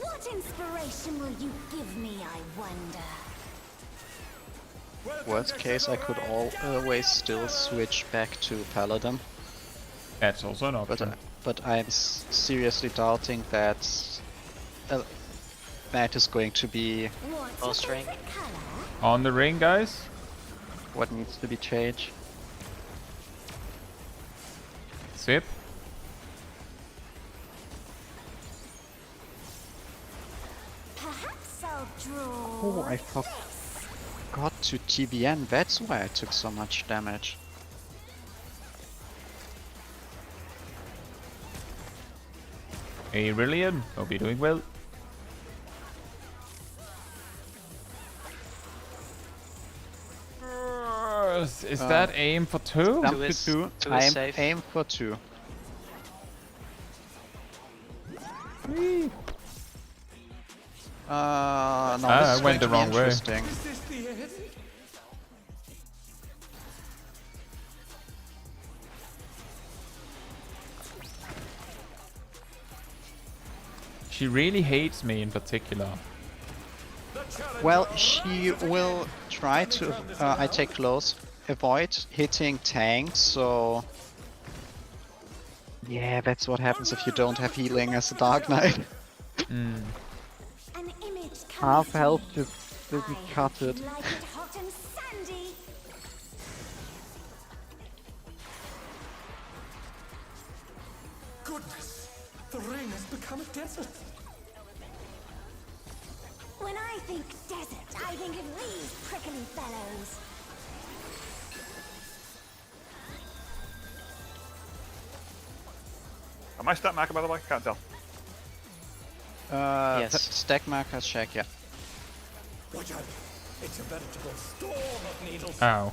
What inspiration will you give me, I wonder? Worst case, I could always still switch back to Paladin, That's also an but option. but I'm seriously doubting that that is going to be What's Boss your rank. favorite color? On the ring, guys. what needs to be changed. Sip. Perhaps I'll draw. Oh, I forgot to TBN. That's why I took so much damage. Aurelian, hope you're doing well. Is that aim for 2? Jump Two to is- 2. two is I'm safe. aim for 2. No, I this is went going the to be wrong way. interesting. Is this the end? She really hates me in particular. The challenge Well, she will try to, I take close, avoid hitting tanks, so... Yeah, that's what happens if you don't have healing as a Dark Knight. An image comes Half to health me. just doesn't I cut hope you it. like it hot and sandy. Goodness, the ring has become a desert. When I think desert, I think of these prickly fellows. Am I stat marker, by the way? Can't tell. Yes. Stack markers check, yeah. Watch out. It's a veritable storm of needles. Ow.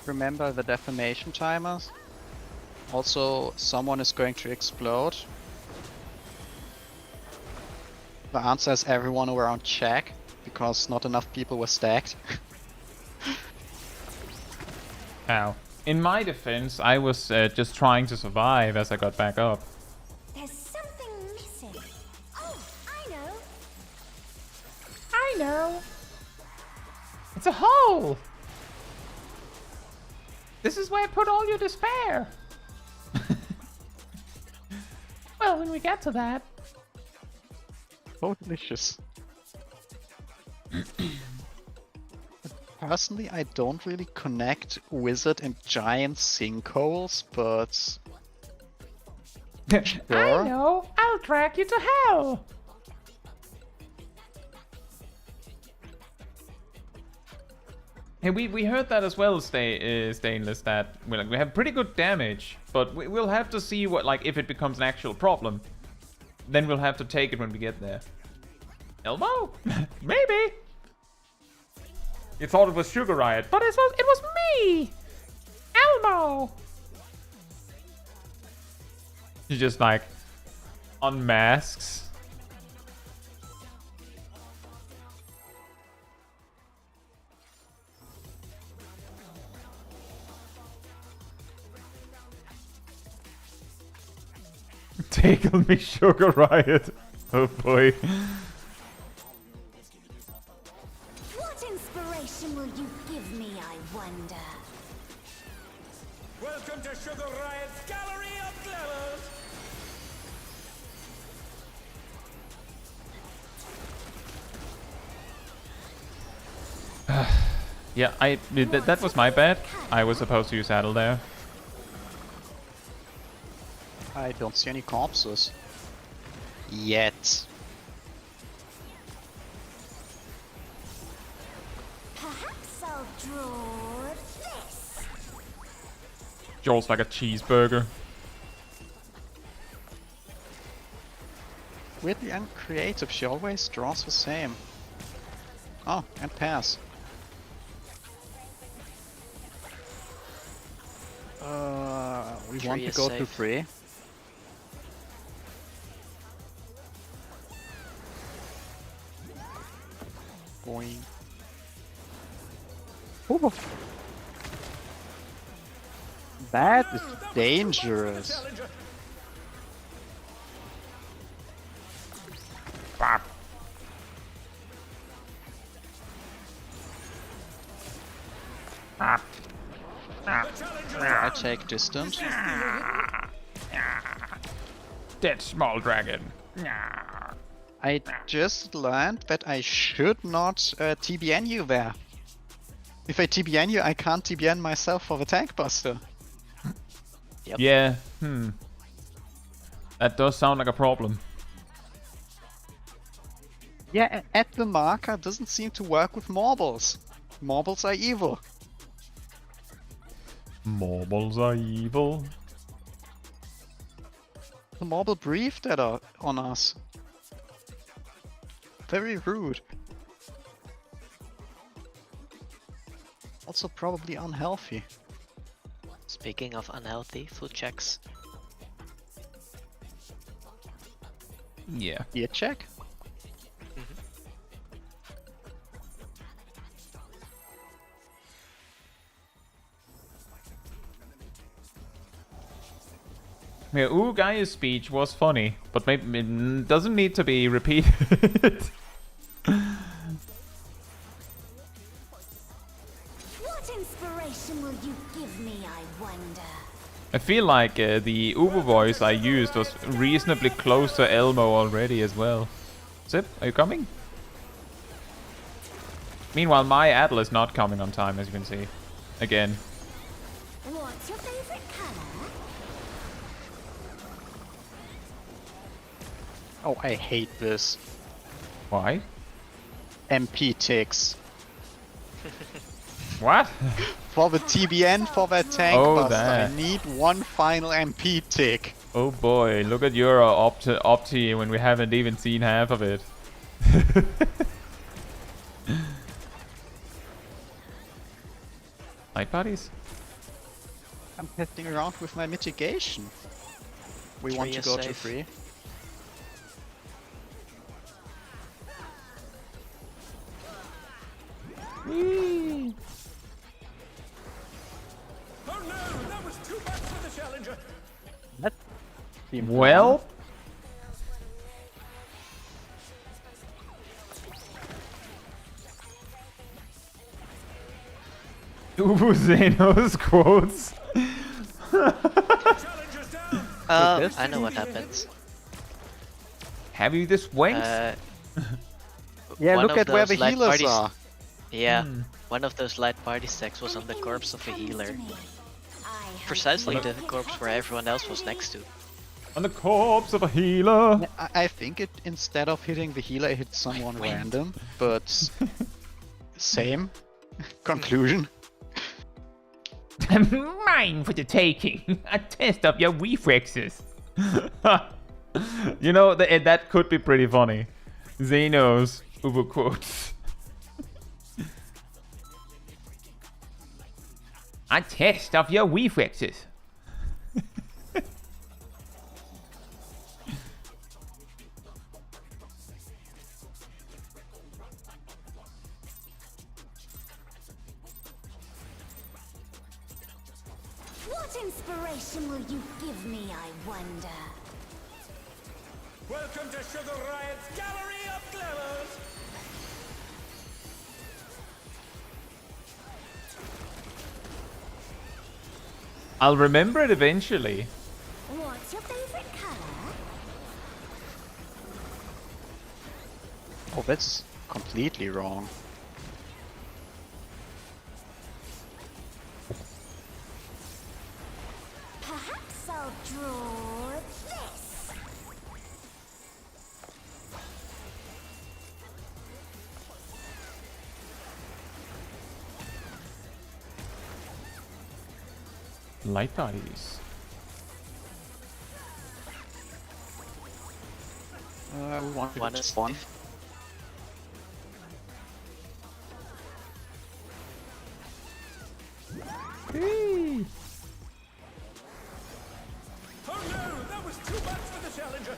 Remember the defamation timers? Also, someone is going to explode. The answer is everyone around check, because not enough people were stacked. Ow. In my defense, I was just trying to survive as I got back up. There's something missing. Oh, I know. I know. It's a hole. This is where I put all your despair. Well, when we get to that. So delicious. Personally, I don't really connect wizard and giant sinkholes, but I Sure. know. I'll drag you to hell. Hey, we heard that as well, Stainless, that we have pretty good damage, but we'll have to see what, like, if it becomes an actual problem. Then we'll have to take it when we get there. Elmo? Maybe. You thought it was Sugar Riot, but it was me! Elmo! He just, like, unmasks. Tickle me, Sugar Riot. Oh boy. What inspiration will you give me, I wonder? Welcome to Sugar Riot's Gallery of Glamours. Yeah, that was my bad. I was supposed to use Saddle there. I don't see any corpses. Yet. Perhaps I'll draw this. Jaws like a cheeseburger. Weirdly uncreative, she always draws the same. Oh, and pass. We want to is go to safe. 3. Boing. Ooh. That is dangerous. Challenger, Bop. Bop. I take distance. Dead small dragon. I just learned that I should not TBN you there. If I TBN you, I can't TBN myself for the tank buster. Yep. Yeah, that does sound like a problem. Yeah, at the marker doesn't seem to work with marbles. Marbles are evil. Marbles are evil. The marble breathed that on us. Very rude. Also probably unhealthy. Speaking of unhealthy, food checks. Yeah. Ear check? Yeah, Guy's speech was funny, but maybe it doesn't need to be repeated. What inspiration will you give me, I wonder? I feel like the Uber voice I used was reasonably close to Elmo already as well. Zip, are you coming? Meanwhile, my Adel is not coming on time, as you can see. Again. What's your favorite color? Oh, I hate this. Why? MP ticks. What? For the TBN, for that tank Oh, buster, that. I need one final MP tick. Oh boy, look at your opti when we haven't even seen half of it. Light bodies? I'm testing around with my mitigation. We want to is go to safe. 3. Oh no, that was too much for the challenger. That seemed Well, Ubu Zeno's quotes. Challenger's down. I know what happens. Have you the swings? Yeah, One look of at where those the light healers parties- are. Yeah, one of those light party stacks was on the corpse of a healer. Precisely the corpse where everyone else was next to. On the corpse of a healer. I think it, instead of hitting the healer, it hit someone random, but same conclusion. Mine for the taking. A test of your reflexes. You know, that could be pretty funny. Zeno's Uber quotes. A test of your reflexes. What inspiration will you give me, I wonder? Welcome to Sugar Riot's Gallery of Glamours. I'll remember it eventually. What's your favorite color? Oh, that's completely wrong. Perhaps I'll draw this. Light bodies. We want One to is spawn. Oh no, that was too much for the challenger.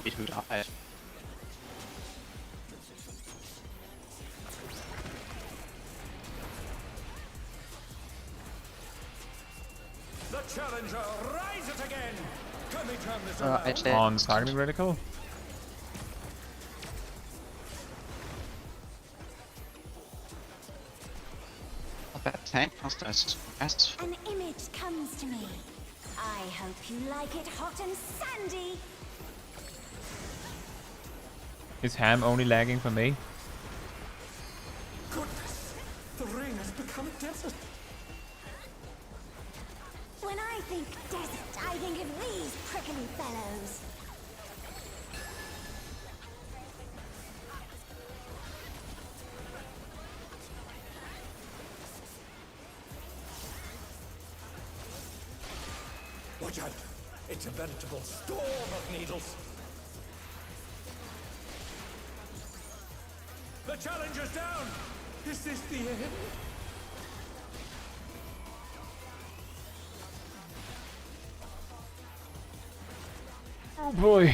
Wait, who died? The challenger rises again. Can they turn this I around? take On targeting reticle. That tank master is fast. An image comes to me. I hope you like it hot and sandy. Is Ham only lagging for me? Goodness, the rain has become a desert. When I think desert, I think of these prickly fellows. Watch out! It's a veritable storm of needles. The challenger's down! Is this the end? Oh boy.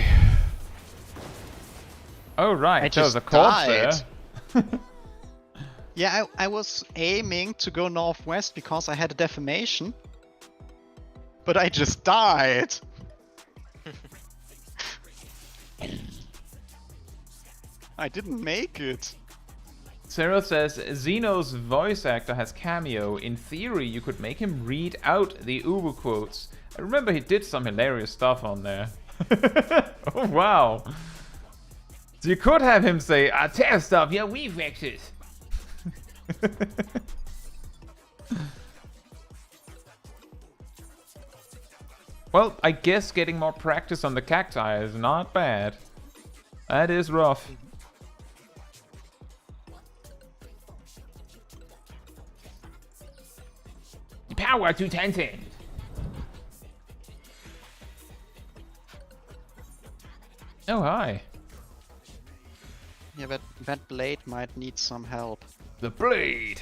Oh right, I there was just a corpse there. died. Yeah, I was aiming to go northwest because I had a deformation. But I just died! I didn't make it. Cyril says, Xeno's voice actor has cameo. In theory, you could make him read out the Uber quotes. I remember he did some hilarious stuff on there. Oh, wow. So you could have him say, I test stuff, yeah, we fix it. Well, I guess getting more practice on the cacti is not bad. That is rough. Power to Tencent. Oh, hi. Yeah, but that blade might need some help. The blade.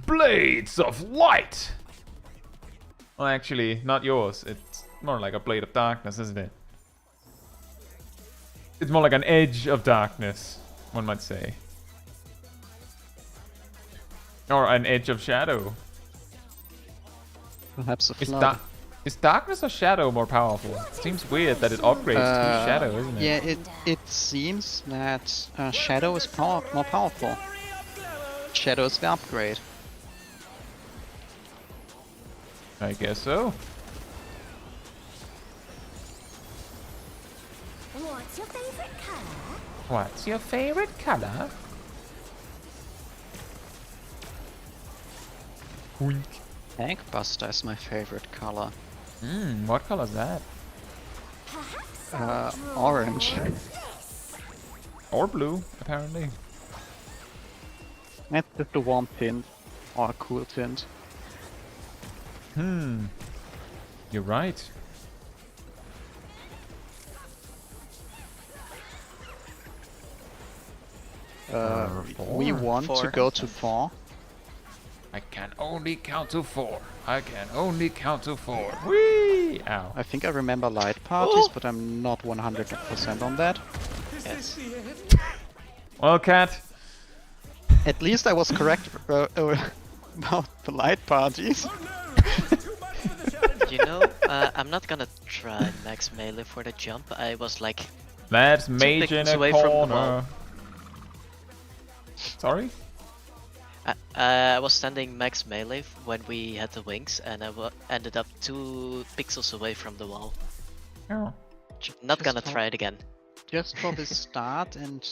Blades of light. Well, actually, not yours. It's more like a blade of darkness, isn't it? It's more like an edge of darkness, one might say. Or an edge of shadow. Perhaps a Is, flood. is darkness or shadow more powerful? Seems weird that it upgrades to shadow, isn't it? Yeah, it seems that shadow is more powerful. Shadow is the upgrade. I guess so. What's your favorite color? What's your favorite color? Tank Buster is my favorite color. What color is that? Perhaps Orange. Or blue, apparently. That's just a warm tint. Or a cool tint. You're right. We want to Four. go to 4. I can only count to 4. I can only count to 4. Whee! Ow. I think I remember light parties, but I'm not 100% on that. Yes. Well, Cat. At least I was correct about the light parties. You know, I'm not gonna try max melee for the jump. I was like That's mage in pixels a away from the corner. wall. Sorry? I was standing max melee when we had the wings, and I ended up 2 pixels away from the wall. Oh. Not gonna Just try it again. Just for the start and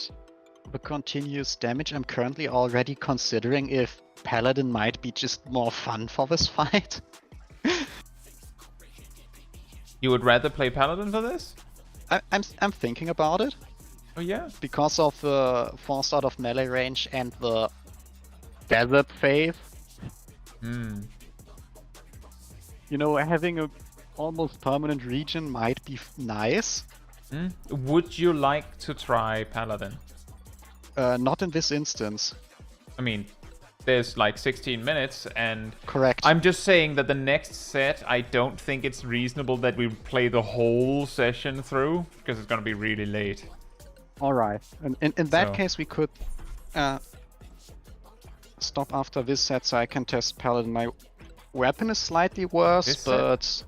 the continuous damage, I'm currently already considering if Paladin might be just more fun for this fight. You would rather play Paladin for this? I'm thinking about it Oh, yeah? because of the forced out of melee range and the desert phase. You know, having a almost permanent region might be nice. Would you like to try Paladin? Not in this instance. I mean, there's like 16 minutes, and Correct. I'm just saying that the next set, I don't think it's reasonable that we play the whole session through, because it's gonna be really late. Alright. In that So- case, we could stop after this set so I can test Paladin. My weapon is slightly worse, This set? but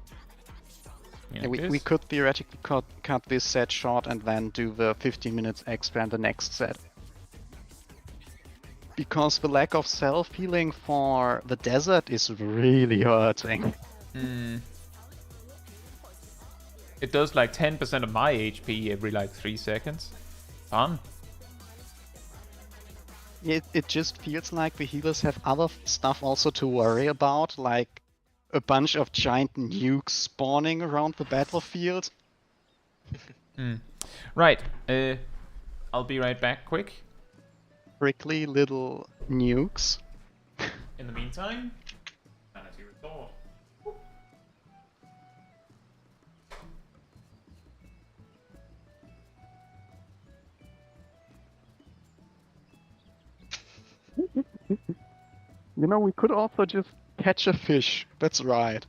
You yeah, know, we this- could theoretically cut this set short and then do the 15 minutes extra in the next set. because the lack of self-healing for the desert is really hurting. It does like 10% of my HP every like 3 seconds. Fun. It just feels like the healers have other stuff also to worry about, like a bunch of giant nukes spawning around the battlefield. Right. I'll be right back quick. Prickly little nukes. In the meantime, sanity restored. You know, we could also just catch a fish. That's right.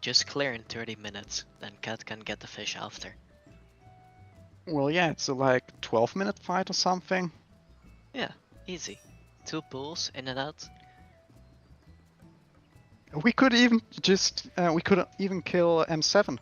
Just clear in 30 minutes, then Cat can get the fish after. Well, yeah, it's a like 12-minute fight or something. Yeah, easy. 2 pools, in and out. We could even just we could even kill M7.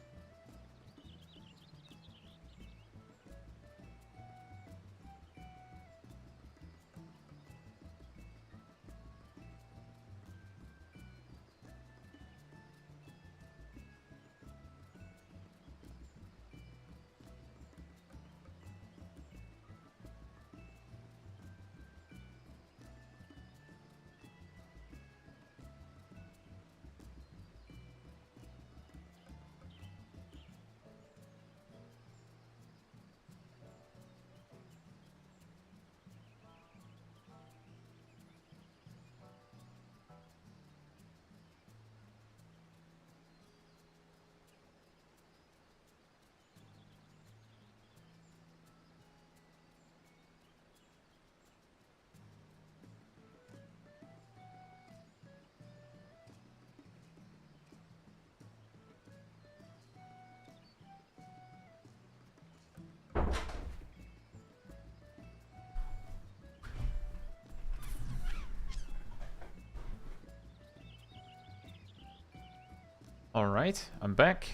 Alright, I'm back.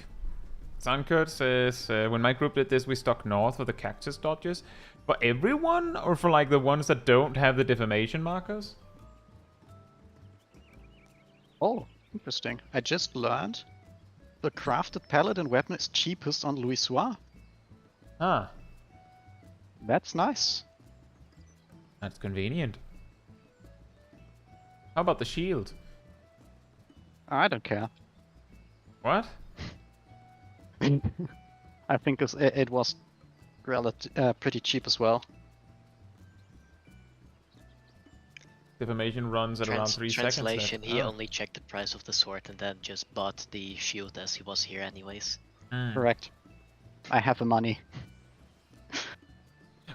Sankert says, when my group did this, we stuck north for the cactus dodges. For everyone, or for like the ones that don't have the deformation markers? Oh, interesting. I just learned the crafted paladin weapon is cheapest on Louisoix. Ah, That's nice. that's convenient. How about the shield? I don't care. What? I think it was pretty cheap as well. Deformation runs at around 3 seconds Translation, left. he Oh. only checked the price of the sword and then just bought the shield as he was here anyways. Correct. I have the money.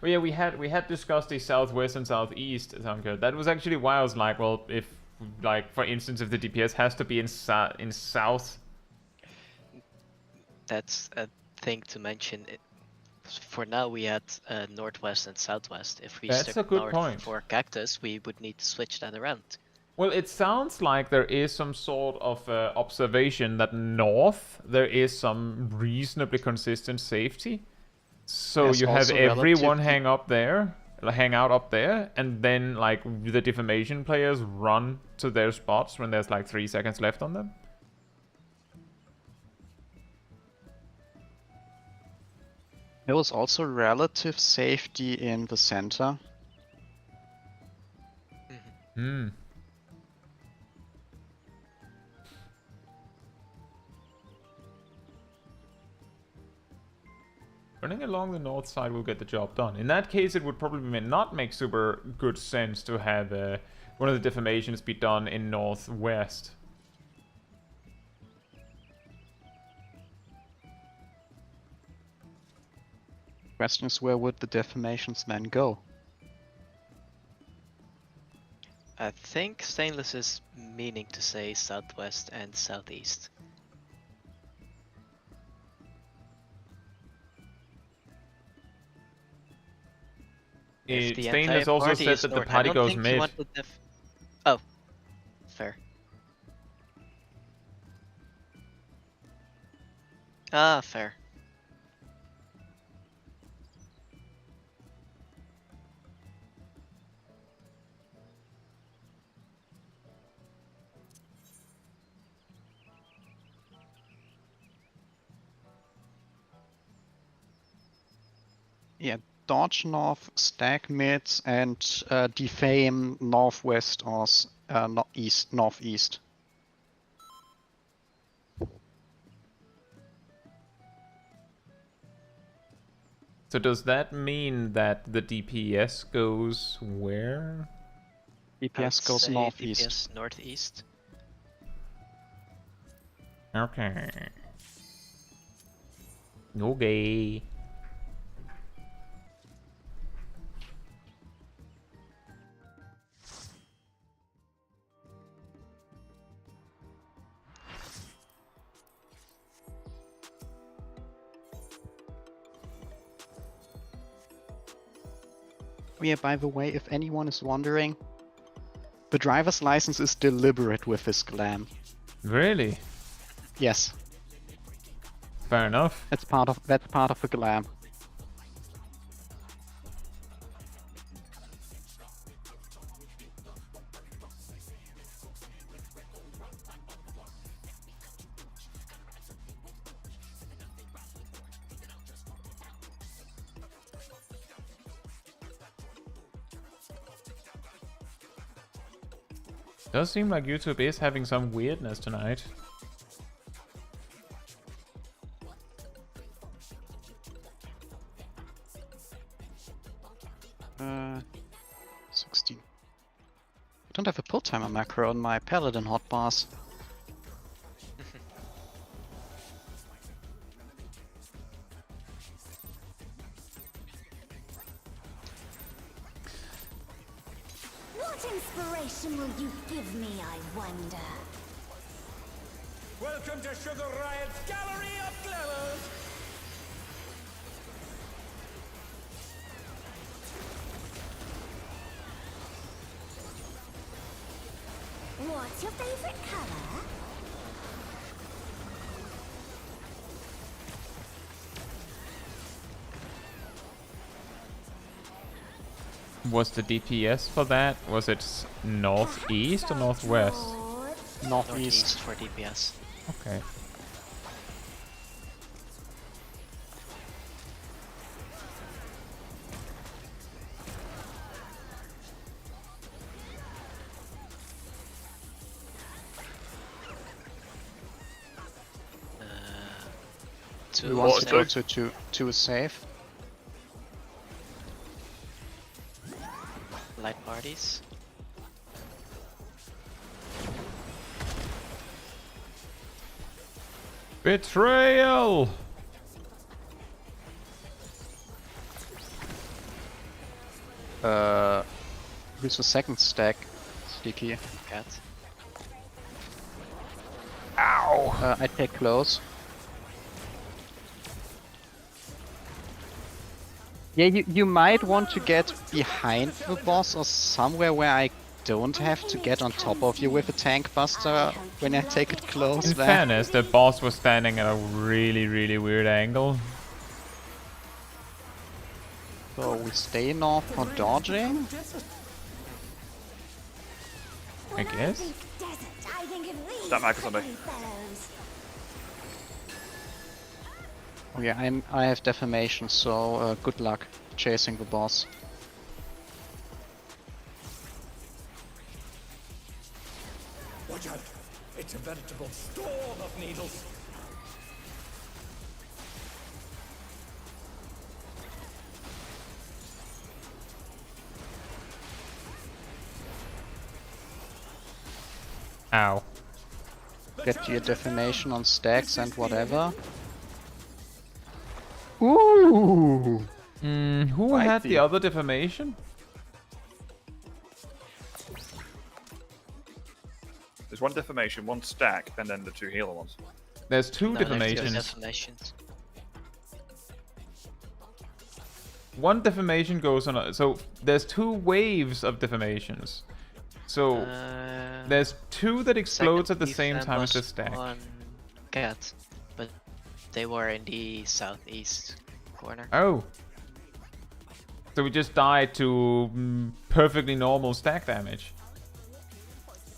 Oh yeah, we had discussed the southwest and southeast, Sankert. That was actually why I was like, well, if like for instance, if the DPS has to be in south. That's a thing to mention. For now we had northwest and southwest. If we That's stuck a good north point. for cactus, we would need to switch that around. Well, it sounds like there is some sort of observation that north there is some reasonably consistent safety. So Yes, you have also everyone relatively- hang out up there, and then like the deformation players run to their spots when there's like 3 seconds left on them. There was also relative safety in the center. Hmm. Running along the north side will get the job done. In that case, it would probably not make super good sense to have one of the deformations be done in northwest. Question is, where would the deformations then go? I think Stainless is meaning to say southwest and southeast. If the Stainless entire also party said is that the north, I party don't goes think mid. you want the Oh, fair. Ah, fair. Yeah, dodge north, stack mid, and defame northwest or east, northeast. So does that mean that the DPS goes where? DPS goes Say northeast. DPS northeast. Okay. Okay. Oh yeah, by the way, if anyone is wondering, the driver's license is deliberate with this glam. Really? Yes, Fair enough. that's part of the glam. Does seem like YouTube is having some weirdness tonight. Uh, 16. I don't have a pull timer macro on my paladin hotbars. What inspiration will you give me, I wonder? Welcome to Sugar Riot's Gallery of Glamours! What's your favorite color? Was the DPS for that? Was it northeast or northwest? Northeast. Northeast for DPS. Okay. We Two want to go safe. to two safe. Light parties. Betrayal! Who's the second stack? Sticky. Cat. I take close. Yeah, you might want to get behind the boss or somewhere where I don't have to get on top of you with a tank buster when I take it close. In there. fairness, the boss was standing at a really, really weird angle. So we stay north for dodging. I guess. I think of these Stop Marcus on me. pretty fellows. Oh yeah, I have defamation, so good luck chasing the boss. Watch out! It's a veritable storm of needles! Ow. Get your defamation on stacks and whatever. Ooh! Who Might had be. the other defamation? There's one defamation, one stack, and then the two healer ones. There's two No, there's two defamations. defamations. One defamation goes on. So there's two waves of defamations. So there's two that explodes at the same time as the stack. One cat, but They were in the southeast corner. Oh. So we just died to perfectly normal stack damage.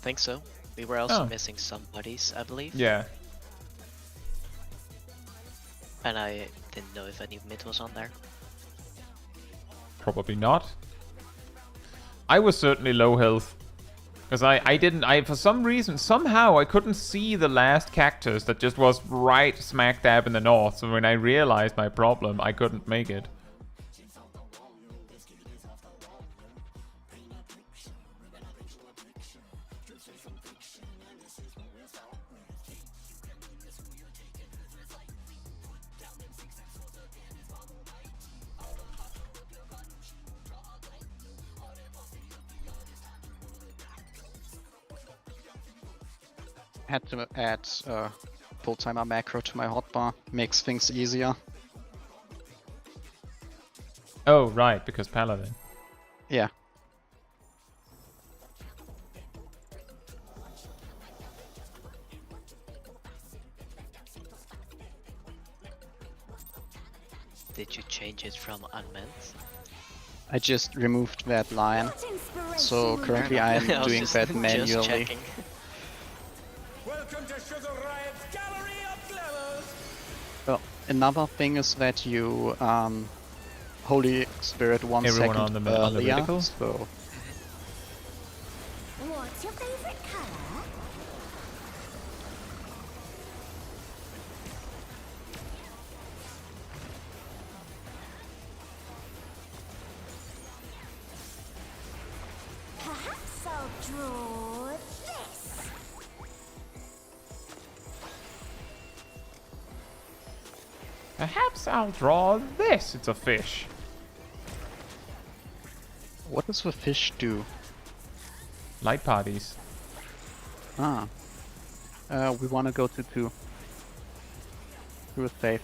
Think so. We were also missing some buddies, I believe. Yeah. And I didn't know if any mid was on there. Probably not. I was certainly low health. Because I for some reason, somehow I couldn't see the last cactus that just was right smack dab in the north. So when I realized my problem, I couldn't make it. Had to add full timer macro to my hotbar. Makes things easier. Oh, right, because Paladin. Yeah. Did you change it from unmeant? I just removed that line. What inspiration So will currently I I'm was doing just- that just manually. checking. Welcome to Sugar Riot's Gallery of Glamours! Well, another thing is that you Holy Spirit 1 Everyone second on the earlier, vertical? so What's your favorite color? Perhaps I'll draw this. Perhaps I'll draw this. It's a fish. what does the fish do? Light parties. Ah. We wanna go to 2. 2 is safe.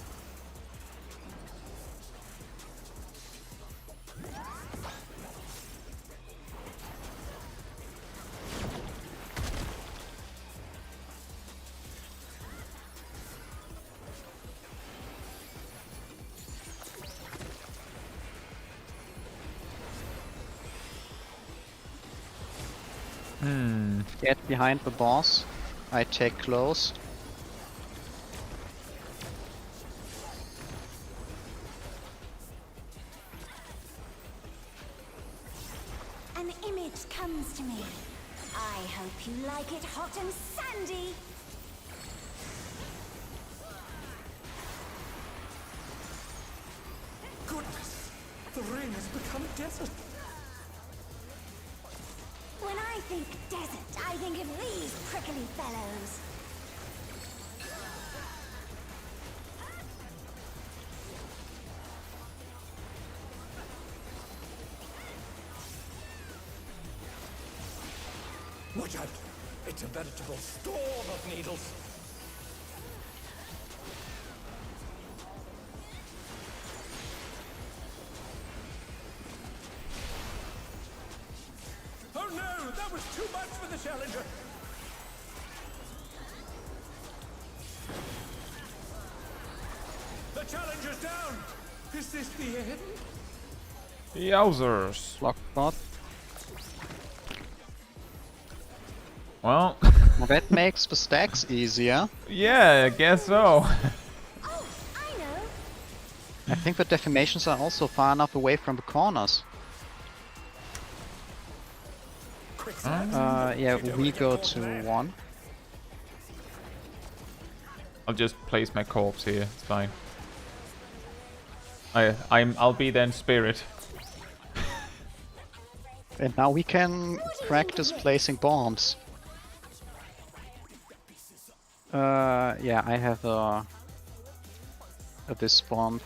Get behind the boss. I take close. An image comes to me. I hope you like it hot and sandy. Goodness! The ring has become desert! When I think desert, I think of these prickly fellows. Watch out! It's a veritable storm of needles! Oh no! That was too much for the challenger! The challenger's down! Is this the end? Yowzers. Block spot. Well, Well, that makes the stacks easier. yeah, I guess so. Oh, I know. I think the deformations are also far enough away from the corners. Quick snap! Yeah, we go to 1. I'll just place my corpse here. It's fine. I'll be then spirit. And now we can practice placing bombs. Yeah, I have this bomb.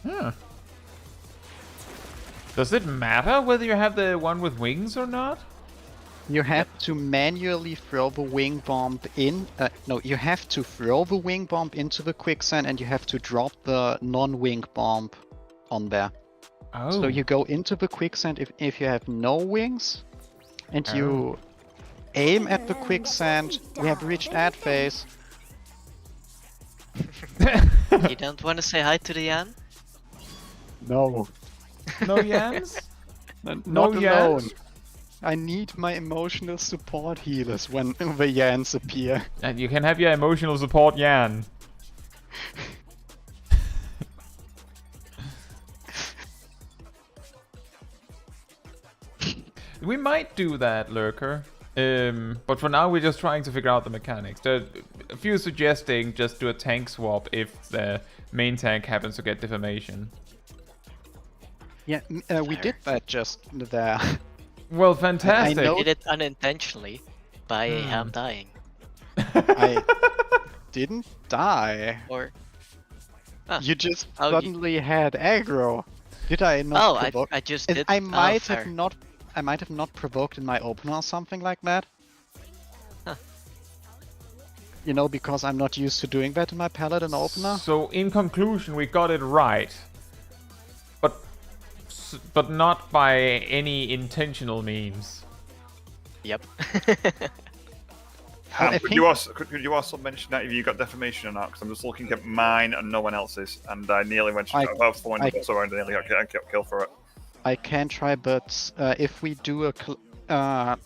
Huh. Does it matter whether you have the one with wings or not? You have to manually throw the wing bomb in. No, you have to throw the wing bomb into the quicksand and you have to drop the non-wing bomb on there. Oh. So you go into the quicksand if you have no wings, and you aim at the quicksand. We have reached ad phase. You don't want to say hi to the Yan? No. No Yans? Not No alone. Yans? I need my emotional support healers when the Yans appear. And you can have your emotional support Yan. We might do that, Lurker. But for now, we're just trying to figure out the mechanics. There are a few suggesting just do a tank swap if the main tank happens to get deformation. Yeah, we did that just there. Well, fantastic. I did it unintentionally by Ham dying. I didn't die. Or You just Oh, suddenly had aggro. Did I not provoke? I just And did. I might fair. have not. I might have not provoked in my opener or something like that. Huh. You know, because I'm not used to doing that in my paladin opener. So, in conclusion, we got it right. But not by any intentional means. Yep. Ham, I could think- you also mention that if you got deformation or not? Because I'm just looking at mine and no one else's, and I nearly went about 400 so I nearly got killed for it. I can try, but if we do a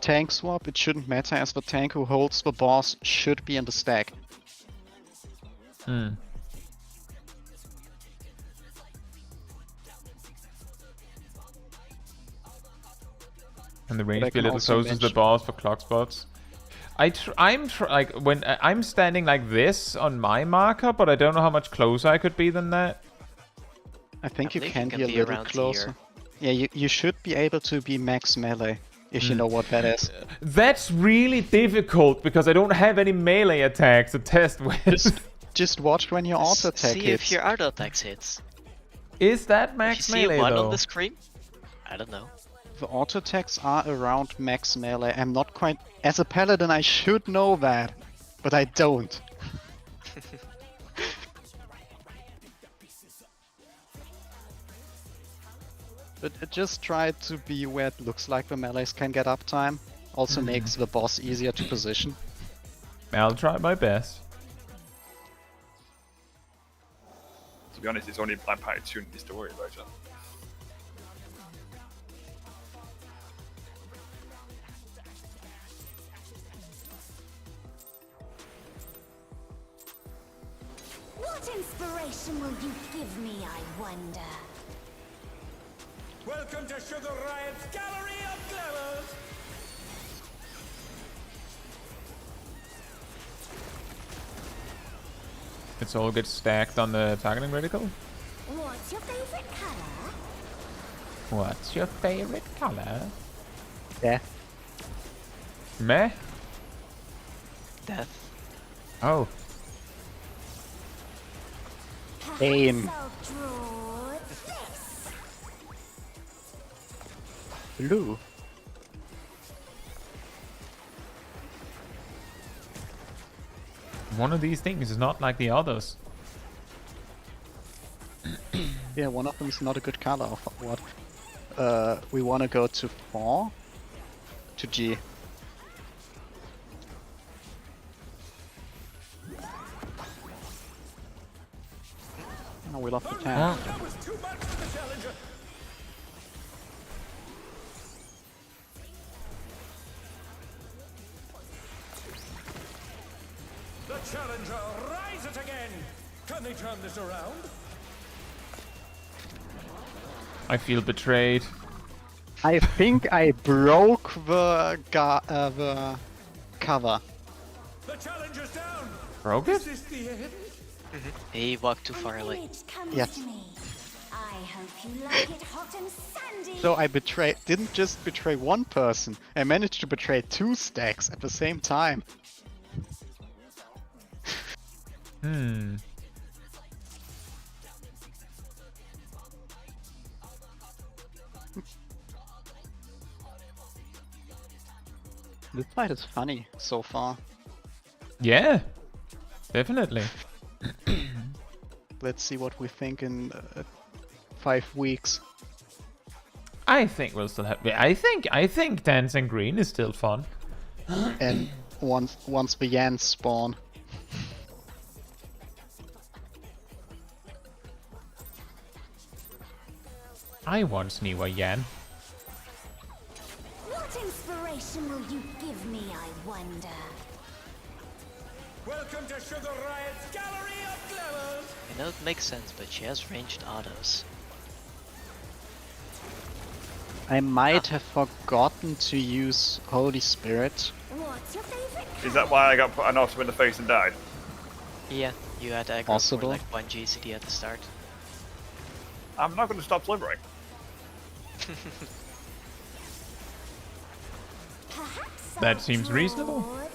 tank swap, it shouldn't matter, as the tank who holds the boss should be in the stack. Hmm. And the range I be a can little also closer to the mention- boss for clock spots. Like when I'm standing like this on my marker, but I don't know how much closer I could be than that. I think you believe can you be a can be little around closer. Yeah, you should be able to be max melee, if you know what that is. That's really difficult because I don't have any melee attacks to test with. Just watch when your auto attack See hits. if your auto attacks hits. Is that If max you see melee one though? on the screen, I don't know. The auto attacks are around max melee. I'm not quite... As a paladin, I should know that, but I don't. But just try to be where it looks like the melees can get uptime. Also makes the boss easier to position. I'll try my best. To be honest, it's only Blind Party 2 needs to worry about it. What inspiration will you give me, I wonder? Welcome to Sugar Riot's Gallery of Glamours! It's all gets stacked on the targeting reticle. What's your favorite color? What's your favorite color? Yeah. Meh? Death. Oh. Aim. I'll draw this. Blue. One of these things is not like the others. Yeah, one of them is not a good color of what. We want to go to 4? To G. Oh, we lost the tank. That was too much for the challenger! The challenger rises again! Can they turn this around? I feel betrayed. I think I broke the cover. The challenger's down! Broke Is it? this the end? He walked too far An away. image comes Yes. to me. I hope you like it hot and sandy. So I didn't just betray one person, I managed to betray 2 stacks at the same time. Hmm. This fight is funny so far. Yeah. Definitely. Let's see what we think in 5 weeks. I think we'll still have. I think dancing green is still fun. And once the Yans spawn. I once knew a Yan. What inspiration will you give me, I wonder? Welcome to Sugar Riot's Gallery of Glamours! You know, it makes sense, but she has ranged autos. I might have forgotten to use Holy Spirit. What's your favorite? Is that why I got put an auto in the face and died? Yeah, you had aggro Possible. for like 1 GCD at the start. I'm not going to stop delivering. Perhaps That I'll seems draw reasonable. this.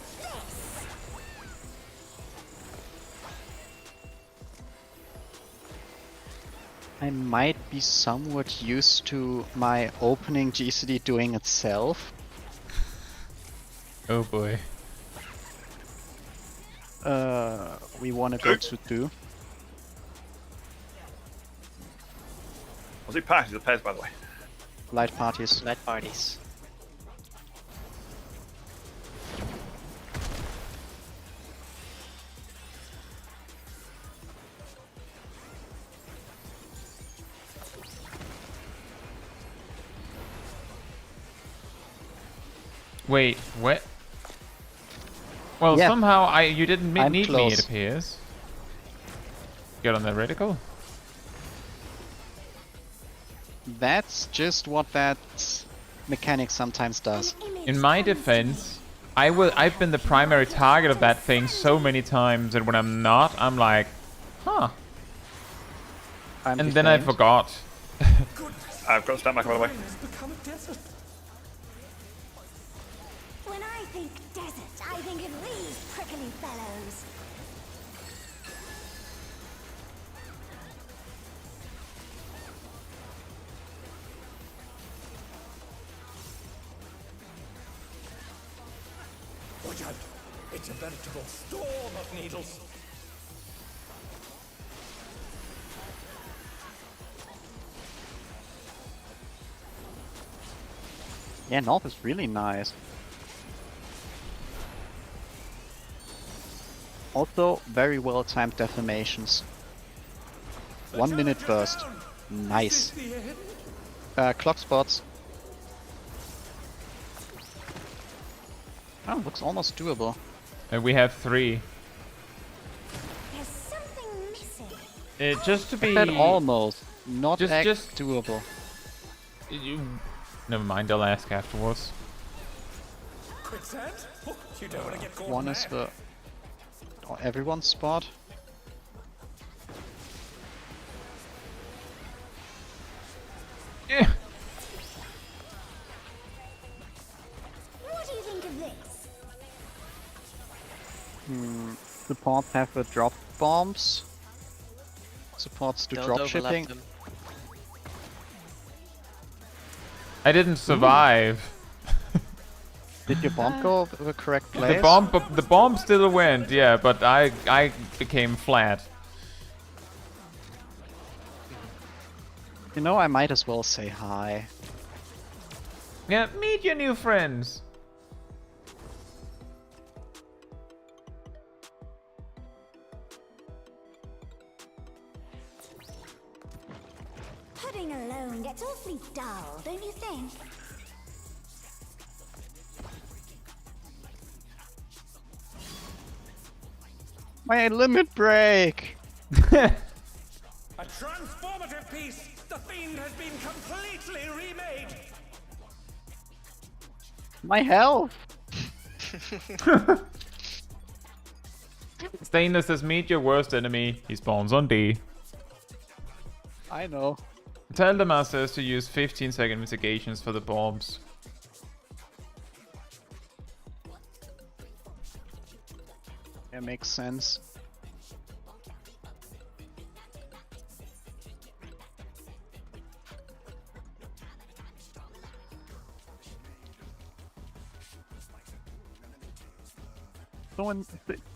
I might be somewhat used to my opening GCD doing itself. Oh boy. We want to go to 2. Was it pass? It's a pass, by the way. Light parties. Night parties. Wait, what? Well, Yeah. somehow you didn't I'm need me, close. it appears. Get on the reticle. That's just what that mechanic sometimes does. An image In my comes to defense, I've been the primary target of that thing so many times, and when I'm not, I'm like, huh. I'm And then I defamed. forgot. I've got to stand back, by the way. It's become a desert. When I think desert, I think of these prickly fellows. Watch out! It's a veritable storm of needles. Yeah, North is really nice. Also, very well timed deformations. 1 minute burst. Nice. Clock spots. Oh, looks almost doable. And we have 3. There's something missing. Just to be... Said almost. Not Just- doable. Never mind, I'll ask afterwards. Quicksand? Oh, you don't want to get caught. One is the everyone's spot. Yeah. What do you think of this? Supports have the drop bombs. Supports do Don't drop overlap shipping. them. I didn't survive. Did your bomb go the correct place? The bomb still went, yeah, but I became flat. You know, I might as well say hi. Yeah, meet your new friends. Pudding alone gets awfully dull, don't you think? My limit break! A transformative piece! The Fiend has been completely remade! My health! Stainless says, meet your worst enemy. He spawns on D. I know. Tell the masters to use 15-second mitigations for the bombs. It makes sense.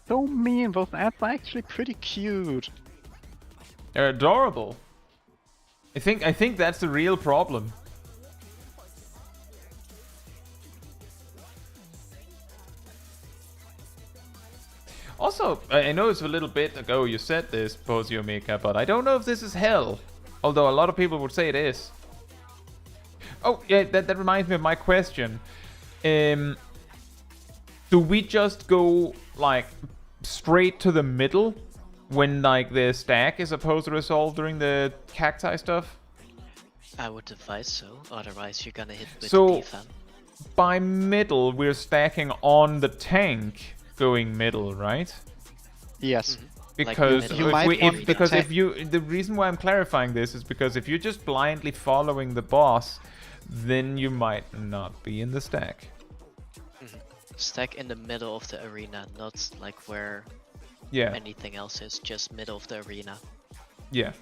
So mean, those ads are actually pretty cute. They're adorable. I think that's the real problem. Also, I know it's a little bit ago you said this, Posio Mika, but I don't know if this is hell. Although a lot of people would say it is. Oh, yeah, that reminds me of my question. Do we just go, like, straight to the middle when, like, the stack is supposed to resolve during the cacti stuff? I would advise so, otherwise you're gonna hit with So, defense. by middle, we're stacking on the tank going middle, right? Yes. Because middle of the reason why I'm clarifying this is because if you're just blindly following the boss, then you might not be in the stack. Stack in the middle of the arena, not like where Yeah. anything else is, just middle of the arena. Yeah.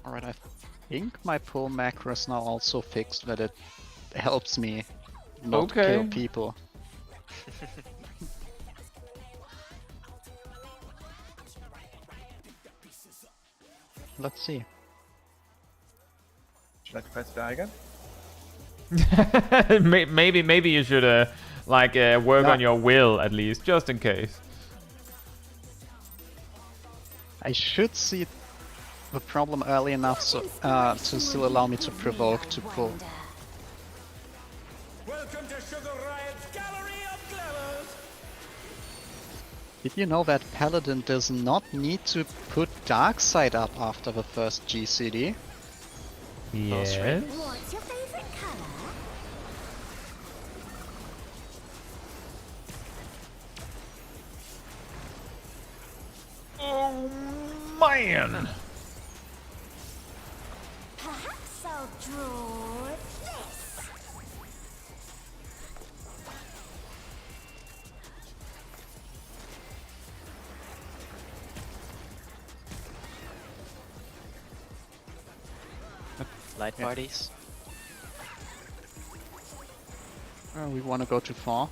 Alright, I think my pull macro is now also fixed that it helps me not Okay. kill people. Let's see. Should I prepare to die again? maybe you should work Yeah. on your will at least, just in case. I should see the problem early enough so to still allow me to provoke to pull. Welcome to Sugar Riot's Gallery of Glamours! Did you know that Paladin does not need to put Darkside up after the first GCD? Yes. What's your favorite color? Oh man. Perhaps I'll draw this. Light parties. We want to go too far.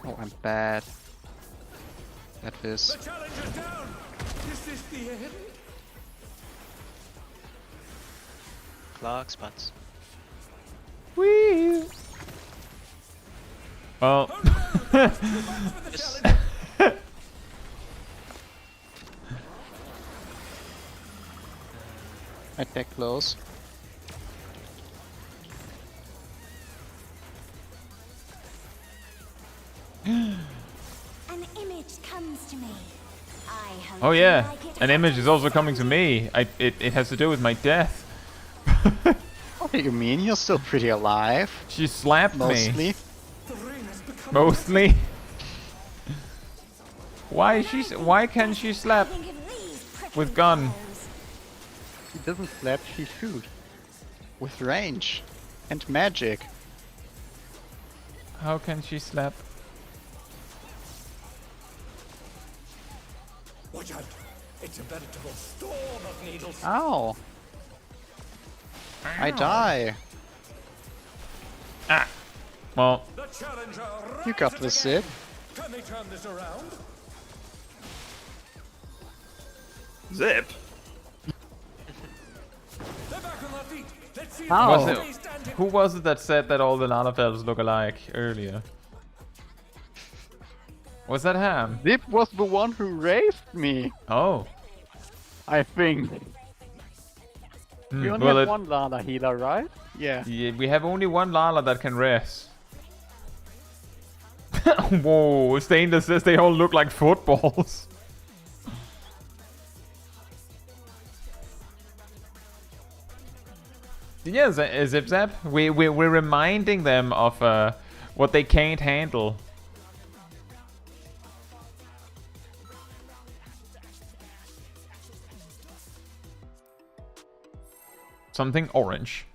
Oh, I'm bad at this. The challenge is down! Is this the end? Clock spots. Whee! Well, Just Right back close. An image comes to me. I hope oh you yeah, like it an hot image is and also coming to sandy. me. It has to do with my death. What do you mean? You're still pretty alive. She slapped me. Mostly. The rain has become Mostly. Why can she slap Think of these prickly with gun? fellows. She doesn't slap, she shoot. With range. And magic. How can she slap? Watch out! It's a veritable storm of needles. Ow! I die. Ah. Well, The challenger You got rises this, again. Sid. Can they turn this around? Zip? They're back on their feet. Let's see if How? they Was stay it- standing. who was it that said that all the Lalafels look alike earlier? Was that Ham? Zip was the one who raised me, Oh. I think. Hmm, We only well, have one Lala healer, right? Yeah. yeah, we have only one Lala that can rest. Whoa, Stainless says they all look like footballs. Yeah, Zip Zap. We're reminding them of what they can't handle. Something orange.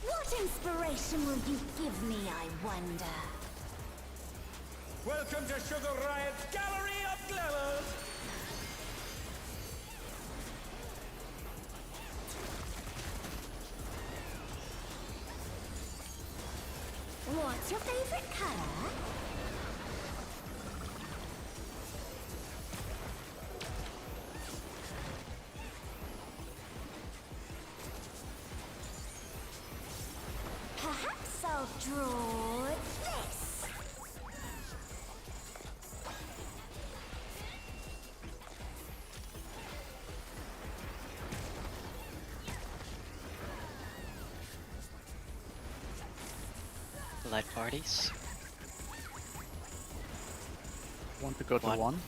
What inspiration will you give me, I wonder? Welcome to Sugar Riot's Gallery of Glamours. What's your favorite color? Perhaps I'll draw this. Light parties. Want to go to One. one?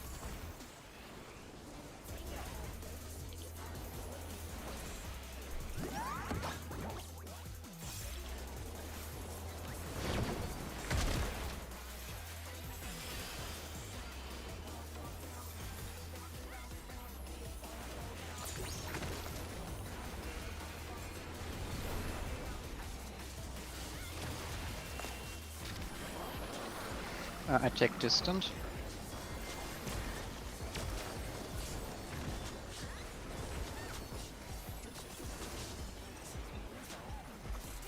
I check distant.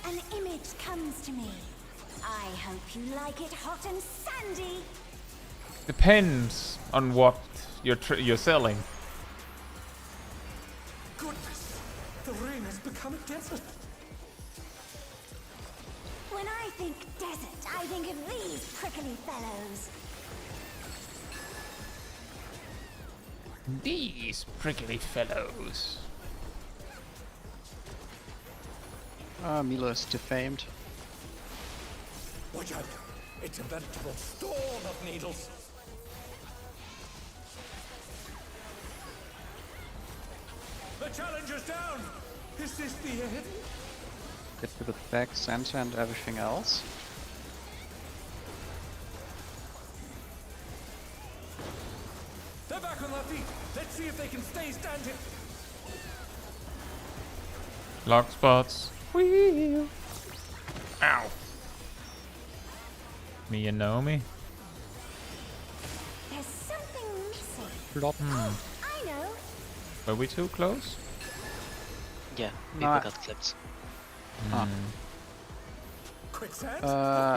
An image comes to me. I hope you like it hot and sandy. Depends on what you're selling. Goodness, the rain has become a desert. When I think desert, I think of these prickly fellows. These prickly fellows. Milo is defamed. Watch out! It's a veritable storm of needles. The challenger's down! Is this the end? Get to the back, center, and everything else. They're back on their feet. Let's see if they can stay standing. Lock spots. Whee! Ow. Me and Naomi. There's something missing. Plop. Oh, I know. Were we too close? Yeah, people Nah. got clipped. Ah. Quicksand?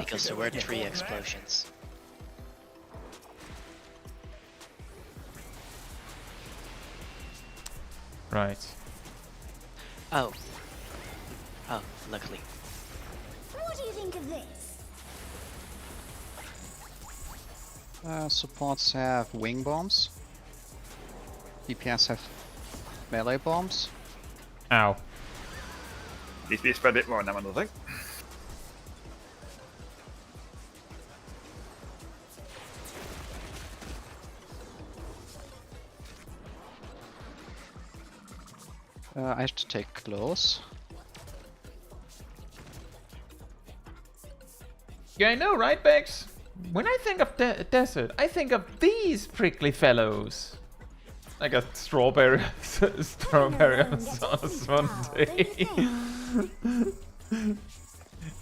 Because there were 3 explosions. Right. Oh. Oh, luckily. What do you think of this? Supports have wing bombs. DPS have melee bombs. Ow. Needs to be spread a bit more on them, I think. I have to take close. Yeah, I know, right, Bex? When I think of desert, I think of these prickly fellows. Like a strawberry, strawberry on Sunday.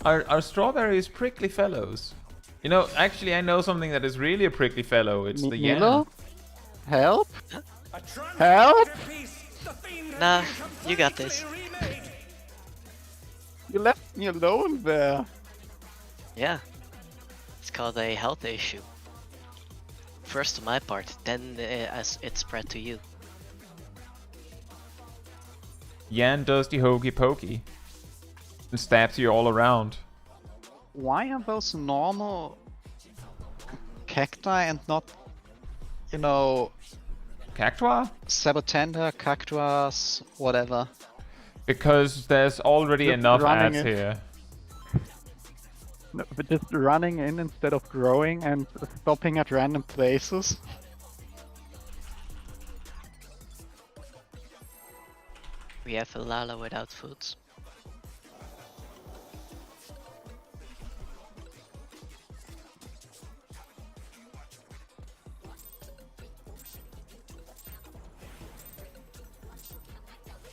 Are strawberries prickly fellows? You know, actually, I know something that is really a prickly fellow. It's the yen. Milo? Help! Help! Nah, you got this. You left me alone there. Yeah. It's called a health issue. First to my part, then as it spread to you. Yan does the hokey pokey and stabs you all around. Why are those normal cacti and not, you know, Cactua? Sabotender, cactuas, whatever? Because there's already Just enough running ads it. here. No, but just running in instead of growing and stopping at random places. We have a Lala without foods.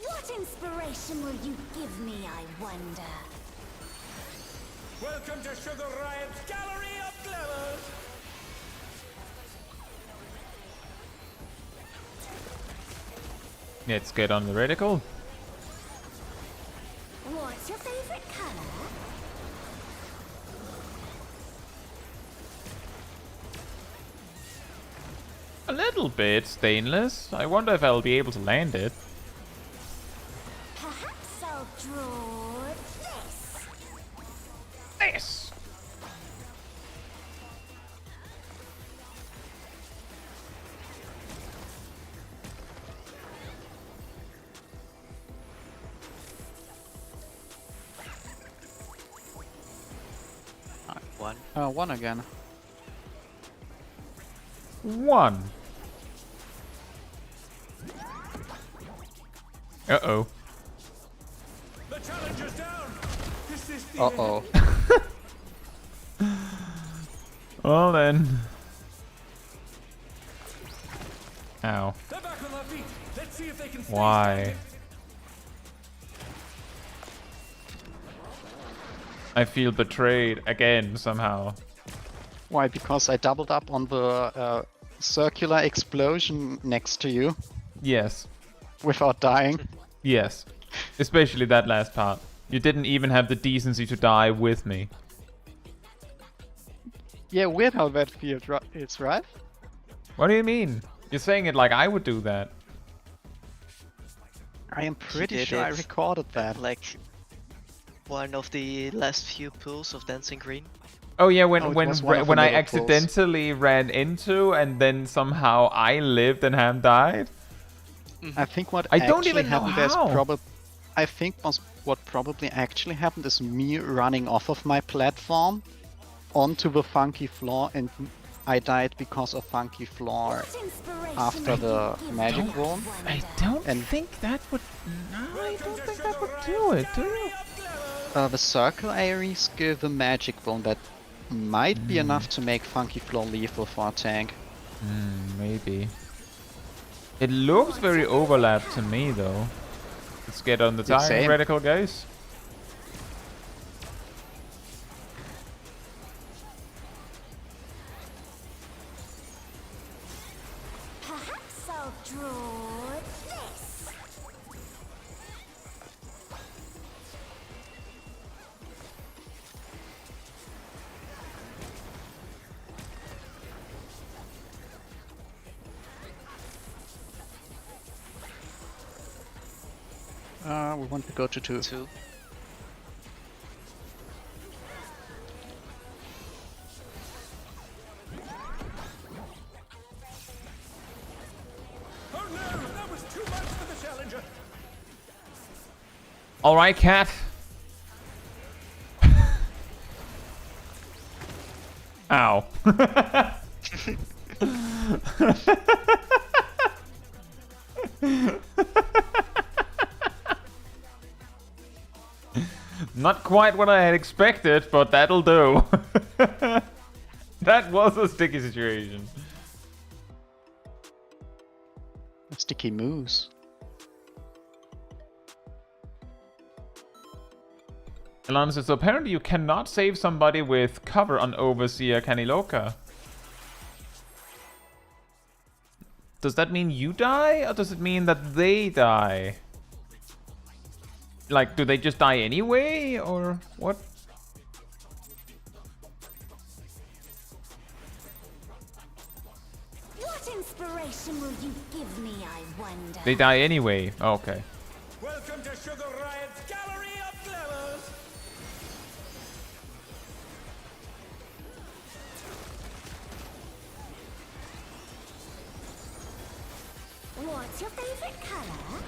What inspiration will you give me, I wonder? Welcome to Sugar Riot's Gallery of Glamours. Let's get on the reticle. What's your favorite color? A little bit stainless. I wonder if I'll be able to land it. Perhaps I'll draw this. This! One. One again. 1. Uh-oh. The challenger's down. This is the Uh-oh. Well then. Ow. They're back on their feet. Let's see if they can stay Why? standing. I feel betrayed again somehow. Why? Because I doubled up on the circular explosion next to you Yes. without dying. Yes. Especially that last part. You didn't even have the decency to die with me. Yeah, weird how that feels, it's right? What do you mean? You're saying it like I would do that. I am pretty did sure I it. recorded that. Like one of the last few pools of Dancing Green. Oh yeah, Oh, it was one of the when I little pulls. accidentally ran into and then somehow I lived and Ham died. I think what I don't actually even know happened is how. I think what probably actually happened is me running off of my platform onto the funky floor, and I died because of funky floor What inspiration after will the you give magic me, room. I don't And- think that would. No, I don't think that would do it. Do you? The circle Aries give the magic bone that might be enough to make funky floor lethal for a tank. Maybe. It looks very overlapped to me though. Let's get on the Yeah, timing same. reticle, guys. Perhaps I'll draw this. We want to go to 2. 2. Oh no, that was too much for the challenger. All right, cat. Ow. Not quite what I had expected, but that'll do. That was a sticky situation. Sticky moose. Alonso, so apparently you cannot save somebody with cover on Overseer Caniloka. Does that mean you die, or does it mean that they die? Like, do they just die anyway, or what? What inspiration will you give me, I wonder? They die anyway. Okay. Welcome to Sugar Riot's Gallery of Glamours. What's your favorite color?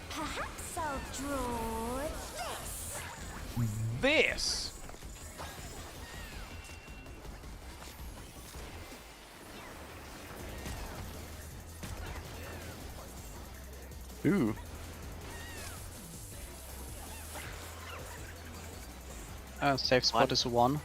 Perhaps I'll draw this. This. Ooh. Safe spot One. is 1.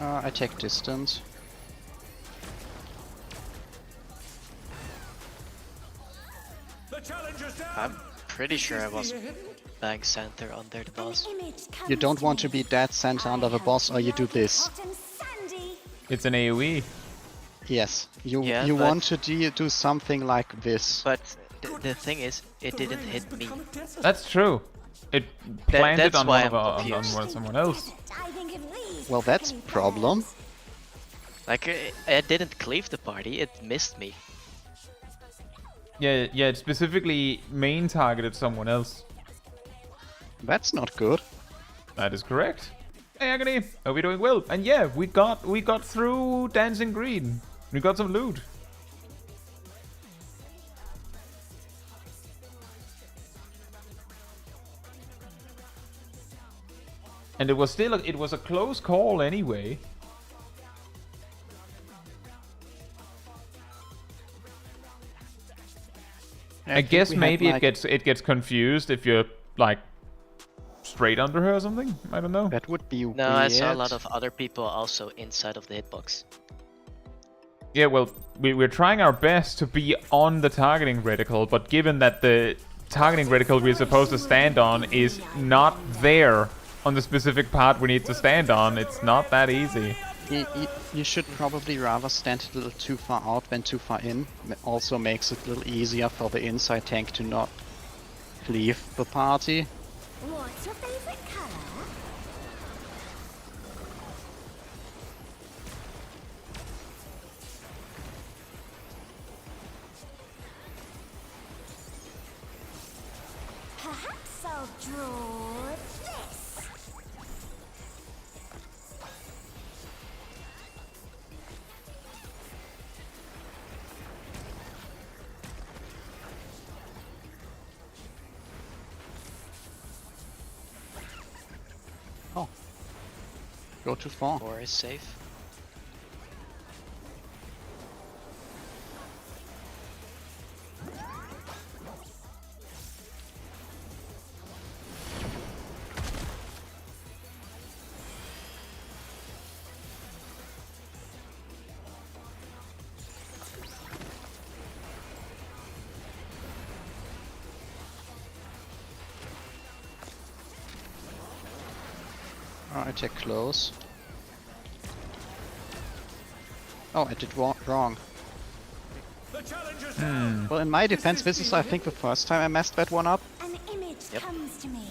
I take distance. The challenger's down. I'm pretty sure I was bang center under the boss. You don't want to be dead center under the boss, or you do this. It's an AoE. Yes, you Yeah, you but- want to do something like this. But the thing is, it didn't hit me. That's true. It planted that's on why one of I'm our, on confused. someone else. Well, that's a problem. Like, it didn't cleave the party, it missed me. Yeah, it specifically main targeted someone else. That's not good. That is correct. Hey Agony, are we doing well? And yeah, we got through Dancing Green. We got some loot. And it was still it was a close call anyway. I think guess we had, maybe like- it gets confused if you're like straight under her or something. I don't know. That would be weird. No, I saw a lot of other people also inside of the hitbox. Yeah, well, we're trying our best to be on the targeting reticle, but given that the targeting reticle we're supposed to stand on is not there on the specific part we need to stand on, it's not that easy. You should probably rather stand a little too far out than too far in. Also makes it a little easier for the inside tank to not leave the party. What's your favorite color? Perhaps I'll draw this. Oh. Go too far. 4 is safe. I take close. Oh, I did wrong. The challenger's down. Well, in my defense, this is, I think, the first time I messed that one up. An image comes to me.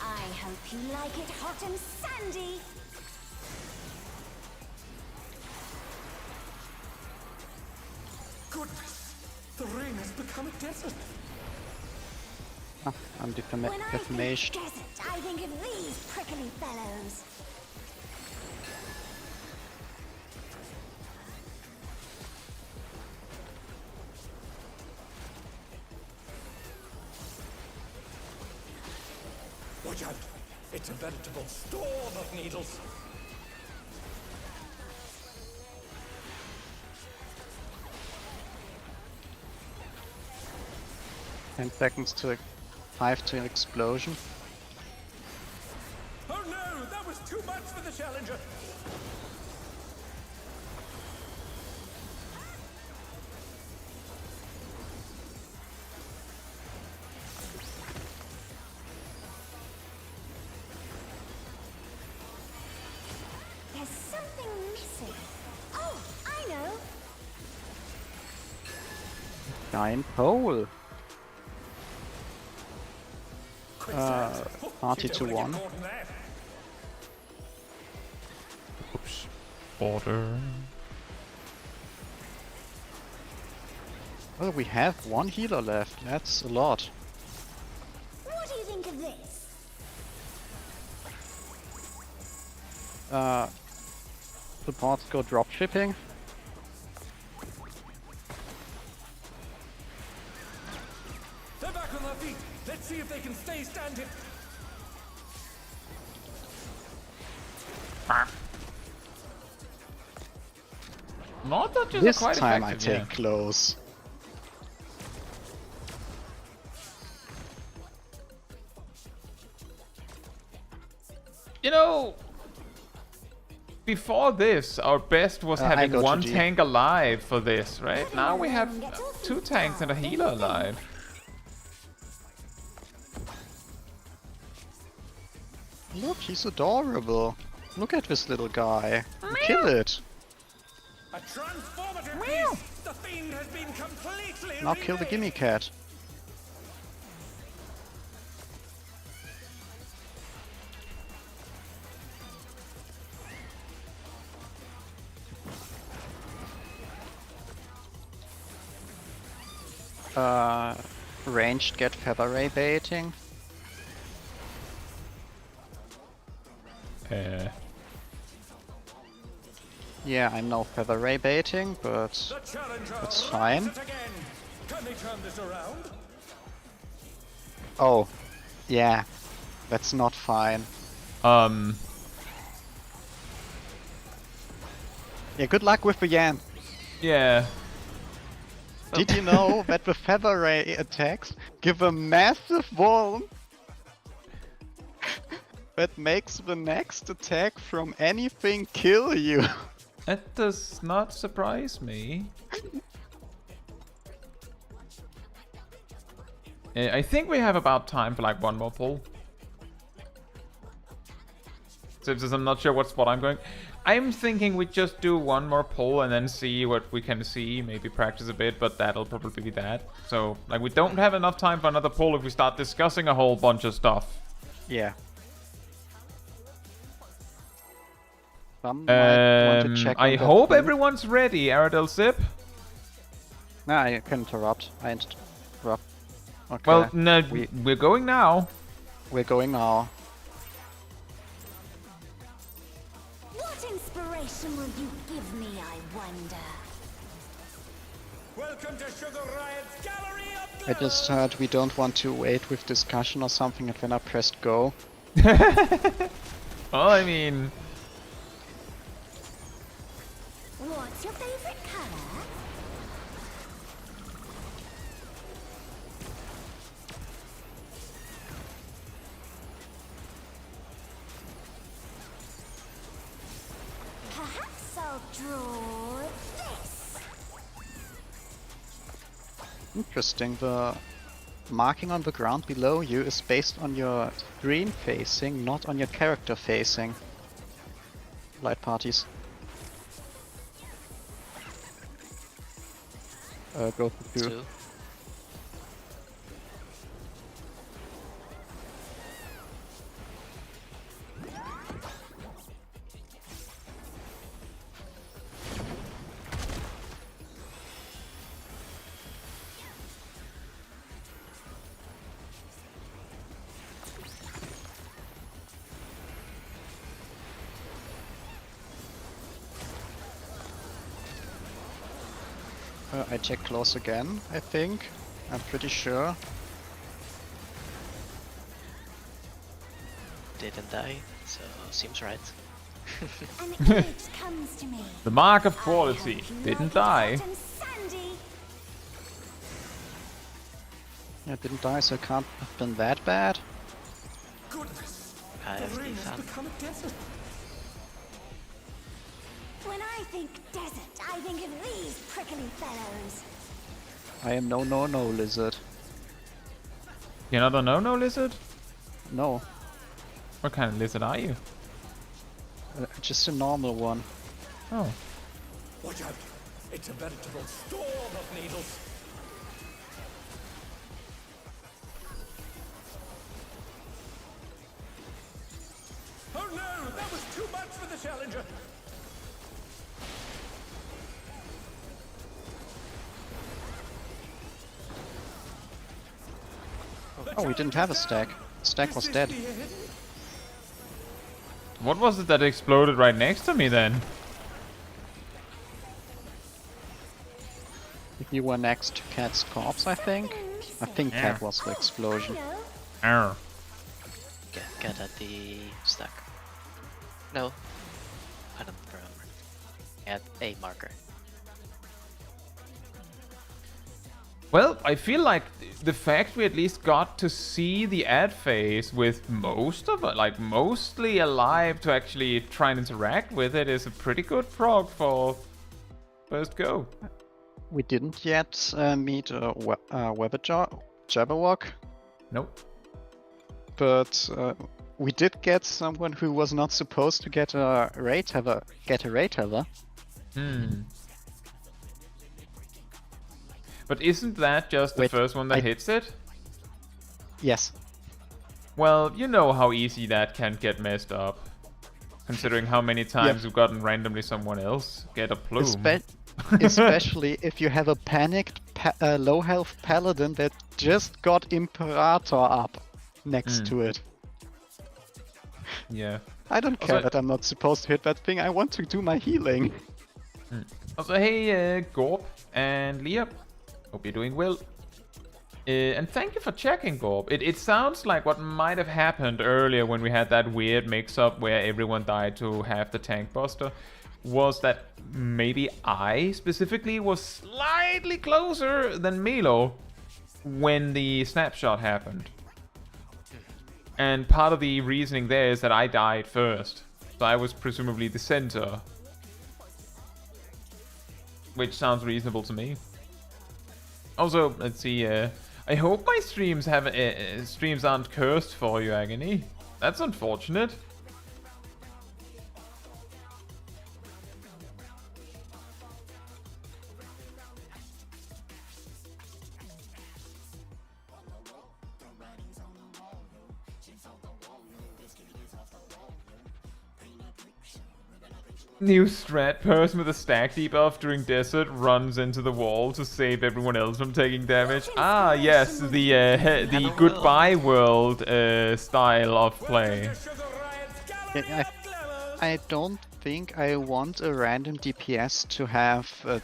I hope you like it hot and sandy. Goodness, the rain has become a desert. Ah, I'm When I think defamation. desert, I think of these prickly fellows. Watch out, it's a veritable storm of needles. Ten seconds to 5 to an explosion. Oh no, that was too much for the challenger. There's something missing. Oh, I know. Giant pole. Quick, Sans. party You to don't wanna one. get caught in that. Oops. Order. Oh, we have one healer left. That's a lot. What do you think of this? Supports go dropshipping. They're back on their feet. Let's see if they can stay standing. Not that just This quite time I effective, take close. You know, before this, our best was I having go to one G. tank alive for this, right? Now we have 2 tanks and a healer alive. Look, he's adorable. Look at this little guy. Kill it. A transformative piece! The fiend has been completely Now kill the remade. gimme cat. Ranged get feather ray baiting. Yeah, I know feather ray baiting, but The challenger that's fine. rises again. Can they turn this around? Oh, yeah, that's not fine. Yeah, good luck with the Yan. Yeah. Did you know that the feather ray attacks give a massive wall that makes the next attack from anything kill you? That does not surprise me. I think we have about time for like one more pull. So I'm not sure what spot I'm going. I'm thinking we just do one more pull and then see what we can see. Maybe practice a bit, but that'll probably be that. So like we don't have enough time for another pull if we start discussing a whole bunch of stuff. Yeah. Some might want to check I on the hope thing. everyone's ready, Aradel Sip. Nah, you can interrupt. I interrupt. Okay. Well, no, we're going now. We're going now. What inspiration will you give me, I wonder? Welcome to Sugar Riot's Gallery of I just heard we don't want to wait with discussion or something, and then I pressed go. Well, I mean... What's your favorite color? Perhaps I'll draw this. Interesting, the marking on the ground below you is based on your screen facing, not on your character facing. Light parties. Go to 2. 2. I check close again, I think. I'm pretty sure. Didn't die, so seems right. An image comes to me. The mark of I quality. hope you Didn't like it die. hot and sandy. Yeah, didn't die, so it can't have been that bad. Goodness! I have The ring has defan. become a desert. When I think desert, I think of these prickly fellows. I am no lizard. You're not a no-no lizard? No, What kind of lizard are you? just a normal one. Oh. Watch out! It's a veritable storm of needles. Oh no! That was too much for the challenger. Oh, we didn't have a stack. Stack was dead. What was it that exploded right next to me then? If you were next to Cat's corpse, I think. I think Cat was the explosion. Arr. Get at the stack. No. I don't remember. At a marker. Well, I feel like the fact we at least got to see the ad phase with most of it, like mostly alive to actually try and interact with it, is a pretty good prog for first go. We didn't yet meet a Jabberwock, Nope. but we did get someone who was not supposed to get a Rayteller. But isn't that just the Wait, first one that hits it? Yes. Well, you know how easy that can get messed up. Considering how many times we've gotten randomly someone else get a plume. Especially if you have a panicked low health paladin that just got Imperator up next to it. Yeah. I don't care that I'm not supposed to hit that thing, I want to do my healing. Also, hey, Gorb and Leah. Hope you're doing well. And thank you for checking, Gorb. It sounds like what might have happened earlier when we had that weird mix-up where everyone died to have the tank buster was that maybe I specifically was slightly closer than Milo when the snapshot happened. And part of the reasoning there is that I died first. So I was presumably the center. Which sounds reasonable to me. Also, let's see, I hope my streams aren't cursed for you, Agony. That's unfortunate. New strat, person with a stack debuff during desert runs into the wall to save everyone else from taking damage. Ah, yes, the goodbye world style of play. I don't think I want a random DPS to have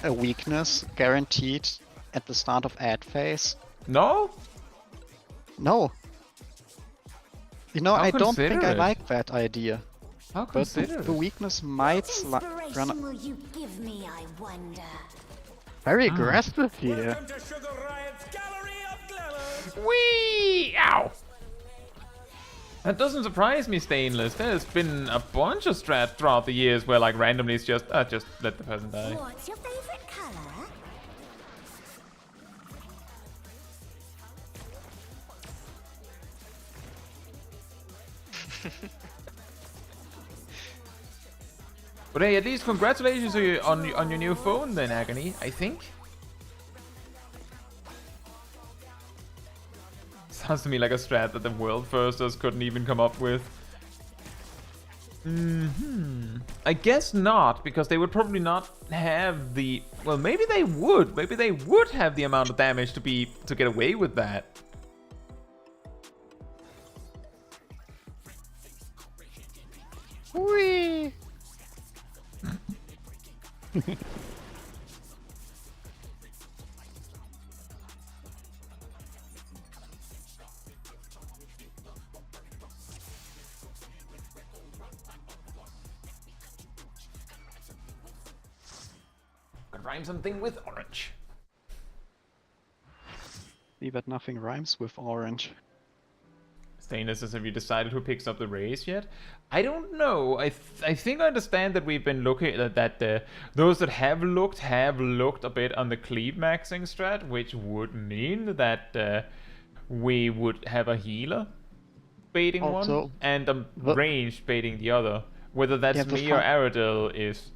a weakness guaranteed at the start of ad phase. No? No. You know, I don't think I considerate. like that idea. How But considerate. the weakness might run Inspiration will you give me, I wonder? very aggressive here. Welcome to Sugar Riot's Gallery of Glamour. Whee! Ow! That doesn't surprise me, Stainless. There's been a bunch of strats throughout the years where, like, randomly it's just let the person die. What's your favorite color? But hey, at least congratulations to you on your new phone then, Agony, I think. Sounds to me like a strat that the world firsters couldn't even come up with. I guess not, because they would probably not have the... Well, maybe they would. Maybe they would have the amount of damage to get away with that. Whee! Could rhyme something with orange. See that nothing rhymes with orange. Stainless says, have you decided who picks up the race yet? I don't know. I think I understand that we've been looking at those that have looked a bit on the cleave maxing strat, which would mean that we would have a healer baiting Also, one and a ranged baiting the other. Whether that's me or Aradil is...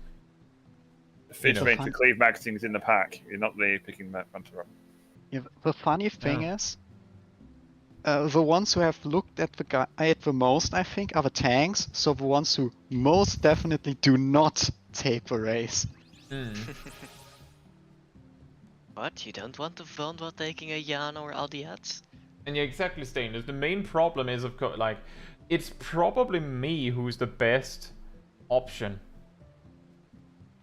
Fish range for cleave maxing is in the pack. You're not the picking Panther up. Yeah, the funny thing is, the ones who have looked at the most, I think, are the tanks. So the ones who most definitely do not take the race. What? You don't want to phone while taking a Yana or Aldiats? And yeah, exactly, Stainless. The main problem is, of course, like, it's probably me who's the best option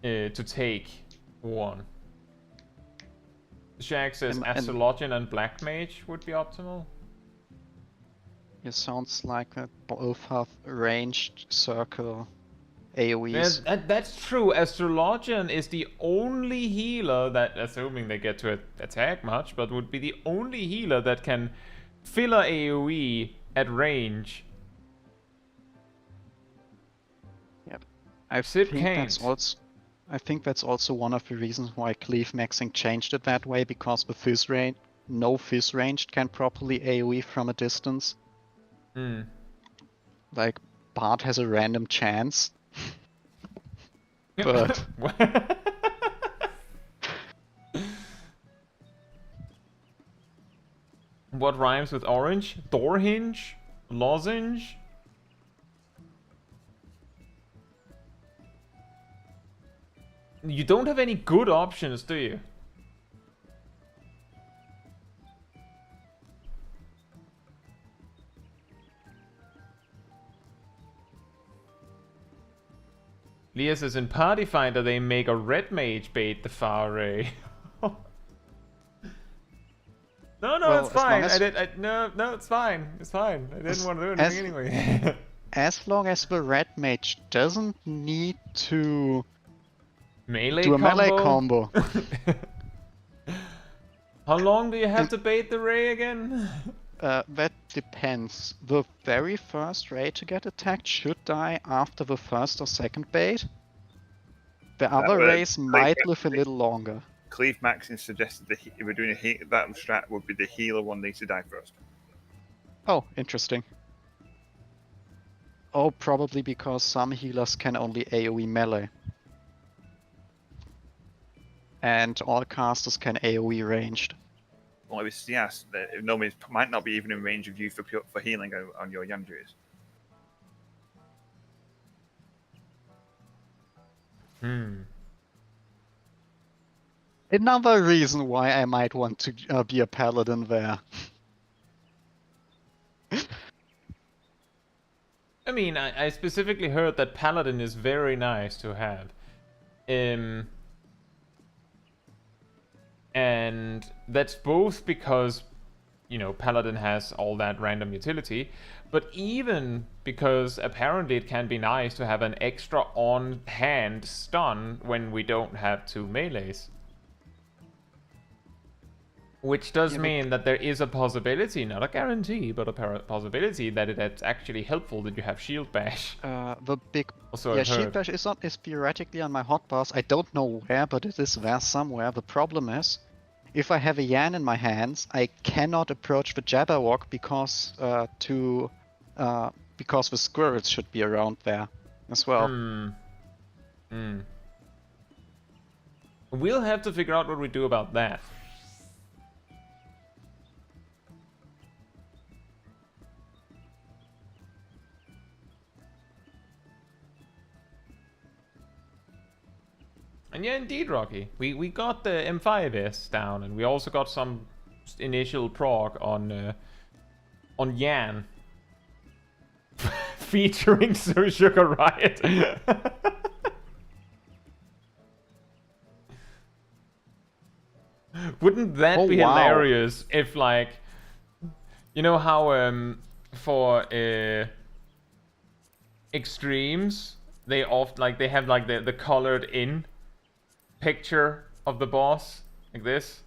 to take one. Shaq says Astrologian and Black Mage would be optimal. It sounds like that both have ranged circle AoEs. That's true. Astrologian is the only healer that, assuming they get to attack much, but would be the only healer that can filler AoE at range. Yep. I think that's also one of the reasons why cleave maxing changed it that way, because the fizz range, no fizz ranged can properly AoE from a distance. Like, Bard has a random chance. But what rhymes with orange? Door hinge? Lozenge? You don't have any good options, do you? Leah says in Party Finder they make a red mage bait the far ray. No, well, it's fine. as No, it's fine. It's fine. I didn't want to do anything anyway. As long as the red mage doesn't need to melee do a melee combo. How long do you have to bait the ray again? That depends. The very first ray to get attacked should die after the first or second bait. The other rays might live a little longer. Cleave maxing suggested that if we're doing that strat would be the healer one needs to die first. Oh, interesting. Oh, probably because some healers can only AoE melee. And all casters can AoE ranged. Well, it's, yes, nobody might not be even in range of you for healing on your Yanjuis. Another reason why I might want to be a paladin there. I mean, I specifically heard that paladin is very nice to have. And that's both because, you know, Paladin has all that random utility, but even because apparently it can be nice to have an extra on-hand stun when we don't have two melees. Which does mean that there is a possibility, not a guarantee, but a possibility that it's actually helpful that you have Shield Bash. Shield Bash is theoretically on my hotbars. I don't know where, but it is there somewhere. The problem is, if I have a Yan in my hands, I cannot approach the Jabberwock because the squirrels should be around there as well. We'll have to figure out what we do about that. And yeah, indeed, Rocky. We got the M5S down, and we also got some initial prog on Yan. Featuring Sugar Riot. Wouldn't that be hilarious if, like, you know how for extremes they they have like the colored in picture of the boss like this,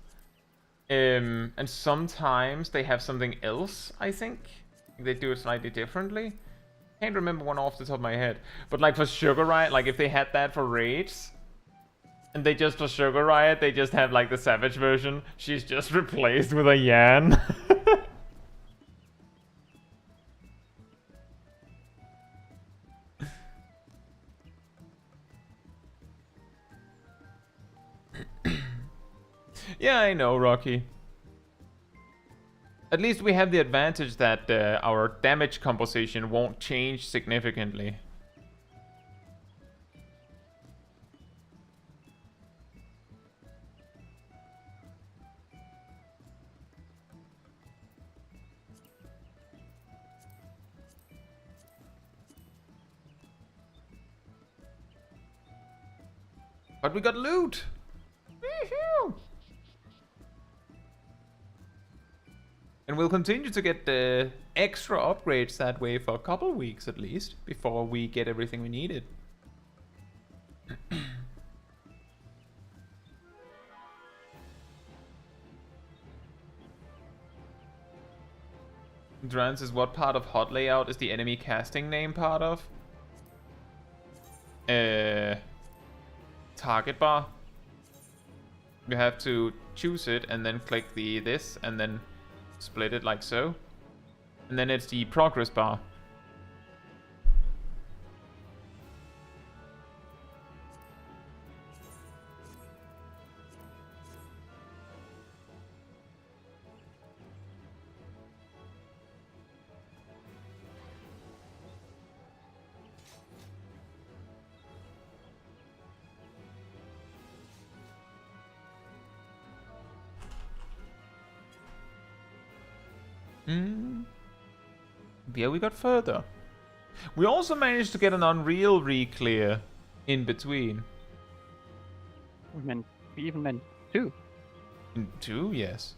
and sometimes they have something else. I think they do it slightly differently. Can't remember one off the top of my head, but like for Sugar Riot, like if they had that for raids, and they just for Sugar Riot they just have like the Savage version. She's just replaced with a Yan. Yeah, I know, Rocky. At least we have the advantage that our damage composition won't change significantly. But we got loot! Woohoo! And we'll continue to get the extra upgrades that way for a couple weeks at least, before we get everything we needed. Dran says, what part of hot layout is the enemy casting name part of? Target bar. You have to choose it and then click this and then split it like so. And then it's the progress bar. Yeah, we got further. We also managed to get an Unreal re-clear in between. We even meant 2. In 2, yes.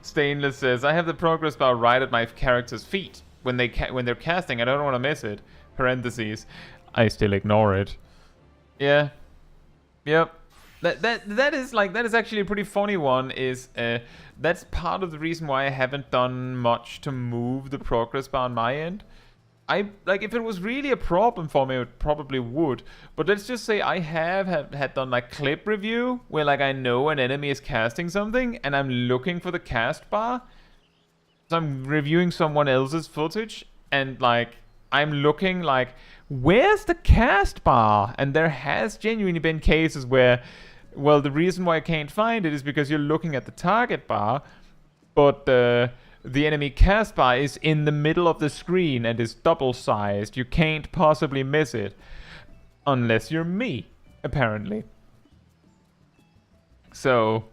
Stainless says, I have the progress bar right at my character's feet. When they're casting, I don't want to miss it. Parentheses. I still ignore it. Yeah. Yep. That is actually a pretty funny one. That's part of the reason why I haven't done much to move the progress bar on my end. If it was really a problem for me, it probably would. But let's just say I had done like clip review where like I know an enemy is casting something and I'm looking for the cast bar. So I'm reviewing someone else's footage and like I'm looking like, where's the cast bar? And there has genuinely been cases where, well, the reason why I can't find it is because you're looking at the target bar, but the enemy cast bar is in the middle of the screen and is double-sized. You can't possibly miss it. Unless you're me, apparently. So...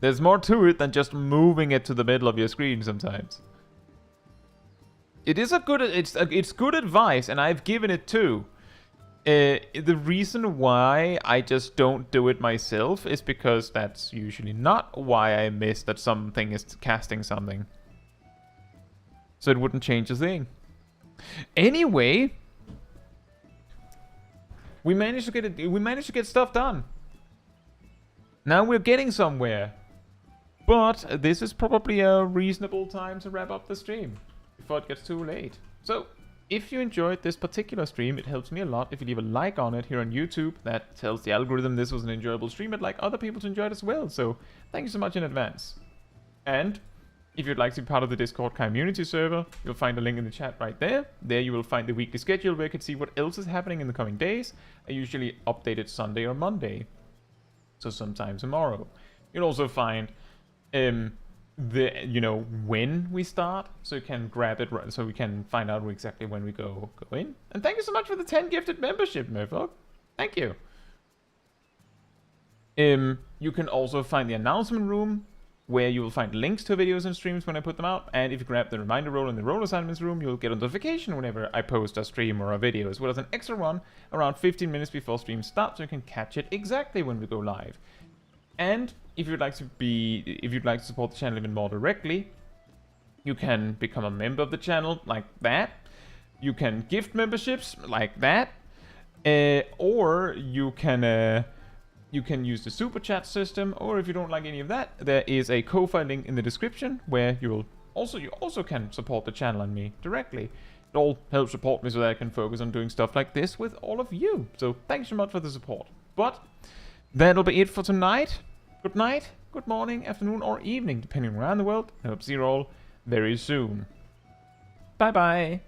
there's more to it than just moving it to the middle of your screen sometimes. It is it's good advice, and I've given it too. The reason why I just don't do it myself is because that's usually not why I miss that something is casting something. So it wouldn't change a thing. Anyway, we managed to get stuff done. Now we're getting somewhere. But this is probably a reasonable time to wrap up the stream before it gets too late. So, if you enjoyed this particular stream, it helps me a lot if you leave a like on it here on YouTube. That tells the algorithm this was an enjoyable stream. I'd like other people to enjoy it as well. So, thank you so much in advance. And if you'd like to be part of the Discord community server, you'll find a link in the chat right there. There you will find the weekly schedule where you can see what else is happening in the coming days. I usually update it Sunday or Monday. So sometime tomorrow. You'll also find when we start, so you can grab it, so we can find out exactly when we go in. And thank you so much for the 10 gifted membership, Murphy. Thank you. You can also find the announcement room, where you will find links to videos and streams when I put them out. And if you grab the reminder roll in the role assignments room, you'll get a notification whenever I post a stream or a video, as well as an extra one around 15 minutes before stream starts, so you can catch it exactly when we go live. And if you'd like to support the channel even more directly, you can become a member of the channel like that. You can gift memberships like that, or you can use the super chat system. Or if you don't like any of that, there is a Ko-fi link in the description where you also can support the channel and me directly. It all helps support me so that I can focus on doing stuff like this with all of you. So thanks so much for the support. But that'll be it for tonight. Good night, good morning, afternoon, or evening, depending around the world. I hope to see you all very soon. Bye bye.